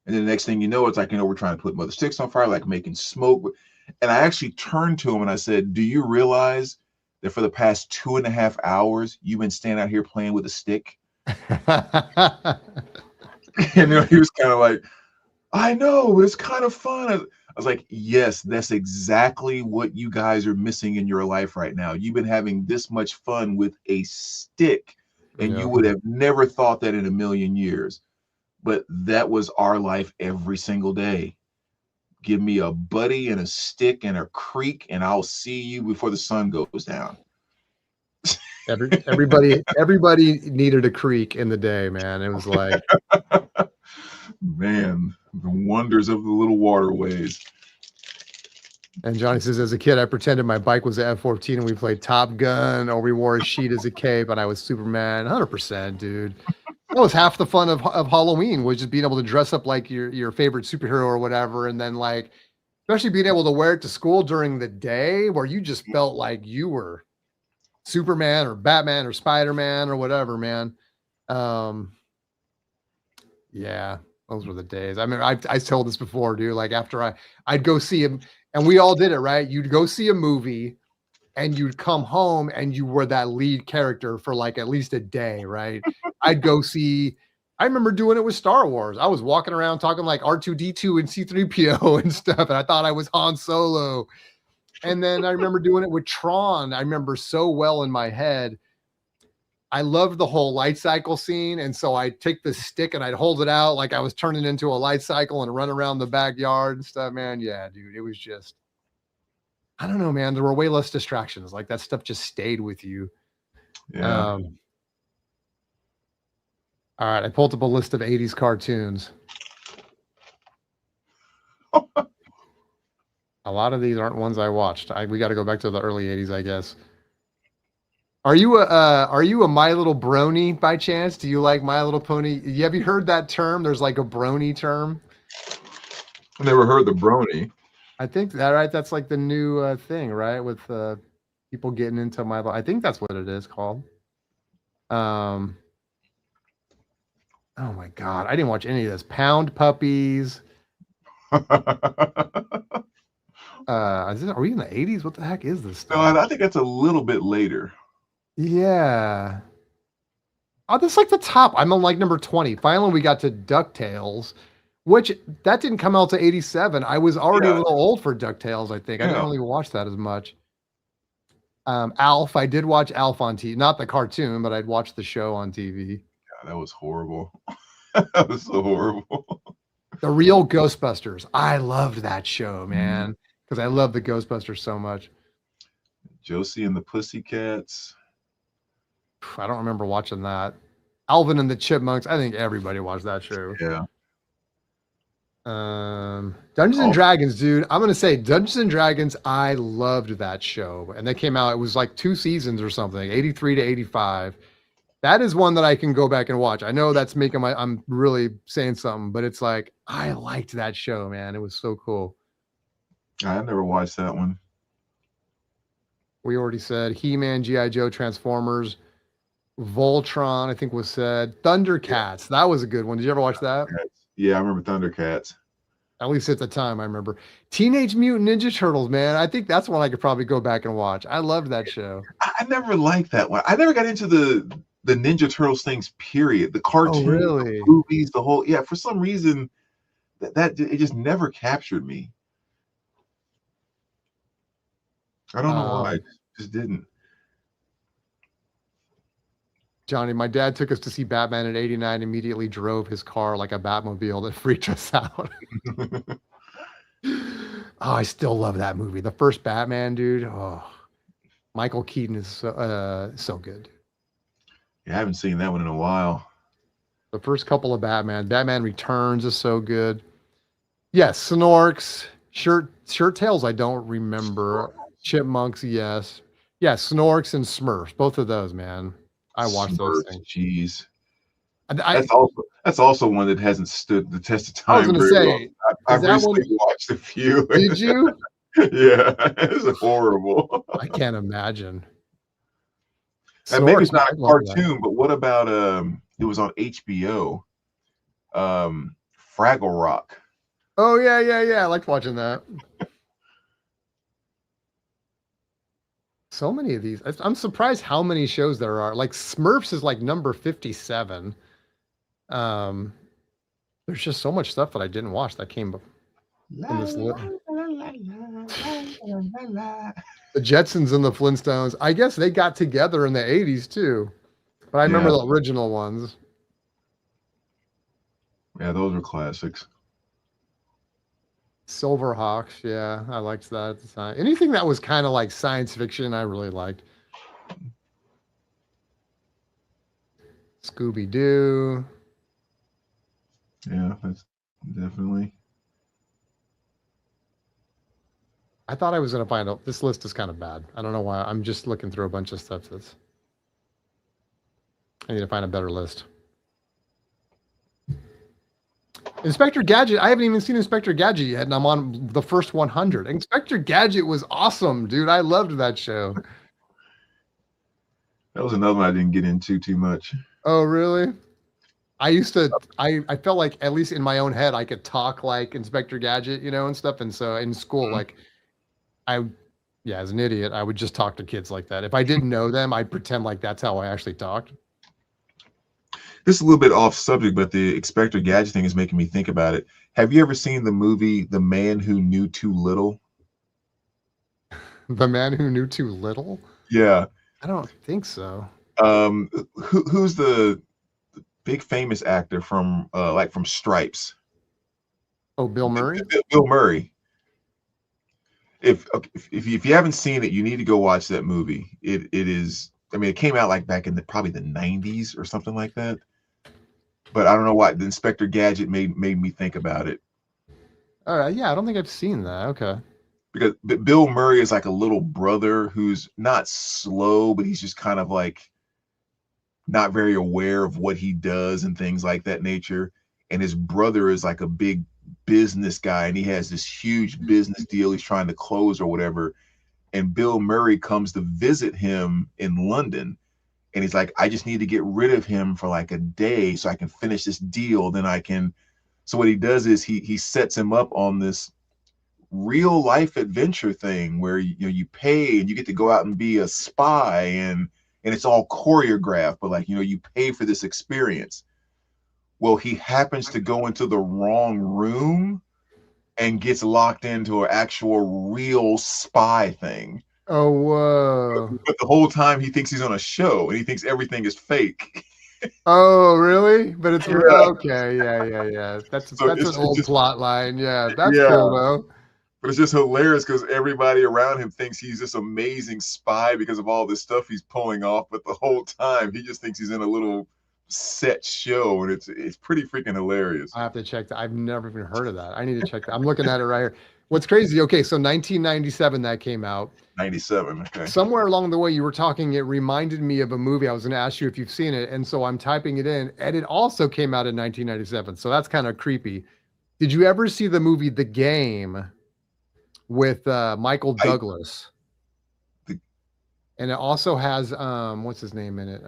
And then the next thing you know, it's like, we're trying to put mother sticks on fire, like making smoke. And I actually turned to him and I said, do you realize that for the past 2.5 hours, you've been standing out here playing with a stick? And he was kind of like, I know, it's kind of fun. I was like, yes, that's exactly what you guys are missing in your life right now. You've been having this much fun with a stick, and you Yeah. would have never thought that in a million years. But that was our life every single day. Give me a buddy and a stick and a creek, and I'll see you before the sun goes down. Everybody needed a creek in the day, man. It was like, Man, the wonders of the little waterways. And Johnny says, as a kid, I pretended my bike was an F-14 and we played Top Gun, or we wore a sheet as a cape and I was Superman. 100%, dude. That was half the fun of Halloween, was just being able to dress up like your favorite superhero or whatever, and then like especially being able to wear it to school during the day where you just felt like you were Superman or Batman or Spider-Man or whatever, man. Um, yeah, those were the days. I mean, I told this before, dude. Like after I'd go see him, and we all did it, right? You'd go see a movie, and you'd come home, and you were that lead character for like at least a day, right? I'd go see. I remember doing it with Star Wars. I was walking around talking like R2D2 and C3PO and stuff, and I thought I was Han Solo. And then I remember doing it with Tron. I remember so well in my head. I loved the whole light cycle scene. And so I'd take the stick and I'd hold it out like I was turning into a light cycle and run around the backyard and stuff, man. Yeah, dude. It was just, I don't know, man. There were way less distractions. Like that stuff just stayed with you. Yeah. All right. I pulled up a list of 80s cartoons. A lot of these aren't ones I watched. We got to go back to the early 80s, I guess. Are you a My Little Brony by chance? Do you like My Little Pony? Have you heard that term? There's like a brony term. I never heard the brony. I think that right. That's like the new thing, right? With people getting into My Little. I think that's what it is called. Oh my God, I didn't watch any of this. Pound Puppies. Are we in the 80s? What the heck is this stuff? No, I think that's a little bit later. Yeah. Oh, that's like the top. I'm on like number 20. Finally, we got to DuckTales, which that didn't come out to 87. I was already a little old for DuckTales, I think. I didn't really watch that as much. Alf, I did watch Alf on TV. Not the cartoon, but I'd watch the show on TV. Yeah, that was horrible. That was so horrible. The Real Ghostbusters. I loved that show, man, because I love the Ghostbusters so much. Josie and the Pussycats. I don't remember watching that. Alvin and the Chipmunks. I think everybody watched that show. Yeah. Dungeons and Dragons, dude. I'm gonna say Dungeons and Dragons. I loved that show, and they came out. It was like 2 seasons or something, 83 to 85. That is one that I can go back and watch. I know that's making I'm really saying something, but it's like I liked that show, man. It was so cool. I never watched that one. We already said He-Man, G.I. Joe, Transformers. Voltron, I think was said. Thundercats, that was a good one. Did you ever watch that? Yeah, I remember Thundercats. At least at the time, I remember. Teenage Mutant Ninja Turtles, man. I think that's one I could probably go back and watch. I loved that show. I never liked that one. I never got into the Ninja Turtles things, period. The cartoon, the movies, the whole, for some reason, that it just never captured me. I don't know why. It just didn't. Johnny, my dad took us to see Batman in '89, immediately drove his car like a Batmobile that freaked us out. Oh, I still love that movie. The first Batman, dude. Oh, Michael Keaton is so good. Yeah, I haven't seen that one in a while. The first couple of Batman Returns is so good. Yes, Snorks, Shirt Tails, I don't remember. Chipmunks, yes. Yeah, Snorks and Smurfs, both of those, man. I watched those things. Jeez. That's also one that hasn't stood the test of time. I was going to say, I've recently watched a few. Did you? Yeah, it's horrible. I can't imagine. And maybe it's not a cartoon, but what about it was on HBO, Fraggle Rock. Oh yeah. I liked watching that. So many of these. I'm surprised how many shows there are. Like Smurfs is like number 57. There's just so much stuff that I didn't watch that came in this list. The Jetsons and the Flintstones. I guess they got together in the 80s too. But I remember the original ones. Yeah, those were classics. Silverhawks, yeah, I liked that at the time. Anything that was kind of like science fiction, I really liked. Scooby-Doo. Yeah, that's definitely. I thought I was gonna find out. This list is kind of bad. I don't know why. I'm just looking through a bunch of stuff that's. I need to find a better list. Inspector Gadget. I haven't even seen Inspector Gadget yet, and I'm on the first 100. Inspector Gadget was awesome, dude. I loved that show. That was another one I didn't get into too much. Oh, really? I used to. I felt like at least in my own head I could talk like Inspector Gadget, you know, and stuff. And so in school, like yeah, as an idiot, I would just talk to kids like that. If I didn't know them, I'd pretend like that's how I actually talked. This is a little bit off subject, but the Inspector Gadget thing is making me think about it. Have you ever seen the movie The Man Who Knew Too Little? The Man Who Knew Too Little? Yeah. I don't think so. Who's the big famous actor from from Stripes? Oh, Bill Murray? Bill Murray. If you haven't seen it, you need to go watch that movie. It is. I mean, it came out like back in probably the 90s or something like that. But I don't know why the Inspector Gadget made me think about it. All right, yeah, I don't think I've seen that. Okay. Because Bill Murray is like a little brother who's not slow, but he's just kind of like not very aware of what he does and things like that nature. And his brother is like a big business guy, and he has this huge business deal he's trying to close or whatever. And Bill Murray comes to visit him in London. And he's like, I just need to get rid of him for like a day so I can finish this deal. Then I can. So what he does is he sets him up on this real life adventure thing where you pay and you get to go out and be a spy, and it's all choreographed, but like you pay for this experience. Well, he happens to go into the wrong room and gets locked into an actual real spy thing. Oh, whoa. But the whole time he thinks he's on a show and he thinks everything is fake. Oh, really? But it's real. Yeah. Okay, yeah. That's So an old plot line. Yeah, that's Yeah. cool though. But it's just hilarious because everybody around him thinks he's this amazing spy because of all this stuff he's pulling off. But the whole time he just thinks he's in a little set show, and it's pretty freaking hilarious. I have to check that. I've never even heard of that. I need to check that. I'm looking at it right here. What's crazy? Okay, so 1997 that came out. 97. Okay. Somewhere along the way you were talking, it reminded me of a movie. I was going to ask you if you've seen it, and so I'm typing it in, and it also came out in 1997. So that's kind of creepy. Did you ever see the movie The Game with Michael Douglas? And it also has what's his name in it?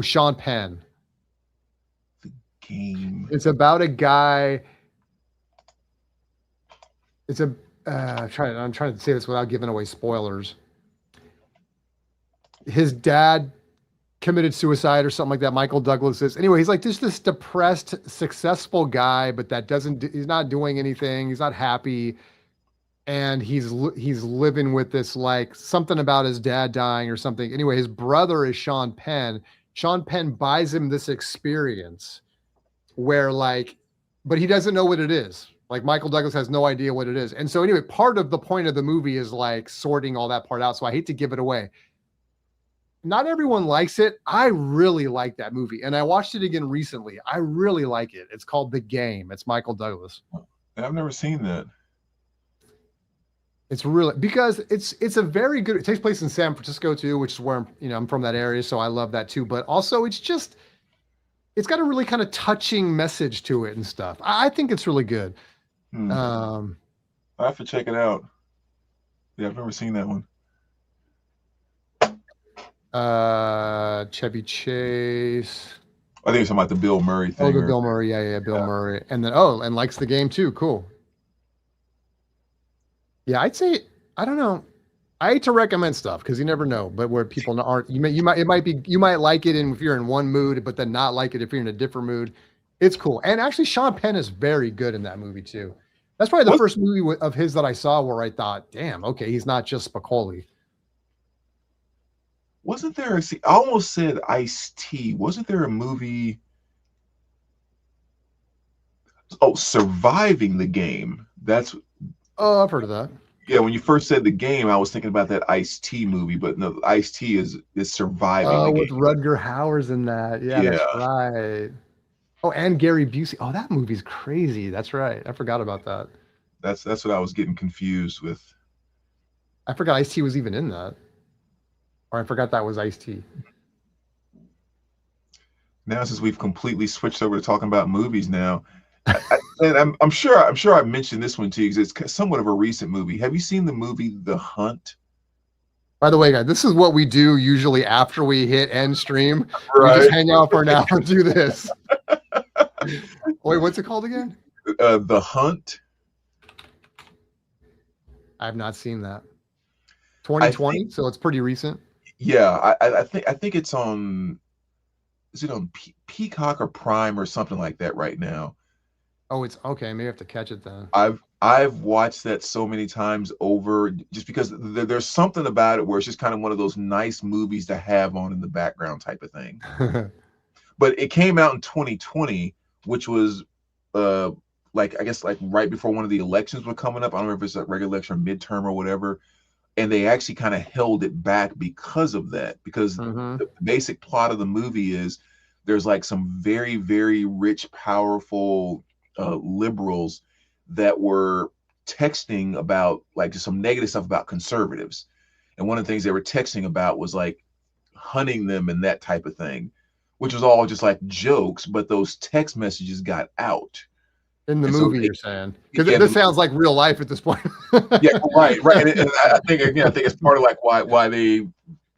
Sean Penn. The Game. It's about a guy. It's a I'm trying to say this without giving away spoilers. His dad committed suicide or something like that. Michael Douglas is. Anyway, he's like this depressed, successful guy, but he's not doing anything. He's not happy. And he's living with this, like something about his dad dying or something. Anyway, his brother is Sean Penn. Sean Penn buys him this experience where but he doesn't know what it is. Like Michael Douglas has no idea what it is. And so anyway, part of the point of the movie is like sorting all that part out. So I hate to give it away. Not everyone likes it. I really like that movie. And I watched it again recently. I really like it. It's called The Game. It's Michael Douglas. I've never seen that. It's really because it's a very good. It takes place in San Francisco too, which is where I'm from that area, so I love that too. But also, it's got a really kind of touching message to it and stuff. I think it's really good. I have to check it out. Yeah, I've never seen that one. Chevy Chase. I think it's about the Bill Murray thing. Oh, the Bill Murray, yeah, Bill Murray, and then and likes The Game too. Cool. Yeah, I'd say I don't know. I hate to recommend stuff because you never know. But where people aren't, you might like it if you're in one mood, but then not like it if you're in a different mood. It's cool. And actually, Sean Penn is very good in that movie too. That's probably the first movie of his that I saw where I thought, "Damn, okay, he's not just Spicoli." Wasn't there? I almost said Ice-T. Wasn't there a movie? Oh, Surviving the Game. Oh, I've heard of that. Yeah, when you first said The Game, I was thinking about that Ice-T movie, but no, Ice-T is Surviving the Game. With Rutger Hauer's in that. Yeah, that's right. Oh, and Gary Busey. Oh, that movie's crazy. That's right. I forgot about that. That's what I was getting confused with. I forgot Ice-T was even in that. Or I forgot that was Ice-T. Now, since we've completely switched over to talking about movies now, and I'm sure I mentioned this one to you because it's somewhat of a recent movie. Have you seen the movie The Hunt? By the way, guys, this is what we do usually after we hit end stream. We just Right. hang out for an hour and do this. Wait, what's it called again? The Hunt. I have not seen that. I 2020, think, so it's pretty recent. yeah, I think it's on. Is it on Peacock or Prime or something like that right now? Oh, it's okay. Maybe I have to catch it then. I've watched that so many times over just because there's something about it where it's just kind of one of those nice movies to have on in the background type of thing. But it came out in 2020, which was like I guess like right before one of the elections were coming up. I don't know if it's a regular election or midterm or whatever. And they actually kind of held it back because of that. Because the basic plot of the movie is there's like some very, very rich, powerful liberals that were texting about like just some negative stuff about conservatives. And one of the things they were texting about was like hunting them and that type of thing, which was all just like jokes, but those text messages got out. In the And movie, so you're saying? Because this sounds like real life at this point. yeah, right. And I think it's part of like why they,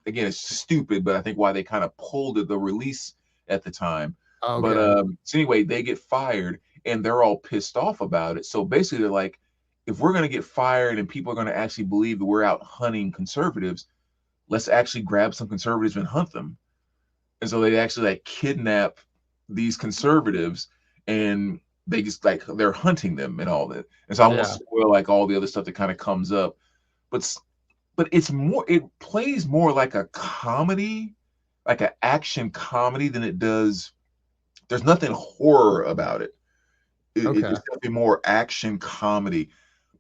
again, it's stupid, but I think why they kind of pulled the release at the time. Okay. But so anyway, they get fired and they're all pissed off about it. So basically, they're like, if we're gonna get fired and people are gonna actually believe that we're out hunting conservatives, let's actually grab some conservatives and hunt them. And so they actually like kidnap these conservatives and they just like they're hunting them and all that. And so I won't spoil like all the other stuff that kind of comes up, but it's more, it plays more like a comedy, like an action comedy than it does. There's nothing horror about it. It's definitely more action comedy.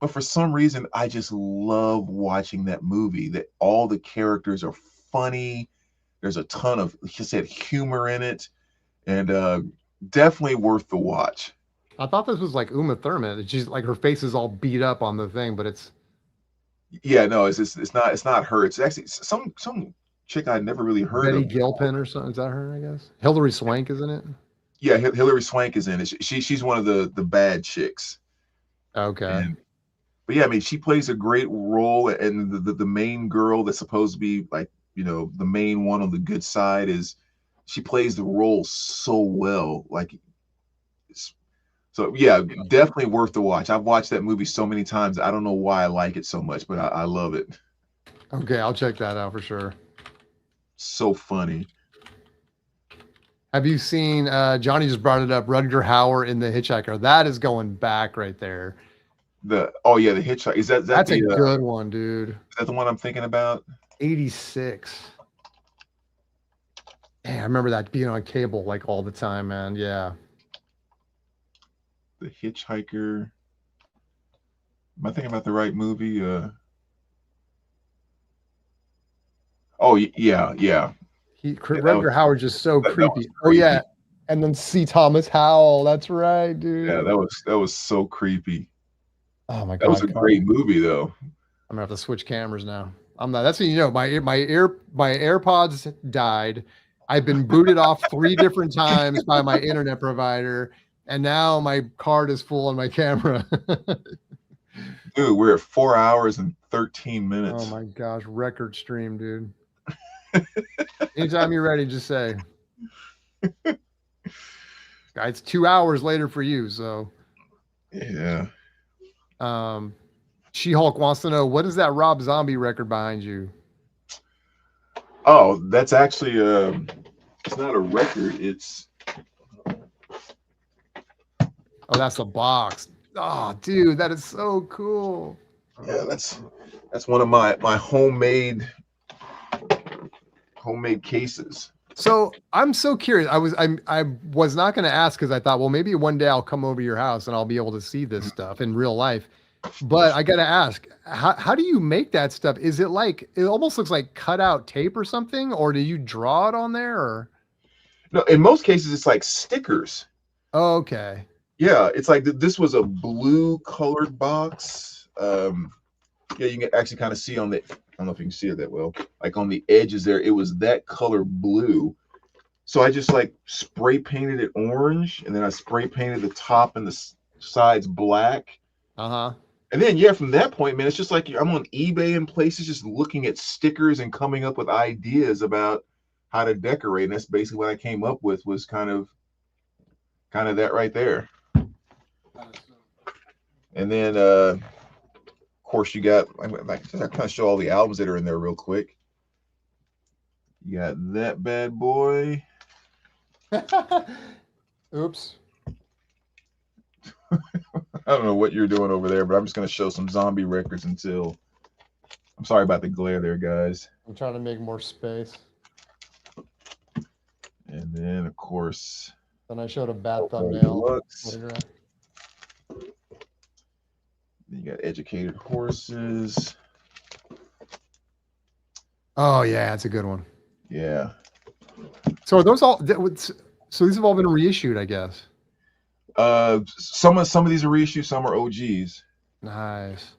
But for some reason, I just love watching that movie. That all the characters are funny. There's a ton of, like you said, humor in it, and definitely worth the watch. I thought this was like Uma Thurman. She's like her face is all beat up on the thing, but it's no, it's not her. It's actually some chick I'd never really heard Betty of. Gilpin or something. Is that her? I guess Hilary Swank is in it. Yeah, Hilary Swank is in it. She's one of the bad chicks. Okay. But yeah, I mean, she plays a great role, and the main girl that's supposed to be like, you know, the main one on the good side she plays the role so well. Like, so yeah, definitely worth the watch. I've watched that movie so many times. I don't know why I like it so much, but I love it. Okay, I'll check that out for sure. So funny. Have you seen Johnny just brought it up, Rutger Hauer in The Hitchhiker? That is going back right there. The Hitchhiker. Is that's a good one, dude. Is that the one I'm thinking about? 86. Yeah, I remember that being on cable like all the time, man. Yeah. The Hitchhiker. Am I thinking about the right movie? Oh yeah. Rutger Hauer just so creepy. Oh yeah, and then C. Thomas Howell. That's right, dude. Yeah, that was so creepy. Oh my god, that was a great movie though. I'm gonna have to switch cameras now. I'm not. That's, you know, my AirPods died. I've been booted off 3 different times by my internet provider, and now my card is full on my camera. Dude, we're at 4 hours and 13 minutes. Oh my gosh, record stream, dude. Anytime you're ready, just say. It's 2 hours later for you, so. Yeah. She-Hulk wants to know, what is that Rob Zombie record behind you? Oh, that's actually it's not a record, it's that's a box. Oh, dude, that is so cool. Yeah, that's one of my homemade cases. So I'm so curious. I was not going to ask because I thought, well, maybe one day I'll come over to your house and I'll be able to see this stuff in real life. But I got to ask, how do you make that stuff? Is it like, it almost looks like cut out tape or something, or do you draw it on there? Or? No, in most cases it's like stickers. Okay. Yeah, it's like this was a blue colored box. Yeah, you can actually kind of see on the, I don't know if you can see it that well, like on the edges there, it was that color blue. So I just like spray painted it orange, and then I spray painted the top and the sides black. Uh-huh. And then, yeah, from that point, man, it's just like I'm on eBay and places just looking at stickers and coming up with ideas about how to decorate. And that's basically what I came up with, was kind of that right there. And then, of course, you got, like I kind of show all the albums that are in there real quick. You got that bad boy. Oops. I don't know what you're doing over there, but I'm just going to show some zombie records until. I'm sorry about the glare there, guys. I'm trying to make more space. And then, of course. Then I showed a bad thumbnail. You got Educated Horses. Oh yeah, that's a good one. Yeah. So are those all? So these have all been reissued, I guess. Some of these are reissued, some are OGs. Nice.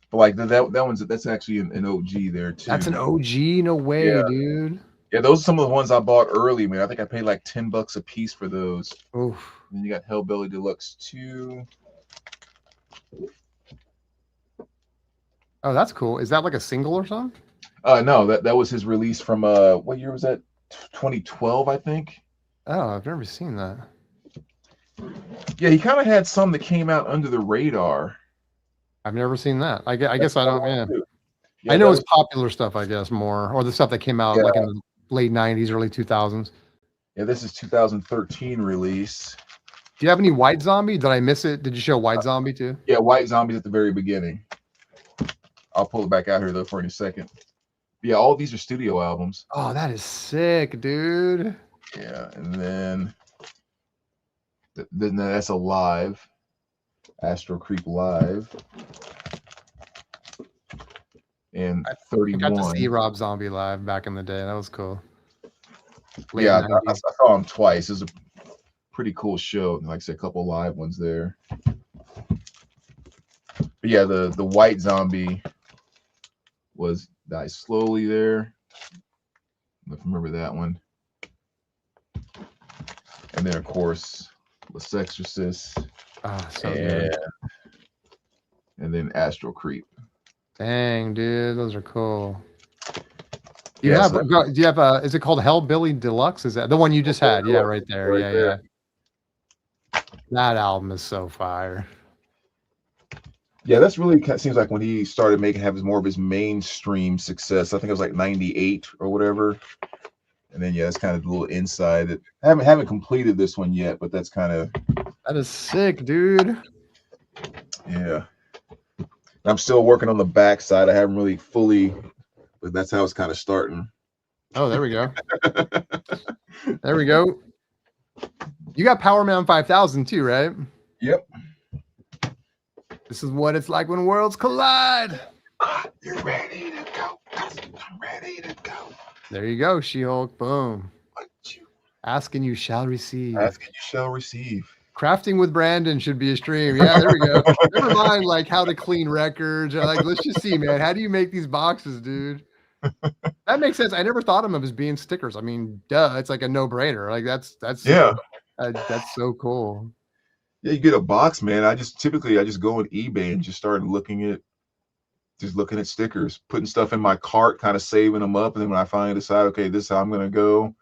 But like that's actually an OG there too. That's an OG? No way, yeah. dude. Yeah, those are some of the ones I bought early, man. I think I paid like $10 a piece for those. Oof. And you got Hellbilly Deluxe 2. Oh, that's cool. Is that like a single or something? No, that was his release from what year was that? 2012, I think. Oh, I've never seen that. Yeah, he kind of had some that came out under the radar. I've never seen that. I guess I don't. Yeah, I know it's popular stuff, I guess, more, or the stuff that came out like in the late 90s, early 2000s. Yeah, this is 2013 release. Do you have any White Zombie? Did I miss it? Did you show White Zombie too? Yeah, White Zombie's at the very beginning. I'll pull it back out here though for in a second. Yeah, all these are studio albums. Oh, that is sick, dude. Yeah, and then that's a live. Astro Creep Live. And 31. I got to see Rob Zombie live back in the day. That was cool. Yeah, I saw him twice. It was a pretty cool show. Like I said, a couple live ones there. But yeah, the White Zombie was Die Slowly there. Remember that one. And then of course, The Sexorcist. Oh, so good. And then Astro Creep. Dang, dude, those are cool. Do you have is it called Hellbilly Deluxe? Is that the one you just had? Yeah, right there. Right there. That album is so fire. Yeah, that's really seems like when he started more of his mainstream success. I think it was like 98 or whatever. And then that's kind of a little inside that I haven't completed this one yet, but that's kind of. That is sick, dude. Yeah. I'm still working on the back side. I haven't really fully, but that's how it's kind of starting. Oh, there we go. There we go. You got Power Man 5000 too, right? Yep. This is what it's like when worlds collide. You're ready to go. I'm ready to go. There you go, She-Hulk. Boom. Ask and you shall receive. Ask and you shall receive. Crafting with Brandon should be a stream. Yeah, there we go. Never mind like how to clean records. Like, let's just see, man. How do you make these boxes, dude? That makes sense. I never thought of them as being stickers. I mean, duh, it's like a no-brainer. Like that's that's so cool. Yeah, you get a box, man. I just go on eBay and just start looking at stickers, putting stuff in my cart, kind of saving them up, and then when I finally decide, okay, this is how I'm gonna go,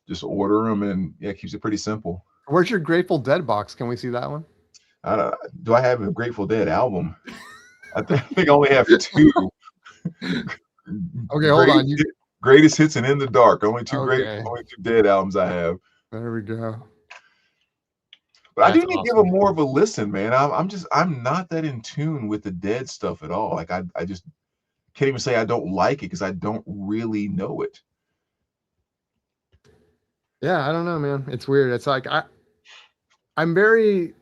just order them, and it keeps it pretty simple. Where's your Grateful Dead box? Can we see that one? Do I have a Grateful Dead album? I think I only have 2. Okay, hold on. Greatest Hits and In the Dark. Only two Dead albums I have. There we go. But I didn't give them more of a listen, man. I'm not that in tune with the Dead stuff at all. Like I just can't even say I don't like it because I don't really know it. Yeah, I don't know, man. It's weird. It's like I'm very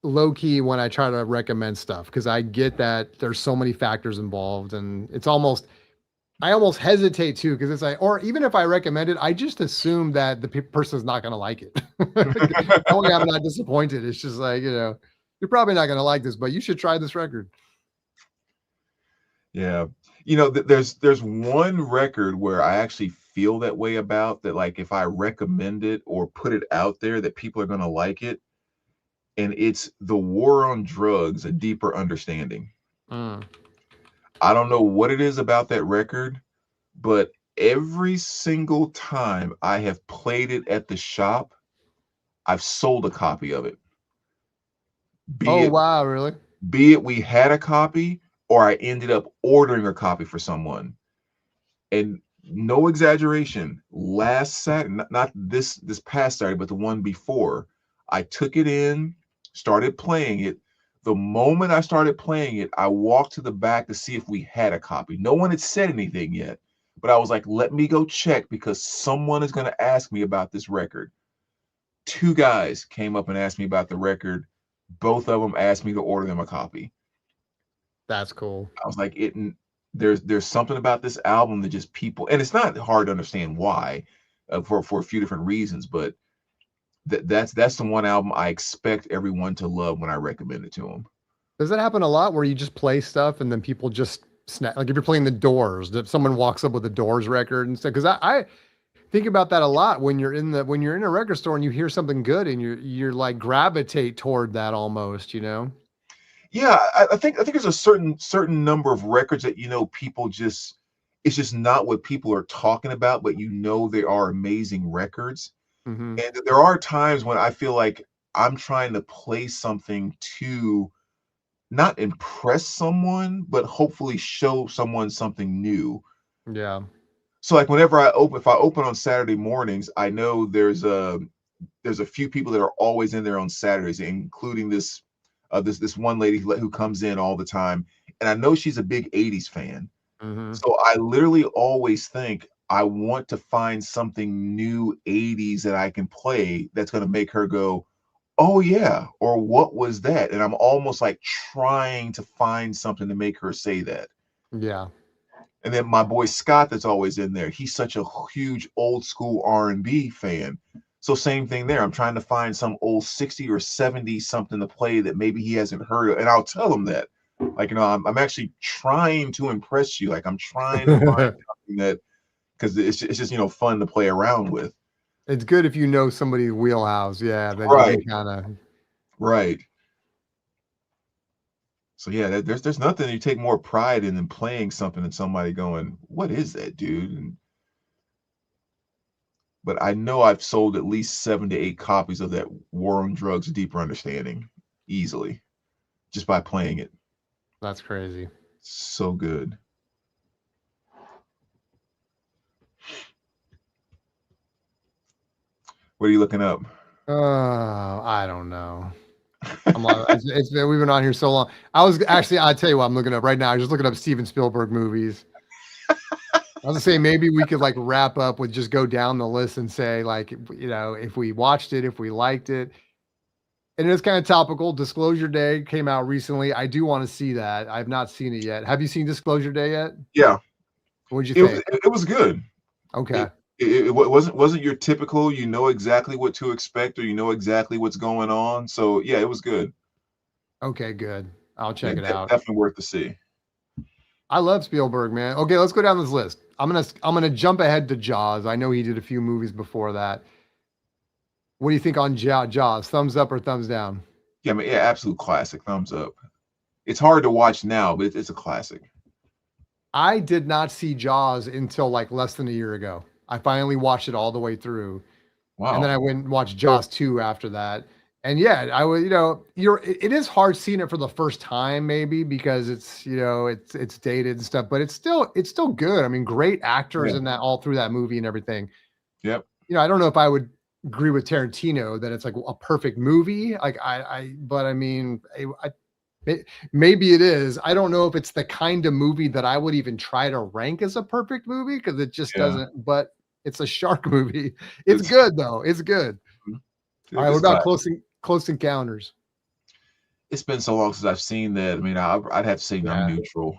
low key when I try to recommend stuff because I get that there's so many factors involved, and it's almost I almost hesitate too because it's like, or even if I recommend it, I just assume that the person's not going to like it. That way, I'm not disappointed. It's just like, you're probably not going to like this, but you should try this record. Yeah. There's one record where I actually feel that way about that. Like if I recommend it or put it out there, that people are going to like it. And it's The War on Drugs, A Deeper Understanding. Mm. I don't know what it is about that record, but every single time I have played it at the shop, I've sold a copy of it. Be Oh, it wow. Really? be it we had a copy or I ended up ordering a copy for someone. And no exaggeration, last Saturday, not this past Saturday, but the one before, I took it in, started playing it. The moment I started playing it, I walked to the back to see if we had a copy. No one had said anything yet, but I was like, let me go check because someone is going to ask me about this record. 2 guys came up and asked me about the record. Both of them asked me to order them a copy. That's cool. I was like, there's something about this album that just people, and it's not hard to understand why, for a few different reasons, but that's the one album I expect everyone to love when I recommend it to them. Does that happen a lot where you just play stuff and then people just snap? Like if you're playing the Doors, that someone walks up with a Doors record and stuff. Because I think about that a lot when you're in a record store and you hear something good and you're like gravitate toward that almost, Yeah, I think there's a certain number of records that people just, it's just not what people are talking about, but they are amazing records. Mm-hmm. And there are times when I feel like I'm trying to play something to not impress someone, but hopefully show someone something new. Yeah. So like whenever if I open on Saturday mornings, I know there's a few people that are always in there on Saturdays, including this one lady who comes in all the time, and I know she's a big 80s fan. Mm-hmm. So I literally always think I want to find something new 80s that I can play that's going to make her go, "Oh yeah," or "What was that?" And I'm almost like trying to find something to make her say that. Yeah. And then my boy Scott that's always in there, he's such a huge old school R&B fan. So same thing there. I'm trying to find some old 60 or 70 something to play that maybe he hasn't heard of. And I'll tell him that. Like, I'm actually trying to impress you. Like I'm trying to find something that, because it's just, fun to play around with. It's good if you know somebody's wheelhouse. Yeah. Then you Right. can kind of. Right. So yeah, there's nothing you take more pride in than playing something and somebody going, "What is that, dude?" But I know I've sold at least 7 to 8 copies of that War on Drugs, Deeper Understanding easily, just by playing it. That's crazy. So good. What are you looking up? I don't know. We've been on here so long. I'll tell you what I'm looking up right now. I'm just looking up Steven Spielberg movies. I was gonna say maybe we could like wrap up with just go down the list and say like if we watched it, if we liked it. And it's kind of topical. Disclosure Day came out recently. I do want to see that. I've not seen it yet. Have you seen Disclosure Day yet? Yeah, What'd you think? it was good. Okay. It wasn't your typical, exactly what to expect or exactly what's going on. So yeah, it was good. Okay, good. I'll check it out. Definitely worth to see. I love Spielberg, man. Okay, let's go down this list. I'm gonna jump ahead to Jaws. I know he did a few movies before that. What do you think on Jaws? Thumbs up or thumbs down? Yeah, I mean, yeah, absolute classic. Thumbs up. It's hard to watch now, but it's a classic. I did not see Jaws until like less than a year ago. I finally watched it all the way through. Wow. And then I went and watched Jaws 2 after that. And yeah, I was, it is hard seeing it for the first time, maybe because it's, it's dated and stuff, but it's still good. I mean, great actors in that all through that movie and everything. Yep. I don't know if I would agree with Tarantino that it's like a perfect movie. Like but I mean, maybe it is. I don't know if it's the kind of movie that I would even try to rank as a perfect movie because it just doesn't, but it's a shark movie. It's good though. It's good. All right, what about Close Encounters? It's been so long since I've seen that. I mean, I'd have to say I'm neutral.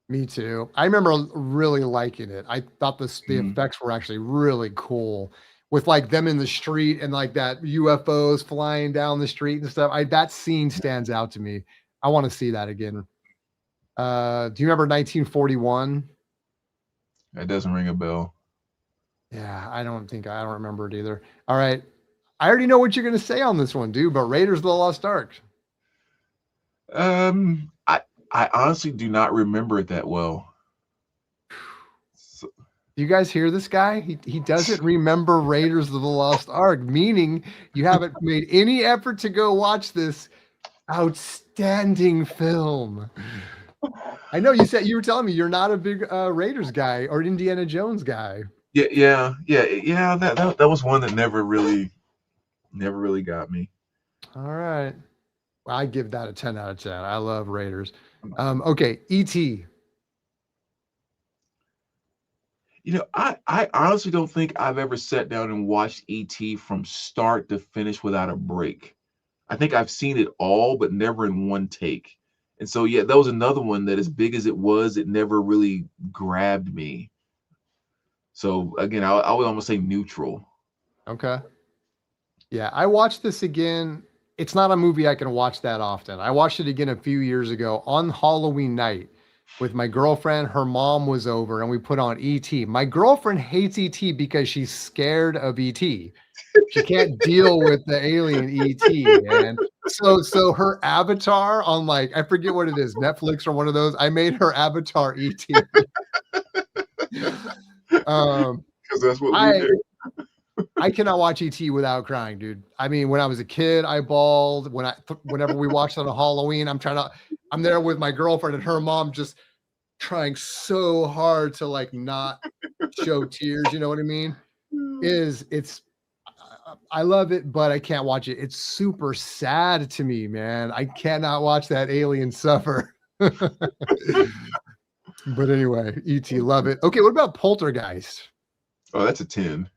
Me too. I remember really liking it. I thought the Mhm. effects were actually really cool with like them in the street and like that UFOs flying down the street and stuff. That scene stands out to me. I want to see that again. Do you remember 1941? That doesn't ring a bell. Yeah, I don't remember it either. All right. I already know what you're gonna say on this one, dude, but Raiders of the Lost Ark. Um, I I honestly do not remember it that well. So, You guys hear this guy? He doesn't remember Raiders of the Lost Ark, meaning you haven't made any effort to go watch this outstanding film. I know you were telling me you're not a big Raiders guy or Indiana Jones guy. yeah. That was one that never really got me. All right. Well, I give that a 10 out of 10. I love Raiders. Okay, E.T. I honestly don't think I've ever sat down and watched ET from start to finish without a break. I think I've seen it all, but never in one take. And so, yeah, that was another one that, as big as it was, it never really grabbed me. So again, I would almost say neutral. Okay. Yeah, I watched this again. It's not a movie I can watch that often. I watched it again a few years ago on Halloween night with my girlfriend. Her mom was over and we put on ET. My girlfriend hates ET because she's scared of ET. She can't deal with the alien ET, man. So her avatar on like I forget what it is, Netflix or one of those. I made her avatar ET. Um, Because that's what we I do. I cannot watch ET without crying, dude. I mean, when I was a kid, I bawled. Whenever we watched on a Halloween, I'm there with my girlfriend and her mom just trying so hard to like not show tears. You know what I mean? I love it, but I can't watch it. It's super sad to me, man. I cannot watch that alien suffer. But anyway, ET, love it. Okay, what about Poltergeist? Oh, that's a 10.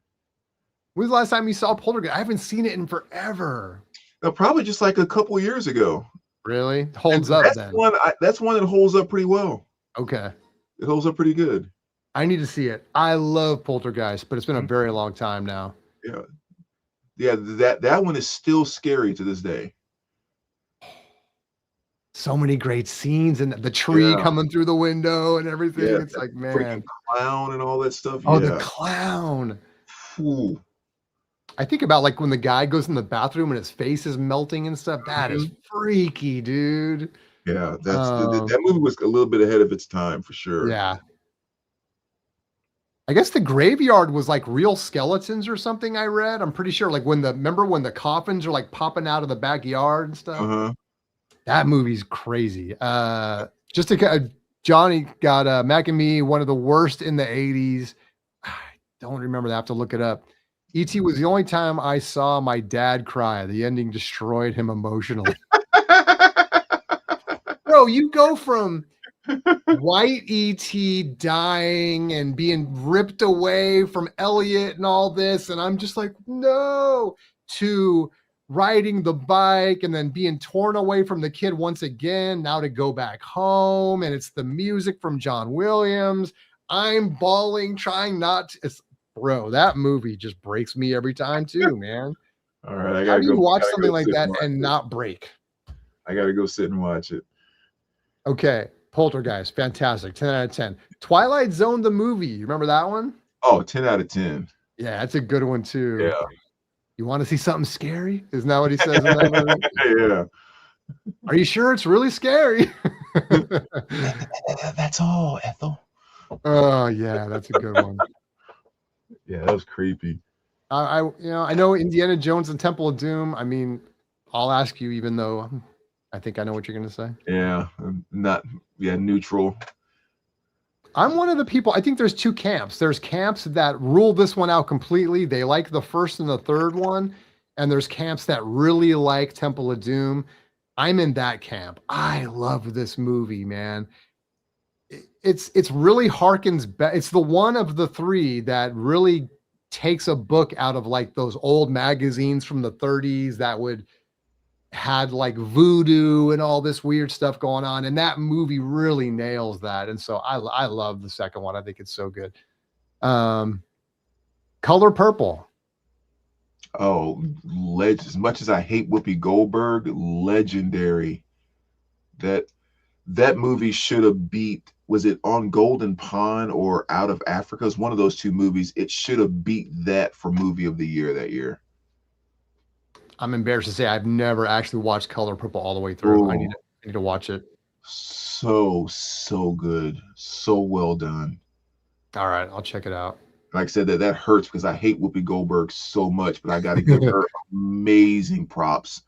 When was the last time you saw Poltergeist? I haven't seen it in forever. Probably just like a couple years ago. Really? And Holds up then. that's one that holds up pretty well. Okay. It holds up pretty good. I need to see it. I love Poltergeist, but it's been a very long time now. Yeah. Yeah, that one is still scary to this day. So many great scenes and the tree Yeah. coming through the window and everything. Yeah, It's like, freaking man. clown and all that stuff. Oh, the Yeah. clown. Ooh. I think about like when the guy goes in the bathroom and his face is melting and stuff. That is freaky, dude. Yeah, that movie was a little bit ahead of its time for sure. Yeah. I guess the graveyard was like real skeletons or something I read. I'm pretty sure like remember when the coffins are like popping out of the backyard and stuff? Uh-huh. That movie's crazy. Johnny got Mac and Me, one of the worst in the 80s. I don't remember that. I have to look it up. E.T. was the only time I saw my dad cry. The ending destroyed him emotionally. Bro, you go from white E.T. dying and being ripped away from Elliot and all this, and I'm just like, no, to riding the bike and then being torn away from the kid once again, now to go back home, and it's the music from John Williams. I'm bawling, trying not to. Bro, that movie just breaks me every time too, man. All right, How do you watch something like that and not break? I gotta go sit and watch it. Okay, Poltergeist, fantastic, 10 out of 10. Twilight Zone, the movie, you remember that one? Oh, 10 out of 10. Yeah, that's a good one too. Yeah. You want to see something scary? Isn't that what he says in that movie? Yeah. Are you sure it's really scary? That's all, Ethel. Oh yeah, that's a good one. Yeah, that was creepy. I know Indiana Jones and Temple of Doom. I mean, I'll ask you, even though I think I know what you're gonna say. Yeah, neutral. I'm one of the people. I think there's two camps. There's camps that rule this one out completely. They like the first and the third one, and there's camps that really like Temple of Doom. I'm in that camp. I love this movie, man. It's really harkens back. It's the one of the three that really takes a book out of like those old magazines from the 30s that would had like voodoo and all this weird stuff going on, and that movie really nails that. And so I love the second one. I think it's so good. Color Purple. Oh, as much as I hate Whoopi Goldberg, legendary. That movie should have beat, was it On Golden Pond or Out of Africa? It's one of those two movies. It should have beat that for movie of the year that year. I'm embarrassed to say I've never actually watched Color Purple all the way through. I need to watch it. So good. So well done. All right, I'll check it out. Like I said, that hurts because I hate Whoopi Goldberg so much, but I got to give her amazing props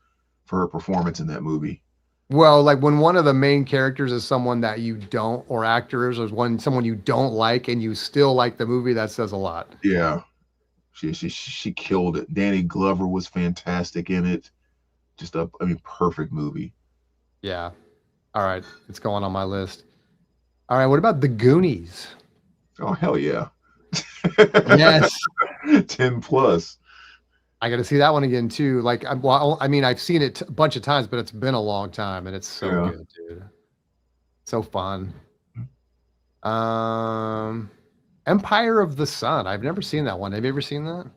for her performance in that movie. Well, like when one of the main characters is someone that you don't, or actors, or someone you don't like, and you still like the movie, that says a lot. Yeah, she killed it. Danny Glover was fantastic in it. Just perfect movie. Yeah. All right, it's going on my list. All right, what about The Goonies? Oh hell yeah! Yes. 10 plus. I got to see that one again too. Like, I mean, I've seen it a bunch of times, but it's been a long time, and it's so good, dude. So fun. Empire of the Sun. I've never seen that one. Have you ever seen that?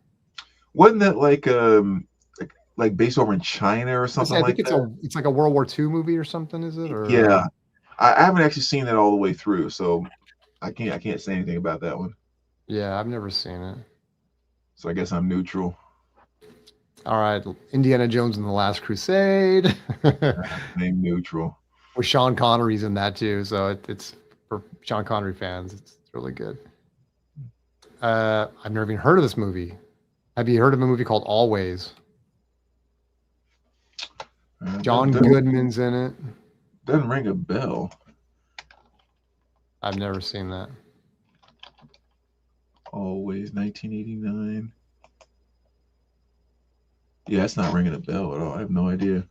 Wasn't that like based over in China or something like that? It's like a World War II movie or something, is it? Or yeah, I haven't actually seen that all the way through, so I can't say anything about that one. Yeah, I've never seen it. So I guess I'm neutral. All right, Indiana Jones and the Last Crusade. Name neutral. With Sean Connery's in that too, so it's for Sean Connery fans. It's really good. I've never even heard of this movie. Have you heard of a movie called Always? John Goodman's in it. Doesn't ring a bell. I've never seen that. Always, 1989. Yeah, it's not ringing a bell at all. I have no idea.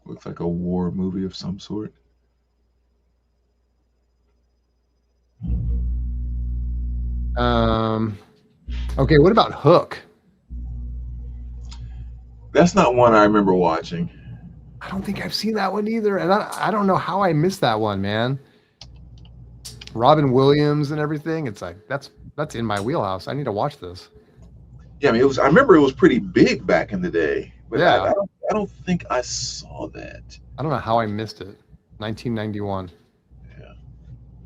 Looks like a war movie of some sort. Okay, what about Hook? That's not one I remember watching. I don't think I've seen that one either, and I don't know how I missed that one, man. Robin Williams and everything. It's like that's in my wheelhouse. I need to watch this. Yeah, I mean, I remember it was pretty big back in the day, but yeah, I don't think I saw that. I don't know how I missed it. 1991. Yeah.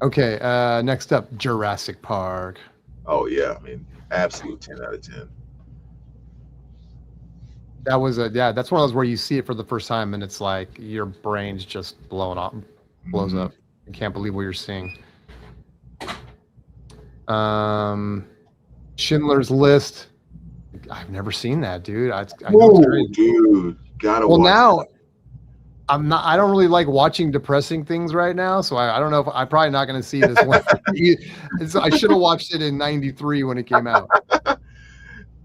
Okay, next up, Jurassic Park. Oh yeah, I mean, absolute 10 out of 10. That was that's one of those where you see it for the first time and it's like your brain's just blows up. You can't believe what you're seeing. Schindler's List. I've never seen that, dude. I know it's crazy. Dude, gotta watch now that. I don't really like watching depressing things right now, so I don't know if I'm probably not going to see this one. So I should have watched it in '93 when it came out.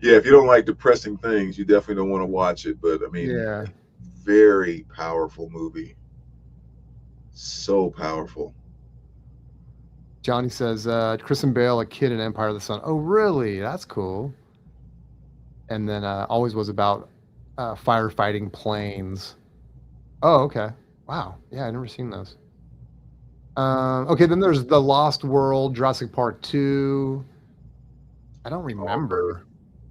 Yeah, if you don't like depressing things, you definitely don't want to watch it. But I mean, yeah, very powerful movie. So powerful. Johnny says, Kristen Bale, a kid in Empire of the Sun. Oh, really? That's cool. And then always was about firefighting planes. Oh, okay. Wow. Yeah, I've never seen those. Okay, then there's The Lost World, Jurassic Park 2. I don't remember.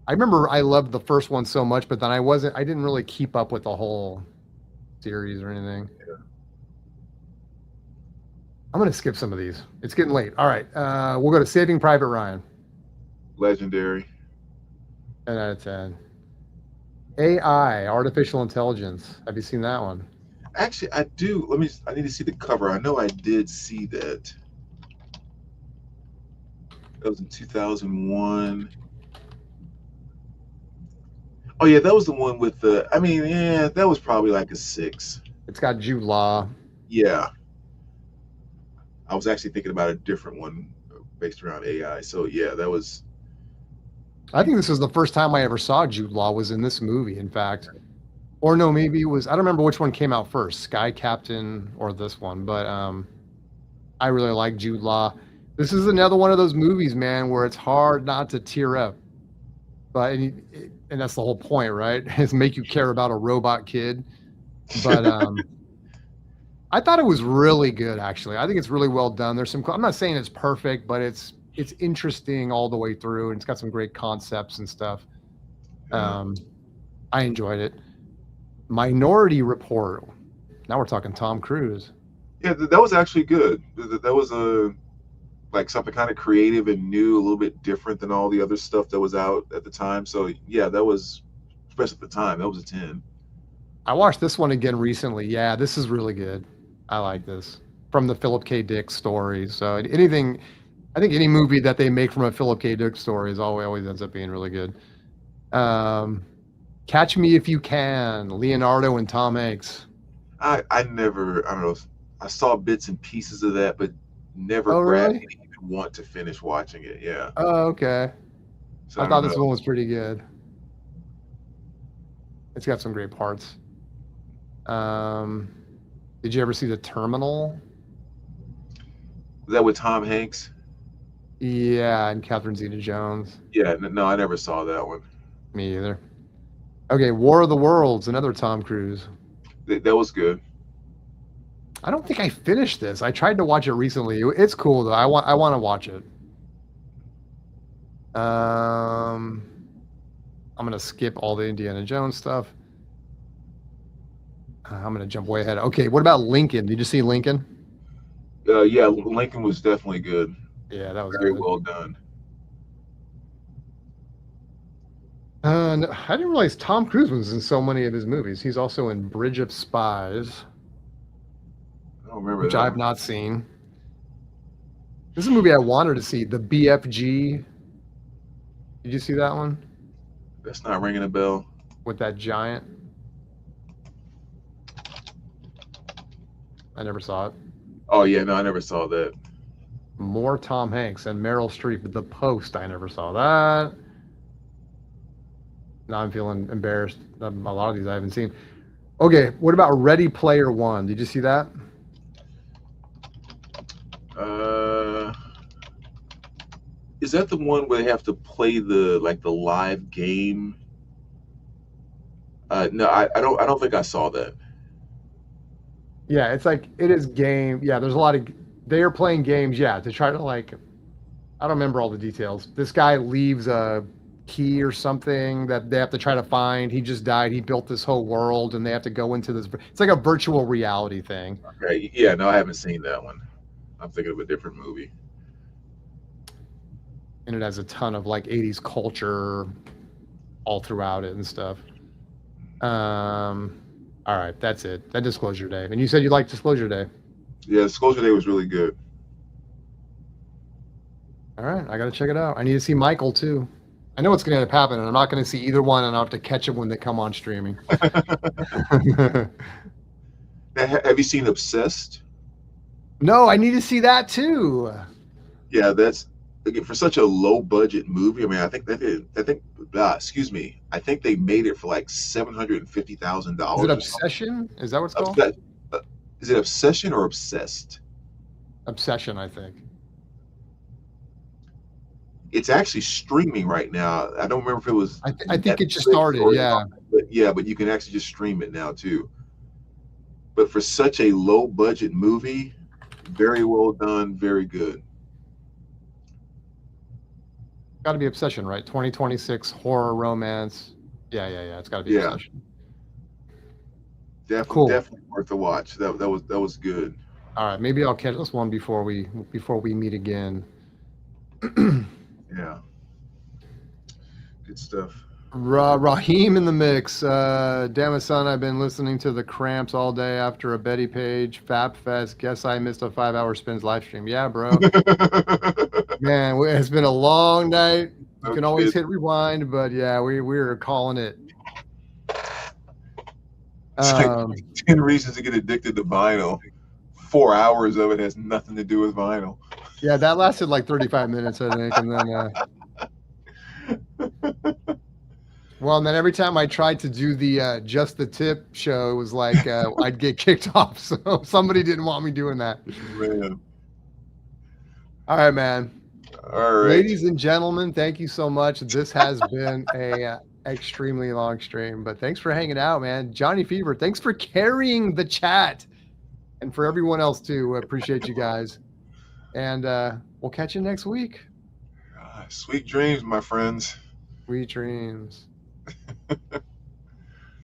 I remember I loved the first one so much, but then I didn't really keep up with the whole series or anything. Yeah. I'm going to skip some of these. It's getting late. All right. We'll go to Saving Private Ryan. Legendary. 10 out of 10. AI, artificial intelligence. Have you seen that one? Actually, I do. I need to see the cover. I know I did see that. That was in 2001. Oh yeah, that was the one with that was probably like a 6. It's got Jude Law. Yeah. I was actually thinking about a different one based around AI. So yeah, that was. I think this was the first time I ever saw Jude Law was in this movie, in fact. Or no, maybe it was, I don't remember which one came out first, Sky Captain or this one, but I really like Jude Law. This is another one of those movies, man, where it's hard not to tear up. But and that's the whole point, right? Is make you care about a robot kid. But I thought it was really good, actually. I think it's really well done. There's some. I'm not saying it's perfect, but it's interesting all the way through, and it's got some great concepts and stuff. Yeah. I enjoyed it. Minority Report. Now we're talking Tom Cruise. Yeah, that was actually good. That was a like something kind of creative and new, a little bit different than all the other stuff that was out at the time. So yeah, that was, especially at the time, that was a 10. I watched this one again recently. Yeah, this is really good. I like this from the Philip K. Dick story. So anything, I think any movie that they make from a Philip K. Dick story is always ends up being really good. Catch Me If You Can, Leonardo and Tom Hanks. I don't know. I saw bits and pieces of that, but never Oh, grabbed really? me to even want to finish watching it. Yeah. Oh, okay. So I I thought don't this know. one was pretty good. It's got some great parts. Did you ever see The Terminal? Is that with Tom Hanks? Yeah, and Catherine Zeta-Jones. Yeah, no, I never saw that one. Me either. Okay, War of the Worlds, another Tom Cruise. That was good. I don't think I finished this. I tried to watch it recently. It's cool though. I want to watch it. I'm gonna skip all the Indiana Jones stuff. I'm gonna jump way ahead. Okay, what about Lincoln? Did you see Lincoln? Yeah, Lincoln was definitely good. Yeah, that was Very good. well done. No, I didn't realize Tom Cruise was in so many of his movies. He's also in Bridge of Spies, I don't remember which that I've one. not seen. This is a movie I wanted to see, The BFG. Did you see that one That's not ringing a bell. with that giant? I never saw it. Oh yeah, no, I never saw that. More Tom Hanks and Meryl Streep. The Post. I never saw that. Now I'm feeling embarrassed. A lot of these I haven't seen. Okay, what about Ready Player One? Did you see that? Is that the one where they have to play the live game? No, I don't think I saw that. Yeah, it's like it is game. Yeah, there's a lot of they are playing games. Yeah, to try to like. I don't remember all the details. This guy leaves a key or something that they have to try to find. He just died. He built this whole world, and they have to go into this. It's like a virtual reality thing. Okay, yeah, no, I haven't seen that one. I'm thinking of a different movie. And it has a ton of like 80s culture all throughout it and stuff. All right, that's it. That Disclosure Day. And you said you liked Disclosure Day. Yeah, Disclosure Day was really good. All right, I got to check it out. I need to see Michael too. I know what's going to end up happening. I'm not going to see either one, and I'll have to catch them when they come on streaming. Now, have you seen Obsessed? No, I need to see that too. Yeah, that's again for such a low budget movie. I mean, I think excuse me, I think they made it for like $750,000. Is it Obsession? Is that what it's called? Is it Obsession or Obsessed? Obsession, I think. It's actually streaming right now. I don't remember if it was. I think it just Netflix started. or- Yeah. but you can actually just stream it now too. But for such a low budget movie, very well done, very good. Got to be Obsession, right? 2026 horror romance. Yeah. It's got to be Yeah. Obsession. Definitely, Cool. definitely worth a watch. That was good. All right, maybe I'll catch this one before we meet again. Yeah, good stuff. Raheem in the mix. Damn it, son, I've been listening to the Cramps all day after a Betty Page Fab Fest. Guess I missed a 5-hour spins live stream. Yeah, bro. Man, it's been a long night. You can always hit rewind, but yeah, we're calling it. It's like 10 reasons to get addicted to vinyl. 4 hours of it has nothing to do with vinyl. Yeah, that lasted like 35 minutes, I think, and then. Well, and then every time I tried to do the Just the Tip show, it was like I'd get kicked off. So somebody didn't want me doing that. Man. All right, man. All right. Ladies and gentlemen, thank you so much. This has been a extremely long stream, but thanks for hanging out, man. Johnny Fever, thanks for carrying the chat, and for everyone else too. I appreciate you guys, and we'll catch you next week. Sweet dreams, my friends. Sweet dreams.